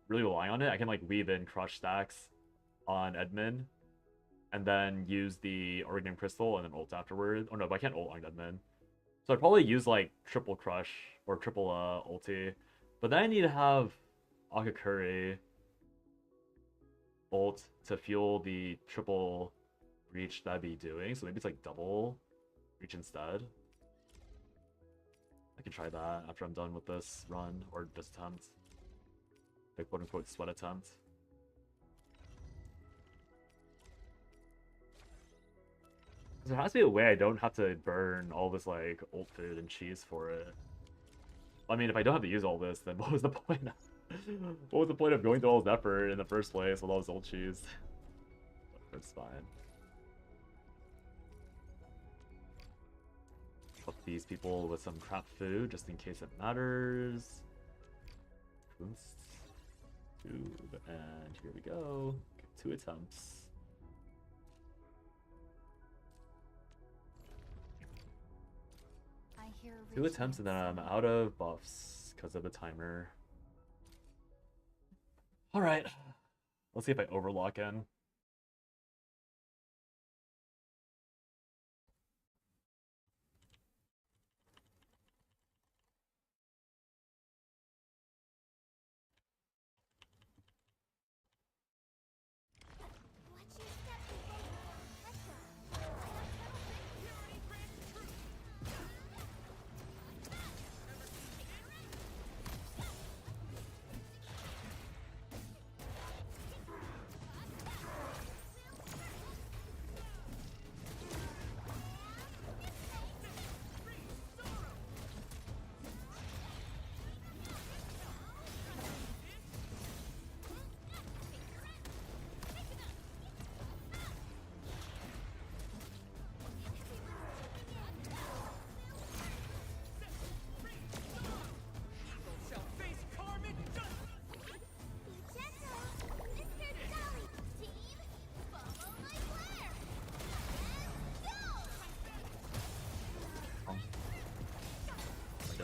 really relying on it, I can like weave in crush stacks on ENDMIN and then use the Origin Crystal and then ult afterward. Oh no, but I can't ult on ENDMIN. So I'd probably use like triple crush or triple ulti. But then I need to have Akakuri ult to fuel the triple reach that I'd be doing. So maybe it's like double reach instead. I can try that after I'm done with this run or this attempt. The quote unquote sweat attempt. There has to be a way I don't have to burn all this like ult food and cheese for it. I mean, if I don't have to use all this, then what was the point? What was the point of going through all this effort in the first place with all this ult cheese? But it's fine. Put these people with some crap food just in case it matters. Tube, and here we go. 2 attempts. I hear 2 attempts and then I'm out of buffs because of the timer. Alright. Let's see if I overlock in.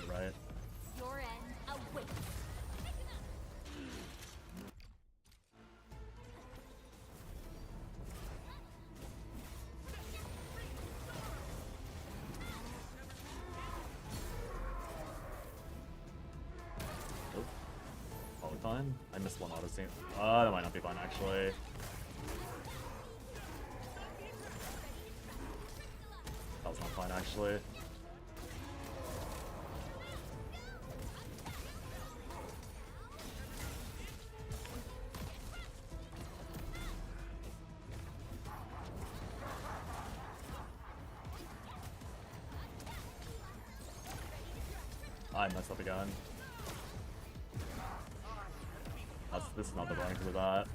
Right. Your end awaits. Oh. Probably fine. I missed one auto scene. That might not be fine actually. That was not fine actually. I messed up again. This is not the running for that.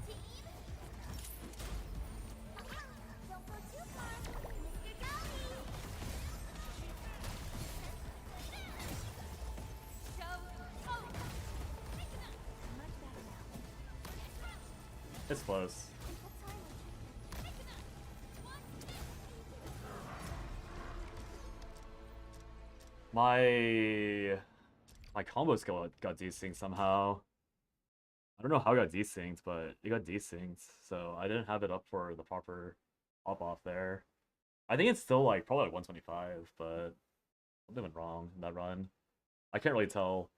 Don't go too far, Mr. Dolly. It's close. My combo skill got desynced somehow. I don't know how it got desynced, but it got desynced, so I didn't have it up for the proper pop-off there. I think it's still like probably like 125, but something went wrong in that run. I can't really tell.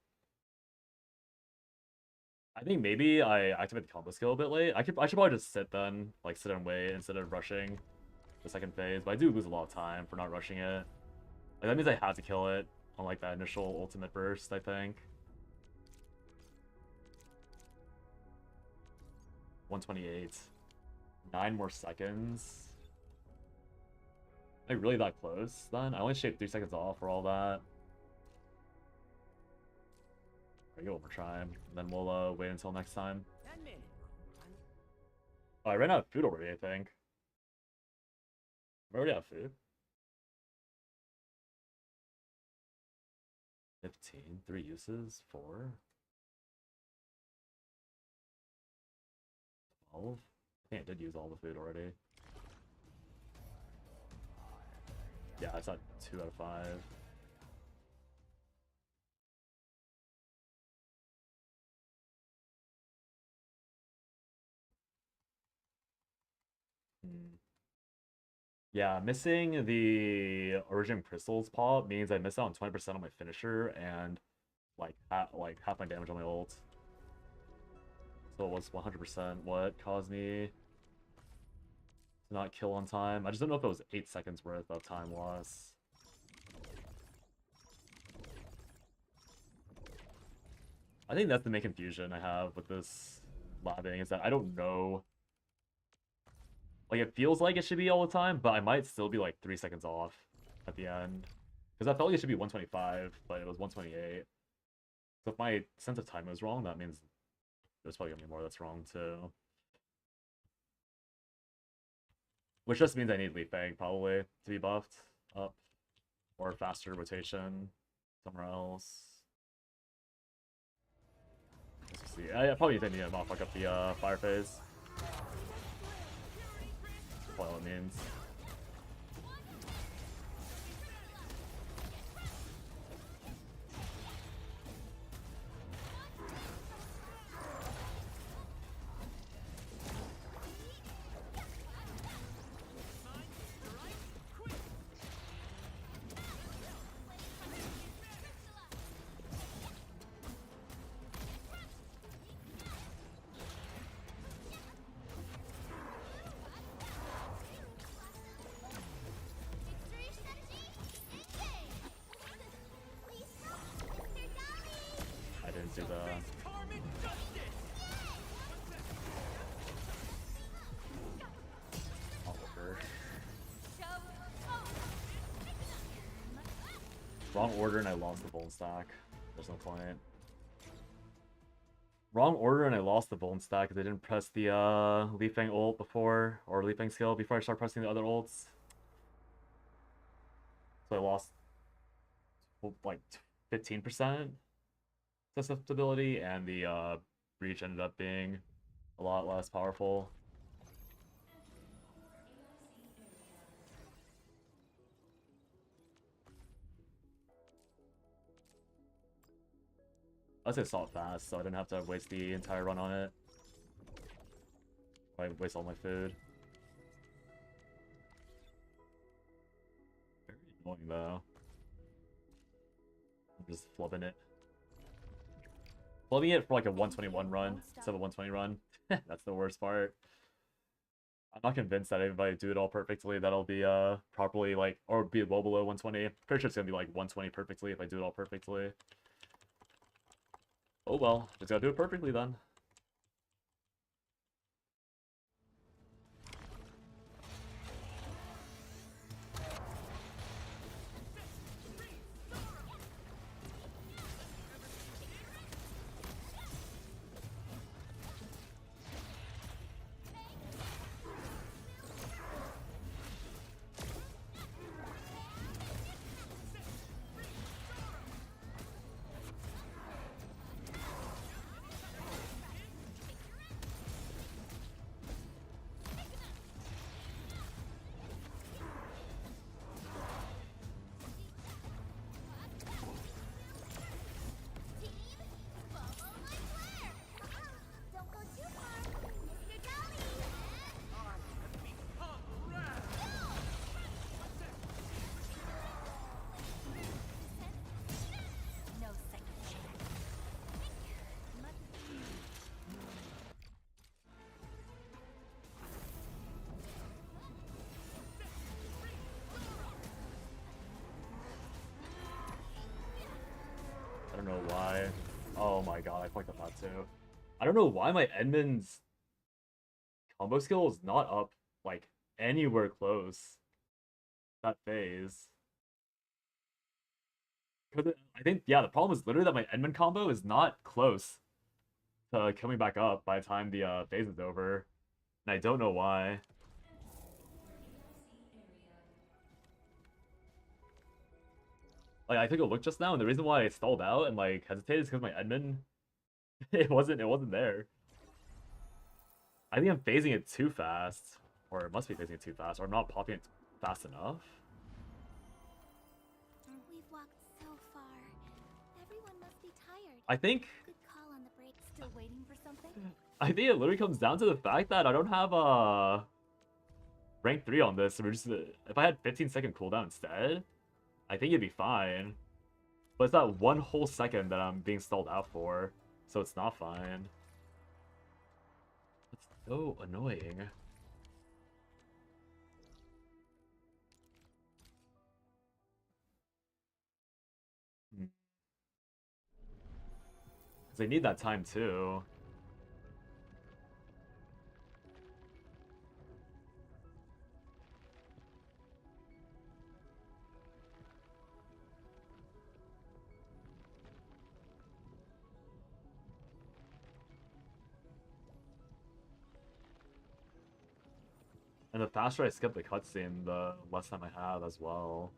I think maybe I activated the combo skill a bit late. I should probably just sit then, like sit and wait instead of rushing the second phase, but I do lose a lot of time for not rushing it. Like, that means I have to kill it on like that initial ultimate burst, I think. 128. 9 more seconds. Like, really that close then? I only shaved 3 seconds off for all that. I go overtime, and then we'll wait until next time. Oh, I ran out of food already, I think. I'm already out of food. 15, 3 uses, 4. 12. I think I did use all the food already. Yeah, I saw 2 out of 5. Yeah, missing the Origin Crystals pop means I miss out on 20% on my finisher and like half my damage on my ult. So it was 100% what caused me to not kill on time. I just don't know if it was 8 seconds worth of time loss. I think that's the main confusion I have with this labbing, is that I don't know. Like, it feels like it should be all the time, but I might still be like 3 seconds off at the end. Because I felt like it should be 125, but it was 128. So if my sense of time was wrong, that means there's probably gonna be more that's wrong too. Which just means I need Leaf Fang probably to be buffed up. Or faster rotation somewhere else. Let's see. I probably need to fuck up the fire phase. That's all it means. Do the wrong order and I lost the bone stack. There's no point. Wrong order and I lost the bone stack because I didn't press the Leaf Fang ult before, or Leaf Fang skill before I start pressing the other ults. So I lost like 15% susceptibility, and the breach ended up being a lot less powerful. I was gonna saw it fast, so I didn't have to waste the entire run on it. I waste all my food. Very annoying though. I'm just flubbing it. Flubbing it for like a 121 run instead of a 120 run. That's the worst part. I'm not convinced that if I do it all perfectly, that'll be properly like, or be well below 120. Pretty sure it's gonna be like 120 perfectly if I do it all perfectly. Oh well, just gotta do it perfectly then. I don't know why. Oh my god, I fucked up that too. I don't know why my ENDMIN's combo skill is not up, like, anywhere close that phase. Because I think, yeah, the problem is literally that my ENDMIN combo is not close to coming back up by the time the phase is over. And I don't know why. Like, I took a look just now, and the reason why I stalled out and, like, hesitated is because my ENDMIN, it wasn't there. I think I'm phasing it too fast. Or it must be phasing it too fast, or I'm not popping it fast enough. We've walked so far. Everyone must be tired. I think... Good call on the break. Still waiting for something? I think it literally comes down to the fact that I don't have a rank 3 on this. So we're just, if I had 15-second cooldown instead, I think it'd be fine. But it's that 1 whole second that I'm being stalled out for, so it's not fine. It's so annoying. Because I need that time too. And the faster I skip the cutscene, the less time I have as well.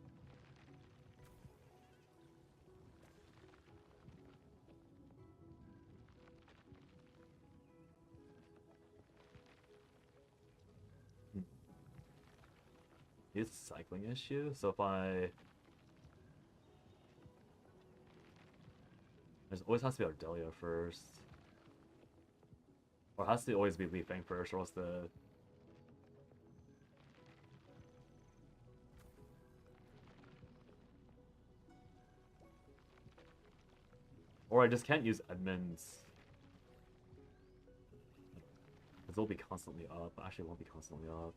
It's a cycling issue, so if I... There's always has to be Ardelia first. Or it has to always be Li Feng first, or else the... Or I just can't use ENDMIN's. Because they'll be constantly up. Actually, it won't be constantly up.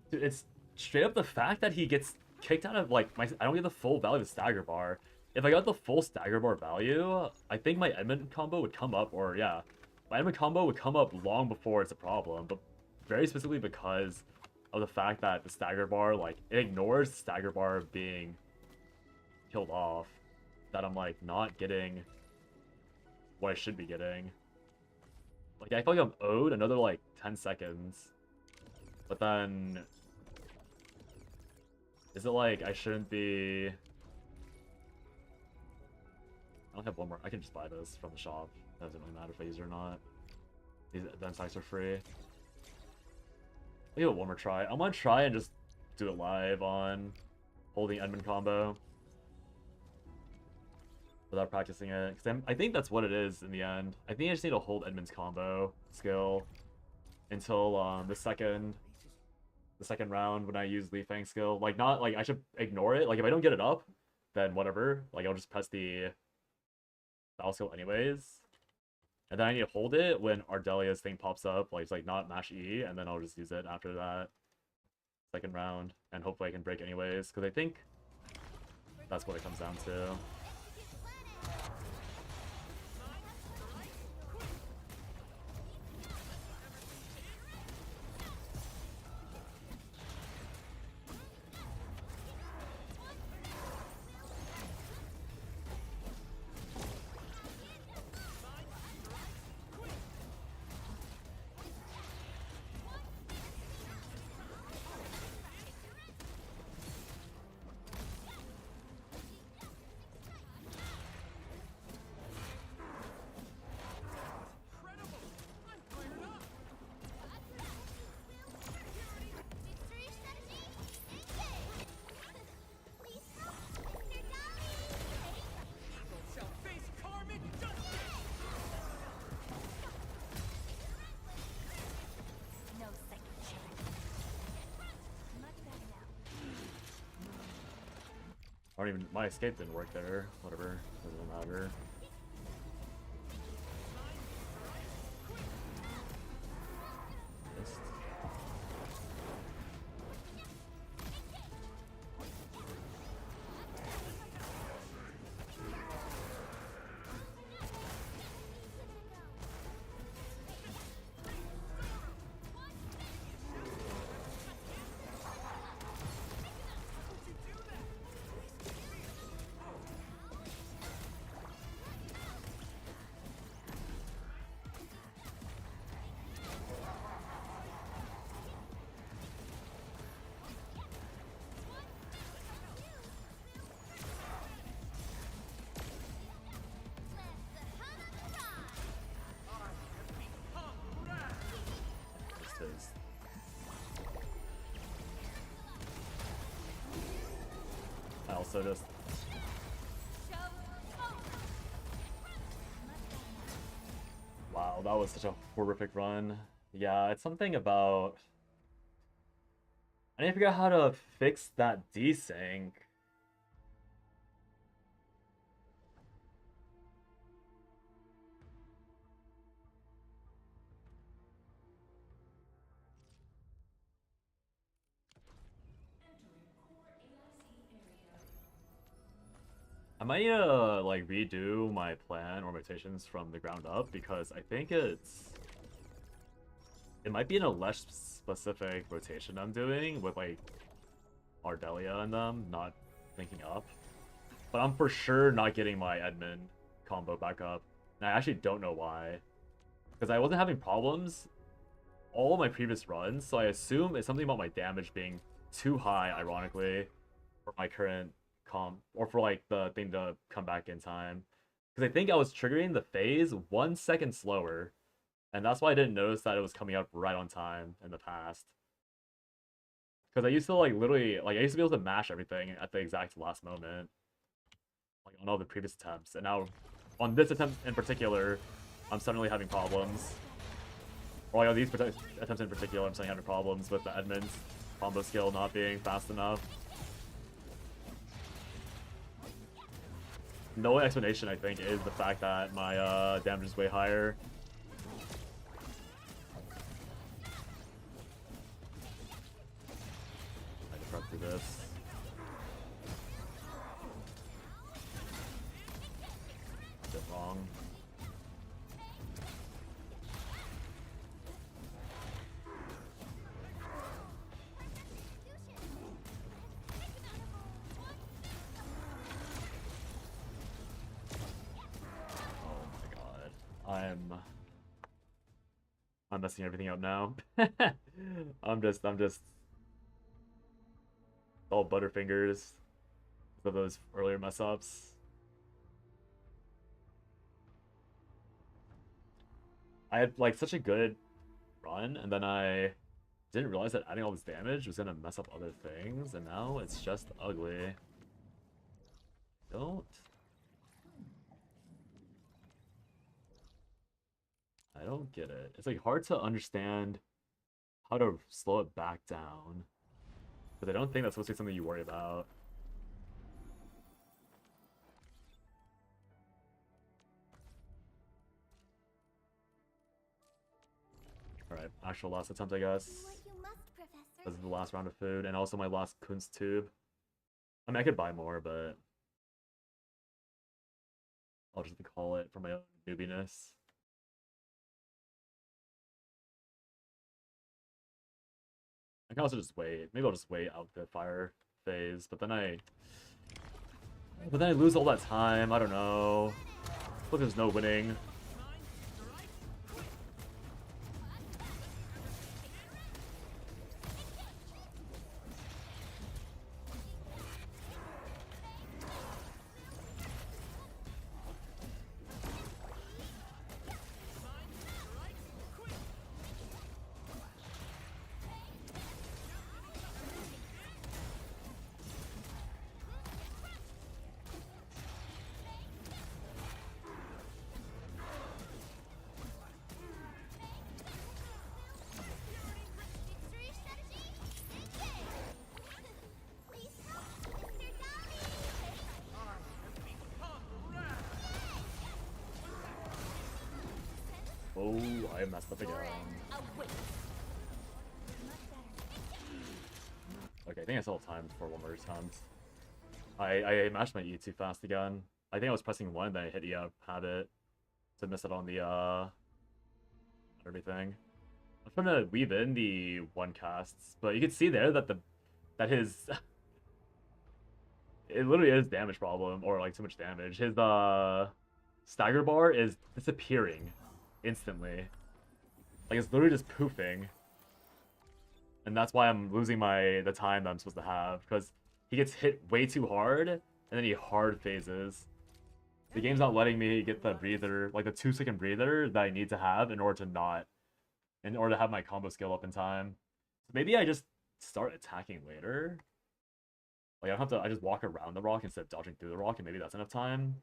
Dude, it's straight up the fact that he gets kicked out of, like, I don't get the full value of the stagger bar. If I got the full stagger bar value, I think my ENDMIN combo would come up, or yeah, my ENDMIN combo would come up long before it's a problem, but very specifically because of the fact that the stagger bar, like, it ignores the stagger bar being killed off, that I'm, like, not getting what I should be getting. Like, I feel like I'm owed another, like, 10 seconds, but then... Is it like I shouldn't be... I don't have one more. I can just buy this from the shop. It doesn't really matter if I use it or not. These event packs are free. I'll give it one more try. I'm gonna try and just do it live on holding ENDMIN combo without practicing it. Because I think that's what it is in the end. I think I just need to hold ENDMIN's combo skill until the second round when I use Li Feng's skill. Like, not like I should ignore it. Like, if I don't get it up, then whatever. Like, I'll just press the battle skill anyways. And then I need to hold it when Ardelia's thing pops up. Like, it's like not mash E, and then I'll just use it after that second round. And hopefully I can break anyways. Because I think that's what it comes down to. I don't even. My escape didn't work there. Whatever. Doesn't matter. Missed. Is. I also just wow, that was such a horrific run. Yeah, it's something about I need to figure out how to fix that desync. I might need to like redo my plan or rotations from the ground up because I think it might be in a less specific rotation I'm doing with like Ardelia and them not linking up. But I'm for sure not getting my ENDMIN combo back up. And I actually don't know why. Because I wasn't having problems all my previous runs, so I assume it's something about my damage being too high, ironically, for my current comp, or for like the thing to come back in time. Because I think I was triggering the phase 1 second slower, and that's why I didn't notice that it was coming up right on time in the past. Because I used to like literally, like I used to be able to mash everything at the exact last moment, like on all the previous attempts, and now on this attempt in particular, I'm suddenly having problems. Or like on these attempts in particular, I'm suddenly having problems with the ENDMIN's combo skill not being fast enough. No explanation, I think, is the fact that my damage is way higher. I can prep through this. Bit wrong. I'm messing everything up now. I'm just all butterfingers for those earlier mess ups. I had like such a good run, and then I didn't realize that adding all this damage was gonna mess up other things, and now it's just ugly. I don't get it. It's like hard to understand how to slow it back down, because I don't think that's supposed to be something you worry about. Alright, actual last attempt, I guess. This is the last round of food, and also my last Kunst tube. I mean, I could buy more, but I'll just call it for my own noobiness. I can also just wait. Maybe I'll just wait out the fire phase, but then I lose all that time. I don't know. Look, there's no winning. I messed up again. Okay, I think I still have time for one more attempt. I mashed my E too fast again. I think I was pressing 1, then I hit E up, had it. To miss it on the, everything. I'm trying to weave in the 1 casts, but you can see there that that his... it literally is damage problem, or like too much damage. His, stagger bar is disappearing instantly. Like, it's literally just poofing. And that's why I'm losing the time that I'm supposed to have, because he gets hit way too hard, and then he hard phases. The game's not letting me get the breather, like the 2-second breather that I need to have in order to have my combo skill up in time. So maybe I just start attacking later. Like, I just walk around the rock instead of dodging through the rock, and maybe that's enough time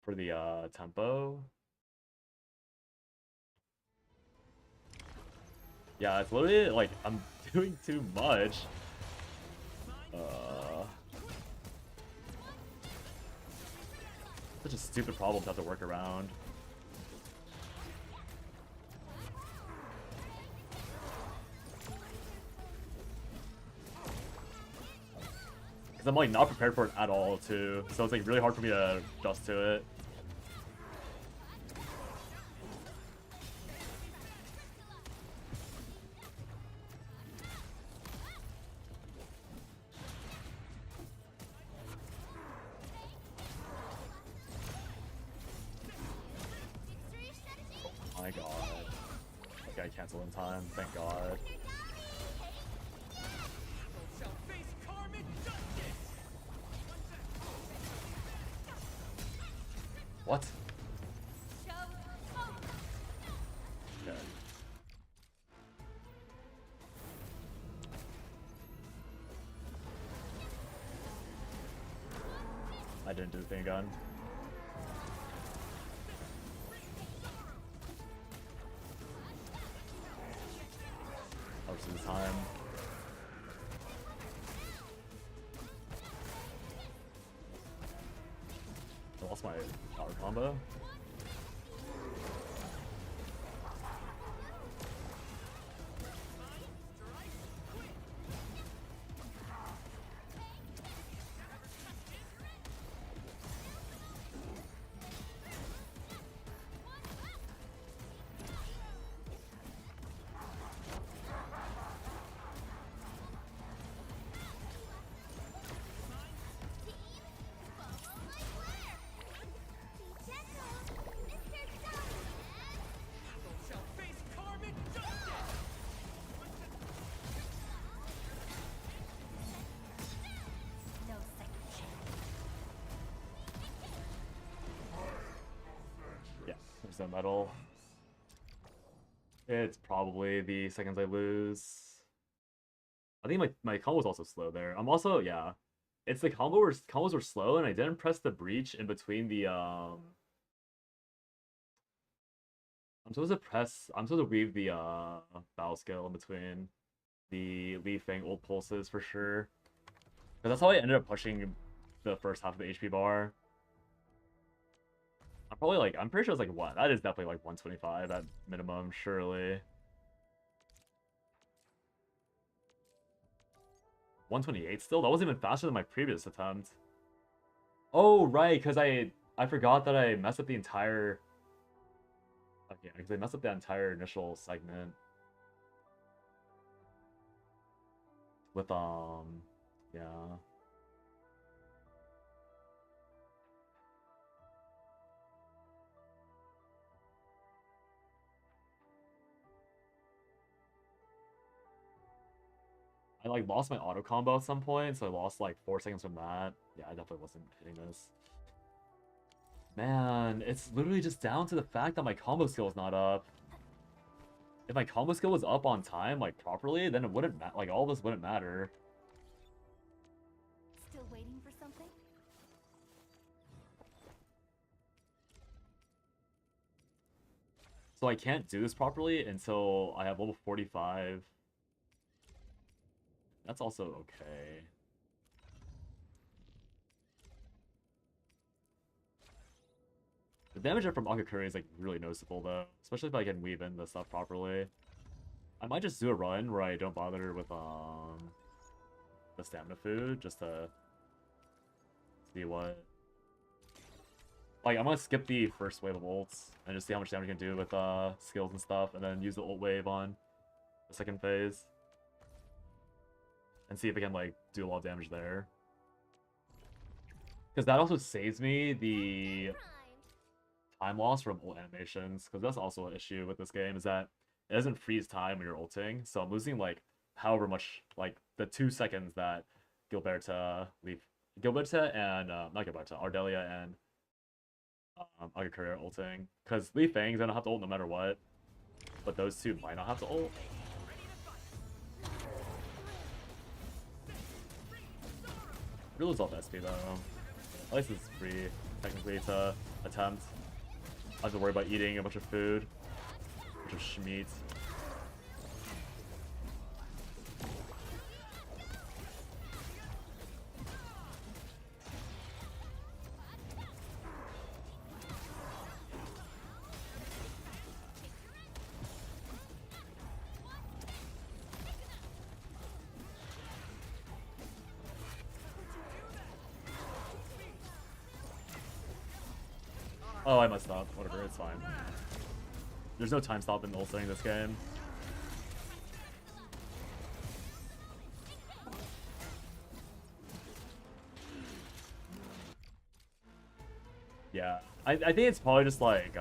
for the tempo. Yeah, it's literally like I'm doing too much. Such a stupid problem to have to work around. Because I'm like not prepared for it at all too. So it's like really hard for me to adjust to it. Oh my god. Okay, I canceled in time, thank god. What? Okay. I didn't do the thing again. Obviously the time. I lost my power combo. The medal. It's probably the seconds I lose. I think my combo was also slow there. I'm also, yeah. It's the combos were slow and I didn't press the breach in between the I'm supposed to weave the battle skill in between the Li Fang old pulses for sure. Because that's how I ended up pushing the first half of the HP bar. I'm pretty sure it's like what? That is definitely like 125 at minimum, surely. 128 still? That wasn't even faster than my previous attempt. Oh, right, because I forgot that I messed up the entire... Okay, because I messed up the entire initial segment. With, yeah. I like lost my auto combo at some point, so I lost like 4 seconds from that. Yeah, I definitely wasn't hitting this. Man, it's literally just down to the fact that my combo skill is not up. If my combo skill was up on time, like properly, then it wouldn't like all this wouldn't matter. Still waiting for something? So I can't do this properly until I have level 45. That's also okay. The damage from Akakuri is like really noticeable though, especially if I can weave in the stuff properly. I might just do a run where I don't bother with the stamina food just to see what. Like I'm gonna skip the first wave of ults and just see how much damage I can do with skills and stuff, and then use the ult wave on the second phase and see if I can like do a lot of damage there. Because that also saves me the time loss from ult animations, because that's also an issue with this game, is that it doesn't freeze time when you're ulting, so I'm losing like however much, like the 2 seconds that Gilberta and not Gilberta, Ardelia and Agakuri are ulting, because Li Fang's gonna have to ult no matter what, but those two might not have to ult. Really lose off SP though. At least it's free, technically, to attempt. I have to worry about eating a bunch of food, a bunch of schmeat. Oh, I messed up. Whatever, it's fine. There's no time stop in ulting this game. Yeah, I think it's probably just like,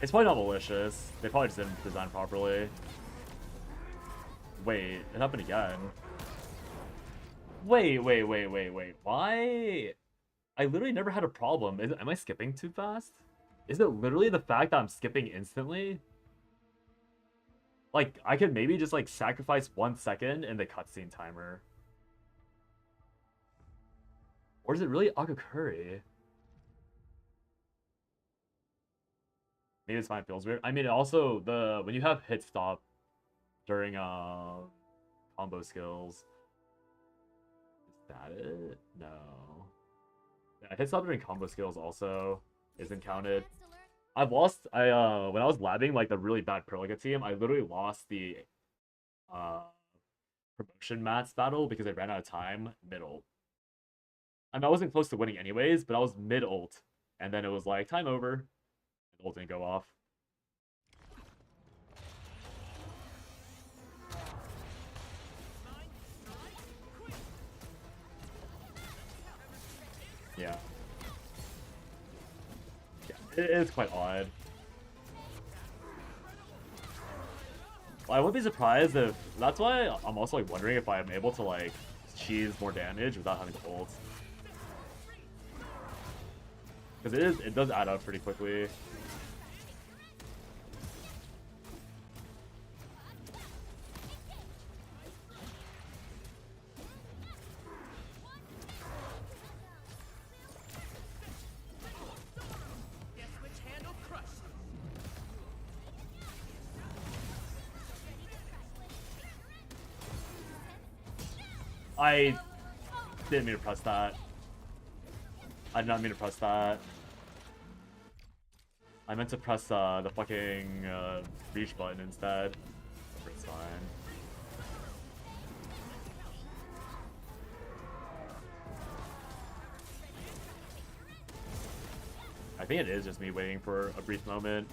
it's probably not malicious. They probably just didn't design properly. Wait, it happened again. Wait. Why? I literally never had a problem. Am I skipping too fast? Is it literally the fact that I'm skipping instantly? Like, I could maybe just like sacrifice 1 second in the cutscene timer. Or is it really Akakuri? Maybe it's fine, it feels weird. I mean, also, when you have hit stop during combo skills, is that it? No. Yeah, hit stop during combo skills also isn't counted. I've lost, when I was labbing like the really bad Proliga team, I literally lost the promotion mats battle because I ran out of time mid-ult. I mean, I wasn't close to winning anyways, but I was mid-ult, and then it was like, time over, and ult didn't go off. Yeah. It is quite odd. I wouldn't be surprised if... That's why I'm also like wondering if I'm able to like cheese more damage without having to ult. Because it does add up pretty quickly. I didn't mean to press that. I did not mean to press that. I meant to press the fucking reach button instead. It's fine. I think it is just me waiting for a brief moment.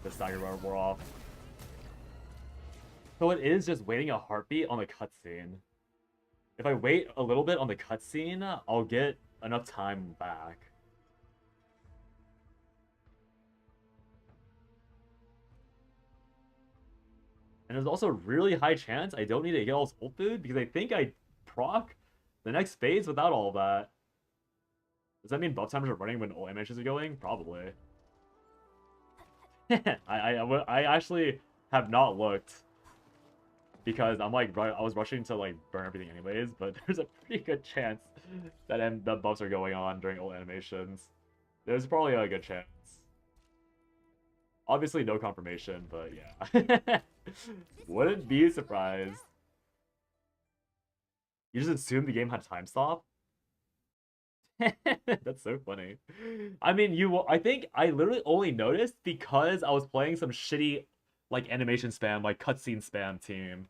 The stagger bar wore off. So it is just waiting a heartbeat on the cutscene. If I wait a little bit on the cutscene, I'll get enough time back. And there's also a really high chance I don't need to get all this ult food because I think I proc the next phase without all of that. Does that mean buff timers are running when ult animations are going? Probably. I actually have not looked because I'm like I was rushing to like burn everything anyways, but there's a pretty good chance that the buffs are going on during ult animations. There's probably a good chance. Obviously no confirmation, but yeah. Wouldn't be surprised. You just assumed the game had time stop? That's so funny. I mean, I think I literally only noticed because I was playing some shitty, like, animation spam, like, cutscene spam team.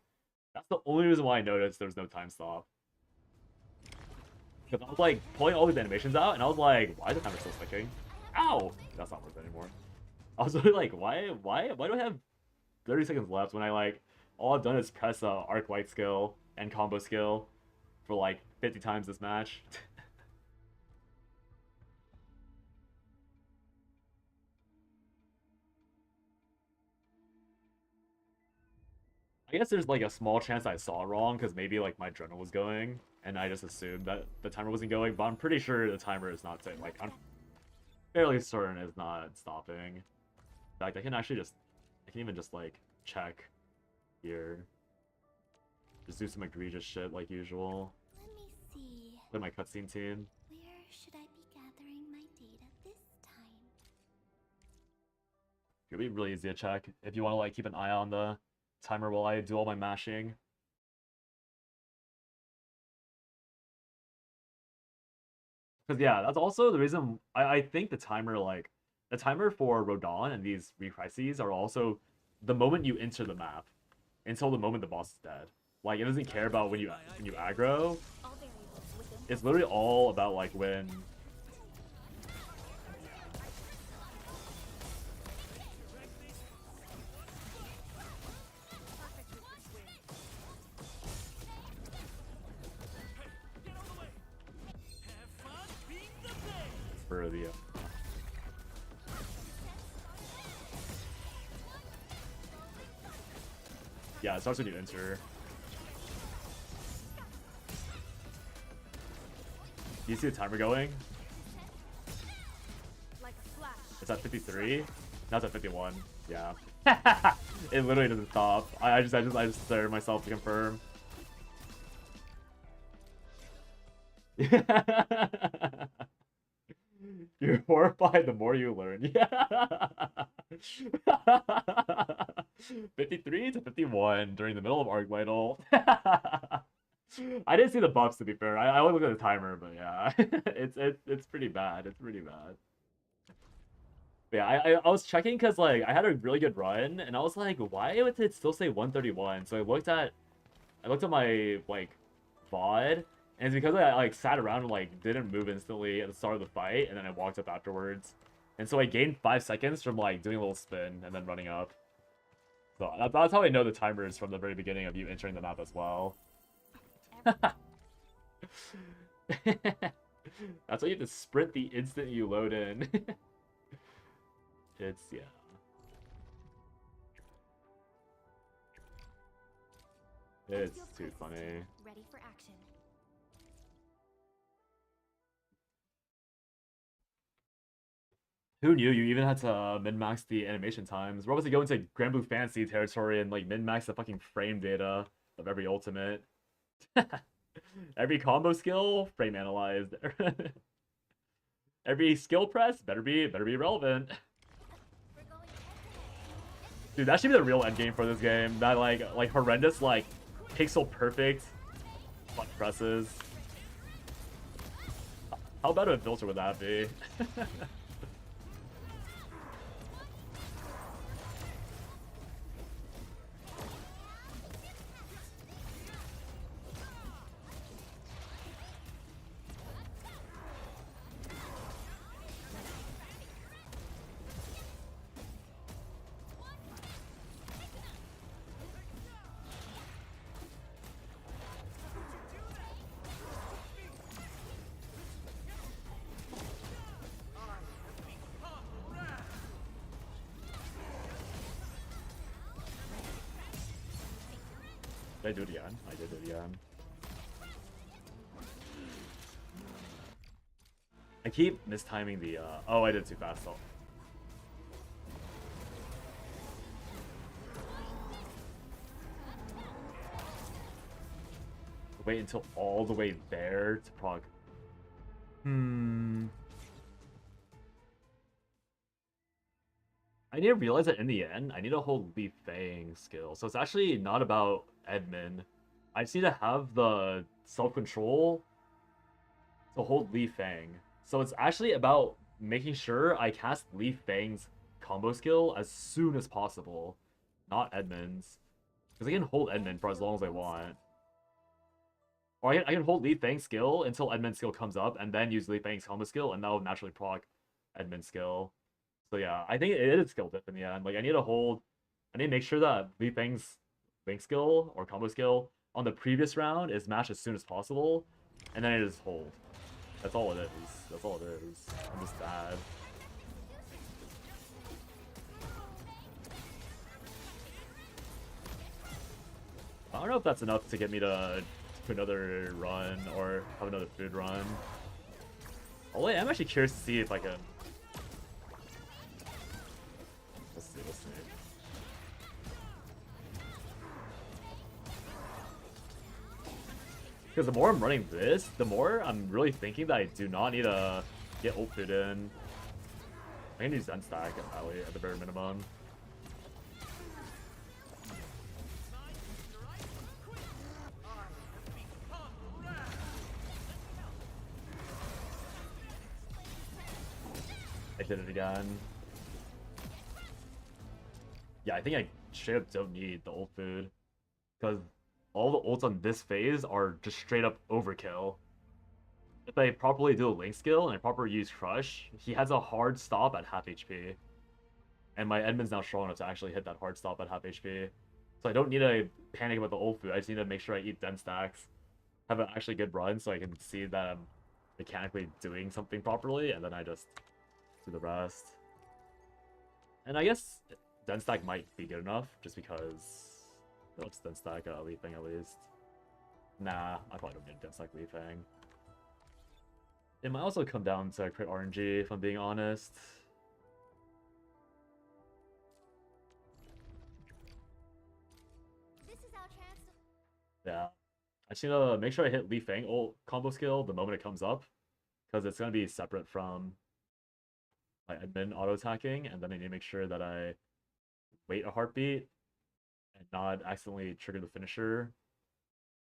That's the only reason why I noticed there was no time stop. Because I was, like, pulling all these animations out, and I was like, why is the timer still sticking? Ow! That's not worth it anymore. I was really like, why do I have 30 seconds left when I, like, all I've done is press Arknights skill and combo skill for, like, 50 times this match? I guess there's like a small chance I saw it wrong because maybe like my adrenaline was going and I just assumed that the timer wasn't going, but I'm pretty sure the timer is not saying, like, I'm fairly certain it's not stopping. In fact, I can even just like check here. Just do some egregious shit like usual. Let me see. Play my cutscene team. Where should I be gathering my data this time? It'll be really easy to check if you want to like keep an eye on the timer while I do all my mashing. Because yeah, that's also the reason I think the timer for Rodon and these recrises are also the moment you enter the map until the moment the boss is dead. Like, it doesn't care about when you aggro. It's literally all about like when for the yeah, it starts when you enter. Do you see the timer going? It's at 53. Now it's at 51. Yeah. It literally doesn't stop. I just stare at myself to confirm. You're horrified the more you learn. Yeah. 53 to 51 during the middle of Arknights. I didn't see the buffs, to be fair. I only looked at the timer, but yeah, it's pretty bad. It's pretty bad. But yeah, I was checking because like I had a really good run, and I was like, why would it still say 131? So I looked at my like VOD. And it's because I like sat around and like didn't move instantly at the start of the fight, and then I walked up afterwards. And so I gained 5 seconds from like doing a little spin and then running up. So that's how I know the timer is from the very beginning of you entering the map as well. That's why you have to sprint the instant you load in. It's, yeah. It's too funny. Ready for action. Who knew you even had to min-max the animation times? We're about to go into Grand Blue Fantasy territory and like min-max the fucking frame data of every ultimate. Every combo skill, frame analyzed. Every skill press better be relevant. Dude, that should be the real endgame for this game. That like horrendous like pixel perfect button presses. How bad of a filter would that be? Did I do it again? I did it again. I keep mistiming the, oh, I did too fast, though. Wait until all the way there to proc. I need to realize that in the end, I need to hold Li Fang skill. So it's actually not about ENDMIN. I just need to have the self-control to hold Li Fang. So it's actually about making sure I cast Li Fang's combo skill as soon as possible, not ENDMIN's. Because I can hold ENDMIN for as long as I want. Or I can hold Li Fang's skill until ENDMIN's skill comes up, and then use Li Fang's combo skill, and that will naturally proc ENDMIN's skill. So yeah, I think it is skill dip in the end. Like, I need to make sure that Li Fang's link skill or combo skill on the previous round is matched as soon as possible, and then I just hold. That's all it is. That's all it is. I'm just bad. I don't know if that's enough to get me to another run or have another food run. Oh wait, I'm actually curious to see if I can. Let's see. Because the more I'm running this, the more I'm really thinking that I do not need to get ult food in. I can use Zen stack at the bare minimum. I did it again. Yeah, I think I straight up don't need the ult food. Because all the ults on this phase are just straight up overkill. If I properly do a link skill and I properly use Crush, he has a hard stop at half HP. And my ENDMIN's now strong enough to actually hit that hard stop at half HP. So I don't need to panic about the ult food, I just need to make sure I eat Den stacks, have an actually good run so I can see that I'm mechanically doing something properly, and then I just do the rest. And I guess Den stack might be good enough, just because let's Den stack Li Fang at least. Nah, I probably don't need to Den stack Li Fang. It might also come down to crit RNG, if I'm being honest. This is our chance to... Yeah. I just need to make sure I hit Li Fang ult combo skill the moment it comes up, because it's going to be separate from my ENDMIN auto-attacking, and then I need to make sure that I wait a heartbeat and not accidentally trigger the finisher.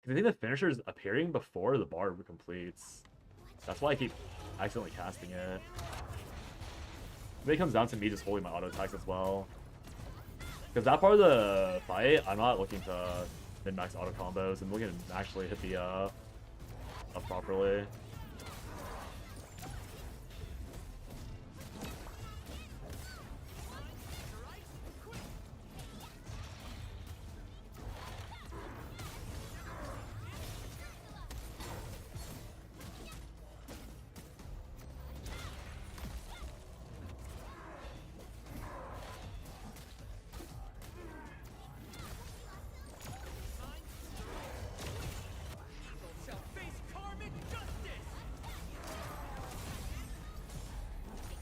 Because I think the finisher is appearing before the bar completes. That's why I keep accidentally casting it. Maybe it comes down to me just holding my auto attacks as well. Because that part of the fight, I'm not looking to min-max auto combos. I'm looking to actually hit the up properly.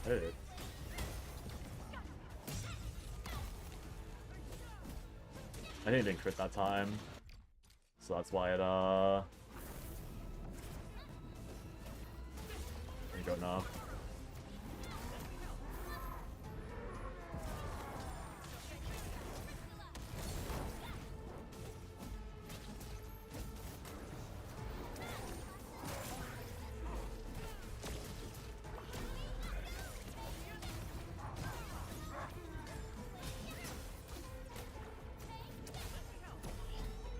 Hey. I think it didn't crit that time, so that's why it didn't go enough.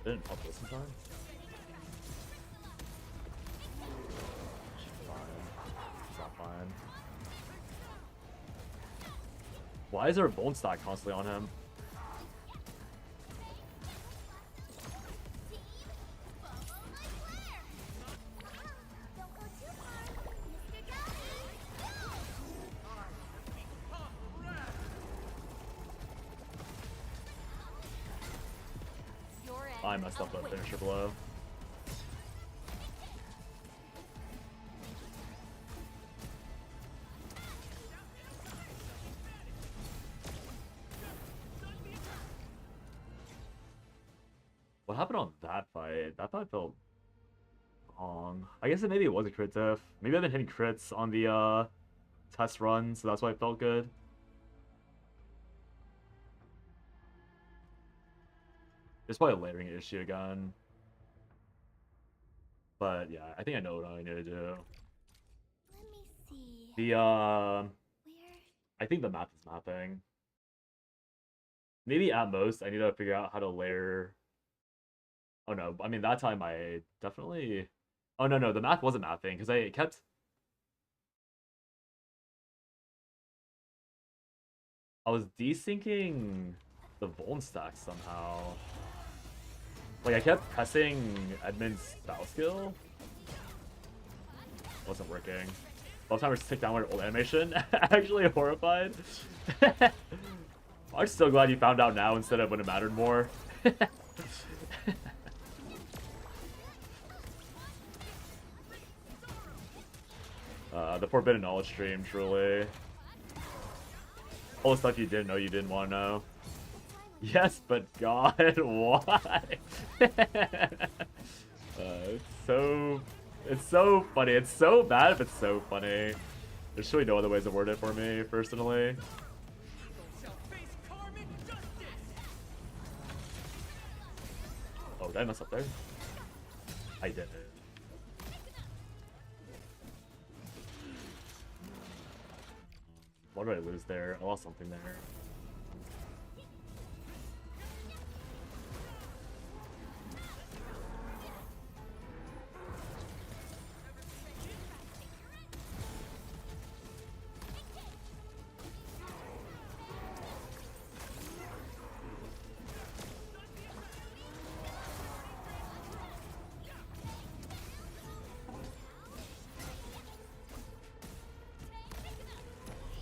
Didn't pop this in time? Fine. It's not fine. Why is there a bone stack constantly on him? I messed up the finisher blow. What happened on that fight? That fight felt wrong. I guess maybe it was a crit diff. Maybe I've been hitting crits on the test run, so that's why it felt good. There's probably a layering issue again. But yeah, I think I know what I need to do. Let me see. The Where? I think the map is mapping. Maybe at most I need to figure out how to layer. Oh no, I mean that time I definitely. Oh no, the math wasn't mapping because I kept. I was desyncing the Vuln stack somehow. Like I kept pressing Edmund's battle skill. Wasn't working. Both timers tick downward old animation. Actually horrified. I'm so glad you found out now instead of when it mattered more. The Forbidden Knowledge stream, truly. All the stuff you didn't know you didn't want to know. Yes, but God, why? It's so funny. It's so bad, but so funny. There's really no other ways to word it for me, personally. Oh, did I mess up there? I did it. What did I lose there? I lost something there.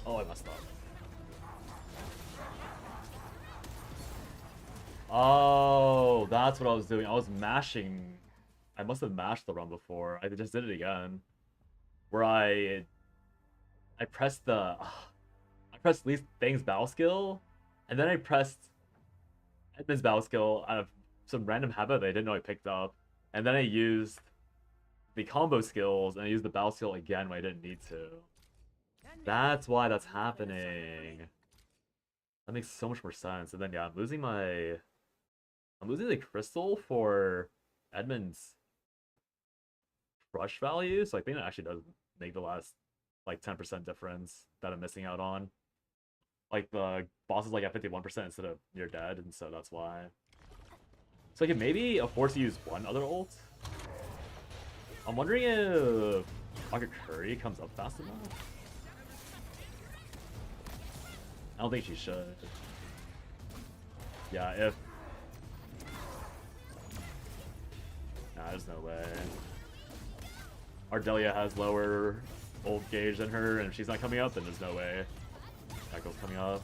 Oh, I messed up. Oh, that's what I was doing. I was mashing. I must have mashed the run before. I just did it again. Where I pressed the... I pressed Lee Fang's battle skill, and then I pressed Edmund's battle skill out of some random habit that I didn't know I picked up. And then I used the combo skills, and I used the battle skill again when I didn't need to. That's why that's happening. That makes so much more sense. And then yeah, I'm losing the crystal for Edmund's crush value, so I think that actually does make the last like 10% difference that I'm missing out on. Like the boss is like at 51% instead of near dead, and so that's why. So I can maybe afford to use one other ult. I'm wondering if Rocket Curry comes up fast enough. I don't think she should. Yeah, if... Nah, there's no way. Ardelia has lower ult gauge than her, and if she's not coming up, then there's no way that girl's coming up.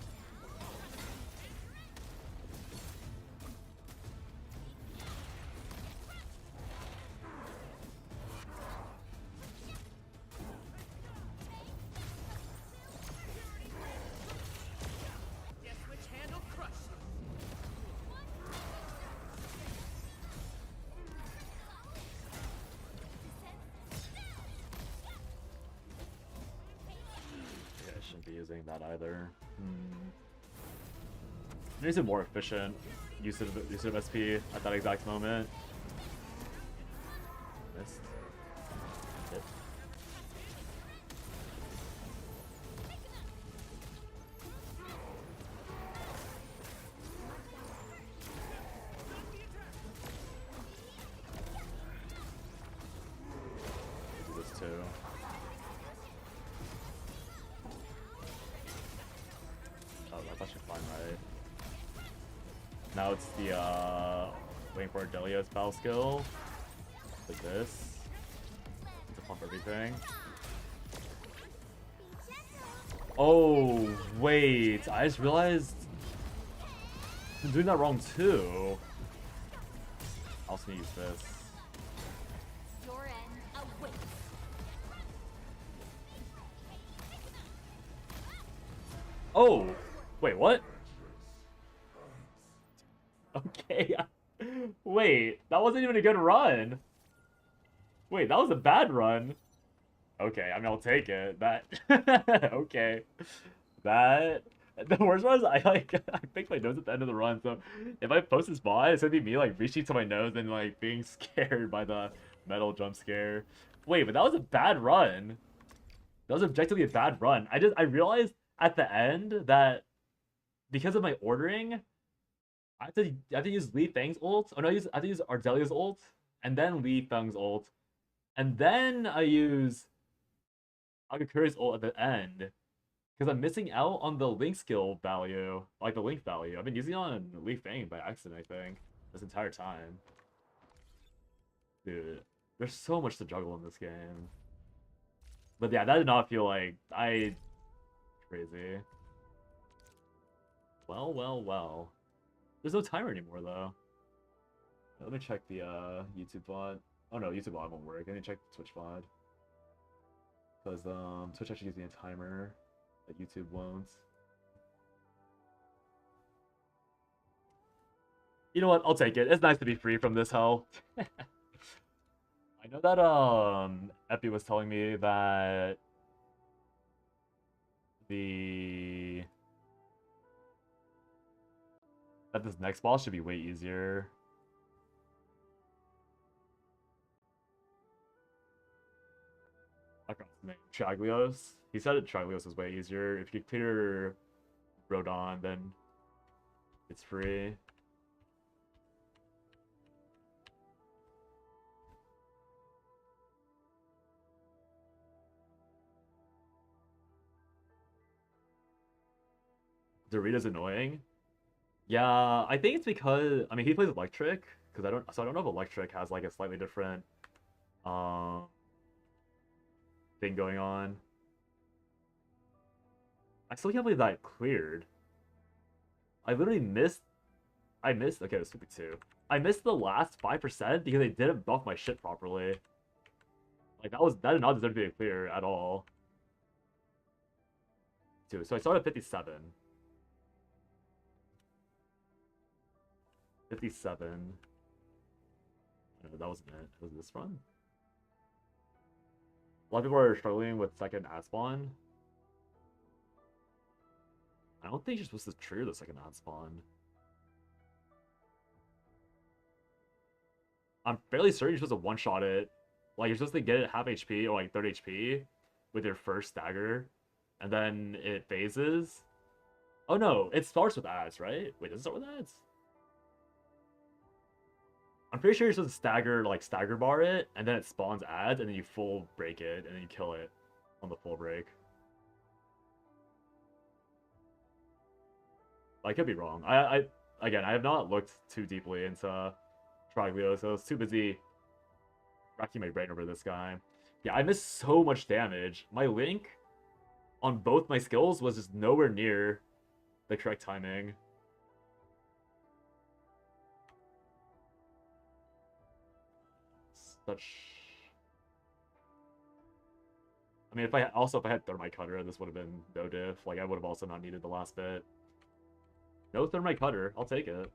That either. There's a more efficient use of SP at that exact moment. Missed. Hit. Do this too. That's actually fine, right? Now it's the waiting for Ardelia's battle skill. Like this. To pump everything. Oh wait, I just realized I'm doing that wrong too. Just gonna use this. Your end awaits. Oh! Wait, what? Okay. Wait, that wasn't even a good run. Wait, that was a bad run. Okay, I mean, I'll take it. That... okay. That... The worst part is I picked my nose at the end of the run, so if I post this bot, it's gonna be me like reaching to my nose and like being scared by the metal jump scare. Wait, but that was a bad run. That was objectively a bad run. I realized at the end that because of my ordering, I have to use Li Feng's ult. Oh no, I have to use Ardelia's ult, and then Li Feng's ult, and then I use Agakuri's ult at the end. Because I'm missing out on the Link skill value, like the Link value. I've been using it on Li Feng by accident, I think, this entire time. Dude, there's so much to juggle in this game. But yeah, that did not feel like crazy. Well, well, well. There's no timer anymore though. Let me check the YouTube bot. Oh no, YouTube bot won't work. I need to check Twitch bot. Because Twitch actually gives me a timer that YouTube won't. You know what? I'll take it. It's nice to be free from this hell. I know that Epi was telling me that this next boss should be way easier. I forgot his name. Traglios. He said that Traglios is way easier. If you clear Rodon, then it's free. Dorita's annoying. Yeah, I think it's because I mean he plays Electric because I don't know if Electric has like a slightly different thing going on. I still can't believe that cleared. I literally missed. Okay, it was 52. I missed the last 5% because they didn't buff my shit properly. Like that did not deserve to be a clear at all. Dude, so I started at 57. 57. No, that wasn't it. Was this run? A lot of people are struggling with second ad spawn. I don't think you're supposed to trigger the second ad spawn. I'm fairly certain you're supposed to one-shot it. Like, you're supposed to get it half HP or like 30 HP with your first stagger. And then it phases. Oh no, it starts with ads, right? Wait, does it start with ads? I'm pretty sure you're supposed to stagger bar it, and then it spawns ads, and then you full break it, and then you kill it on the full break. I could be wrong. Again, I have not looked too deeply into Traglio, so I was too busy racking my brain over this guy. Yeah, I missed so much damage. My Link on both my skills was just nowhere near the correct timing. Such... I mean, if I had Thermite Cutter, this would have been no diff. Like, I would have also not needed the last bit. No Thermite Cutter, I'll take it.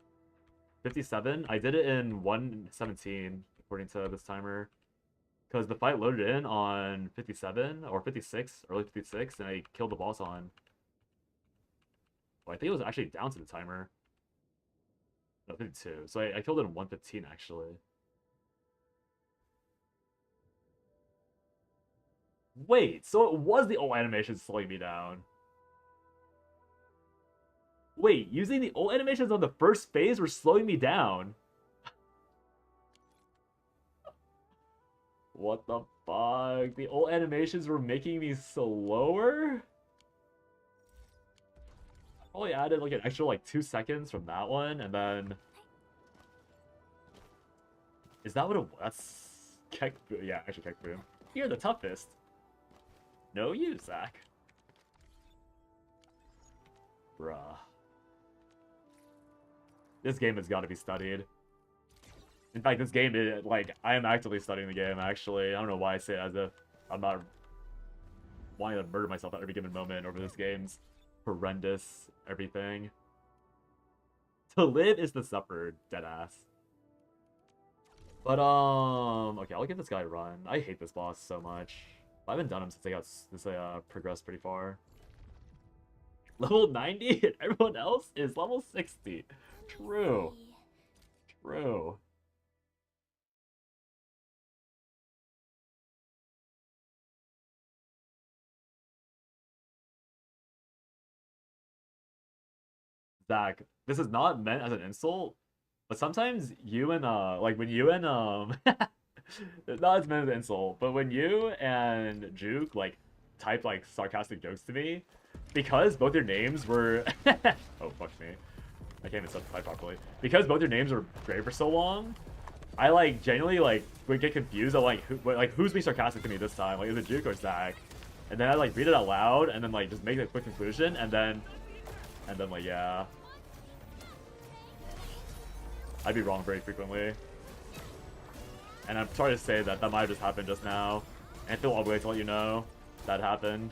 57, I did it in 1:17, according to this timer. Because the fight loaded in on 57, or 56, early 56, and I killed the boss on... Well, I think it was actually down to the timer. No, 52. So I killed it in 1:15, actually. Wait, so it was the ult animation slowing me down. Wait, using the ult animations on the first phase were slowing me down. What the fuck? The ult animations were making me slower? I probably added like an extra like 2 seconds from that one, and then... Is that what it was? That's... Keck... Yeah, actually Keck Boom. You're the toughest. No, you, Zach. Bruh. This game has got to be studied. In fact, this game, like, I am actively studying the game, actually. I don't know why I say it as if I'm not wanting to murder myself at every given moment over this game's horrendous everything. To live is to suffer, deadass. But, okay, I'll give this guy a run. I hate this boss so much. I haven't done him since I progressed pretty far. Level 90 and everyone else is level 60. True. True. Zach, this is not meant as an insult, but sometimes you and like when you and not as meant as an insult, but when you and Juke like type like sarcastic jokes to me, because both your names were oh fuck me, I can't even specify properly. Because both your names were gray for so long, I like genuinely like would get confused of like who's being sarcastic to me this time, like is it Juke or Zach? And then I like read it out loud and then like just make a quick conclusion and then like yeah. I'd be wrong very frequently. And I'm sorry to say that might have just happened just now. And I feel obligated to let you know that happened.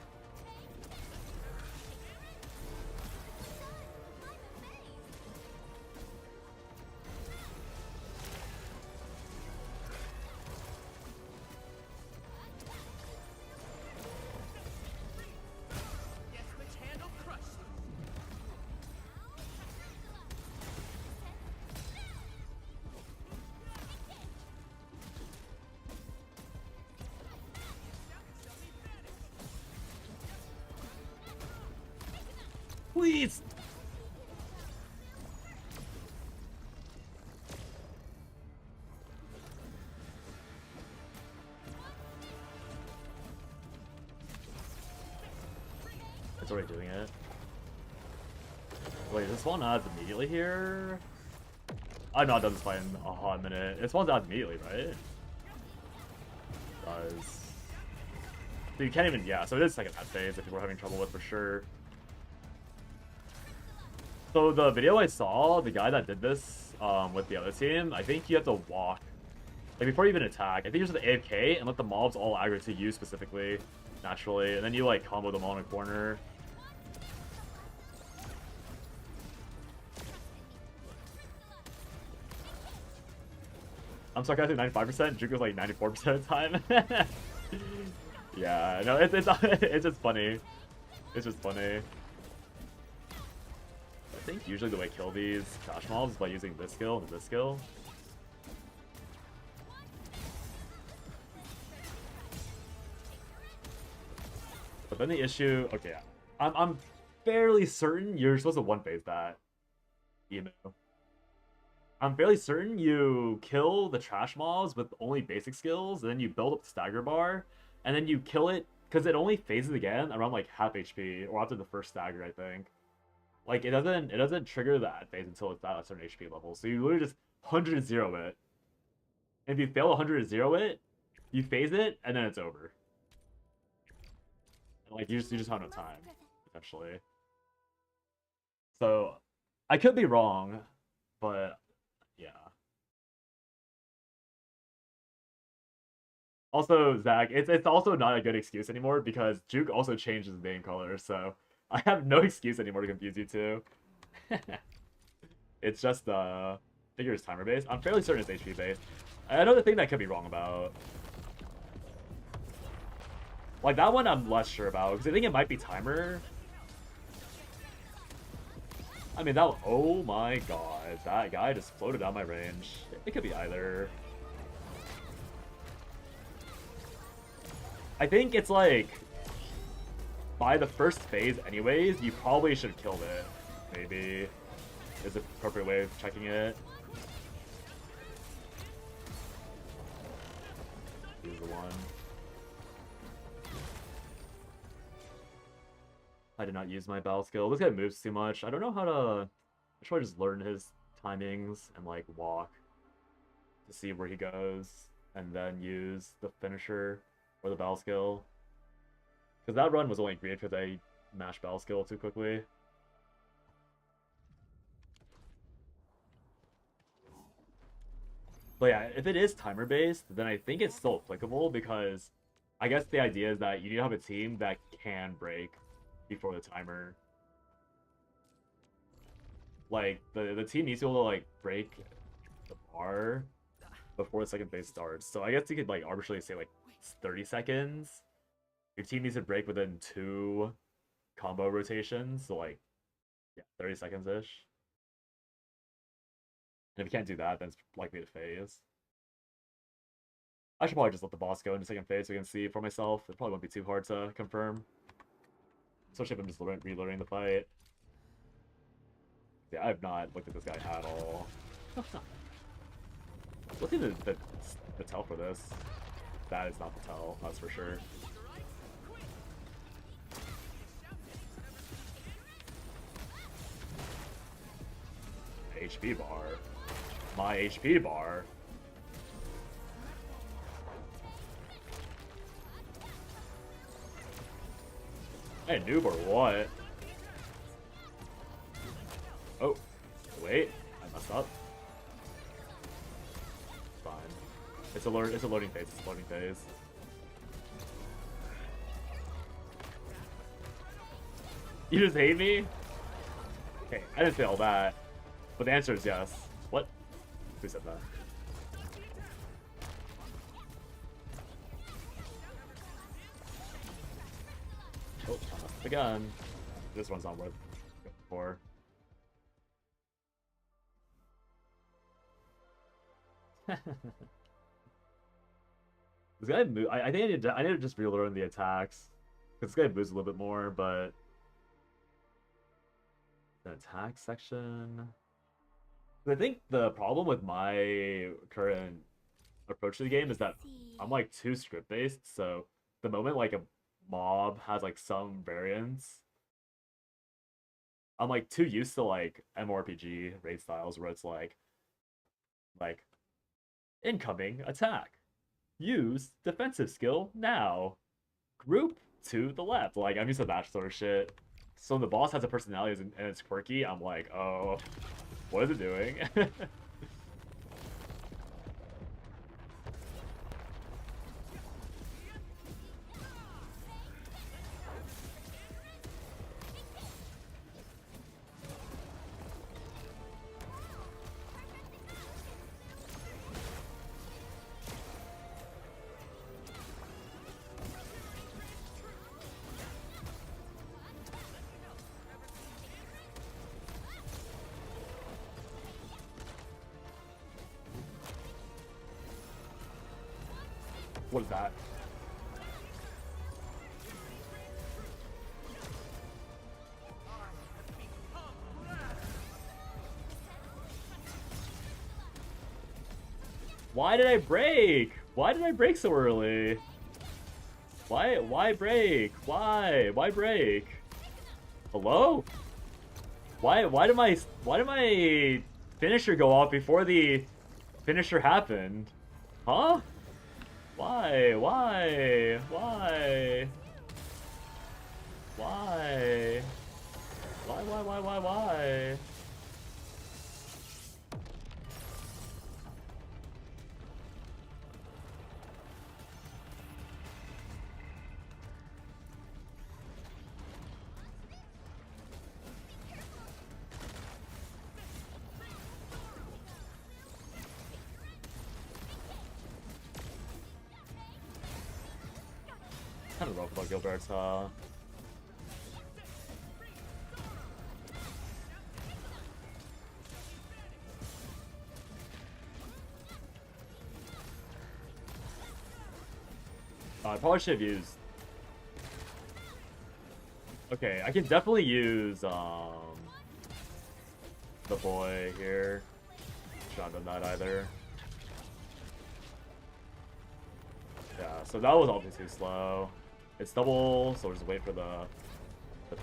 Please! It's already doing it. Wait, is this one odds immediately here? I'm not done this fight in a hot minute. It spawns out immediately, right? It does. So you can't even, yeah, so it is second half phase that people are having trouble with for sure. So the video I saw, the guy that did this with the other team, I think you have to walk. Like before you even attack, I think you just have to AFK and let the mobs all aggro to you specifically, naturally. And then you like combo them all in a corner. I'm sarcastic 95%, Juke was like 94% of the time. Yeah, no, it's just funny. It's just funny. I think usually the way I kill these trash mobs is by using this skill and this skill. But then the issue, okay, I'm fairly certain you're supposed to one phase that emu. I'm fairly certain you kill the trash mobs with only basic skills, and then you build up the stagger bar, and then you kill it because it only phases again around like half HP or after the first stagger, I think. Like it doesn't trigger that phase until it's at a certain HP level. So you literally just 100-0 it. And if you fail 100-0 it, you phase it and then it's over. And like you just have no time, essentially. So I could be wrong, but yeah. Also, Zach, it's also not a good excuse anymore because Juke also changed his name color, so I have no excuse anymore to confuse you two. It's just figure it's timer based. I'm fairly certain it's HP based. Another thing that I could be wrong about. Like that one I'm less sure about because I think it might be timer. I mean that, oh my god, that guy just floated out my range. It could be either. I think it's like by the first phase anyways, you probably should have killed it. Maybe is the appropriate way of checking it. Use the one. I did not use my battle skill. This guy moves too much. I don't know how to... I should probably just learn his timings and like walk to see where he goes and then use the finisher or the battle skill. Because that run was only great because I mashed battle skill too quickly. But yeah, if it is timer based, then I think it's still applicable because I guess the idea is that you need to have a team that can break before the timer. Like the team needs to be able to like break the bar before the second phase starts. So I guess you could like arbitrarily say like 30 seconds. Your team needs to break within 2 combo rotations, so like yeah, 30 seconds ish. And if you can't do that, then it's likely to phase. I should probably just let the boss go into second phase so we can see for myself. It probably won't be too hard to confirm. Especially if I'm just relearning the fight. Yeah, I have not looked at this guy at all. What's even the tell for this? That is not the tell, that's for sure. HP bar. My HP bar. Hey, noob or what? Oh, wait, I messed up. Fine. It's a loading phase. It's a loading phase. You just hate me? Okay, I didn't say all that, but the answer is yes. What? Who said that? Oh, I messed the gun. This one's not worth going for. This guy move. I think I need to just relearn the attacks because this guy moves a little bit more, but the attack section. I think the problem with my current approach to the game is that I'm like too script based. So the moment like a mob has like some variance, I'm like too used to like MMORPG raid styles where it's like incoming attack. Use defensive skill now. Group to the left. Like, I'm used to that sort of shit. So when the boss has a personality and it's quirky, I'm like, oh, what is it doing? What is that? Why did I break? Why did I break so early? Why break? Why break? Hello? Why did my finisher go off before the finisher happened? Huh? Why? Why? Why? Why? Why? I don't know about Gilbert's, I probably should have used... Okay, I can definitely use, the boy here. Should not have done that either. Yeah, so that was obviously too slow. It's double, so we'll just wait for the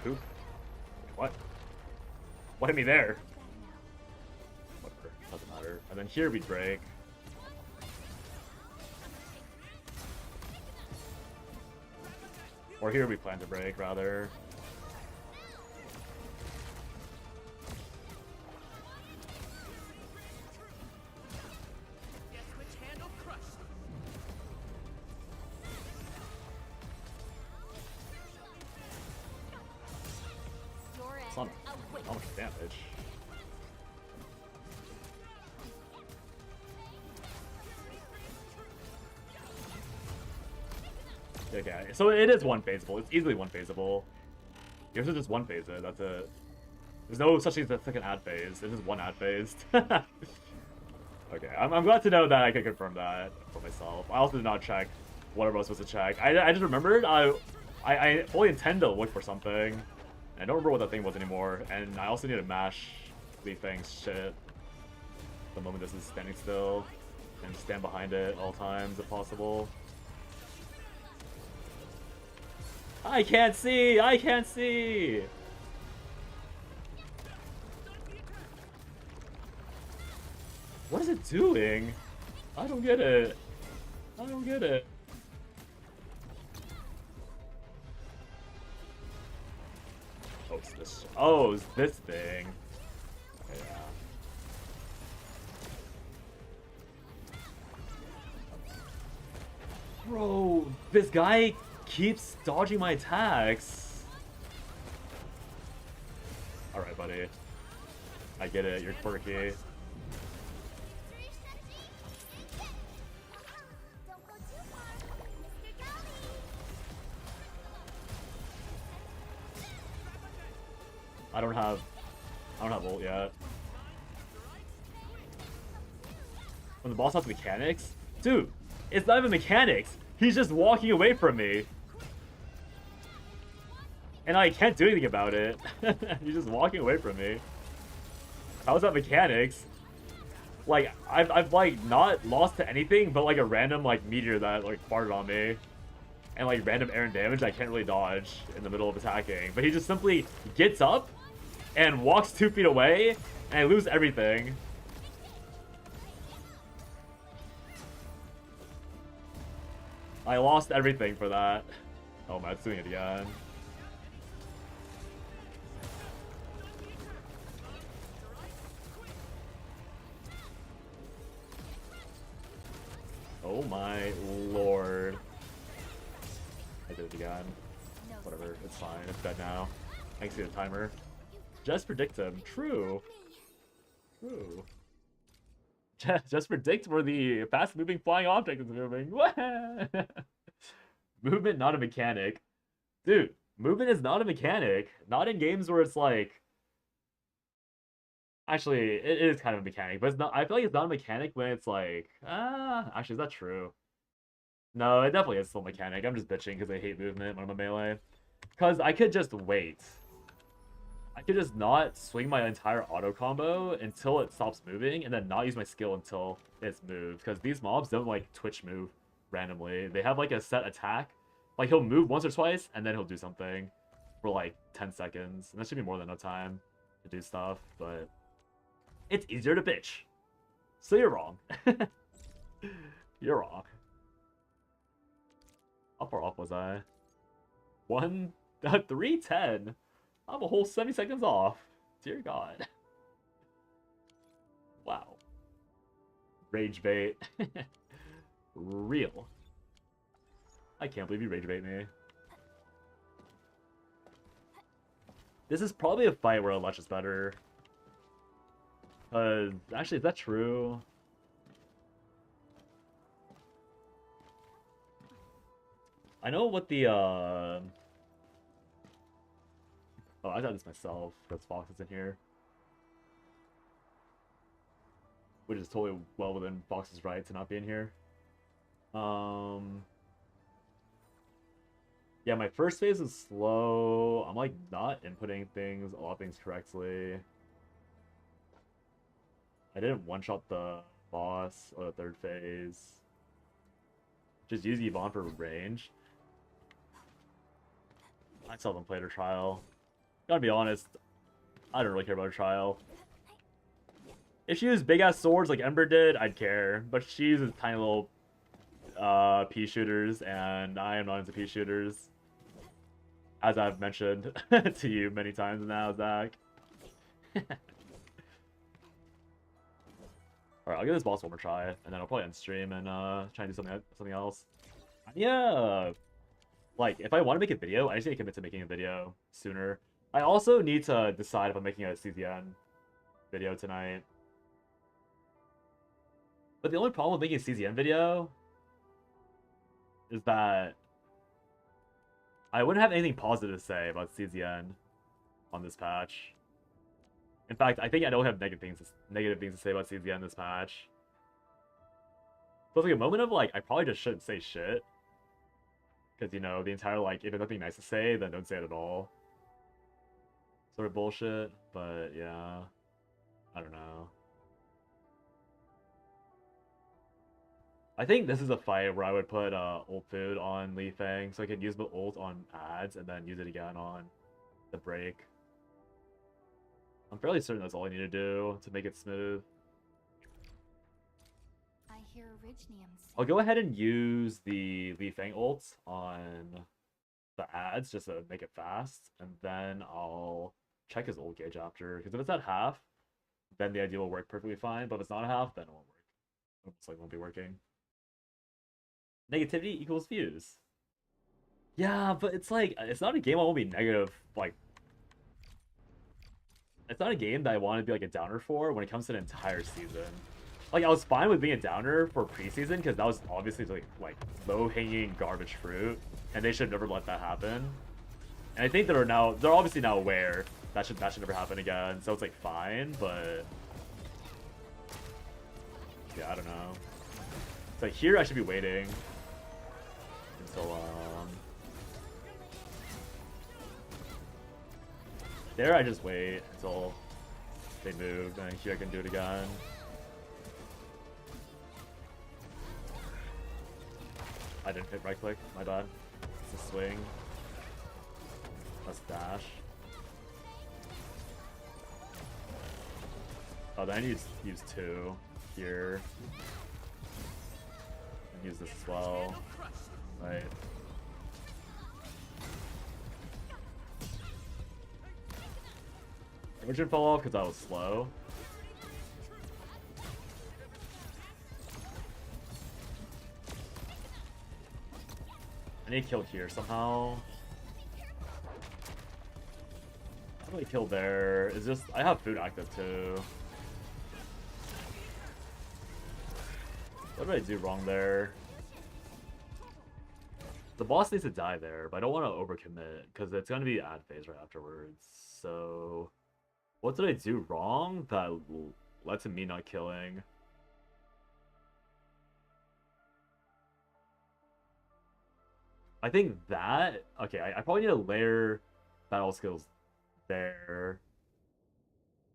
poop. What? What hit me there? Whatever, doesn't matter. And then here we break. Or here we plan to break, rather. Son of how much damage. Okay, so it is one phaseable. It's easily one phaseable. Yours is just one phase it, that's it. There's no such thing as a second ad phase. It's just one ad phased. Okay, I'm glad to know that I can confirm that for myself. I also did not check whatever I was supposed to check. I just remembered I fully intend to look for something. I don't remember what that thing was anymore. And I also need to mash the things shit. The moment this is standing still. And stand behind it at all times if possible. I can't see! I can't see! What is it doing? I don't get it. I don't get it. Oh, it's this. Oh, it's this thing. Yeah. Bro, this guy keeps dodging my attacks. Alright, buddy. I get it. You're quirky. I don't have ult yet. When the boss has mechanics? Dude, it's not even mechanics. He's just walking away from me. And I can't do anything about it. He's just walking away from me. How is that mechanics? Like, I've like not lost to anything but like a random like meteor that like farted on me. And like random air and damage I can't really dodge in the middle of attacking. But he just simply gets up and walks 2 feet away, and I lose everything. I lost everything for that. Oh man, it's doing it again. Oh my lord. I did it again. Whatever, it's fine. It's dead now. I can see the timer. Just predict him. True. True. Just predict where the fast-moving flying object is moving. Movement, not a mechanic. Dude, movement is not a mechanic. Not in games where it's like... Actually, it is kind of a mechanic, but it's not. I feel like it's not a mechanic when it's like... actually, is that true? No, it definitely is still a mechanic. I'm just bitching because I hate movement when I'm a melee. Because I could just wait. I could just not swing my entire auto combo until it stops moving, and then not use my skill until it's moved. Because these mobs don't like twitch move randomly. They have like a set attack. Like he'll move once or twice, and then he'll do something for like 10 seconds. And that should be more than enough time to do stuff, but it's easier to bitch. So you're wrong. You're wrong. How far off was I? 310. I'm a whole 70 seconds off. Dear God. Wow. Rage bait. Real. I can't believe you rage bait me. This is probably a fight where Lush is better. Actually, is that true? I know what the, Oh, I got this myself. That's Fox is in here. Which is totally well within Fox's right to not be in here. Yeah, my first phase is slow. I'm like not inputting things, a lot of things correctly. I didn't one-shot the boss or the third phase. Just use Yvonne for range. I still haven't played her trial. Gotta be honest, I don't really care about her trial. If she used big-ass swords like Ember did, I'd care. But she uses tiny little pea shooters, and I am not into pea shooters. As I've mentioned to you many times now, Zach. Alright, I'll give this boss one more try, and then I'll probably end stream and try and do something else. Yeah, like, if I want to make a video, I just need to commit to making a video sooner. I also need to decide if I'm making a CZN video tonight. But the only problem with making a CZN video is that I wouldn't have anything positive to say about CZN on this patch. In fact, I think I don't have negative things to say about CZN this patch. So it's like a moment of like, I probably just shouldn't say shit. Because, you know, the entire like, if there's nothing nice to say, then don't say it at all. Sort of bullshit, but yeah. I don't know. I think this is a fight where I would put ult food on Li Fang so I could use the ult on ads and then use it again on the break. I'm fairly certain that's all I need to do to make it smooth. I hear Origniums. I'll go ahead and use the Li Fang ult on the ads just to make it fast, and then I'll check his ult gauge after, because if it's at half, then the idea will work perfectly fine, but if it's not at half, then it won't work. Oops, like, won't be working. Negativity equals views. Yeah, but it's like, it's not a game I won't be negative, like, it's not a game that I want to be like a downer for when it comes to an entire season. Like, I was fine with being a downer for preseason because that was obviously like low-hanging garbage fruit, and they should never let that happen. And I think they're obviously now aware that should never happen again, so it's like fine, but yeah, I don't know. It's like here I should be waiting until there I just wait until they move, and here I can do it again. I didn't hit right click, my bad. It's a swing. Let's dash. Oh, then I need to use 2 here. And use this as well. Right. Origin fell off because I was slow. I need to kill here somehow. How do I kill there? It's just, I have food active too. What did I do wrong there? The boss needs to die there, but I don't want to overcommit because it's going to be ad phase right afterwards. So, what did I do wrong that led to me not killing? I think that, okay, I probably need to layer battle skills there.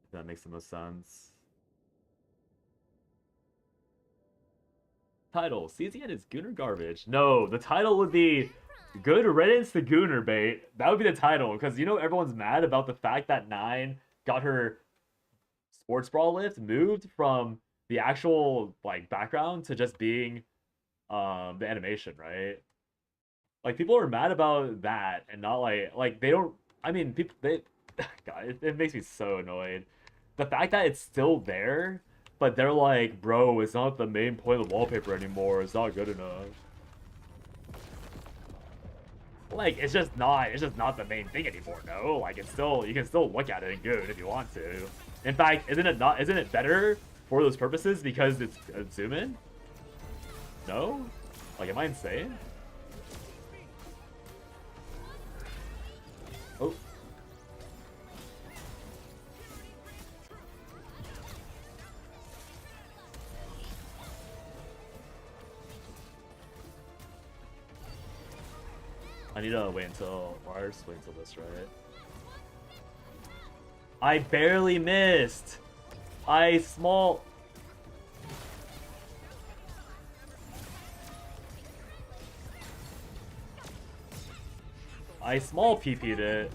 If that makes the most sense. Title, CZN is Gooner garbage. No, the title would be Good Riddance to Gooner Bait. That would be the title, because you know everyone's mad about the fact that 9 got her sports brawl lift moved from the actual like background to just being the animation, right? Like, people are mad about that and not like they don't, I mean, people, they, God, it makes me so annoyed. The fact that it's still there, but they're like, bro, it's not the main point of the wallpaper anymore, it's not good enough. Like, it's just not the main thing anymore, no? Like, it's still, you can still look at it and good if you want to. In fact, isn't it better for those purposes because it's a zoom in? No? Like, am I insane? Oh. I need to wait until Mars, wait until this, right? I barely missed! I small PP'd it.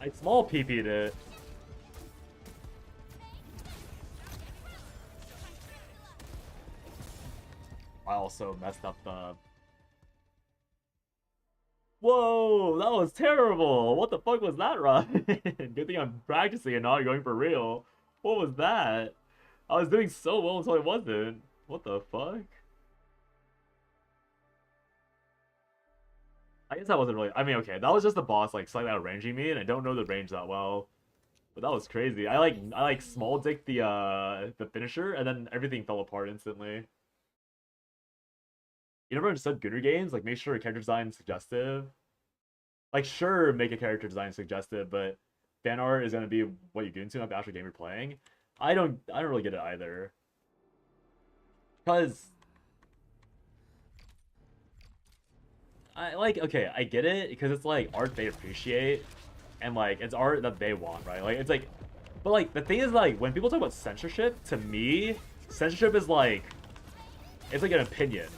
I small PP'd it. I also messed up the... Whoa, that was terrible! What the fuck was that run? Good thing I'm practicing and not going for real. What was that? I was doing so well until I wasn't. What the fuck? I guess that wasn't really. I mean, okay, that was just the boss like slightly outranging me, and I don't know the range that well. But that was crazy. I like small dick the finisher, and then everything fell apart instantly. You never understood Gooner games? Like, make sure a character design is suggestive. Like, sure, make a character design suggestive, but fan art is gonna be what you're getting to, not the actual game you're playing. I don't really get it either. Cause okay, I get it because it's like art they appreciate, and like it's art that they want, right? Like it's like, but like the thing is like when people talk about censorship, to me, censorship is like, it's like an opinion,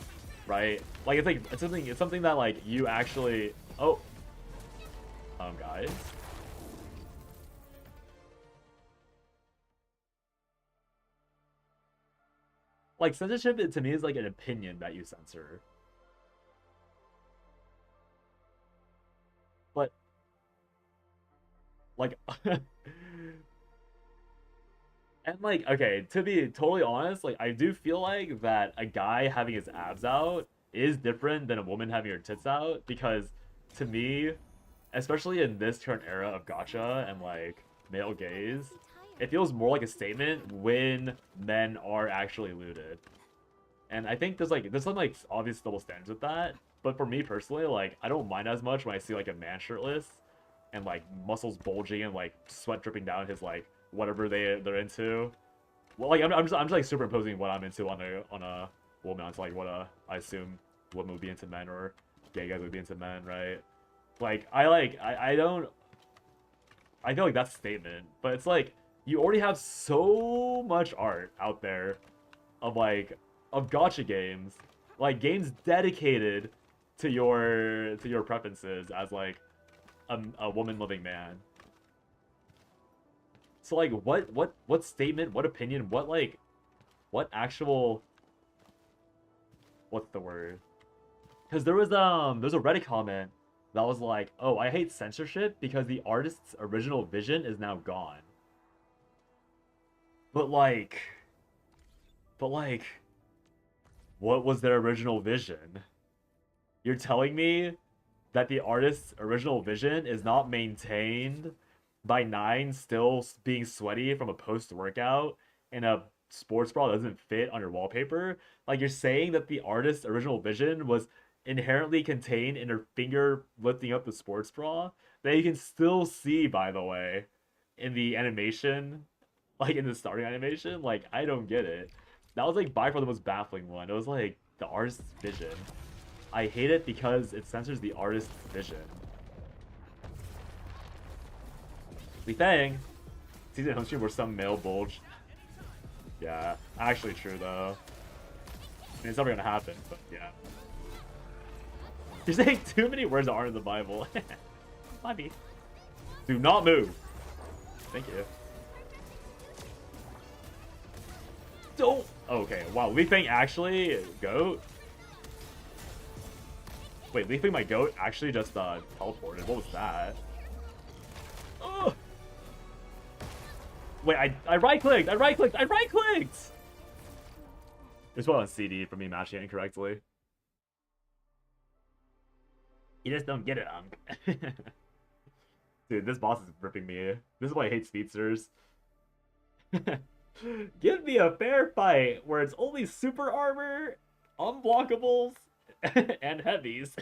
right? Like it's something that like you actually guys. Like censorship to me is like an opinion that you censor. But like and like okay, to be totally honest, like I do feel like that a guy having his abs out is different than a woman having her tits out because to me, especially in this current era of gacha and like male gaze, it feels more like a statement when men are actually looted. And I think there's some like obvious double standards with that. But for me personally, like I don't mind as much when I see like a man shirtless and like muscles bulging and like sweat dripping down his like whatever they're into. Well, like I'm just like superimposing what I'm into on a woman onto like what I assume women would be into men or gay guys would be into men, right? Like I don't I feel like that's a statement, but it's like you already have so much art out there of like of gacha games, like games dedicated to your preferences as like a woman loving man. So like what statement, what opinion, what actual what's the word? Because there's a Reddit comment that was like, "Oh, I hate censorship because the artist's original vision is now gone." But like what was their original vision? You're telling me that the artist's original vision is not maintained by Nine still being sweaty from a post-workout in a sports bra that doesn't fit on your wallpaper? Like, you're saying that the artist's original vision was inherently contained in her finger lifting up the sports bra? That you can still see, by the way, in the animation, like in the starting animation? Like, I don't get it. That was like by far the most baffling one. It was like the artist's vision. I hate it because it censors the artist's vision. Li Fang! Season home stream where some male bulge. Yeah, actually true though. I mean, it's never gonna happen, but yeah. You're saying too many words that aren't in the Bible. Funny. Do not move. Thank you. Don't. Okay, wow. Li Fang actually goat. Wait, Li Fang my goat actually just teleported. What was that? Oh. Wait, I right clicked. I right clicked. I right clicked. There's one on CD for me matching it incorrectly. You just don't get it, Dude, this boss is ripping me. This is why I hate speedsters. Give me a fair fight where it's only super armor, unblockables, and heavies.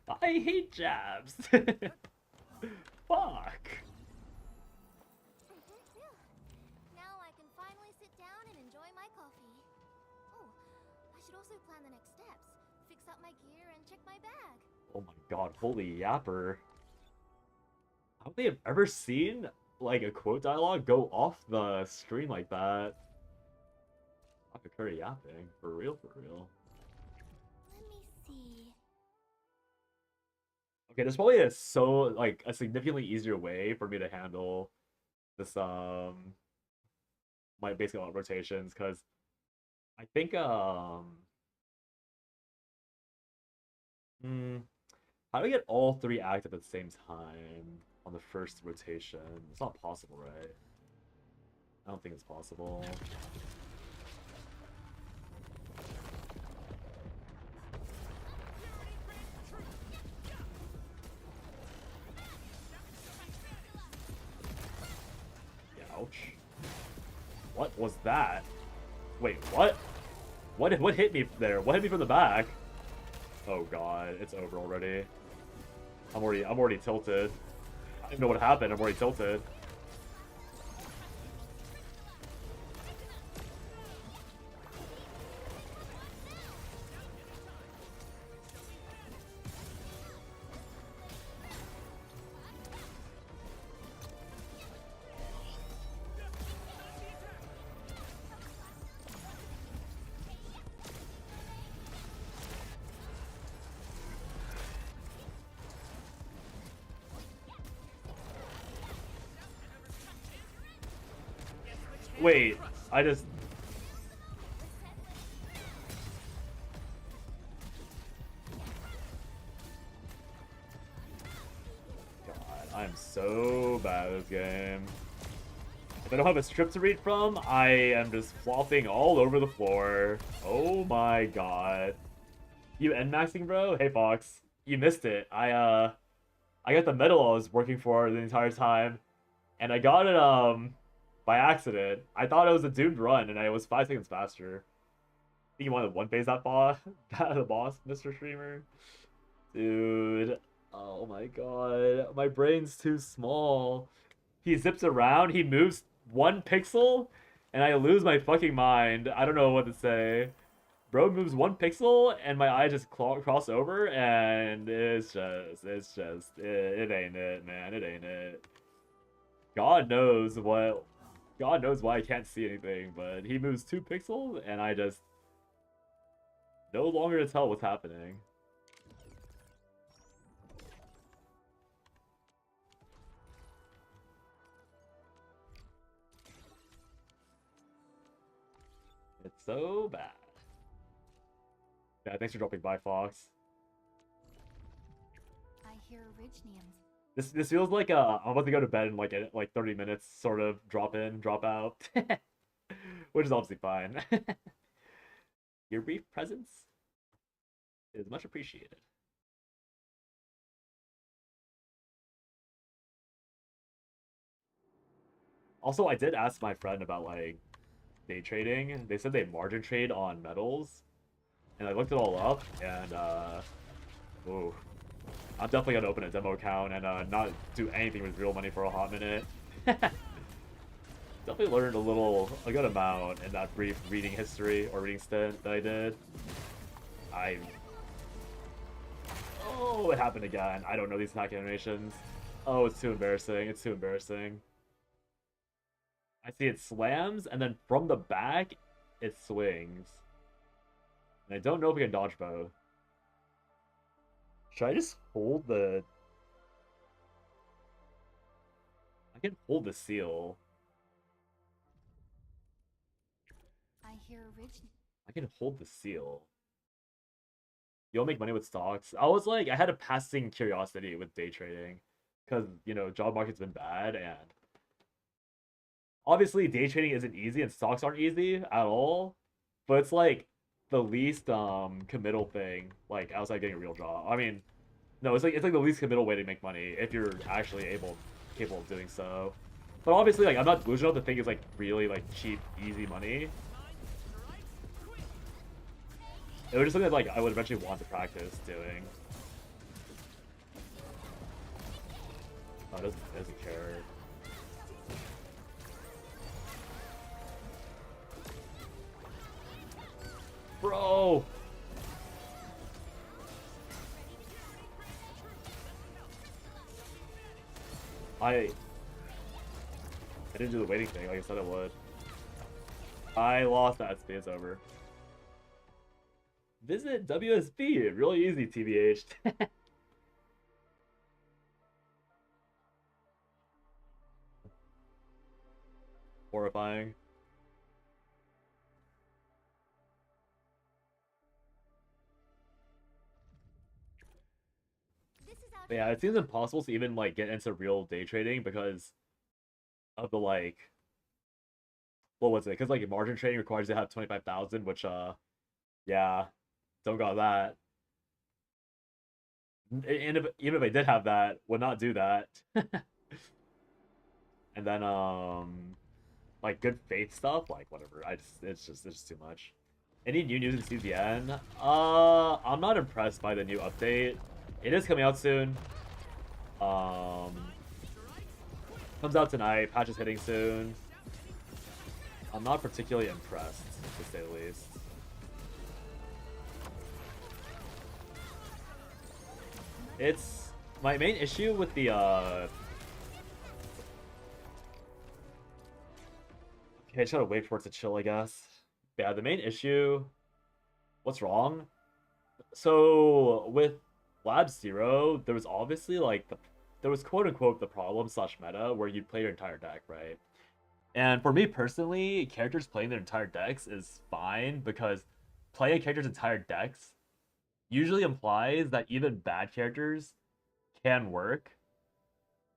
I hate jabs. Fuck. Now I can finally sit down and enjoy my coffee. Oh, I should also plan the next steps. Fix up my gear and check my bag. Oh my god, holy yapper. I don't think I've ever seen like a quote dialogue go off the screen like that. I'm curry yapping. For real, for real. Let me see. Okay, there's probably a significantly easier way for me to handle this my basic rotations, because I think how do I get all three active at the same time on the first rotation? It's not possible, right? I don't think it's possible. What was that? Wait, what? What hit me there? What hit me from the back? Oh god, it's over already. I'm already tilted. I don't even know what happened. I'm already tilted. Wait, I just... God, I'm so bad at this game. If I don't have a strip to read from, I am just flopping all over the floor. Oh my god. You end-maxing, bro? Hey, Fox. You missed it. I got the medal I was working for the entire time, and I got it, by accident. I thought it was a doomed run, and I was 5 seconds faster. I think you wanted one phase that boss, the boss, Mr. Streamer. Dude, oh my god, my brain's too small. He zips around, he moves 1 pixel, and I lose my fucking mind. I don't know what to say. Bro moves 1 pixel, and my eyes just cross over, and it ain't it, man. It ain't it. God knows why I can't see anything, but he moves 2 pixels, and I just... no longer to tell what's happening. It's so bad. Yeah, thanks for dropping by, Fox. I hear originiums. This feels like I'm about to go to bed in like 30 minutes, sort of drop in, drop out, which is obviously fine. Your brief presence is much appreciated. Also, I did ask my friend about like day trading. They said they margin trade on metals, and I looked it all up, and ooh. I'm definitely gonna open a demo account and not do anything with real money for a hot minute. Definitely learned a good amount in that brief reading history or reading stint that I did. Oh, it happened again. I don't know these attack animations. Oh, it's too embarrassing. It's too embarrassing. I see it slams, and then from the back, it swings. And I don't know if we can dodge both. Should I just hold the... I can hold the seal. I hear I can hold the seal. You'll make money with stocks. I was like, I had a passing curiosity with day trading. Because, you know, job market's been bad, and... obviously, day trading isn't easy, and stocks aren't easy at all. But it's like the least committal thing, like outside getting a real job. I mean, no, it's like the least committal way to make money if you're actually capable of doing so. But obviously, like, I'm not delusional to think it's like really like cheap, easy money. It was just something that like I would eventually want to practice doing. Oh, it doesn't care. Bro! I didn't do the waiting thing like I said I would. I lost that SP, it's over. Visit WSB, really easy, TBH. Horrifying. But yeah, it seems impossible to even like get into real day trading because of the like, what was it? Because like margin trading requires you to have 25,000, which yeah, don't got that. And even if I did have that, would not do that. And then like good faith stuff, like whatever. It's just too much. Any new news in CZN? I'm not impressed by the new update. It is coming out soon. Comes out tonight. Patch is hitting soon. I'm not particularly impressed, to say the least. It's my main issue with the okay, I just gotta wait for it to chill, I guess. Yeah, the main issue. What's wrong? So with Lab Zero, there was obviously like there was quote unquote the problem slash meta where you'd play your entire deck, right? And for me personally, characters playing their entire decks is fine because playing a character's entire decks usually implies that even bad characters can work,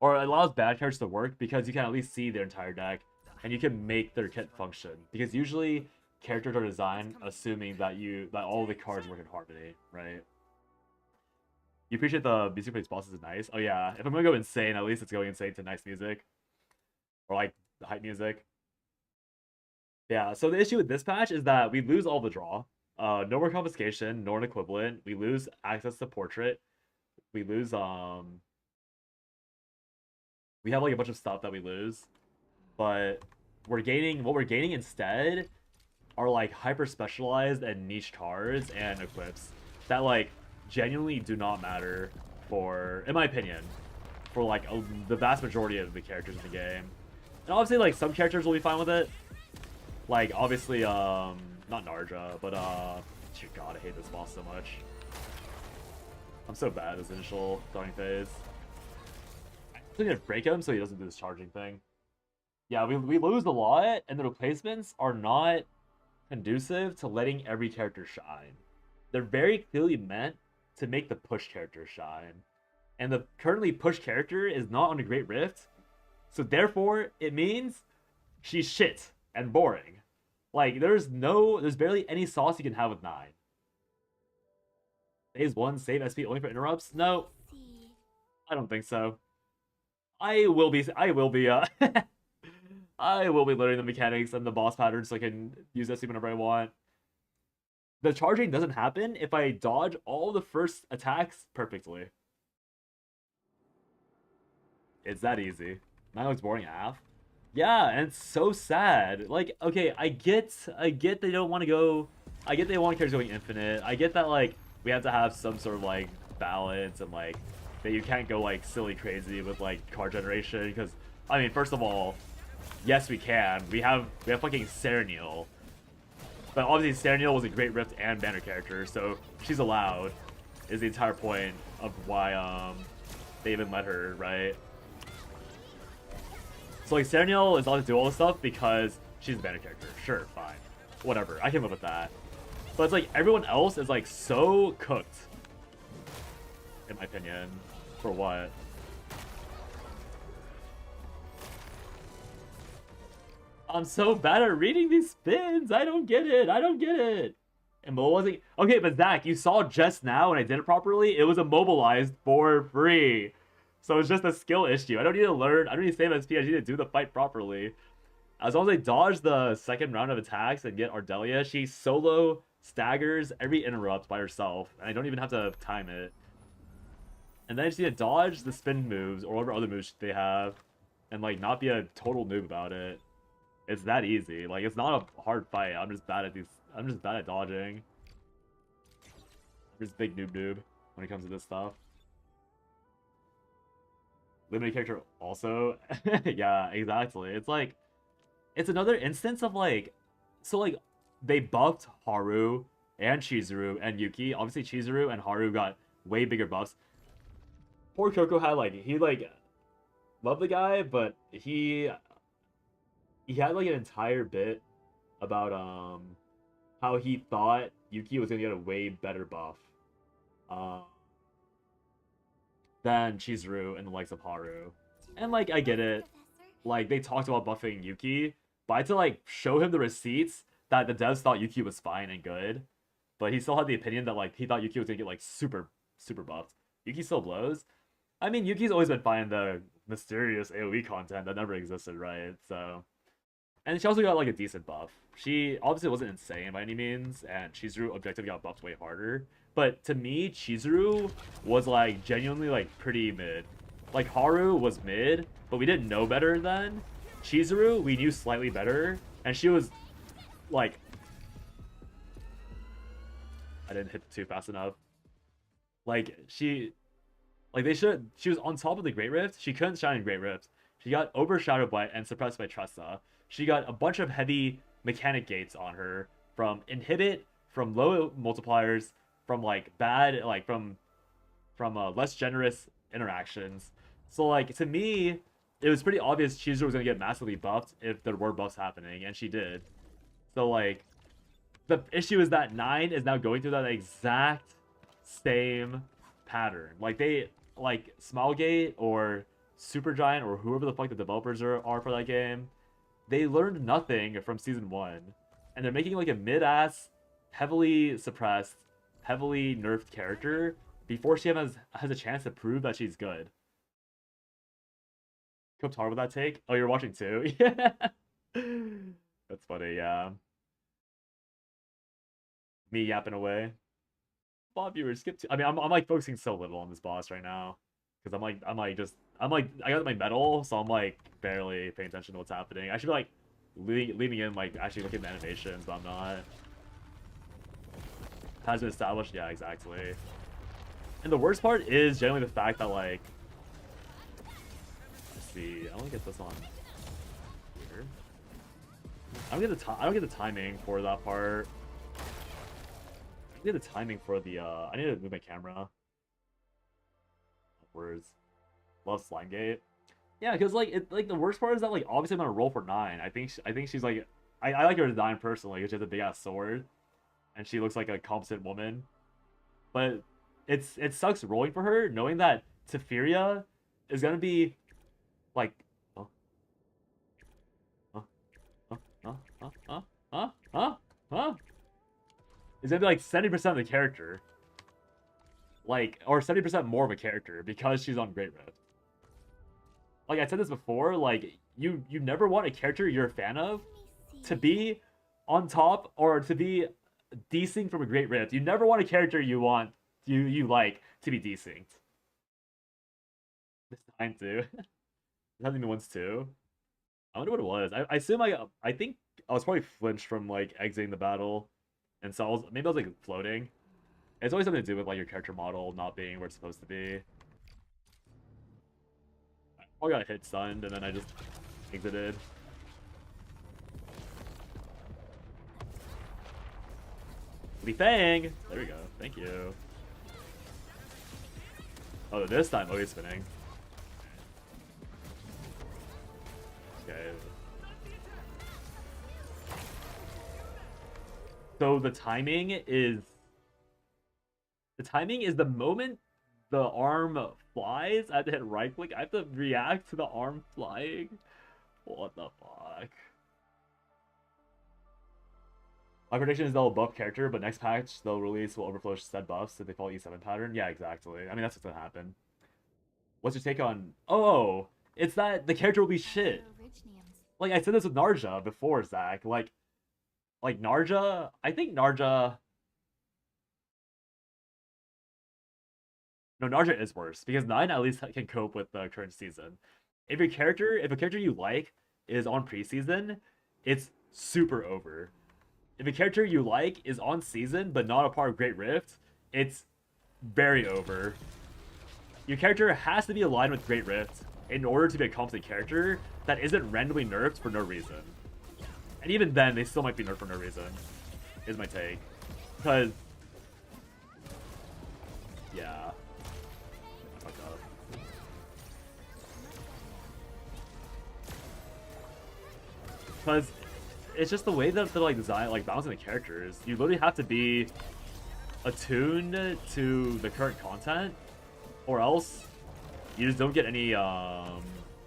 or it allows bad characters to work because you can at least see their entire deck and you can make their kit function. Because usually characters are designed assuming that all the cards work in harmony, right? You appreciate the music for these bosses is nice. Oh yeah, if I'm gonna go insane, at least it's going insane to nice music. Or like the hype music. Yeah, so the issue with this patch is that we lose all the draw. No more confiscation, nor an equivalent. We lose access to portrait. We lose we have like a bunch of stuff that we lose. But what we're gaining instead are like hyper specialized and niche cards and equips that like genuinely do not matter for, in my opinion, for like the vast majority of the characters in the game. And obviously like some characters will be fine with it. Like obviously not Narja, but dear god, I hate this boss so much. I'm so bad at this initial throwing phase. I need to break him so he doesn't do this charging thing. Yeah, we lose a lot, and the replacements are not conducive to letting every character shine. They're very clearly meant to make the push character shine. And the currently push character is not on a Great Rift, so therefore it means she's shit and boring. Like there's barely any sauce you can have with 9. Phase 1 save SP only for interrupts? No. I don't think so. I will be I will be learning the mechanics and the boss patterns so I can use SP whenever I want. The charging doesn't happen if I dodge all the first attacks perfectly. It's that easy. Mine looks boring AF. Yeah, and it's so sad. Like, okay, I get they don't want to go. I get they want characters going infinite. I get that like we have to have some sort of like balance and like that you can't go like silly crazy with like card generation because I mean, first of all, yes we can. We have fucking Serenial. But obviously Serenial was a Great Rift and banner character, so she's allowed. Is the entire point of why they even let her, right? So like Serenial is allowed to do all this stuff because she's a banner character. Sure, fine. Whatever. I can live with that. But it's like everyone else is like so cooked. In my opinion. For what? I'm so bad at reading these spins. I don't get it. I don't get it. And mobilizing. Okay, but Zach, you saw just now when I did it properly, it was immobilized for free. So it's just a skill issue. I don't need to learn. I don't need to save SP. I need to do the fight properly. As long as I dodge the second round of attacks and get Ardelia, she solo staggers every interrupt by herself. And I don't even have to time it. And then I just need to dodge the spin moves or whatever other moves they have. And like not be a total noob about it. It's that easy. Like it's not a hard fight. I'm just bad at these. I'm just bad at dodging. I'm just big noob when it comes to this stuff. Limited character also. Yeah, exactly. It's like, it's another instance of like, so like, they buffed Haru and Chizuru and Yuki. Obviously Chizuru and Haru got way bigger buffs. Poor Coco had like, he like, loved the guy, but he had like an entire bit about how he thought Yuki was gonna get a way better buff than Chizuru and the likes of Haru. And like I get it. Like they talked about buffing Yuki, but I had to like show him the receipts that the devs thought Yuki was fine and good. But he still had the opinion that like he thought Yuki was gonna get like super buffed. Yuki still blows. I mean Yuki's always been fine in the mysterious AoE content that never existed, right? So And she also got like a decent buff. She obviously wasn't insane by any means, and Chizuru objectively got buffed way harder. But to me, Chizuru was like genuinely like pretty mid. Like Haru was mid, but we didn't know better then. Chizuru, we knew slightly better, and she was like, I didn't hit too fast enough. Like she was on top of the Great Rift. She couldn't shine in Great Rift. She got overshadowed by and suppressed by Tressa. She got a bunch of heavy mechanic gates on her from inhibit, from low multipliers, from like bad, like from less generous interactions. So like to me, it was pretty obvious Chizuru was gonna get massively buffed if there were buffs happening, and she did. So like, the issue is that 9 is now going through that exact same pattern. Like they, like Smilegate or Supergiant or whoever the fuck the developers are for that game, they learned nothing from season 1, and they're making like a mid-ass, heavily suppressed, heavily nerfed character before she has a chance to prove that she's good. Coped hard with that take. Oh, you're watching too? Yeah. That's funny, yeah. Me yapping away. Bob, viewers, skip to. I mean, I'm like focusing so little on this boss right now, because I'm like I got my medal, so I'm like barely paying attention to what's happening. I should be like leaning in, like actually looking at the animations, but I'm not. Has been established, yeah, exactly. And the worst part is generally the fact that like, let's see, I don't get this on here. I don't get the timing for that part. I need the timing for the I need to move my camera upwards. Love Slimegate. Yeah, because like the worst part is that like obviously I'm gonna roll for 9. I think she's like I like her design personally because she has a big ass sword and she looks like a competent woman. But it sucks rolling for her knowing that Teferia is gonna be like is gonna be like 70% of the character. Like, or 70% more of a character because she's on Great Rift. Like I said this before, like you never want a character you're a fan of to be on top or to be desync from a Great Rift. You never want a character you like to be desynced. This time too. This hasn't been once too. I wonder what it was. I assume I think I was probably flinched from like exiting the battle. And so maybe I was like floating. It's always something to do with like your character model not being where it's supposed to be. I probably got hit stunned and then I just exited. Lee Fang! There we go. Thank you. Oh, this time he's spinning. Okay. So the timing is the moment the arm flies. I have to hit right click. I have to react to the arm flying. What the fuck? My prediction is they'll buff character, but next patch they'll release will overflow said buffs if they follow E7 pattern. Yeah, exactly. I mean that's what's gonna happen. What's your take on? Oh, it's that the character will be shit. Like I said this with Narja before, Zach. Like Narja, I think Narja... No, Narja is worse, because 9 at least can cope with the current season. If a character you like is on preseason, it's super over. If a character you like is on season, but not a part of Great Rift, it's very over. Your character has to be aligned with Great Rift in order to be a competent character that isn't randomly nerfed for no reason. And even then, they still might be nerfed for no reason, is my take. Because... yeah. Fuck up. Because it's just the way that they're like design, like balancing the characters. You literally have to be attuned to the current content, or else you just don't get any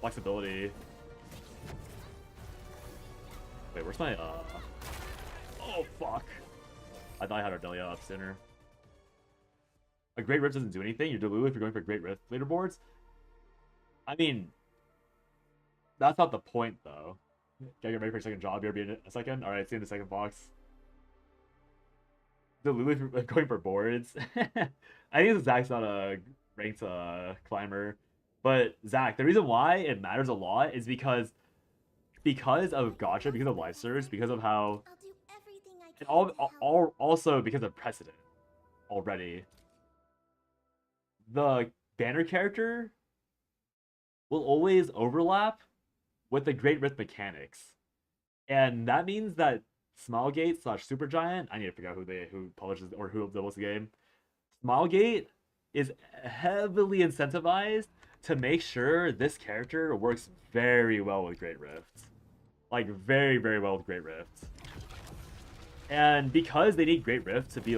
flexibility. Wait, where's my oh fuck. I thought I had Ardelia up sooner. A Great Rift doesn't do anything. You're delulu if you're going for Great Rift leaderboards. I mean, that's not the point though. Gotta get ready for a second job. BRB in a second. All right, see you in the second box. The Lulu going for boards. I think Zach's not a ranked climber, but Zach, the reason why it matters a lot is because of Gotcha, because of live serves, because of how, I'll do everything I and can to help. also because of precedent already. The banner character will always overlap with the Great Rift mechanics, and that means that Smilegate / Supergiant. I need to figure out who publishes or who develops the game. Smilegate is heavily incentivized to make sure this character works very well with Great Rift, like very well with Great Rift. And because they need Great Rift to be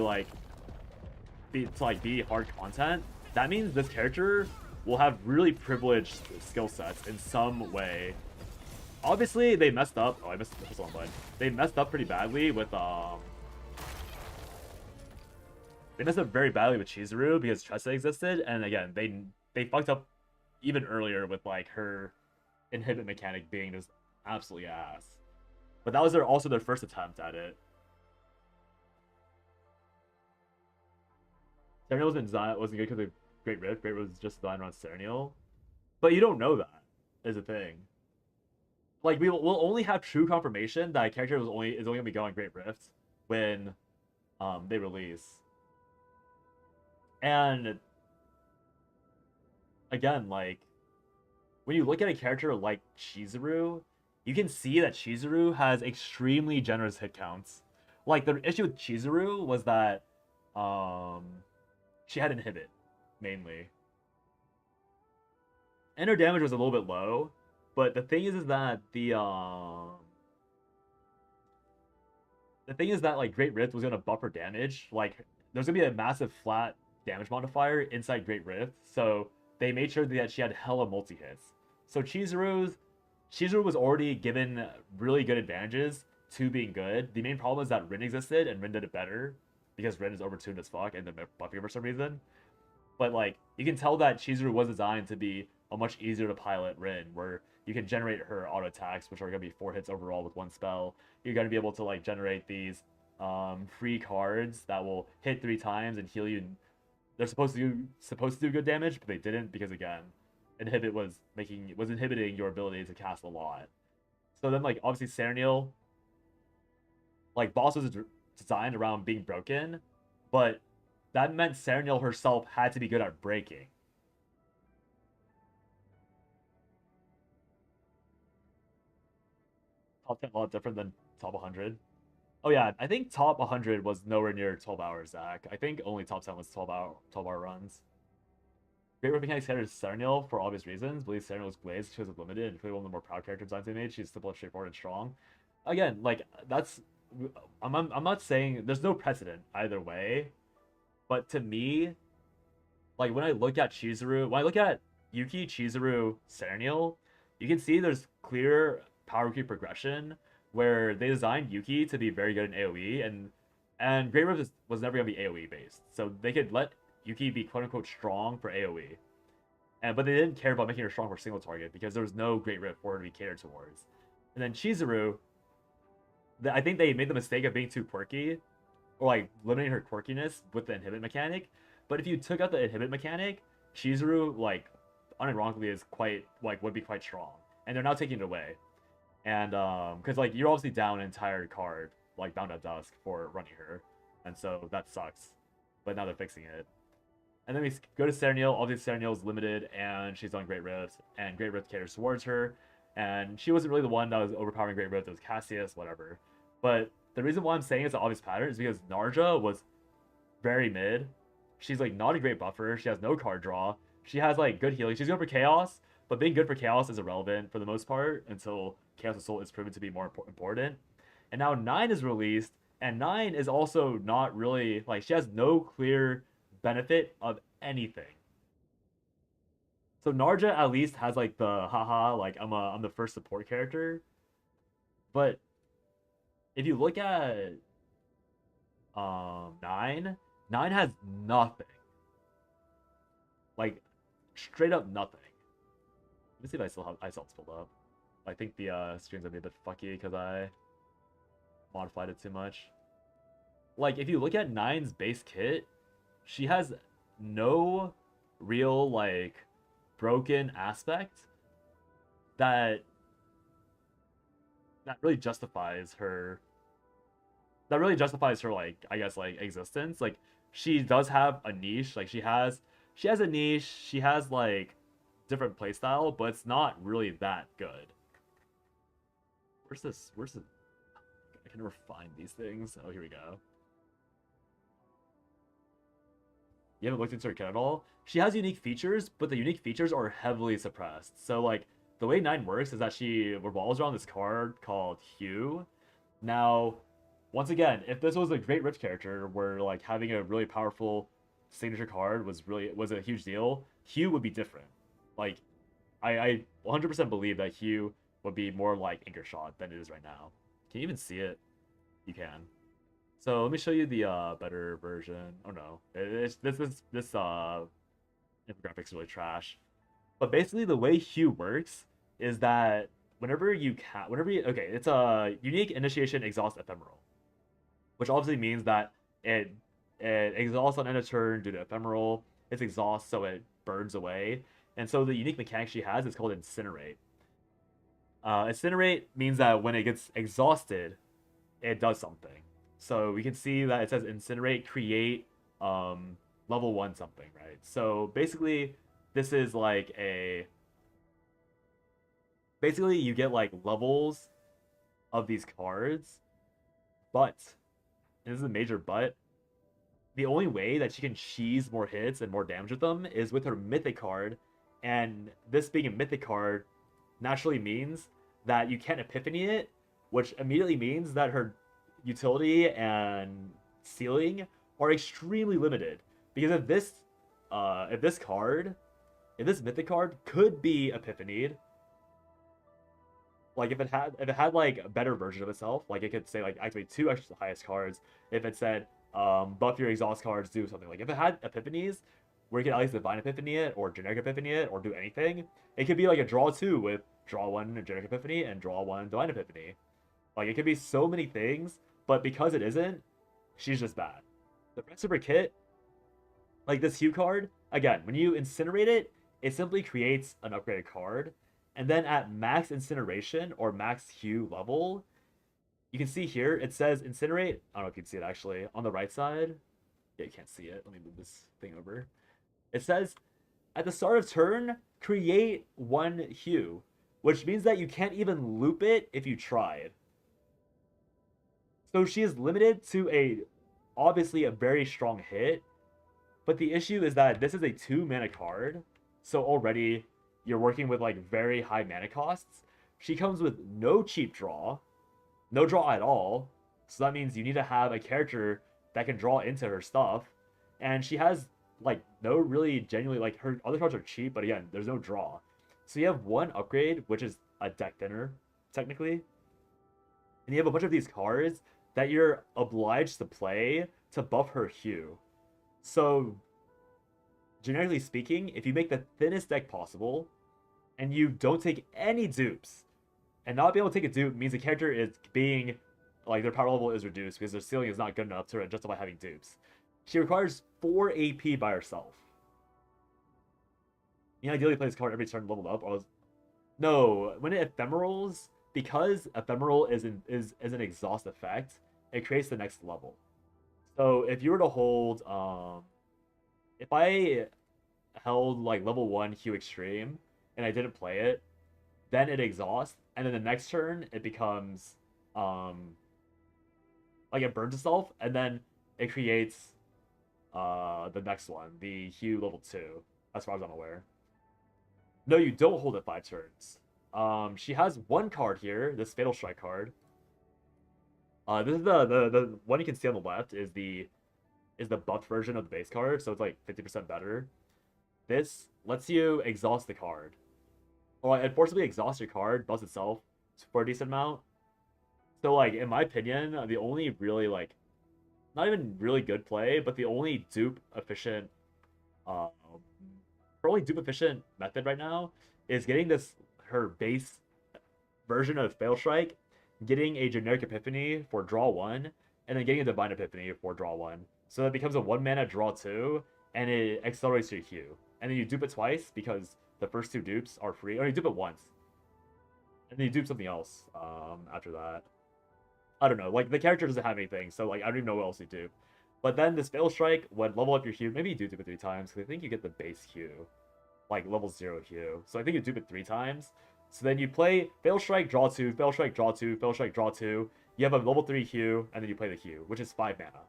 be hard content, that means this character will have really privileged skill sets in some way. Obviously, they messed up. Oh, I missed the one button. They messed up pretty badly with They messed up very badly with Chizuru because Tressa existed, and again, they fucked up even earlier with like her inhibit mechanic being just absolutely ass. But that was also their first attempt at it. Serenial wasn't good because of Great Rift. Great Rift was just designed around Serenial. But you don't know that is a thing. Like we'll only have true confirmation that a character is only gonna be going Great Rift when they release. And again, like when you look at a character like Chizuru, you can see that Chizuru has extremely generous hit counts. Like the issue with Chizuru was that she had inhibit mainly, and her damage was a little bit low. But the thing is that like Great Rift was gonna buff her damage. Like there's gonna be a massive flat damage modifier inside Great Rift, so they made sure that she had hella multi hits. So Chizuru was already given really good advantages to being good. The main problem is that Rin existed and Rin did it better because Rin is overtuned as fuck and then buffing for some reason. But like you can tell that Chizuru was designed to be a much easier to pilot Rin, where you can generate her auto attacks, which are gonna be 4 hits overall with one spell. You're gonna be able to like generate these free cards that will hit 3 times and heal you. They're supposed to do good damage, but they didn't because again, inhibit was inhibiting your ability to cast a lot. So then like obviously Serenial, like boss was designed around being broken, but that meant Serenial herself had to be good at breaking. Top 10 a lot different than top 100. Oh yeah, I think top 100 was nowhere near 12 hours, Zach. I think only top 10 was 12-hour runs. Great Rift mechanics catered Serenial for obvious reasons. Believe Serenial was glazed, she was limited, and clearly one of the more proud character designs they made. She's simple, straightforward, and strong. Again, like that's I'm not saying there's no precedent either way, but to me, like when I look at Chizuru, when I look at Yuki, Chizuru, Serenial, you can see there's clear power creep progression where they designed Yuki to be very good in AoE, and Great Rift was never gonna be AoE based, so they could let Yuki be quote unquote strong for AoE, but they didn't care about making her strong for single target because there was no Great Rift for her to be catered towards. And then Chizuru, I think they made the mistake of being too quirky, or like limiting her quirkiness with the inhibit mechanic. But if you took out the inhibit mechanic, Chizuru like unironically is would be quite strong, and they're now taking it away. And because like you're obviously down an entire card like Bound at Dusk for running her, and so that sucks. But now they're fixing it. And then we go to Serenial. Obviously Serenial is limited, and she's on Great Rift, and Great Rift caters towards her. And she wasn't really the one that was overpowering Great Rift. It was Cassius, whatever. But the reason why I'm saying it's an obvious pattern is because Narja was very mid. She's like not a great buffer. She has no card draw. She has like good healing. She's good for Chaos, but being good for Chaos is irrelevant for the most part until Chaos Assault is proven to be more important. And now 9 is released, and 9 is also not really like she has no clear benefit of anything. So Narja at least has like the haha like I'm the first support character. But if you look at 9 has nothing. Like straight up nothing. Let me see if I still have ice salts pulled up. I think the streams are a bit fucky because I modified it too much. Like, if you look at Nine's base kit, she has no real, like, broken aspect that really justifies her like, I guess, like, existence. Like, she does have a niche. Like, she has a niche. She has, like, different playstyle, but it's not really that good. Where's this? I can never find these things. Oh, here we go. You haven't looked into her kit at all? She has unique features, but the unique features are heavily suppressed. So, like, the way Nine works is that she revolves around this card called Hue. Now, once again, if this was a Great Rich character where, like, having a really powerful signature card was a huge deal, Hue would be different. Like, I 100% believe that Hue would be more like Anchor Shot than it is right now. Can you even see it? You can. So let me show you the better version. Oh no, this infographics is really trash. But basically, the way Hue works is that okay, it's a unique initiation exhaust ephemeral, which obviously means that it exhausts on end of turn due to ephemeral. It's exhaust, so it burns away. And so the unique mechanic she has is called Incinerate. Incinerate means that when it gets exhausted, it does something. So we can see that it says Incinerate, create level 1 something, right? So basically, this is like basically you get like levels of these cards, but, and this is a major but, the only way that she can cheese more hits and more damage with them is with her mythic card, and this being a mythic card naturally means that you can't epiphany it, which immediately means that her utility and ceiling are extremely limited. Because if this mythic card could be epiphanied, like if it had like a better version of itself, like it could say like activate 2 extra highest cards. If it said buff your exhaust cards, do something. Like if it had epiphanies where you could at least divine epiphany it or generic epiphany it or do anything, it could be like a draw 2 with draw 1 generic epiphany and draw 1 divine epiphany. Like it could be so many things, but because it isn't, she's just bad. The rest of her kit, like this Hue card, again, when you incinerate it, it simply creates an upgraded card. And then at max incineration or max Hue level, you can see here, it says incinerate. I don't know if you can see it actually. On the right side, yeah, you can't see it. Let me move this thing over. It says, at the start of turn, create 1 Hue, which means that you can't even loop it if you tried. So she is limited to obviously a very strong hit, but the issue is that this is a 2 mana card, so already you're working with like very high mana costs. She comes with no cheap draw, no draw at all, so that means you need to have a character that can draw into her stuff, and she has like no really genuinely, like her other cards are cheap, but again, there's no draw. So you have 1 upgrade, which is a deck thinner, technically, and you have a bunch of these cards that you're obliged to play to buff her Hue. So, generically speaking, if you make the thinnest deck possible, and you don't take any dupes, and not being able to take a dupe means the character is being, like, their power level is reduced because their ceiling is not good enough to justify having dupes. She requires 4 AP by herself. You ideally play this card every turn leveled up. No, when it ephemerals, because ephemeral is an exhaust effect, it creates the next level. So if you were to hold, if I held like level 1 Hue Extreme and I didn't play it, then it exhausts, and then the next turn it becomes, like it burns itself, and then it creates the next one, the Hue level 2, as far as I'm aware. No, you don't hold it 5 turns. She has 1 card here, this Fatal Strike card. This is the one you can see on the left is the buffed version of the base card, so it's like 50% better. This lets you exhaust the card. Or it forcibly exhausts your card, buffs itself for a decent amount. So like in my opinion, the only really like not even really good play, but the only dupe efficient method right now is getting her base version of Fail Strike, getting a generic Epiphany for draw 1, and then getting a Divine Epiphany for draw 1. So that becomes a 1-mana draw 2, and it accelerates your hue. And then you dupe it twice because the first 2 dupes are free. Or you dupe it once. And then you dupe something else after that. I don't know. Like, the character doesn't have anything, so like I don't even know what else you dupe. But then this Fail Strike would level up your hue. Maybe you do dupe it 3 times, because I think you get the base hue. Like, level 0 hue. So I think you dupe it 3 times. So then you play Fail Strike, draw 2, Fail Strike, draw 2, Fail Strike, draw 2. You have a level 3 hue, and then you play the hue, which is 5 mana.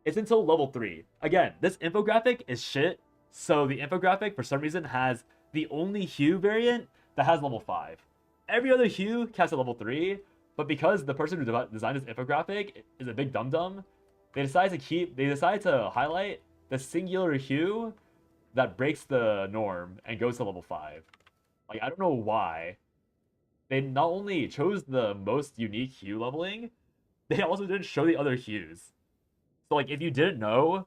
It's until level 3. Again, this infographic is shit. So the infographic, for some reason, has the only hue variant that has level 5. Every other hue casts at level 3, but because the person who designed this infographic is a big dum-dum, they decide to highlight the singular hue that breaks the norm and goes to level 5. Like, I don't know why. They not only chose the most unique hue leveling, they also didn't show the other hues. So, like, if you didn't know,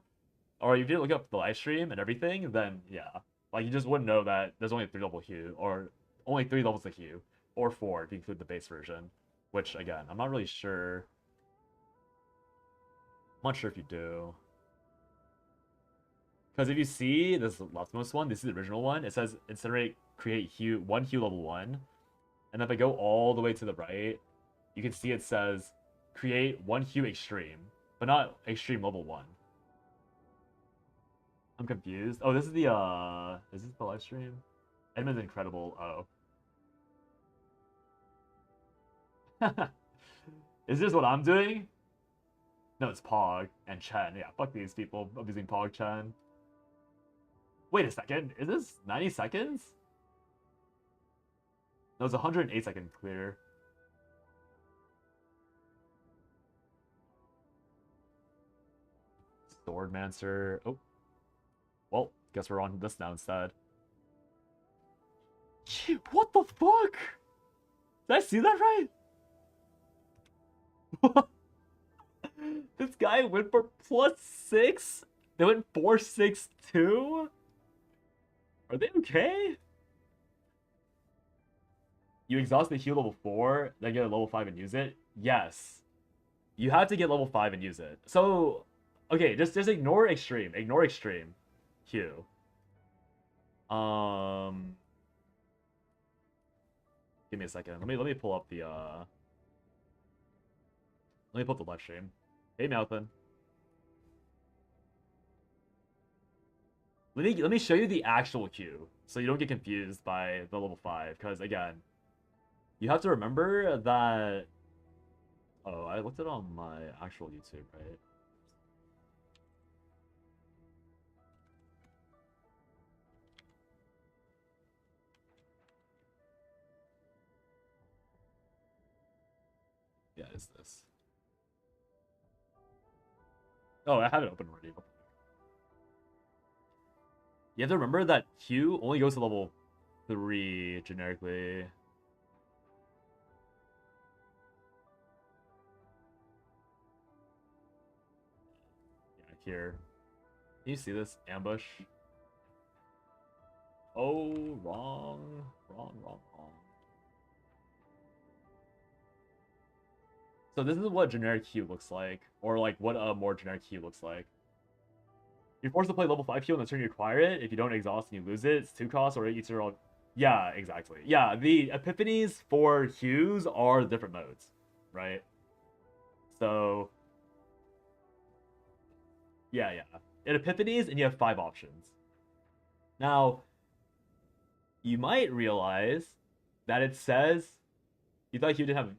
or you didn't look up the live stream and everything, then, yeah. Like, you just wouldn't know that there's only a 3-level hue, or only 3 levels of hue, or 4 if you include the base version. Which, again, I'm not really sure. I'm not sure if you do. Because if you see this leftmost one, this is the original one, it says incinerate, create hue, 1 hue level 1. And if I go all the way to the right, you can see it says create 1 hue extreme, but not extreme level 1. I'm confused. Oh, this is the is this the live stream? ENDMIN's incredible. Oh. Is this what I'm doing? No, it's Pog and Chen. Yeah, fuck these people abusing Pog Chen. Wait a second. Is this 90 seconds? No, it's 108 second clear. Swordmancer. Oh. Well, guess we're on this now instead. Gee, what the fuck? Did I see that right? This guy went for +6? They went 4-6-2? Are they okay? You exhaust the heal level 4, then get a level 5 and use it? Yes. You have to get level 5 and use it. So, okay, just ignore extreme. Ignore extreme. Q. Give me a second. Let me pull up the let me pull up the live stream. Hey Malcolm. Let me show you the actual Q so you don't get confused by the level 5, because again, you have to remember that. Oh, I looked it on my actual YouTube, right? Yeah, it's this. Oh, I have it open already. You have to remember that Q only goes to level 3 generically. Yeah, here. Can you see this? Ambush. Oh, wrong. So this is what generic Q looks like, or like what a more generic Q looks like. You're forced to play level 5 Q on the turn you acquire it. If you don't exhaust and you lose it, it's 2 costs or it eats your all. Yeah, exactly. Yeah, the epiphanies for Qs are different modes, right? So yeah. It epiphanies and you have 5 options. Now, you might realize that it says you thought Q didn't have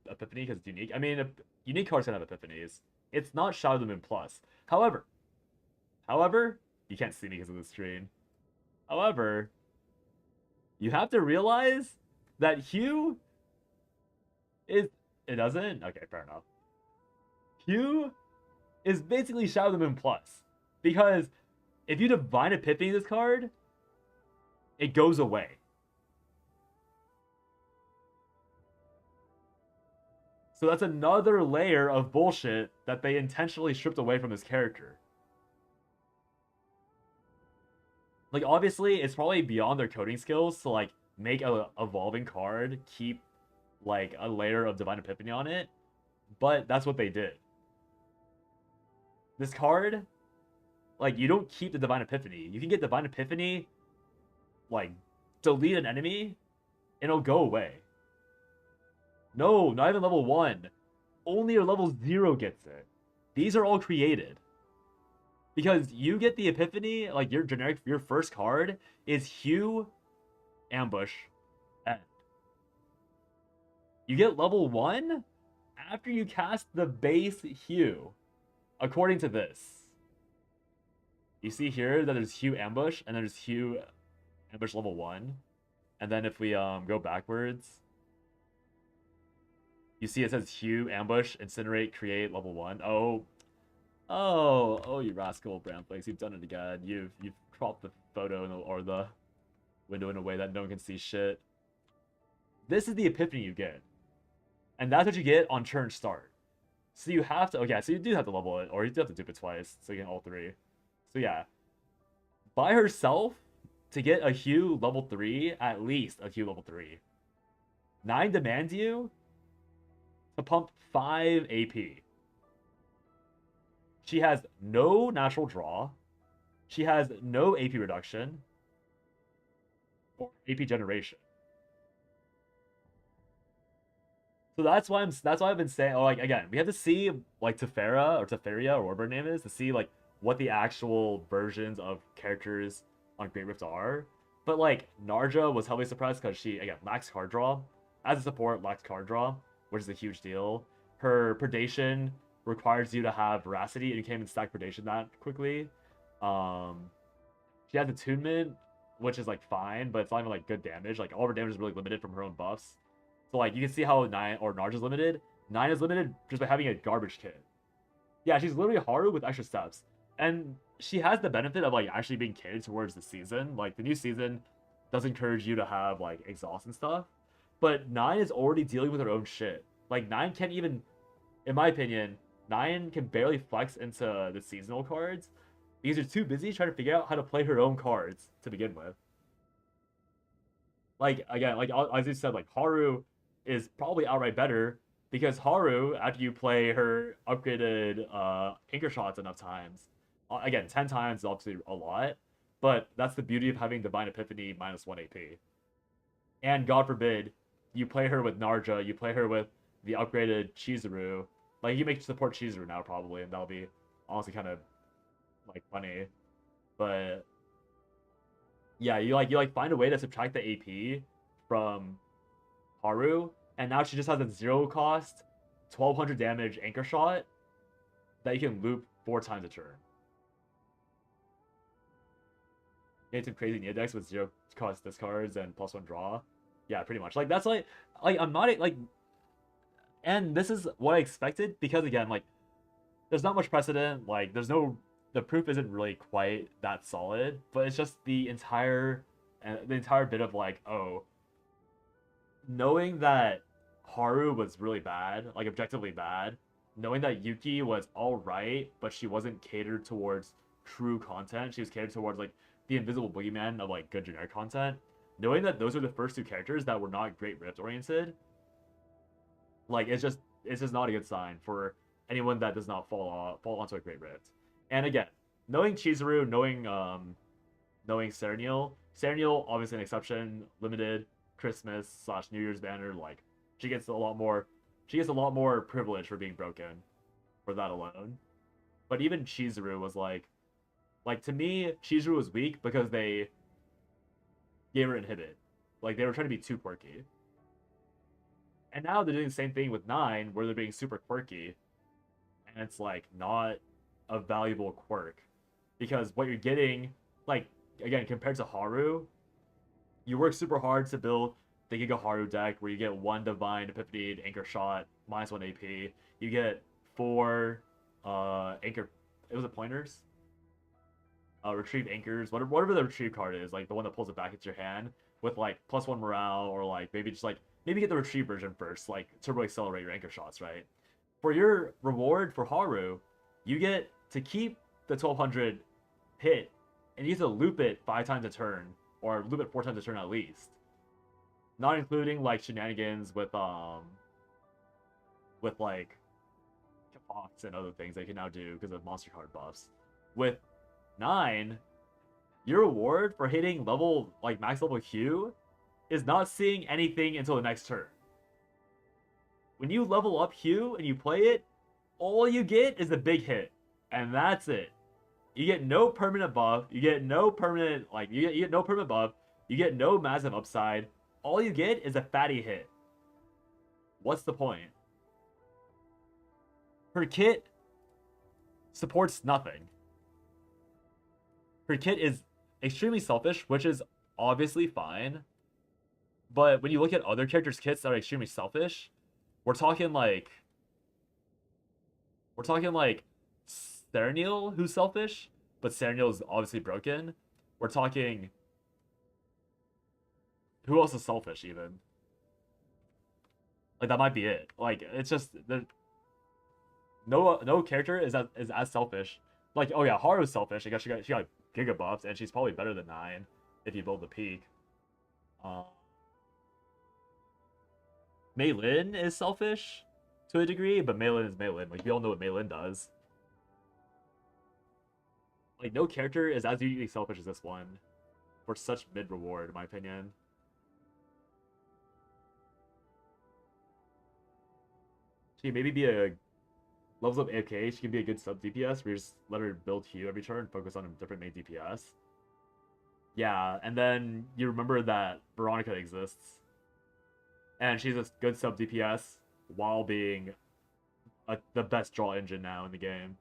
epiphany because it's unique. I mean, unique cards can have epiphanies. It's not Shadow of the Moon Plus. However, you can't see me because of the screen. However, you have to realize that Hue is... It doesn't? Okay, fair enough. Hue is basically Shadow of the Moon Plus. Because if you Divine Epiphany this card, it goes away. So that's another layer of bullshit that they intentionally stripped away from this character. Like, obviously, it's probably beyond their coding skills to, like, make a evolving card, keep like a layer of Divine Epiphany on it, but that's what they did. This card, like, you don't keep the Divine Epiphany. You can get Divine Epiphany, like, delete an enemy, and it'll go away. No, not even level 1. Only your level 0 gets it. These are all created. Because you get the Epiphany, like, your first card is Hue, Ambush, End. You get level 1 after you cast the base Hue, according to this. You see here that there's Hue Ambush, and there's Hue Ambush level 1. And then if we go backwards, you see it says Hue, Ambush, Incinerate, Create, level 1. Oh, you rascal, Bramflakes, you've done it again. You've cropped the photo or the window in a way that no one can see shit. This is the Epiphany you get. And that's what you get on turn start. So you have to, okay, so you do have to level it, or you do have to dupe it twice, so you get all 3. So yeah. By herself, to get a Hue level 3, at least a Hue level 3. 9 demands you to pump 5 AP. She has no natural draw. She has no AP reduction. Or AP generation. So that's why I've been saying, like, again, we have to see like Teferia or whatever her name is, to see like what the actual versions of characters on Great Rift are. But like Narja was heavily suppressed because she, again, lacks card draw. As a support, lacks card draw, which is a huge deal. Her predation requires you to have veracity, and you can't even stack predation that quickly. She has attunement, which is like fine, but it's not even like good damage. Like all of her damage is really limited from her own buffs. So like you can see how Narja is limited. 9 is limited just by having a garbage kit. Yeah, she's literally Haru with extra steps. And she has the benefit of like actually being catered towards the season. Like the new season does encourage you to have like exhaust and stuff. But 9 is already dealing with her own shit. Like 9 can't even, in my opinion, 9 can barely flex into the seasonal cards because she's too busy trying to figure out how to play her own cards to begin with. Like, again, like as you said, like Haru is probably outright better because Haru, after you play her upgraded anchor shots enough times, again, 10 times is obviously a lot, but that's the beauty of having Divine Epiphany -1 AP. And God forbid, you play her with Narja, you play her with the upgraded Chizuru. Like, you make support Chizuru now, probably, and that'll be honestly kind of, like, funny. But, yeah, you find a way to subtract the AP from Haru, and now she just has a 0 cost, 1200 damage anchor shot that you can loop 4 times a turn. You get some crazy Neodex with 0 cost discards and +1 draw. Yeah, pretty much. Like, that's like I'm not like, and this is what I expected because again, like, there's not much precedent. Like, the proof isn't really quite that solid, but it's just the entire bit of like, oh, knowing that Haru was really bad, like objectively bad, knowing that Yuki was alright, but she wasn't catered towards true content. She was catered towards like the invisible boogeyman of like good generic content. Knowing that those are the first 2 characters that were not Great Rift oriented, like it's just not a good sign for anyone that does not fall onto a Great Rift. And again, knowing Chizuru, knowing Serenial obviously an exception, limited Christmas / New Year's banner, like she gets a lot more privilege for being broken for that alone. But even Chizuru was like to me, Chizuru was weak because they gave her inhibit. Like they were trying to be too quirky. And now they're doing the same thing with 9, where they're being super quirky. And it's like not a valuable quirk. Because what you're getting, like, again, compared to Haru, you work super hard to build the Giga Haru deck where you get 1 Divine Epiphany Anchor Shot, -1 AP. You get 4 Anchor, it was a pointers? Retrieve Anchors, whatever the retrieve card is, like the one that pulls it back into your hand with like +1 morale, or like maybe get the retrieve version first, like to really accelerate your anchor shots, right? For your reward for Haru, you get to keep the 1200 hit, and you get to loop it 5 times a turn, or loop it 4 times a turn at least. not including like shenanigans with like Fox and other things they can now do because of monster card buffs. With 9, your reward for hitting level like max level Q is not seeing anything until the next turn. When you level up Q and you play it, all you get is a big hit, and that's it. You get no permanent buff. You get no permanent you get no permanent buff. You get no massive upside. All you get is a fatty hit. What's the point? Her kit supports nothing. Her kit is extremely selfish, which is obviously fine. But when you look at other characters' kits that are extremely selfish, we're talking like Serenial, who's selfish, but Serenial is obviously broken. We're talking, who else is selfish even? Like that might be it. Like it's just no character is as selfish. Like, oh yeah, Haru's selfish. I guess she got giga buffs, and she's probably better than 9 if you build the peak. Mei Lin is selfish to a degree, but Mei Lin is Mei Lin. Like we all know what Mei Lin does. Like no character is as uniquely selfish as this one for such mid reward, in my opinion. She can maybe be a levels up AFK. She can be a good sub DPS where you just let her build Q every turn, focus on a different main DPS. Yeah, and then you remember that Veronica exists. And she's a good sub DPS while being the best draw engine now in the game.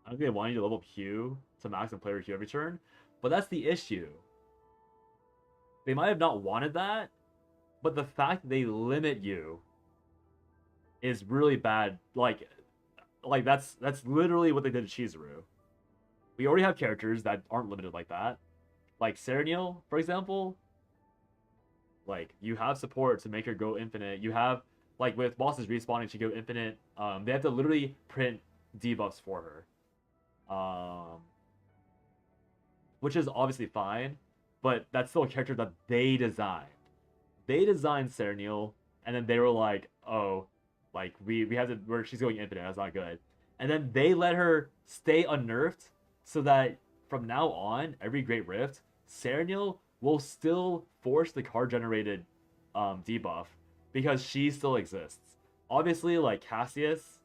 I think they want you to level up Q to max and play her Q every turn, but that's the issue. They might have not wanted that, but the fact that they limit you is really bad. Like that's literally what they did to Chizuru. We already have characters that aren't limited like that. Like Serenial, for example. Like, you have support to make her go infinite. You have, like, with bosses respawning to go infinite, they have to literally print debuffs for her. Which is obviously fine, but that's still a character that they designed. They designed Serenial, and then they were like, oh, like, we have to, where she's going infinite, that's not good. And then they let her stay unnerfed, so that from now on, every Great Rift, Serenial will still force the card generated debuff because she still exists. Obviously, like Cassius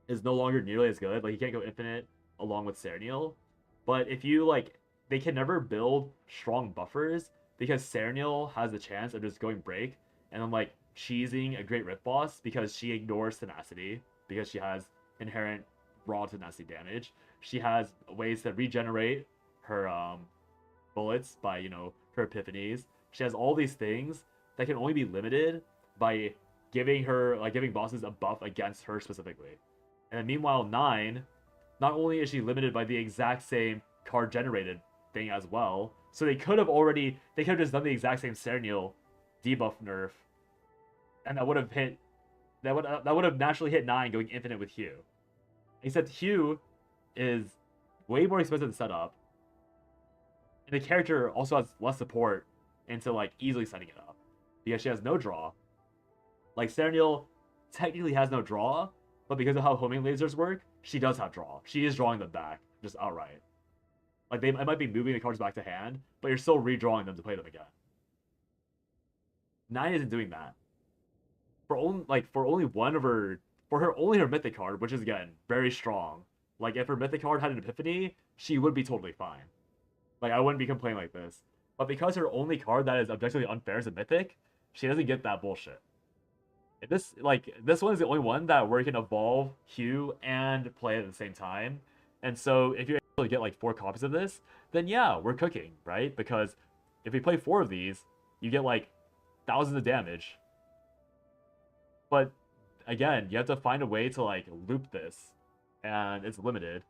is no longer nearly as good. Like he can't go infinite along with Serenial. But if you like, they can never build strong buffers because Serenial has the chance of just going break and then like cheesing a Great Rift boss because she ignores tenacity because she has inherent raw tenacity damage. She has ways to regenerate her bullets by, you know, her epiphanies. She has all these things that can only be limited by giving bosses a buff against her specifically. And then meanwhile, 9, not only is she limited by the exact same card generated thing as well, so they could have just done the exact same Serenial debuff nerf, and that would have naturally hit 9 going infinite with Hugh. Except Hugh is way more expensive to set up. And the character also has less support into like easily setting it up because she has no draw. Like Serenial technically has no draw, but because of how homing lasers work, she does have draw. She is drawing them back just outright. Like I might be moving the cards back to hand, but you're still redrawing them to play them again. 9 isn't doing that. For only her mythic card, which is again very strong. Like if her mythic card had an epiphany, she would be totally fine. Like, I wouldn't be complaining like this. But because her only card that is objectively unfair is a mythic, she doesn't get that bullshit. This one is the only one that where you can evolve Hugh and play at the same time. And so if you're able to get like 4 copies of this, then yeah, we're cooking, right? Because if we play 4 of these, you get like thousands of damage. But again, you have to find a way to like loop this, and it's limited.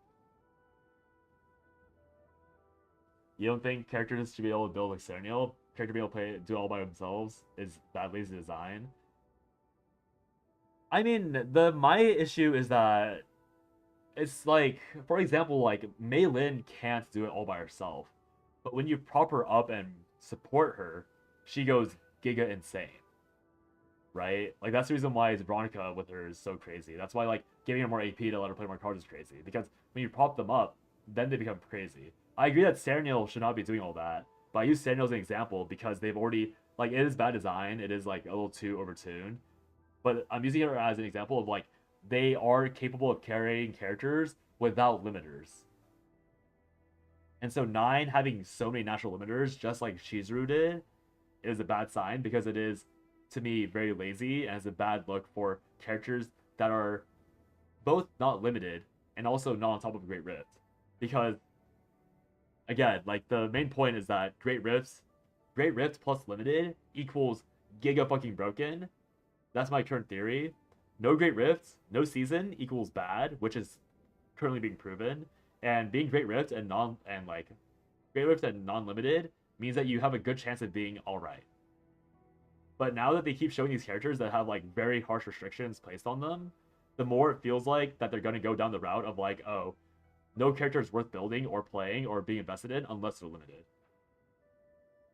You don't think characters should be able to build like Serenial? Character be able to do it all by themselves is bad lazy design. I mean, my issue is that it's like, for example, like Mei Lin can't do it all by herself. But when you prop her up and support her, she goes giga insane. Right? Like, that's the reason why Veronica with her is so crazy. That's why, like, giving her more AP to let her play more cards is crazy. Because when you prop them up, then they become crazy. I agree that Serenial should not be doing all that. But I use Serenial as an example because they've already, like, it is bad design. It is, like, a little too overtuned. But I'm using her as an example of, like, they are capable of carrying characters without limiters. And so 9 having so many natural limiters, just like Chizuru did, is a bad sign because it is, to me, very lazy and has a bad look for characters that are both not limited and also not on top of a Great Rift. Because, again, like, the main point is that Great Rift plus limited equals giga fucking broken. That's my current theory. No Great Rift, no season equals bad, which is currently being proven. And being Great Rift and Great Rift and non-limited means that you have a good chance of being alright. But now that they keep showing these characters that have, like, very harsh restrictions placed on them, the more it feels like that they're going to go down the route of, like, oh, no character is worth building or playing or being invested in unless they're limited.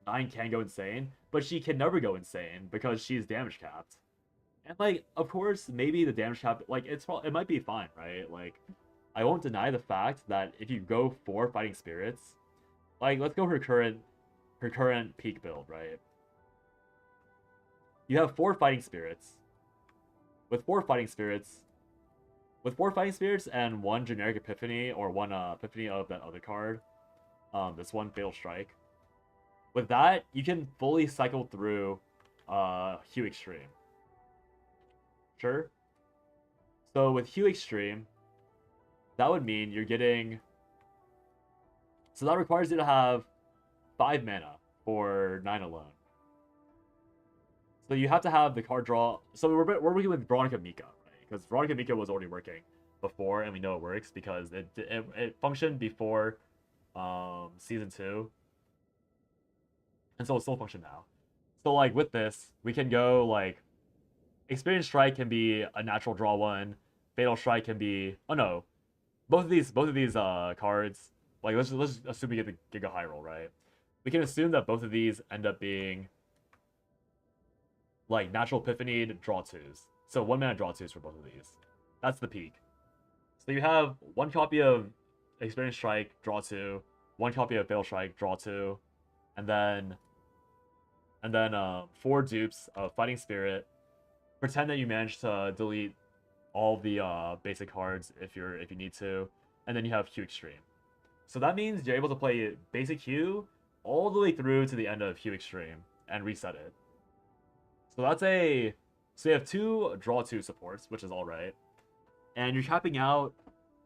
9 can go insane, but she can never go insane because she's damage capped. And, like, of course, maybe the damage cap, like, it might be fine, right? Like, I won't deny the fact that if you go 4 Fighting Spirits, like, let's go her current peak build, right? You have 4 Fighting Spirits. With 4 Fighting Spirits and 1 generic Epiphany or 1 Epiphany of that other card, this one Fatal Strike. With that, you can fully cycle through Hue Extreme. Sure. So with Hue Extreme, that would mean you're getting. So that requires you to have 5 mana for 9 alone. So you have to have the card draw. So we're working with Veronica Mika, right? Because Veronica Mika was already working before, and we know it works because it functioned before season 2, and so it still functions now. So, like, with this, we can go, like, Experience Strike can be a natural draw 1. Fatal Strike can be, oh no, both of these cards. Like, let's assume we get the Giga High Roll, right? We can assume that both of these end up being, like, natural Epiphany draw 2s. So 1 mana draw 2s for both of these. That's the peak. So you have 1 copy of Experience Strike, draw 2, 1 copy of Fatal Strike, draw 2, and then 4 dupes of Fighting Spirit. Pretend that you managed to delete all the basic cards if you need to, and then you have Hue Extreme. So that means you're able to play basic Hue all the way through to the end of Hue Extreme and reset it. So you have 2 draw 2 supports, which is alright. And you're capping out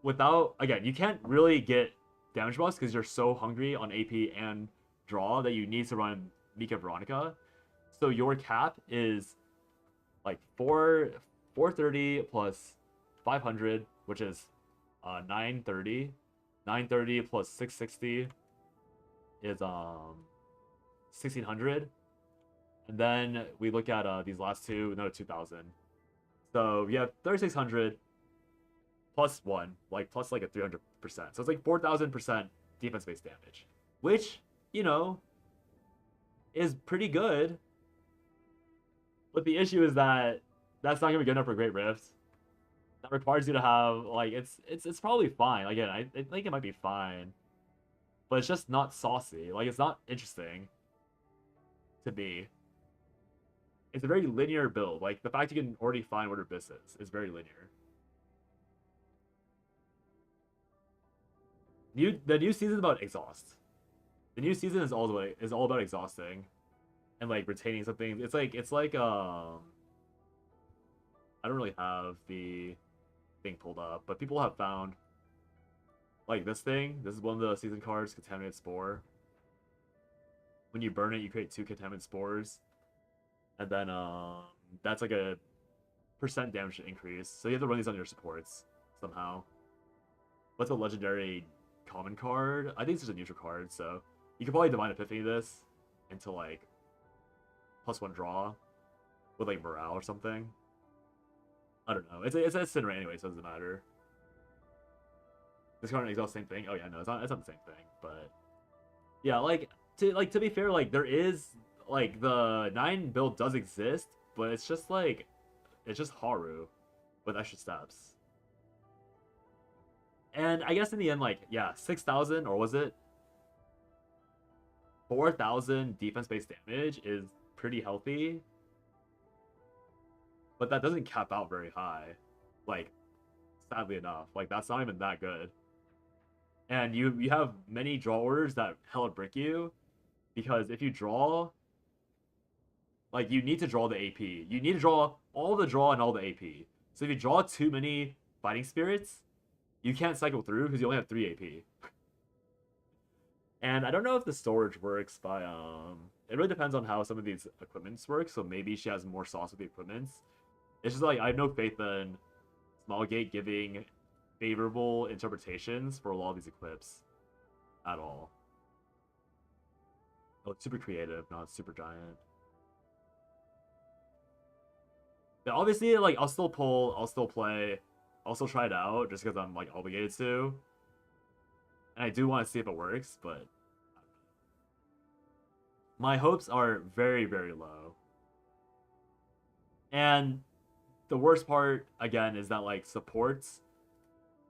without, again, you can't really get damage buffs because you're so hungry on AP and draw that you need to run Mika Veronica. So your cap is like 430 plus 500, which is 930. 930 plus 660 is 1600. And then we look at these last two, another 2000. So you have 3600 plus 1, plus like a 300%. So it's like 4000% defense-based damage, which, you know, is pretty good. But the issue is that that's not gonna be good enough for Great Rift. That requires you to have, like, it's probably fine. Again, I think it might be fine, but it's just not saucy. Like, it's not interesting to me. It's a very linear build. Like, the fact you can already find what Abyss is very linear. The new season is about exhaust. The new season is all about exhausting and, like, retaining something. It's like I don't really have the thing pulled up, but people have found, like, this thing. This is one of the season cards, Contaminated Spore. When you burn it, you create 2 Contaminated Spores, and then that's like a % damage increase. So you have to run these on your supports somehow. What's a legendary common card? I think it's just a neutral card, so you could probably Divine Epiphany this into, like, +1 draw with, like, morale or something. I don't know. It's a Incinerate anyway, so it doesn't matter. This card exhausts the same thing. Oh yeah, no, it's not the same thing. But yeah, like, to be fair, like there is like the 9 build does exist, but it's just Haru with extra steps. And I guess in the end, like, yeah, 6,000, or was it 4,000 defense-based damage is pretty healthy. But that doesn't cap out very high. Like, sadly enough. Like, that's not even that good. And you have many draw orders that hella brick you, because if you draw, like, you need to draw the AP. You need to draw all the draw and all the AP. So if you draw too many Fighting Spirits, you can't cycle through because you only have 3 AP. And I don't know if the storage works by, it really depends on how some of these equipments work, so maybe she has more sauce with the equipments. It's just like, I have no faith in Smallgate giving favorable interpretations for a lot of these equips at all. Oh, it's super creative, not super giant. But obviously, like, I'll still pull, I'll still play, I'll still try it out, just because I'm, like, obligated to. And I do want to see if it works, but my hopes are very, very low. And the worst part, again, is that, like, supports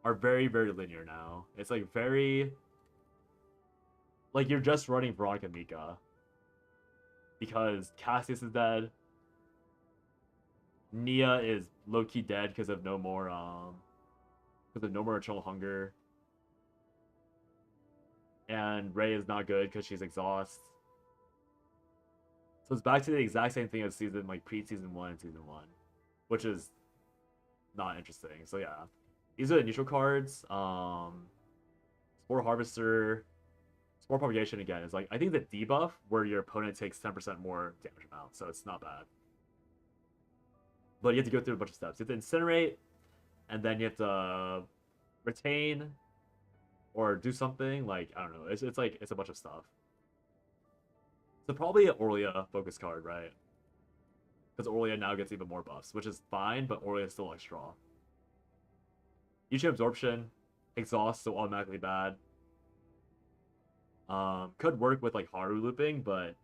are very, very linear now. It's, like, very... Like, you're just running Veronica Mika. Because Cassius is dead. Nia is low-key dead because of no more, Eternal Hunger. And Rey is not good because she's exhaust. So it's back to the exact same thing as season, like, pre-season 1 and season 1. Which is not interesting. So yeah. These are the neutral cards. Spore Harvester. Spore Propagation again is like, I think the debuff where your opponent takes 10% more damage amount. So it's not bad. But you have to go through a bunch of steps. You have to Incinerate. And then you have to retain. Or do something. Like, I don't know. It's like, it's a bunch of stuff. So probably an Orlia focus card, right? Because Orlia now gets even more buffs, which is fine, but Orlia is still like straw. YouTube Absorption, Exhaust, so automatically bad. Could work with like Haru looping, but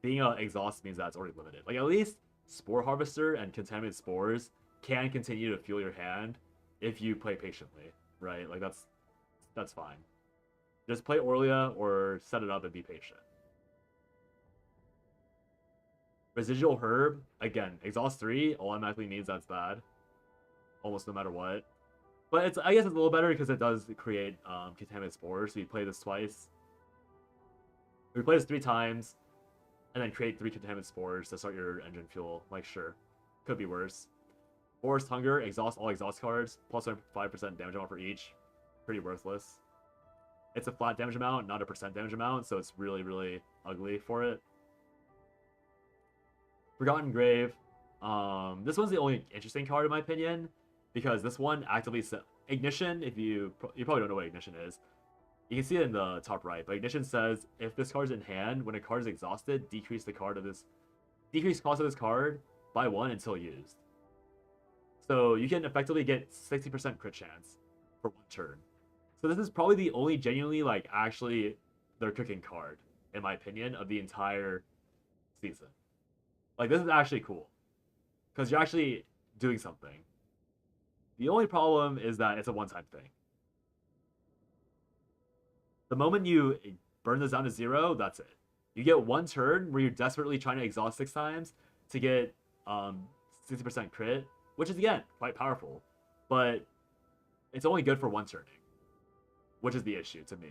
being an Exhaust means that it's already limited. Like, at least Spore Harvester and Contaminated Spores can continue to fuel your hand if you play patiently, right? Like, that's fine. Just play Orlia or set it up and be patient. Residual Herb, again, Exhaust 3 automatically means that's bad. Almost no matter what. But it's, I guess it's a little better because it does create Contaminated Spores. So you play this twice. We play this 3 times. And then create 3 Contaminated Spores to start your engine fuel. Like, sure. Could be worse. Forest Hunger, exhaust all exhaust cards. Plus 5% damage amount for each. Pretty worthless. It's a flat damage amount, not a percent damage amount. So it's really, really ugly for it. Forgotten Grave. This one's the only interesting card in my opinion, because this one actively Ignition. If you probably don't know what Ignition is, you can see it in the top right. But Ignition says if this card's in hand, when a card is exhausted, decrease cost of this card by 1 until used. So you can effectively get 60% crit chance for 1 turn. So this is probably the only genuinely like actually they're cooking card in my opinion of the entire season. Like, this is actually cool. Because you're actually doing something. The only problem is that it's a one-time thing. The moment you burn this down to 0, that's it. You get 1 turn where you're desperately trying to exhaust 6 times to get 60% crit, which is, again, quite powerful. But it's only good for 1 turning, which is the issue to me.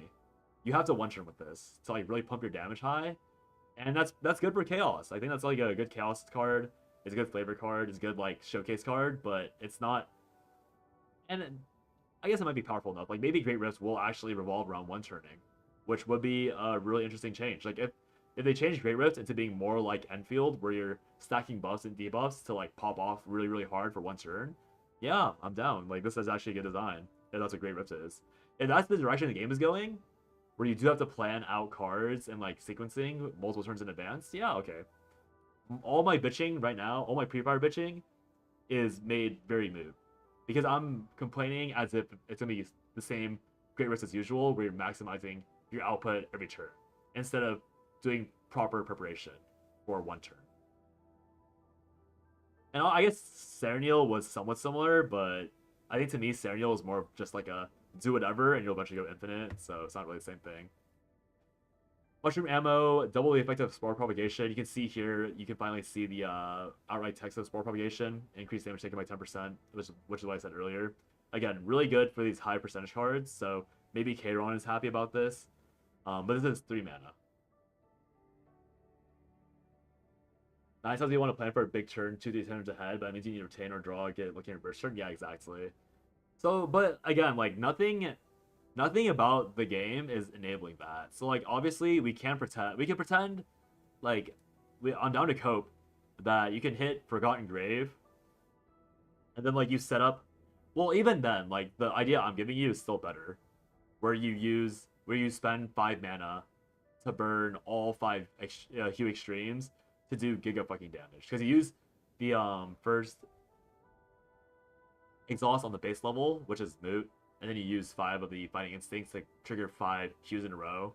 You have to 1-turn with this to, like, really pump your damage high. And that's good for Chaos. I think that's like a good Chaos card. It's a good flavor card. It's a good like showcase card, but it's not. And I guess it might be powerful enough. Like, maybe Great Rifts will actually revolve around 1-turning, which would be a really interesting change. Like, if they change Great Rift into being more like Enfield, where you're stacking buffs and debuffs to like pop off really, really hard for 1 turn, yeah, I'm down. Like, this is actually a good design. If that's what Great Rift is. If that's the direction the game is going, where you do have to plan out cards and like sequencing multiple turns in advance, yeah, okay. All my bitching right now, all my pre-fire bitching is made very moot. Because I'm complaining as if it's going to be the same Great Risk as usual, where you're maximizing your output every turn. instead of doing proper preparation for one turn. And I guess Serenial was somewhat similar, but I think to me Serenial is more just like a do whatever and you'll eventually go infinite, so it's not really the same thing. Mushroom ammo, double the effect of spore propagation. You can see here, you can finally see the outright text of spore propagation. Increased damage taken by 10%, which is what I said earlier. Again, really good for these high percentage cards, so maybe Kayron is happy about this. But this is 3 mana. 9 times you want to plan for a big turn, 2 turns ahead, but that means you need to retain or draw, get looking at reverse turn. Yeah, exactly. So, but again, like nothing about the game is enabling that. So like obviously we can pretend like on Down to Cope that you can hit Forgotten Grave and then like you set up, well, even then, like the idea I'm giving you is still better, where you spend 5 mana to burn all 5 Hue Extremes to do giga fucking damage, because you use the first exhaust on the base level, which is moot, and then you use 5 of the Fighting Instincts to trigger 5 Qs in a row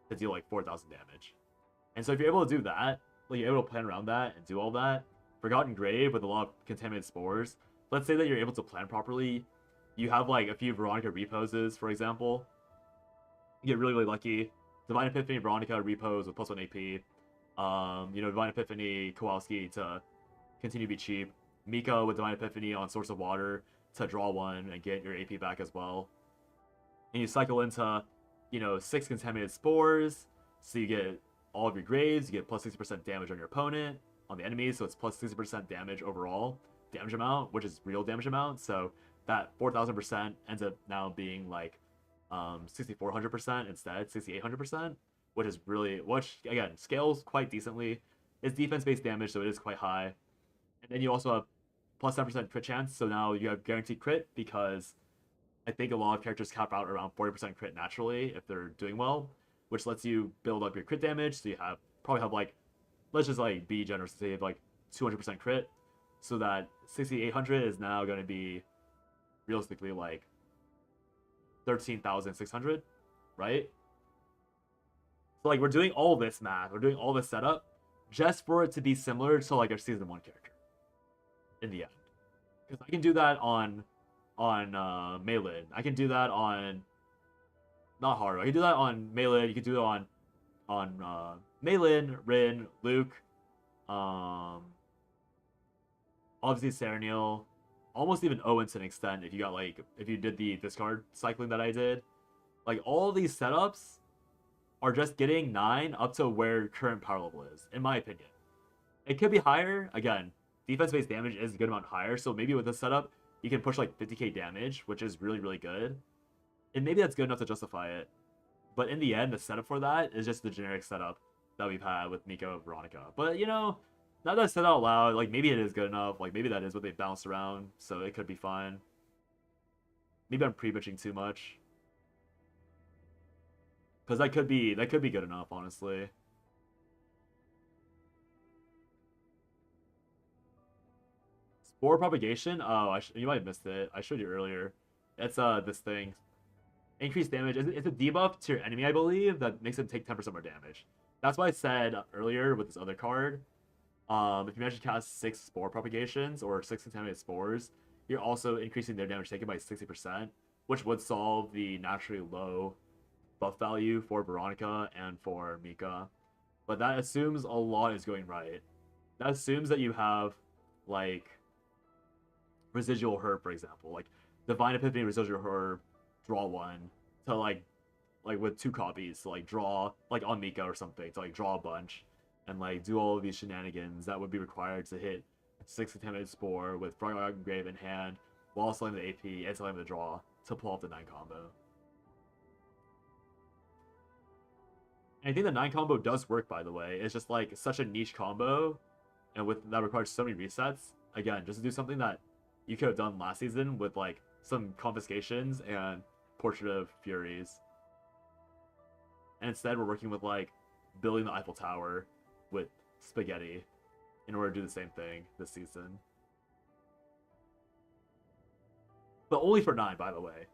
to deal like 4,000 damage. And so if you're able to do that, like you're able to plan around that and do all that, Forgotten Grave with a lot of contaminated spores, let's say that you're able to plan properly, you have like a few Veronica reposes, for example, you get really, really lucky. Divine Epiphany, Veronica repos with +1 AP. Divine Epiphany, Kowalski to continue to be cheap. Miko with Divine Epiphany on Source of Water to draw 1 and get your AP back as well. And you cycle into, 6 Contaminated Spores, so you get all of your graves, you get plus 60% damage on your opponent, on the enemy, so it's plus 60% damage overall, damage amount, which is real damage amount, so that 4,000% ends up now being like 6,400% instead, 6,800%, which again scales quite decently. It's defense-based damage, so it is quite high. And then you also have plus 10% crit chance, so now you have guaranteed crit, because I think a lot of characters cap out around 40% crit naturally if they're doing well, which lets you build up your crit damage. So you probably have like, let's just like be generous and say you have like 200% crit, so that 6,800 is now going to be realistically like 13,600, right? So like we're doing all this math, we're doing all this setup just for it to be similar to like our season 1 character in the end. Because I can do that on Melee. I can do that on not Haru. I can do that on Melee. You can do it on Melee, Rin, Luke, obviously Serenial, almost even Owen to an extent if you did the discard cycling that I did. Like all these setups are just getting 9 up to where current power level is, in my opinion. It could be higher. Again, defense-based damage is a good amount higher, so maybe with this setup, you can push like 50k damage, which is really, really good. And maybe that's good enough to justify it. But in the end, the setup for that is just the generic setup that we've had with Miko and Veronica. But, now that I said out loud, like, maybe it is good enough. Like, maybe that is what they bounced around, so it could be fine. Maybe I'm pre-bitching too much. Because that could be good enough, honestly. Spore propagation? Oh, you might have missed it. I showed you earlier. It's this thing. Increased damage. It's a debuff to your enemy, I believe, that makes them take 10% more damage. That's why I said earlier with this other card. If you manage to cast 6 spore propagations or 6 contaminated spores, you're also increasing their damage taken by 60%, which would solve the naturally low buff value for Veronica and for Mika. But that assumes a lot is going right. That assumes that you have, like, Residual Herb, for example. Like, Divine Epiphany, Residual Herb, draw 1 to, like with 2 copies to, like, draw, like, on Mika or something, to, like, draw a bunch and, like, do all of these shenanigans that would be required to hit 6 Contaminated Spore with Forgotten Grave in hand while selling the AP and selling the draw to pull off the 9 combo. And I think the 9 combo does work, by the way. It's just, like, such a niche combo, and that requires so many resets. Again, just to do something that you could have done last season with, like, some confiscations and Portrait of Furies. And instead, we're working with, like, building the Eiffel Tower with spaghetti in order to do the same thing this season. But only for 9, by the way.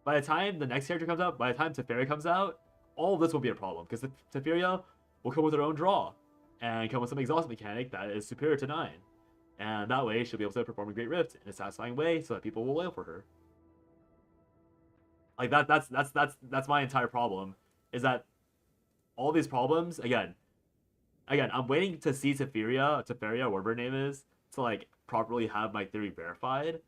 By the time the next character comes out, by the time Teferi comes out, all of this will be a problem because Teferia will come with her own draw and come with some exhaust mechanic that is superior to 9. And that way she'll be able to perform a Great Rift in a satisfying way so that people will wail for her. Like that's my entire problem. Is that all these problems again, I'm waiting to see Teferia, whatever her name is, to like properly have my theory verified.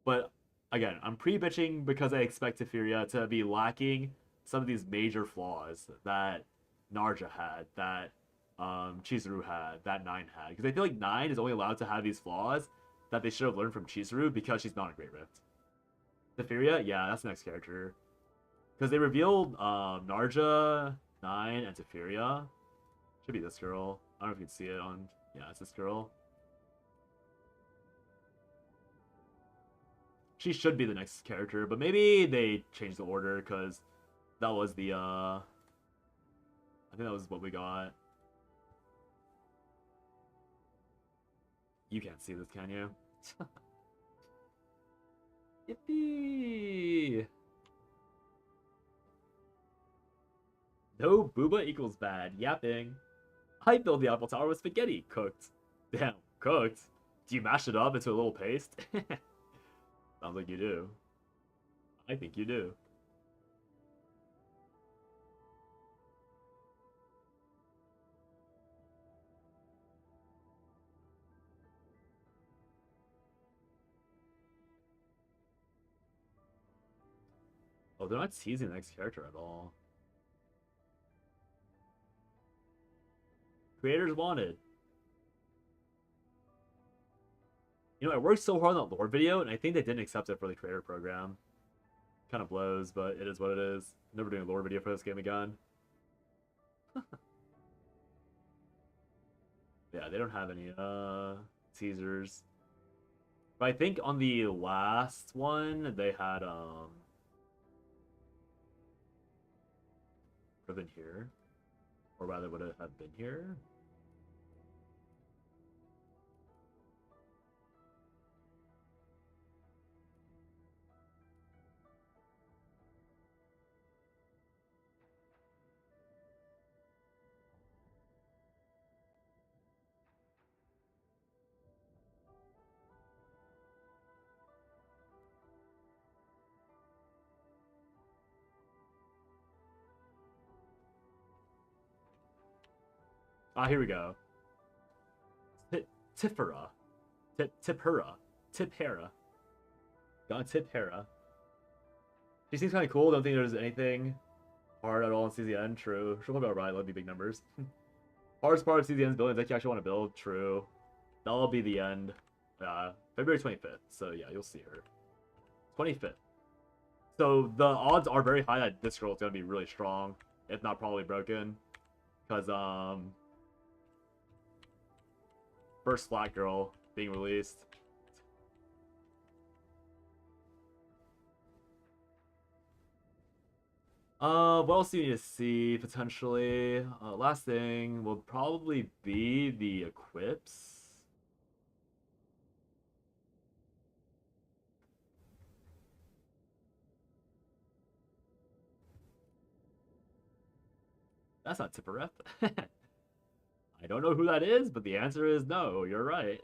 But again, I'm pre-bitching because I expect Teferia to be lacking some of these major flaws that Narja had, that Chizuru had, that 9 had. Because I feel like 9 is only allowed to have these flaws that they should have learned from Chizuru because she's not a Great Rift. Teferia, yeah, that's the next character. Because they revealed Narja, 9, and Teferia. Should be this girl. I don't know if you can see it on... Yeah, it's this girl. She should be the next character, but maybe they changed the order because that was the, I think that was what we got. You can't see this, can you? Yippee! No booba equals bad. Yapping. I build the Eiffel Tower with spaghetti. Cooked. Damn, cooked? Do you mash it up into a little paste? Sounds like you do. I think you do. Oh, they're not teasing the next character at all. Creators wanted. You know, I worked so hard on that lore video, and I think they didn't accept it for the creator program. Kind of blows, but it is what it is. Never doing a lore video for this game again. Yeah, they don't have any teasers. But I think on the last one they had would have been here. Or rather would it have been here? Ah, here we go. Tifera. Tipera. Got Tipera. She seems kind of cool. Don't think there's anything hard at all in CZN. True. She'll probably alright. Love the big numbers. Hardest part of CZN's building that you actually want to build. True. That'll be the end. February 25th. So yeah, you'll see her. 25th. So the odds are very high that this girl is going to be really strong. If not probably broken. Because, first Flat Girl being released. What else do you need to see, potentially? Last thing will probably be the equips. That's not Tippereth. I don't know who that is, but the answer is no, you're right.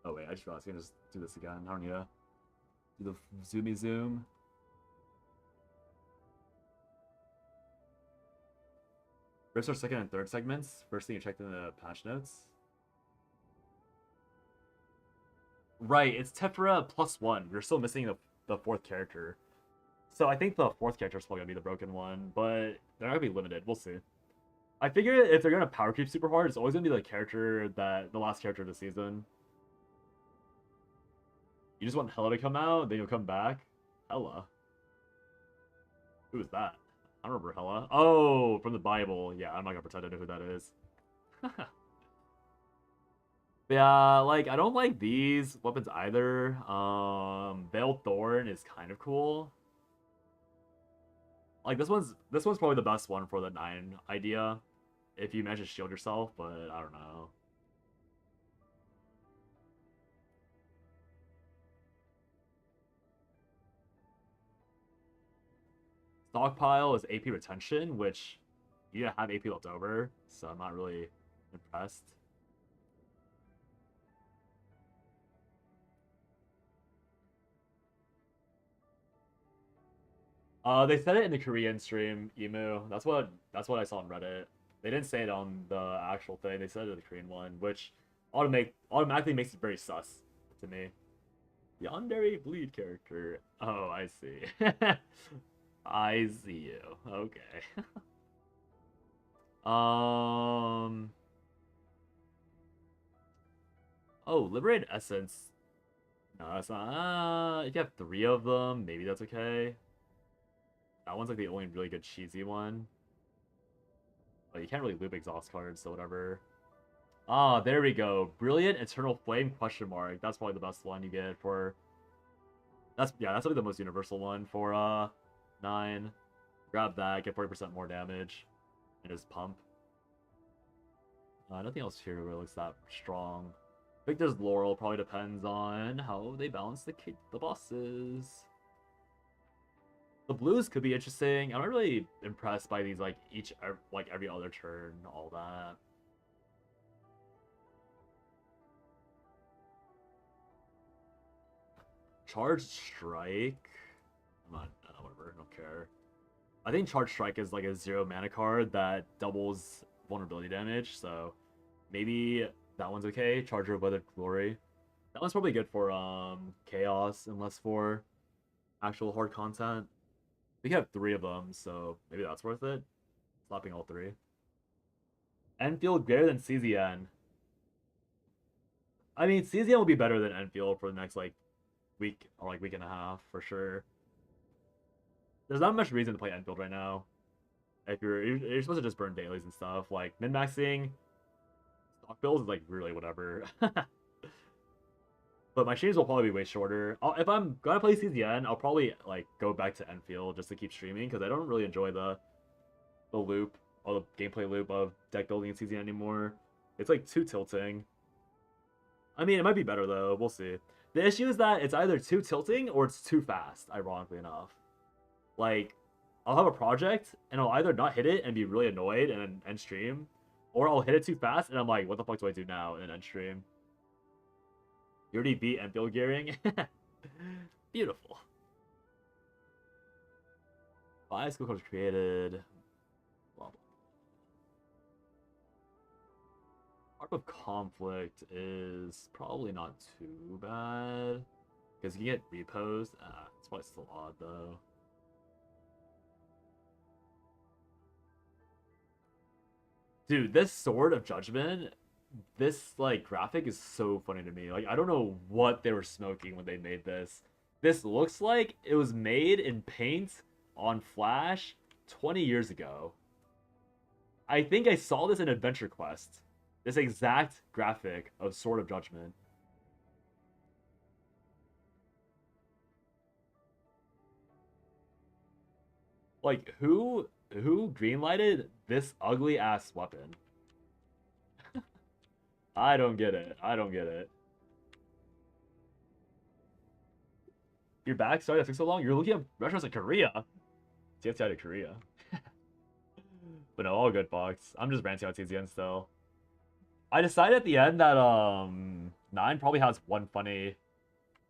Oh wait, I just realized I can just do this again. I don't need to do the zoomy zoom. Rifts are second and third segments. First thing you checked in the patch notes. Right, it's Tephra +1. You're still missing the fourth character. So I think the fourth character is probably going to be the broken one, but they're not going to be limited. We'll see. I figure if they're going to power creep super hard, it's always going to be the character the last character of the season. You just want Hela to come out, then you'll come back? Hela? Who is that? I don't remember Hela. Oh, from the Bible. Yeah, I'm not going to pretend I know who that is. Yeah, like, I don't like these weapons either. Veiled Thorn is kind of cool. Like, this one's probably the best one for the 9 idea. If you manage to shield yourself, but I don't know. Stockpile is AP retention, which you have AP left over, so I'm not really impressed. They said it in the Korean stream, Emu. That's what I saw on Reddit. They didn't say it on the actual thing. They said it in the Korean one, which automatically makes it very sus to me. Yandere bleed character. Oh, I see. I see you. Okay. Oh, Liberate Essence. No, that's not. If you have 3 of them, maybe that's okay. That one's like the only really good cheesy one. Oh, you can't really loop exhaust cards, so whatever. Ah, there we go. Brilliant Eternal Flame question mark. That's probably the best one you get for. That's probably the most universal one for 9. Grab that, get 40% more damage, and just pump. Nothing else here really looks that strong. Victor's Laurel probably depends on how they balance the bosses. The blues could be interesting. I'm not really impressed by these like every other turn, all that. Charge Strike. Whatever. I don't care. I think Charge Strike is like a 0 mana card that doubles vulnerability damage, so maybe that one's okay. Charger of Weathered Glory. That one's probably good for Chaos, unless for actual hard content. We have 3 of them, so maybe that's worth it. Slapping all 3. Enfield greater than CZN. I mean, CZN will be better than Enfield for the next like week or like week and a half for sure. There's not much reason to play Enfield right now. If you're supposed to just burn dailies and stuff, like min-maxing stock builds is like really whatever. But my streams will probably be way shorter. If I'm gonna play CZN, I'll probably like go back to Enfield just to keep streaming because I don't really enjoy the loop or the gameplay loop of deck building in CZN anymore. It's like too tilting. I mean, it might be better though. We'll see. The issue is that it's either too tilting or it's too fast. Ironically enough, like I'll have a project and I'll either not hit it and be really annoyed and end stream, or I'll hit it too fast and I'm like, what the fuck do I do now? And end stream. You already beat Enfield gearing? Beautiful. 5 skill cards created. Blah, blah. Arc of Conflict is probably not too bad. Because you get reposed. It's probably still odd though. Dude, this Sword of Judgment, this like graphic is so funny to me. Like I don't know what they were smoking when they made this. This looks like it was made in paint on Flash 20 years ago. I think I saw this in Adventure Quest. This exact graphic of Sword of Judgment. Like who greenlighted this ugly ass weapon? I don't get it. I don't get it. You're back? Sorry that took so long. You're looking at restaurants in Korea. TFT out of Korea. But no, all good, Fox. I'm just ranting out TZN still. I decided at the end that 9 probably has one funny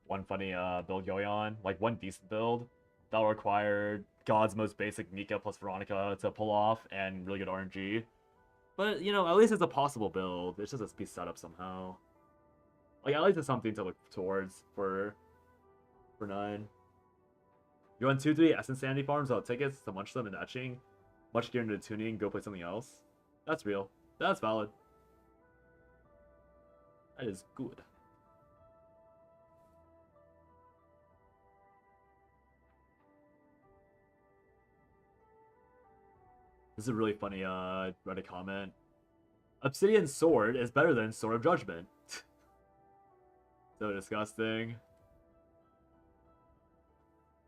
build going on. Like one decent build that will require God's most basic Mika plus Veronica to pull off and really good RNG. But, you know, at least it's a possible build. It's just a piece set up somehow. Like, at least it's something to look towards for 9. You want 2-3 Essence Sanity farms without tickets to munch them and etching? Much gear into tuning, go play something else? That's real. That's valid. That is good. This is a really funny Reddit comment. Obsidian Sword is better than Sword of Judgment. So disgusting.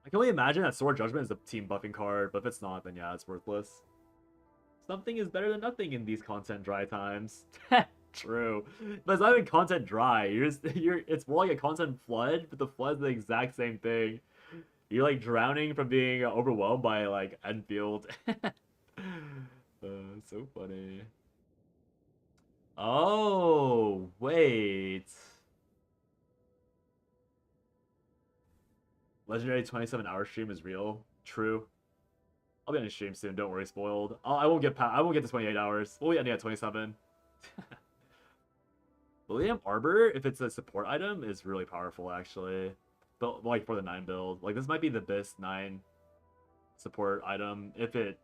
I can only imagine that Sword of Judgment is a team buffing card, but if it's not, then yeah, it's worthless. Something is better than nothing in these content dry times. True. But it's not even content dry. It's more like a content flood, but the flood's the exact same thing. You're like drowning from being overwhelmed by like Enfield. So funny. Oh, wait. Legendary 27-hour stream is real. True. I'll be on a stream soon. Don't worry, spoiled. I won't get to 28 hours. We'll be ending at 27. William Arbor, if it's a support item, is really powerful actually. But like for the 9 build, like this might be the best 9 support item if it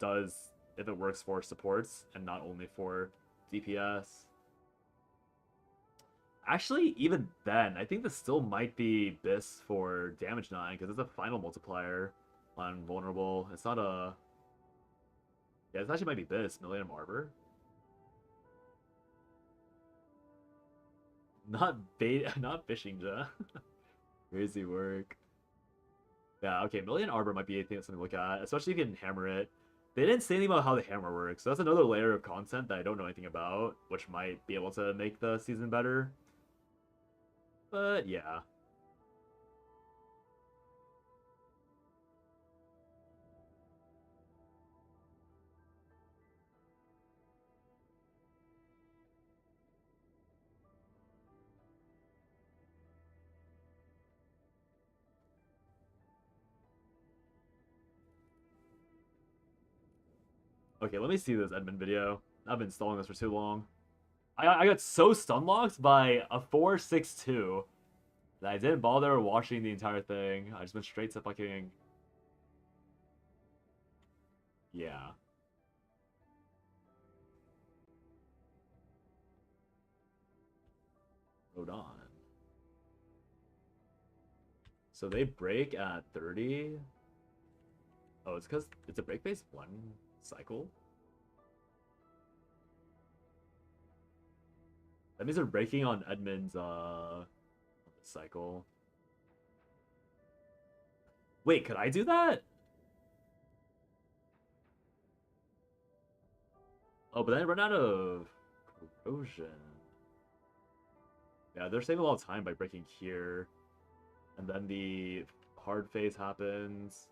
works for supports and not only for DPS. Actually, even then, I think this still might be BIS for damage 9 because it's a final multiplier on vulnerable. It's not a. Yeah, it actually might be BIS, Millennium Arbor. Not fishing, ja. Crazy work. Yeah, okay, Millennium Arbor might be a thing that's something to look at, especially if you can hammer it. They didn't say anything about how the hammer works, so that's another layer of content that I don't know anything about, which might be able to make the season better. But yeah. Okay, let me see this ENDMIN video. I've been stalling this for too long. I got so stunlocked by a 4-6-2 that I didn't bother watching the entire thing. I just went straight to fucking... Yeah. Hold on. So they break at 30. Oh, it's because it's a break base 1 cycle? That means they're breaking on ENDMIN's cycle. Wait, could I do that? Oh, but then I run out of corrosion. Yeah, they're saving a lot of time by breaking here. And then the hard phase happens.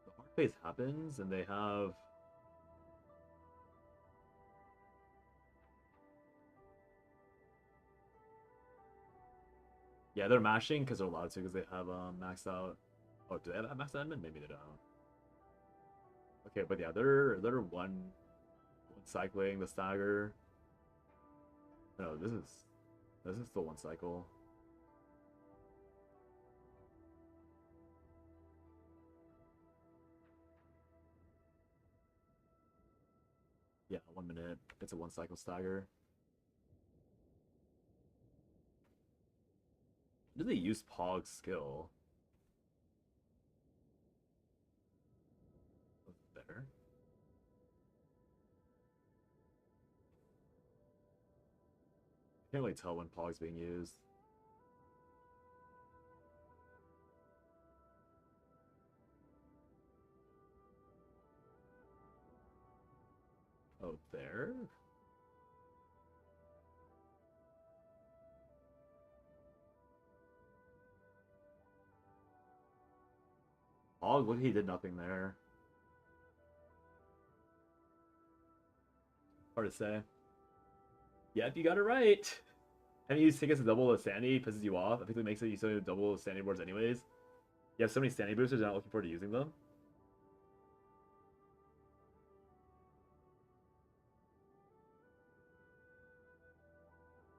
The hard phase happens and they have... Yeah, they're mashing because they're allowed to because they have maxed out. Oh, do they have maxed out ENDMIN? Maybe they don't. Okay, but yeah, they're one cycling the stagger. No, this is still one cycle. Yeah, 1 minute. It's a 1 cycle stagger. Do they use Pog's skill? There. Can't really tell when Pog's being used. Oh, there? Pog, look, he did nothing there. Hard to say. Yep, you got it right. Having used tickets to double the sanity pisses you off. I think it makes it you still double the sanity boards anyways. You have so many sanity boosters, you're not looking forward to using them.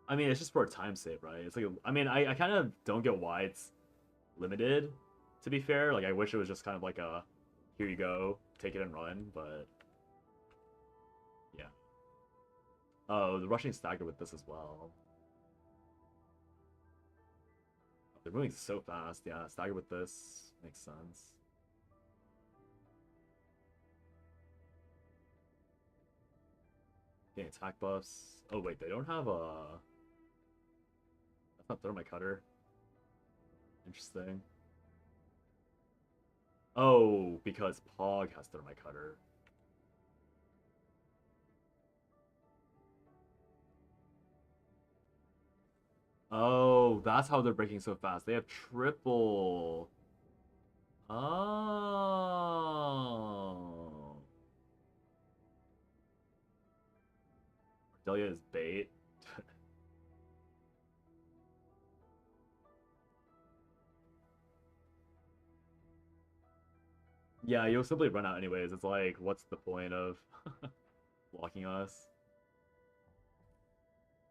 I mean, it's just for a time save, right? It's like, I mean, I kind of don't get why it's limited, to be fair. Like, I wish it was just kind of like a, here you go, take it and run, but... Yeah. Oh, the rushing stagger with this as well. They're moving so fast. Yeah, stagger with this makes sense. Getting attack buffs. Oh wait, they don't have a... That's not thermite cutter. Interesting. Oh, because Pog has thermite cutter. Oh, that's how they're breaking so fast. They have triple. Oh. Delia is bait. Yeah, you'll simply run out anyways. It's like, what's the point of blocking us?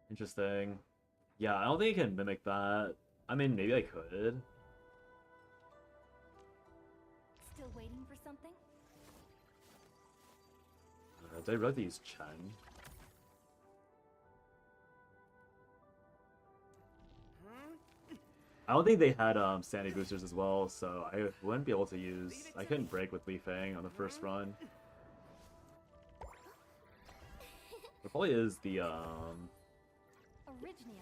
Interesting. Yeah, I don't think you can mimic that. I mean, maybe I could. Still waiting for something? Did I really use Chen? I don't think they had sanity boosters as well, so I wouldn't be able to use. I couldn't break with Li Fang on the first run. There probably is the Originium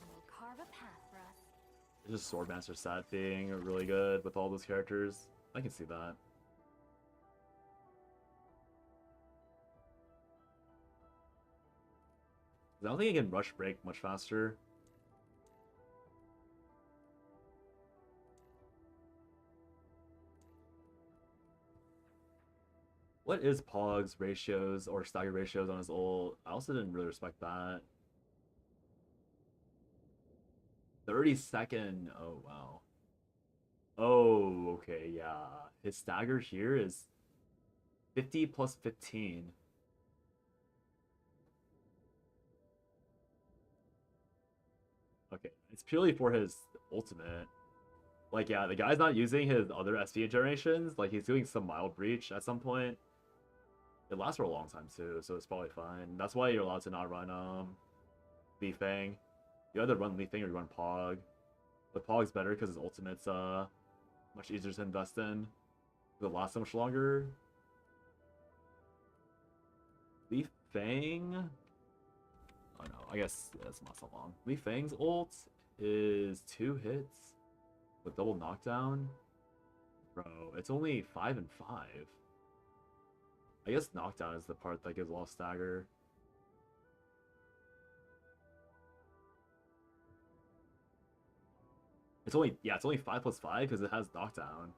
will carve a path for us. It's just Swordmaster Sat being really good with all those characters. I can see that. I don't think I can rush break much faster. What is Pog's ratios or stagger ratios on his ult? I also didn't really respect that. 32nd. Oh, wow. Oh, okay, yeah. His stagger here is 50 plus 15. Okay, it's purely for his ultimate. Like, yeah, the guy's not using his other SVA generations. Like, he's doing some mild breach at some point. It lasts for a long time, too, so it's probably fine. That's why you're allowed to not run, Li Fang. You either run Li Fang or you run Pog. But Pog's better because his ultimate's, much easier to invest in. It lasts so much longer. Li Fang... Oh no, I guess that's not so long. Li Fang's ult is 2 hits with double knockdown. Bro, it's only 5 and 5. I guess knockdown is the part that gives a lot of stagger. It's only 5 plus 5 because it has knockdown.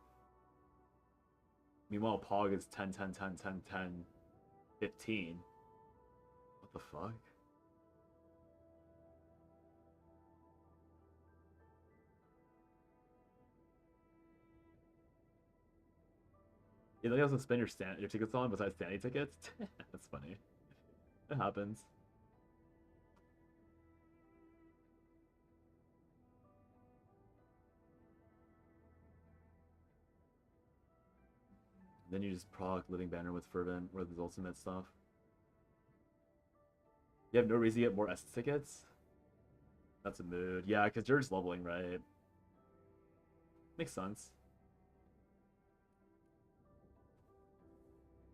Meanwhile, Pog is 10, 10, 10, 10, 10, 15. What the fuck? You know, you also spend your tickets on besides standing tickets? That's funny. It happens. Then you just proc Living Banner with Fervent with his ultimate stuff. You have no reason to get more S tickets? That's a mood. Yeah, because you're just leveling, right? Makes sense.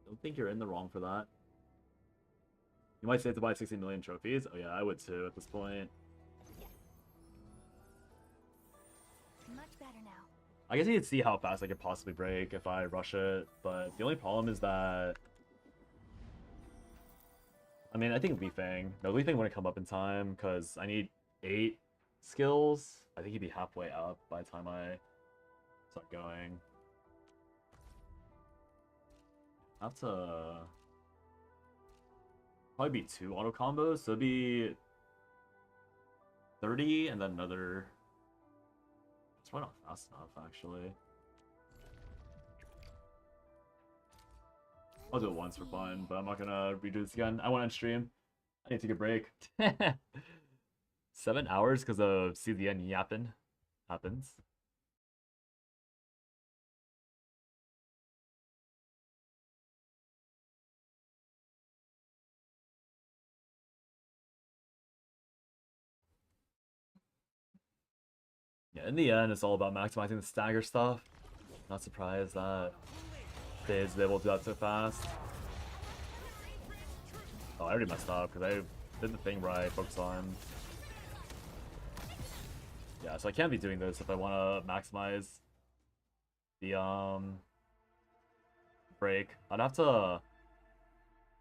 Don't think you're in the wrong for that. You might say to buy 60 million trophies. Oh yeah, I would too at this point. Much better now. I guess you can see how fast I could possibly break if I rush it, but the only problem is that... I mean, I think Li Fang. No, Li Fang wouldn't come up in time, because I need 8 skills. I think he'd be halfway up by the time I start going. I have to... Probably be 2 auto combos, so it'd be 30 and then another... It's probably not fast enough, actually. I'll do it once for fun, but I'm not gonna redo this again. I went on stream. I need to take a break. 7 hours because of CZN yapping. Happens. Yeah, in the end, it's all about maximizing the stagger stuff. Not surprised that Fizz is able to do that so fast. Oh, I already messed up because I did the thing where I focus on. Yeah, so I can't be doing this if I want to maximize the break. I'd have to.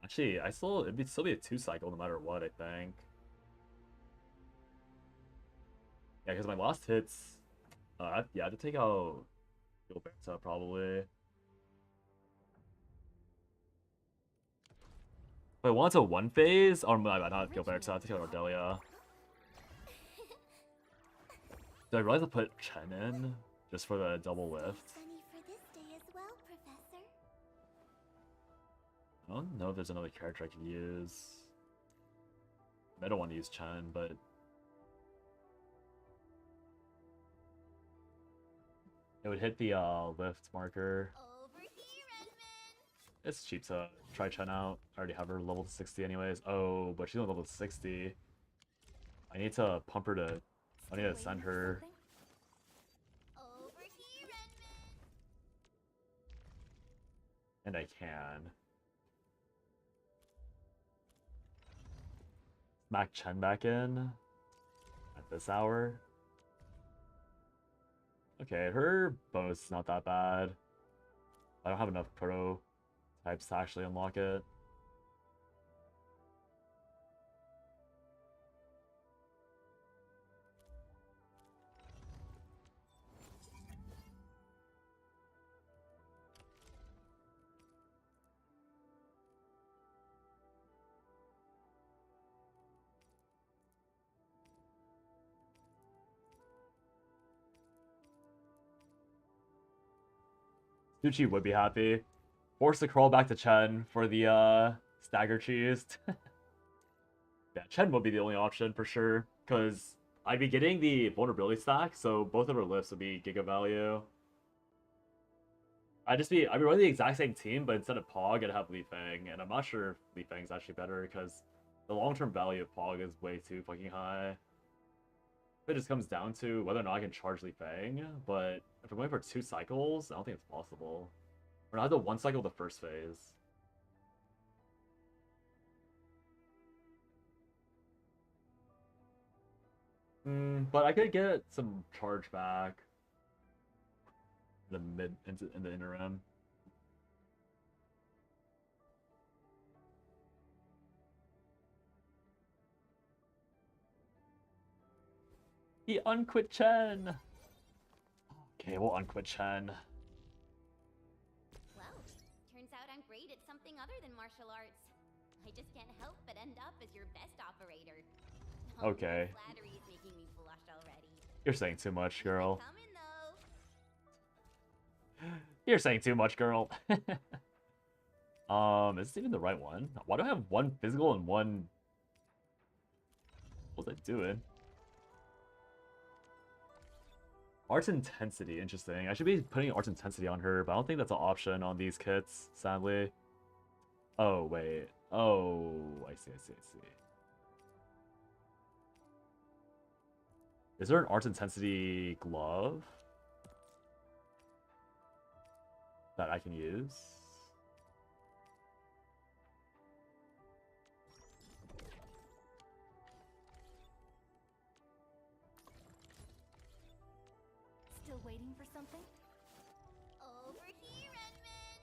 Actually, it'd still be a 2 cycle no matter what. I think. Yeah, because my last hits, yeah, I had to take out Gilberta probably. If I want to one phase, or my bad, not Gilberta, I have to take out Ardelia. Did I realize to put Chen in just for the double lift? Sunny for this day as well, Professor. I don't know if there's another character I can use. I don't want to use Chen, but it would hit the lift marker. Over here, Edmund. It's cheap to try Chen out. I already have her level 60 anyways. Oh, but she's only level 60. I need to pump her to... I need to send her... Over here, Edmund. And I can. Smack Chen back in. At this hour. Okay, her bonus is not that bad. I don't have enough prototypes to actually unlock it. Suchi would be happy. Forced to crawl back to Chen for the stagger cheese. Yeah, Chen would be the only option for sure, because I'd be getting the vulnerability stack, so both of her lifts would be giga value. I'd be running the exact same team, but instead of Pog, I'd have Li Feng, and I'm not sure if Li Feng's actually better, because the long-term value of Pog is way too fucking high. It just comes down to whether or not I can charge Li Feng, but if I'm going for 2 cycles, I don't think it's possible. Or not the 1 cycle the first phase. But I could get some charge back in the interim. He unquit Chen. Okay, we'll unquit Chen. Well, turns out I'm great at something other than martial arts. I just can't help but end up as your best operator. Okay. Flattery is making me blush already. You're saying too much, girl. Coming though. You're saying too much, girl. Is this even the right one? Why do I have 1 physical and 1... What was I doing? Arts Intensity, interesting. I should be putting Arts Intensity on her, but I don't think that's an option on these kits, sadly. Oh, wait. Oh, I see. Is there an Arts Intensity glove that I can use? Still waiting for something? Over here, Edmund.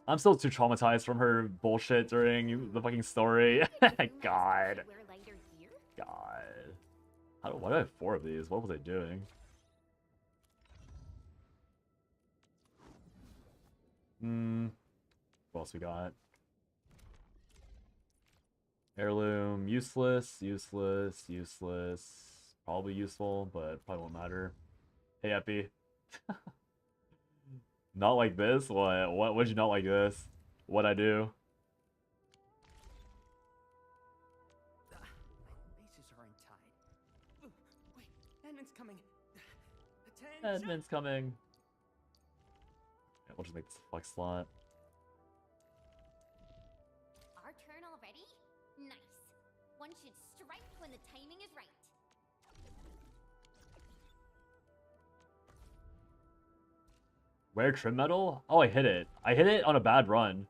I'm still too traumatized from her bullshit during the fucking story. God. Wear lighter gear? God. Why do I have 4 of these? What was I doing? What else we got? Heirloom, useless. Probably useful, but probably won't matter. Hey, Epi. Not like this? What would you not like this? What'd I do? Laces are untied. Wait, Edmund's coming. Attention! Edmund's coming. Yeah, we'll just make this a flex slot. Our turn already? Nice. One should strike when the timing is right. Rare trim metal? Oh, I hit it. I hit it on a bad run.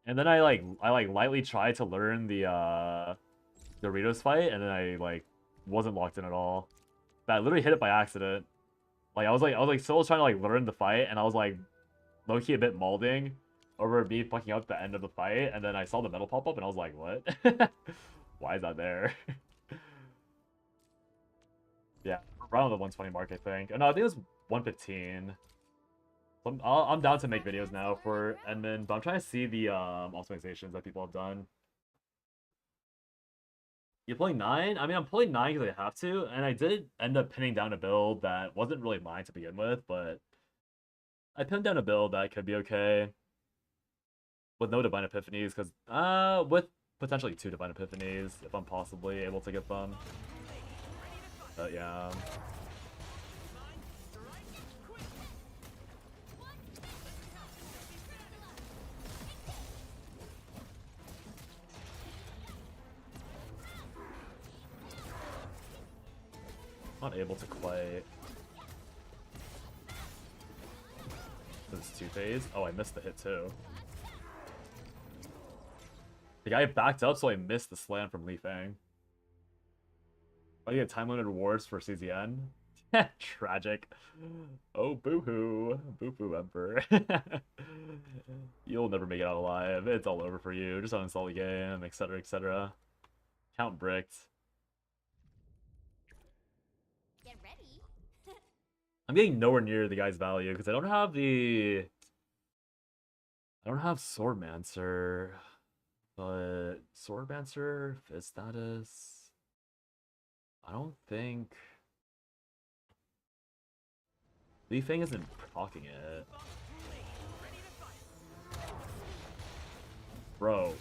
And then I lightly tried to learn the Doritos fight, and then I wasn't locked in at all. But I literally hit it by accident. I was still trying to learn the fight, and I was low-key a bit malding. over me fucking up the end of the fight, and then I saw the medal pop up, and I was like, what? Why is that there? Yeah, around the 120 mark, I think. Oh, no, I think it was 115. So I'm down to make videos now for ENDMIN, but I'm trying to see the optimizations that people have done. You're pulling 9? I mean, I'm pulling 9 because I have to, and I did end up pinning down a build that wasn't really mine to begin with, but I pinned down a build that could be okay. With no Divine Epiphanies, because, with potentially 2 Divine Epiphanies, if I'm possibly able to get them. But yeah. Not able to quite. This 2-phase. Oh, I missed the hit too. The guy backed up, so I missed the slam from Li Fang. I get time limited rewards for CZN. Tragic. Oh, boo-hoo. Boo-hoo, Emperor. You'll never make it out alive. It's all over for you. Just uninstall the game, etc., etc. Count bricked. Get ready. I'm getting nowhere near the guy's value because I don't have the... I don't have Swordmancer. But Swordmancer, Fizz status... I don't think... Li Fang isn't proccing it. Bro.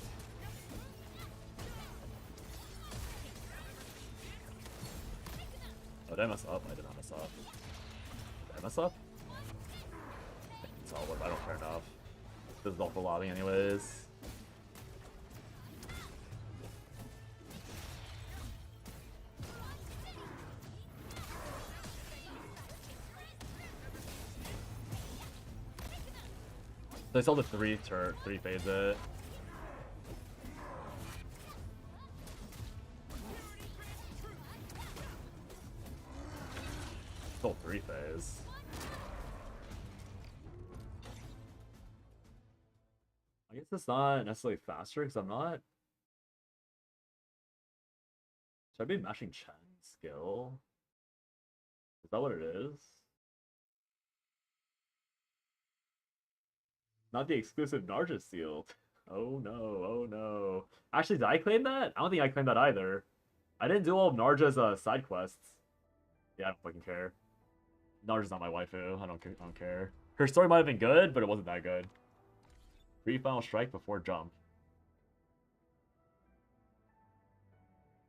Oh, did I mess up? I did not mess up. Did I mess up? It's all work. I don't care enough. This is all for lobby anyways. So I saw the 3-phase it. Still 3-phase. I guess it's not necessarily faster because I'm not. Should I be mashing Chen's skill? Is that what it is? Not the exclusive Narja sealed. Oh no, oh no. Actually, did I claim that? I don't think I claimed that either. I didn't do all of Narja's side quests. Yeah, I don't fucking care. Narja's not my waifu. I don't care. Her story might have been good, but it wasn't that good. Pre-final strike before jump.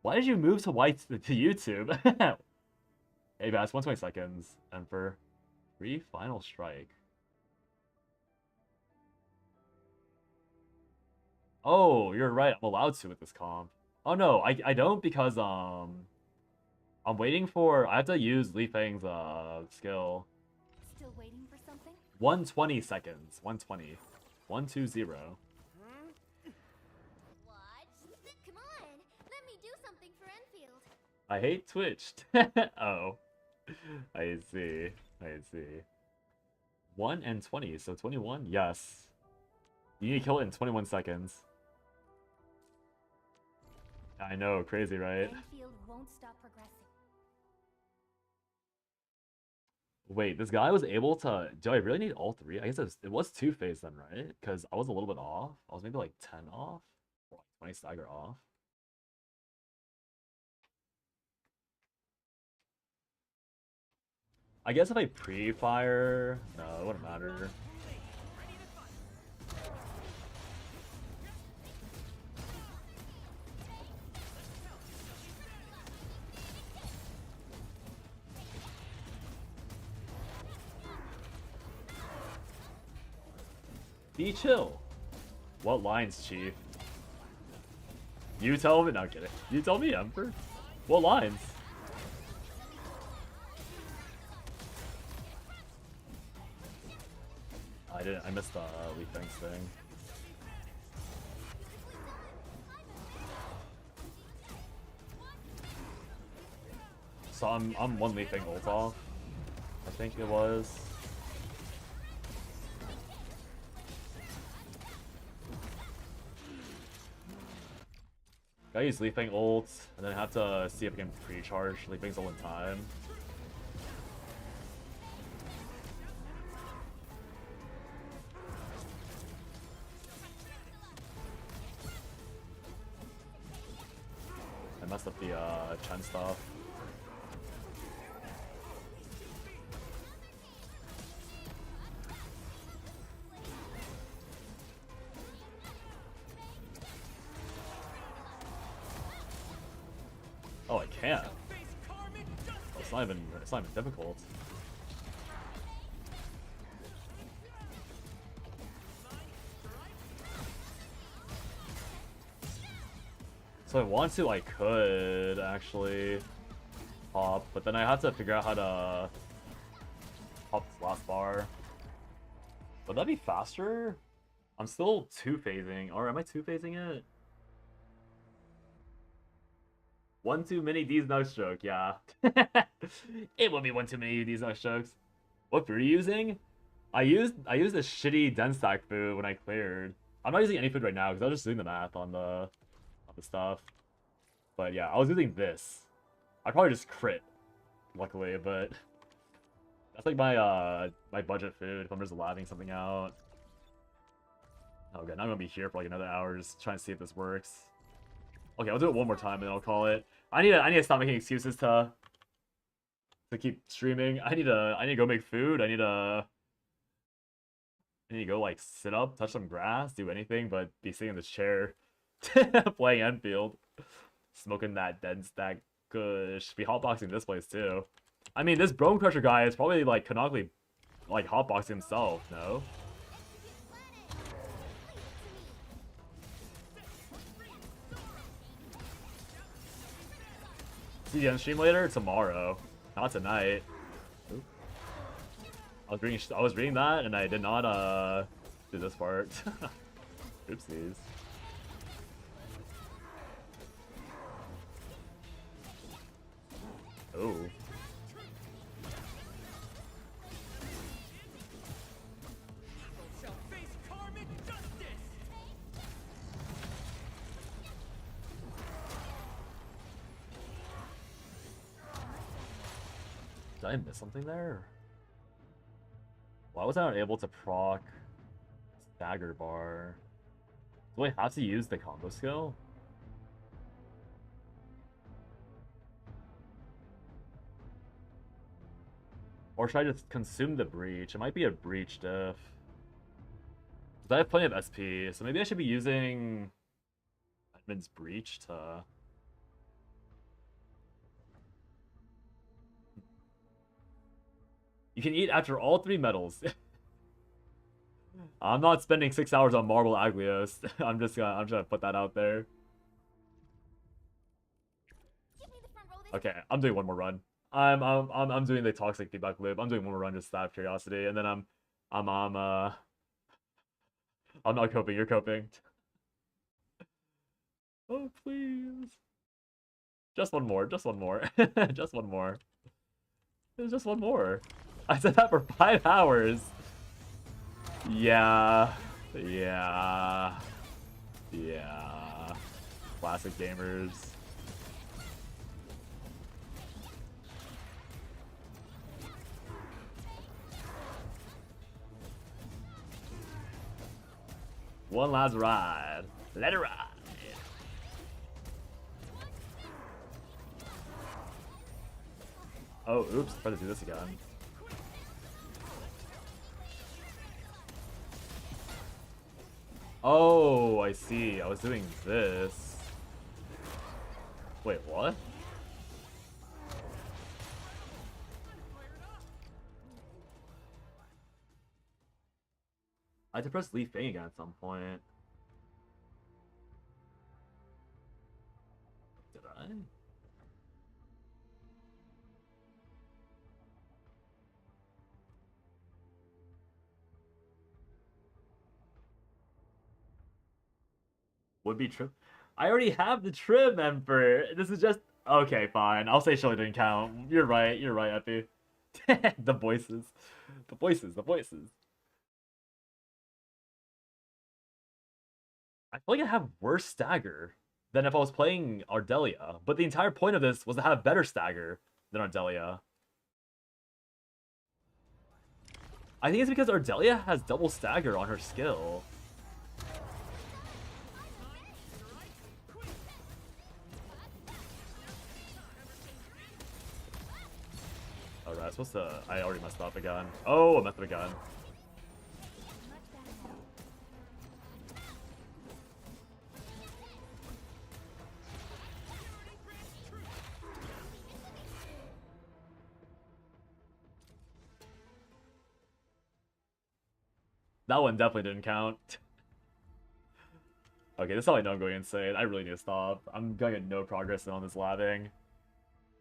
Why did you move to YouTube? Hey, Bass, 120 seconds. Emperor. Pre-final strike. Oh, you're right. I'm allowed to with this comp. Oh no, I don't because I'm waiting for. I have to use Li Fang's skill. Still waiting for something? 120 seconds. 120. 120. What? Come on, let me do something for Enfield. I hate Twitch. Oh, I see. I see. 1 and 20, so 21. Yes. You need to kill it in 21 seconds. I know, crazy, right? Enfield won't stop progressing. Wait, this guy was able to... Do I really need all 3? I guess it was 2-phase then, right? Because I was a little bit off. I was maybe like 10 off? Or like 20 stagger off. I guess if I pre-fire... No, it wouldn't matter. Be chill. What lines, Chief? You tell me. No, I'm kidding. You tell me, Emperor. What lines? I didn't. I missed the Li Fang's thing. So I'm one Li Fang ult off. I think it was. I use Leaf Fang ult, and then I have to see if I can pre-charge Leaf Fang's ult in time. I messed up the Chen stuff. Oh, I can't. Oh, it's not even difficult. So I want to, I could actually pop, but then I have to figure out how to pop this last bar. Would that be faster? I'm still two-phasing. Or am I two-phasing it? 1 too many D's no stroke, yeah. It will be 1 too many D's no strokes. What were you using? I used a shitty den stack food when I cleared. I'm not using any food right now because I was just doing the math on the stuff. But yeah, I was using this. I probably just crit, luckily, but that's like my my budget food if I'm just labbing something out. Oh god, now I'm gonna be here for like another hour just trying to see if this works. Okay, I'll do it one more time and then I'll call it. I need to stop making excuses to keep streaming. I need to go make food. I need to go like sit up, touch some grass, do anything but be sitting in this chair playing Enfield. Smoking that dead stack kush. Be hotboxing this place too. I mean, this Bone Crusher guy is probably like canonically like hotboxing himself, no? CZN stream later? Tomorrow. Not tonight. Oop. I was reading that and I did not do this part. Oopsies. Oh. Did I miss something there? Why was I not able to proc stagger bar? Do I have to use the combo skill? Or should I just consume the breach? It might be a breach diff. I have plenty of SP, so maybe I should be using ENDMIN's breach to... You can eat after all 3 medals. I'm not spending 6 hours on Marble Aglios. I'm just gonna put that out there. Okay, I'm doing one more run. I'm doing the toxic feedback loop. I'm doing one more run just out of curiosity, and then I'm not coping. You're coping. Oh please, just one more. Just one more. Just one more. There's just one more. I said that for 5 hours. Yeah. Classic gamers. One last ride. Let it ride. Oh, oops. Try to do this again. Oh, I see. I was doing this. Wait, what? I had to press Leaf Fang again at some point. Did I? Would be trim. I already have the trim, Emperor. This is just... Okay, fine. I'll say Shelly didn't count. You're right, Epi. The voices. The voices. I feel like I have worse stagger. than if I was playing Ardelia. But the entire point of this was to have better stagger than Ardelia. I think it's because Ardelia has double stagger on her skill. Alright, I'm supposed to... I already messed up again. Oh, I messed up again. That one definitely didn't count. Okay, this is how I know I'm going insane. I really need to stop. I'm gonna get no progress on this labbing.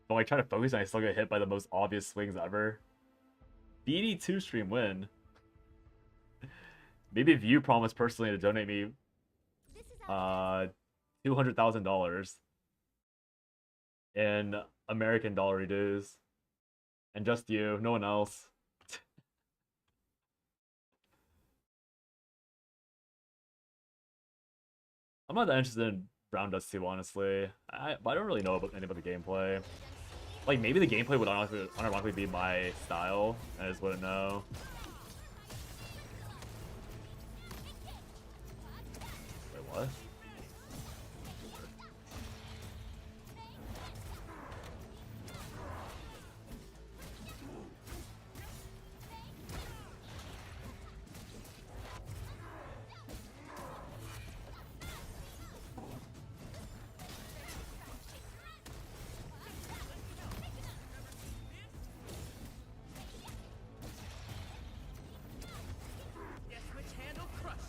But like trying to focus and I still get hit by the most obvious swings ever. BD2 stream win. Maybe if you promise personally to donate me $200,000 in American dollar dues. And just you, no one else. I'm not that interested in Brown Dust 2, honestly. But I don't really know anything about the gameplay. Like, maybe the gameplay would unironically be my style. I just wouldn't know. Wait, what?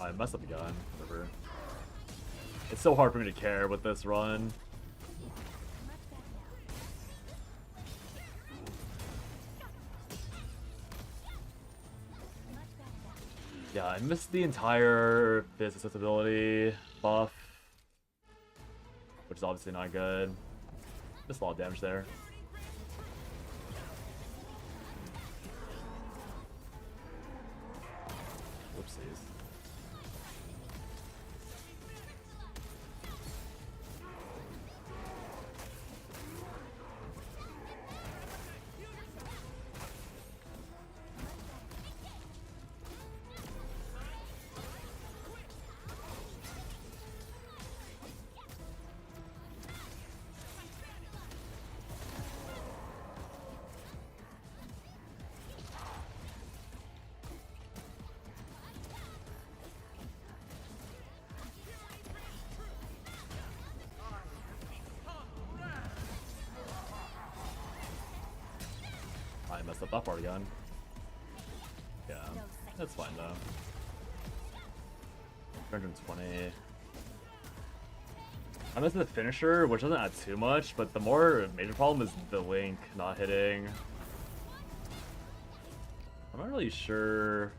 I messed up again. Whatever. It's so hard for me to care with this run. Yeah, I missed the entire Fizz accessibility buff, which is obviously not good. Missed a lot of damage there. Whoopsies. I messed up that part again. Yeah, that's fine though. 320. I missed the finisher, which doesn't add too much, but the more major problem is the link not hitting. I'm not really sure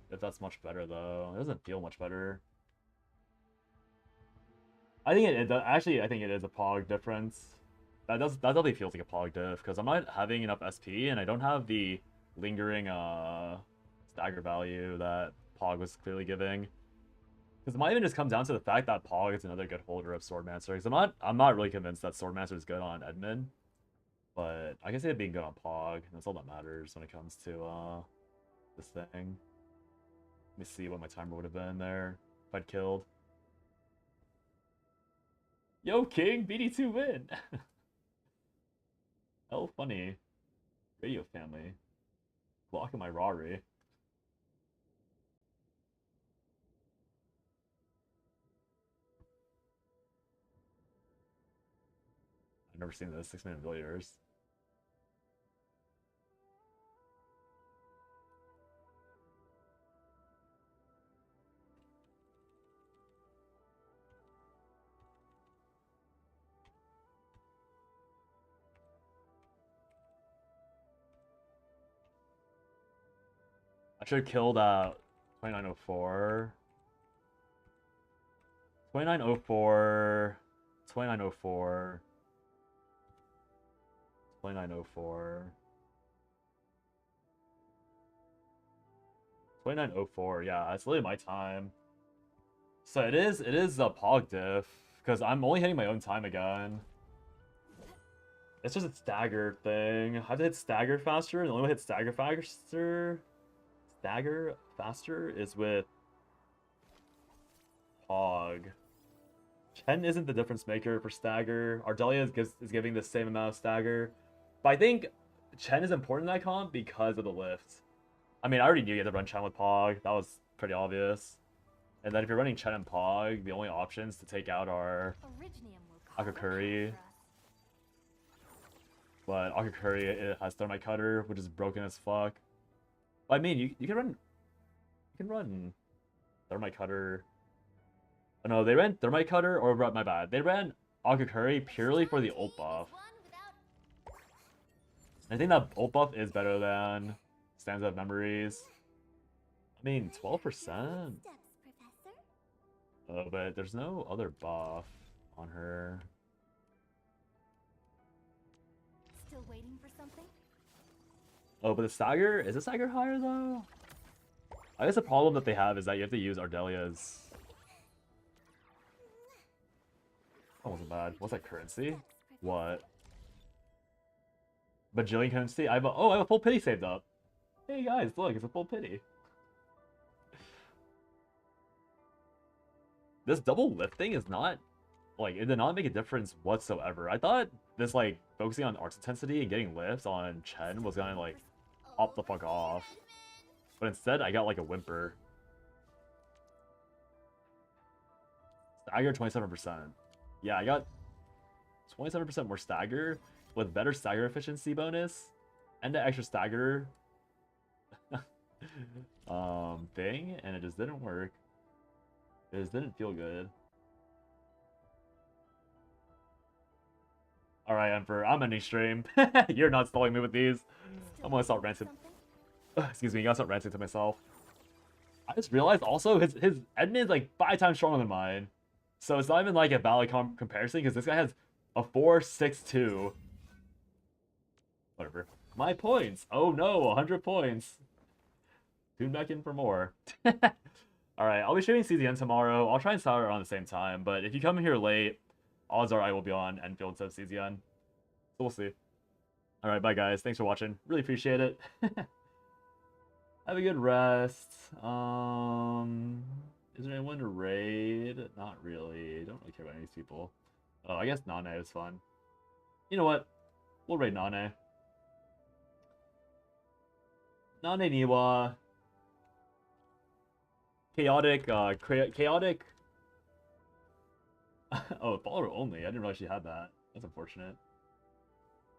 if that's much better though. It doesn't feel much better. I think I think it is a pog difference. That definitely feels like a pog diff because I'm not having enough SP and I don't have the lingering stagger value that pog was clearly giving. Because it might even just come down to the fact that pog is another good holder of Swordmancer. Because I'm not really convinced that Swordmancer is good on ENDMIN, but I can see it being good on pog. That's all that matters when it comes to this thing. Let me see what my timer would have been there if I'd killed. Yo, King, BD2 win. Oh, funny. Radio family. Blocking my Rari. I've never seen this. 6-minute billiards. I should have killed 2904. 2904. 2904. 2904. 2904. Yeah, that's literally my time. So it is a pog diff because I'm only hitting my own time again. It's just a stagger thing. I have to hit stagger faster, and the only way to hit stagger faster is with Pog. Chen isn't the difference maker for stagger. Ardelia is giving the same amount of stagger. But I think Chen is important in that comp because of the lift. I mean, I already knew you had to run Chen with Pog. That was pretty obvious. And then if you're running Chen and Pog, the only options to take out are Akakuri. But Akakuri, it has Thermite Cutter, which is broken as fuck. But I mean, you can run Thermite Cutter. Oh, no, they ran Thermite Cutter, or my bad. They ran Akakuri purely for the ult buff. I think that ult buff is better than Stanza of Memories. I mean, 12%? Oh, but there's no other buff on her. Still waiting for something? Oh, but the stagger, is the stagger higher though? I guess the problem that they have is that you have to use Ardelia's. That wasn't bad. What's that currency? What? Bajillion currency? I have a full pity saved up. Hey guys, look, it's a full pity. This double lifting is not, like, it did not make a difference whatsoever. I thought this, like, focusing on arts intensity and getting lifts on Chen was gonna, like, pop the fuck off. But instead, I got, like, a whimper. Stagger 27%. Yeah, I got 27% more stagger with better stagger efficiency bonus and the extra stagger thing, and it just didn't work. It just didn't feel good. Alright, Emperor, I'm ending stream. You're not stalling me with these. I'm gonna start ranting. Excuse me, I gotta start ranting to myself. I just realized also his admin is like 5 times stronger than mine. So it's not even like a valid comparison because this guy has a 4.62. Whatever. My points. Oh no, 100 points. Tune back in for more. Alright, I'll be streaming CZN tomorrow. I'll try and start around the same time, but if you come here late, odds are I will be on ENDFIELD instead of CZN. So we'll see. Alright, bye guys. Thanks for watching. Really appreciate it. Have a good rest. Is there anyone to raid? Not really. Don't really care about any of these people. Oh, I guess Nane is fun. You know what? We'll raid Nane. Nane Niwa. Chaotic, chaotic. Oh, follower only. I didn't realize she had that. That's unfortunate.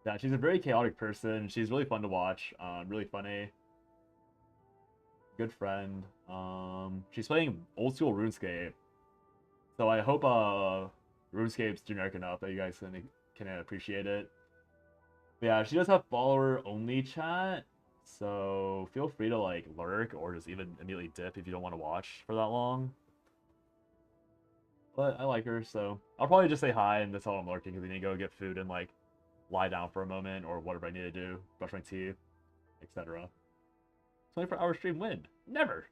Yeah, she's a very chaotic person. She's really fun to watch. Really funny. Good friend. She's playing old school RuneScape. So I hope RuneScape's generic enough that you guys can appreciate it. But yeah, she does have follower only chat. So feel free to like lurk or just even immediately dip if you don't want to watch for that long. But I like her, so I'll probably just say hi and that's all I'm lurking because I need to go get food and like lie down for a moment or whatever I need to do, brush my teeth, etc. 24-hour stream win. Never.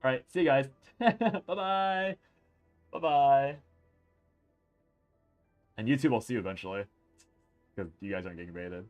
Alright, see you guys. Bye-bye. Bye-bye. And YouTube will see you eventually. Because you guys aren't getting rated.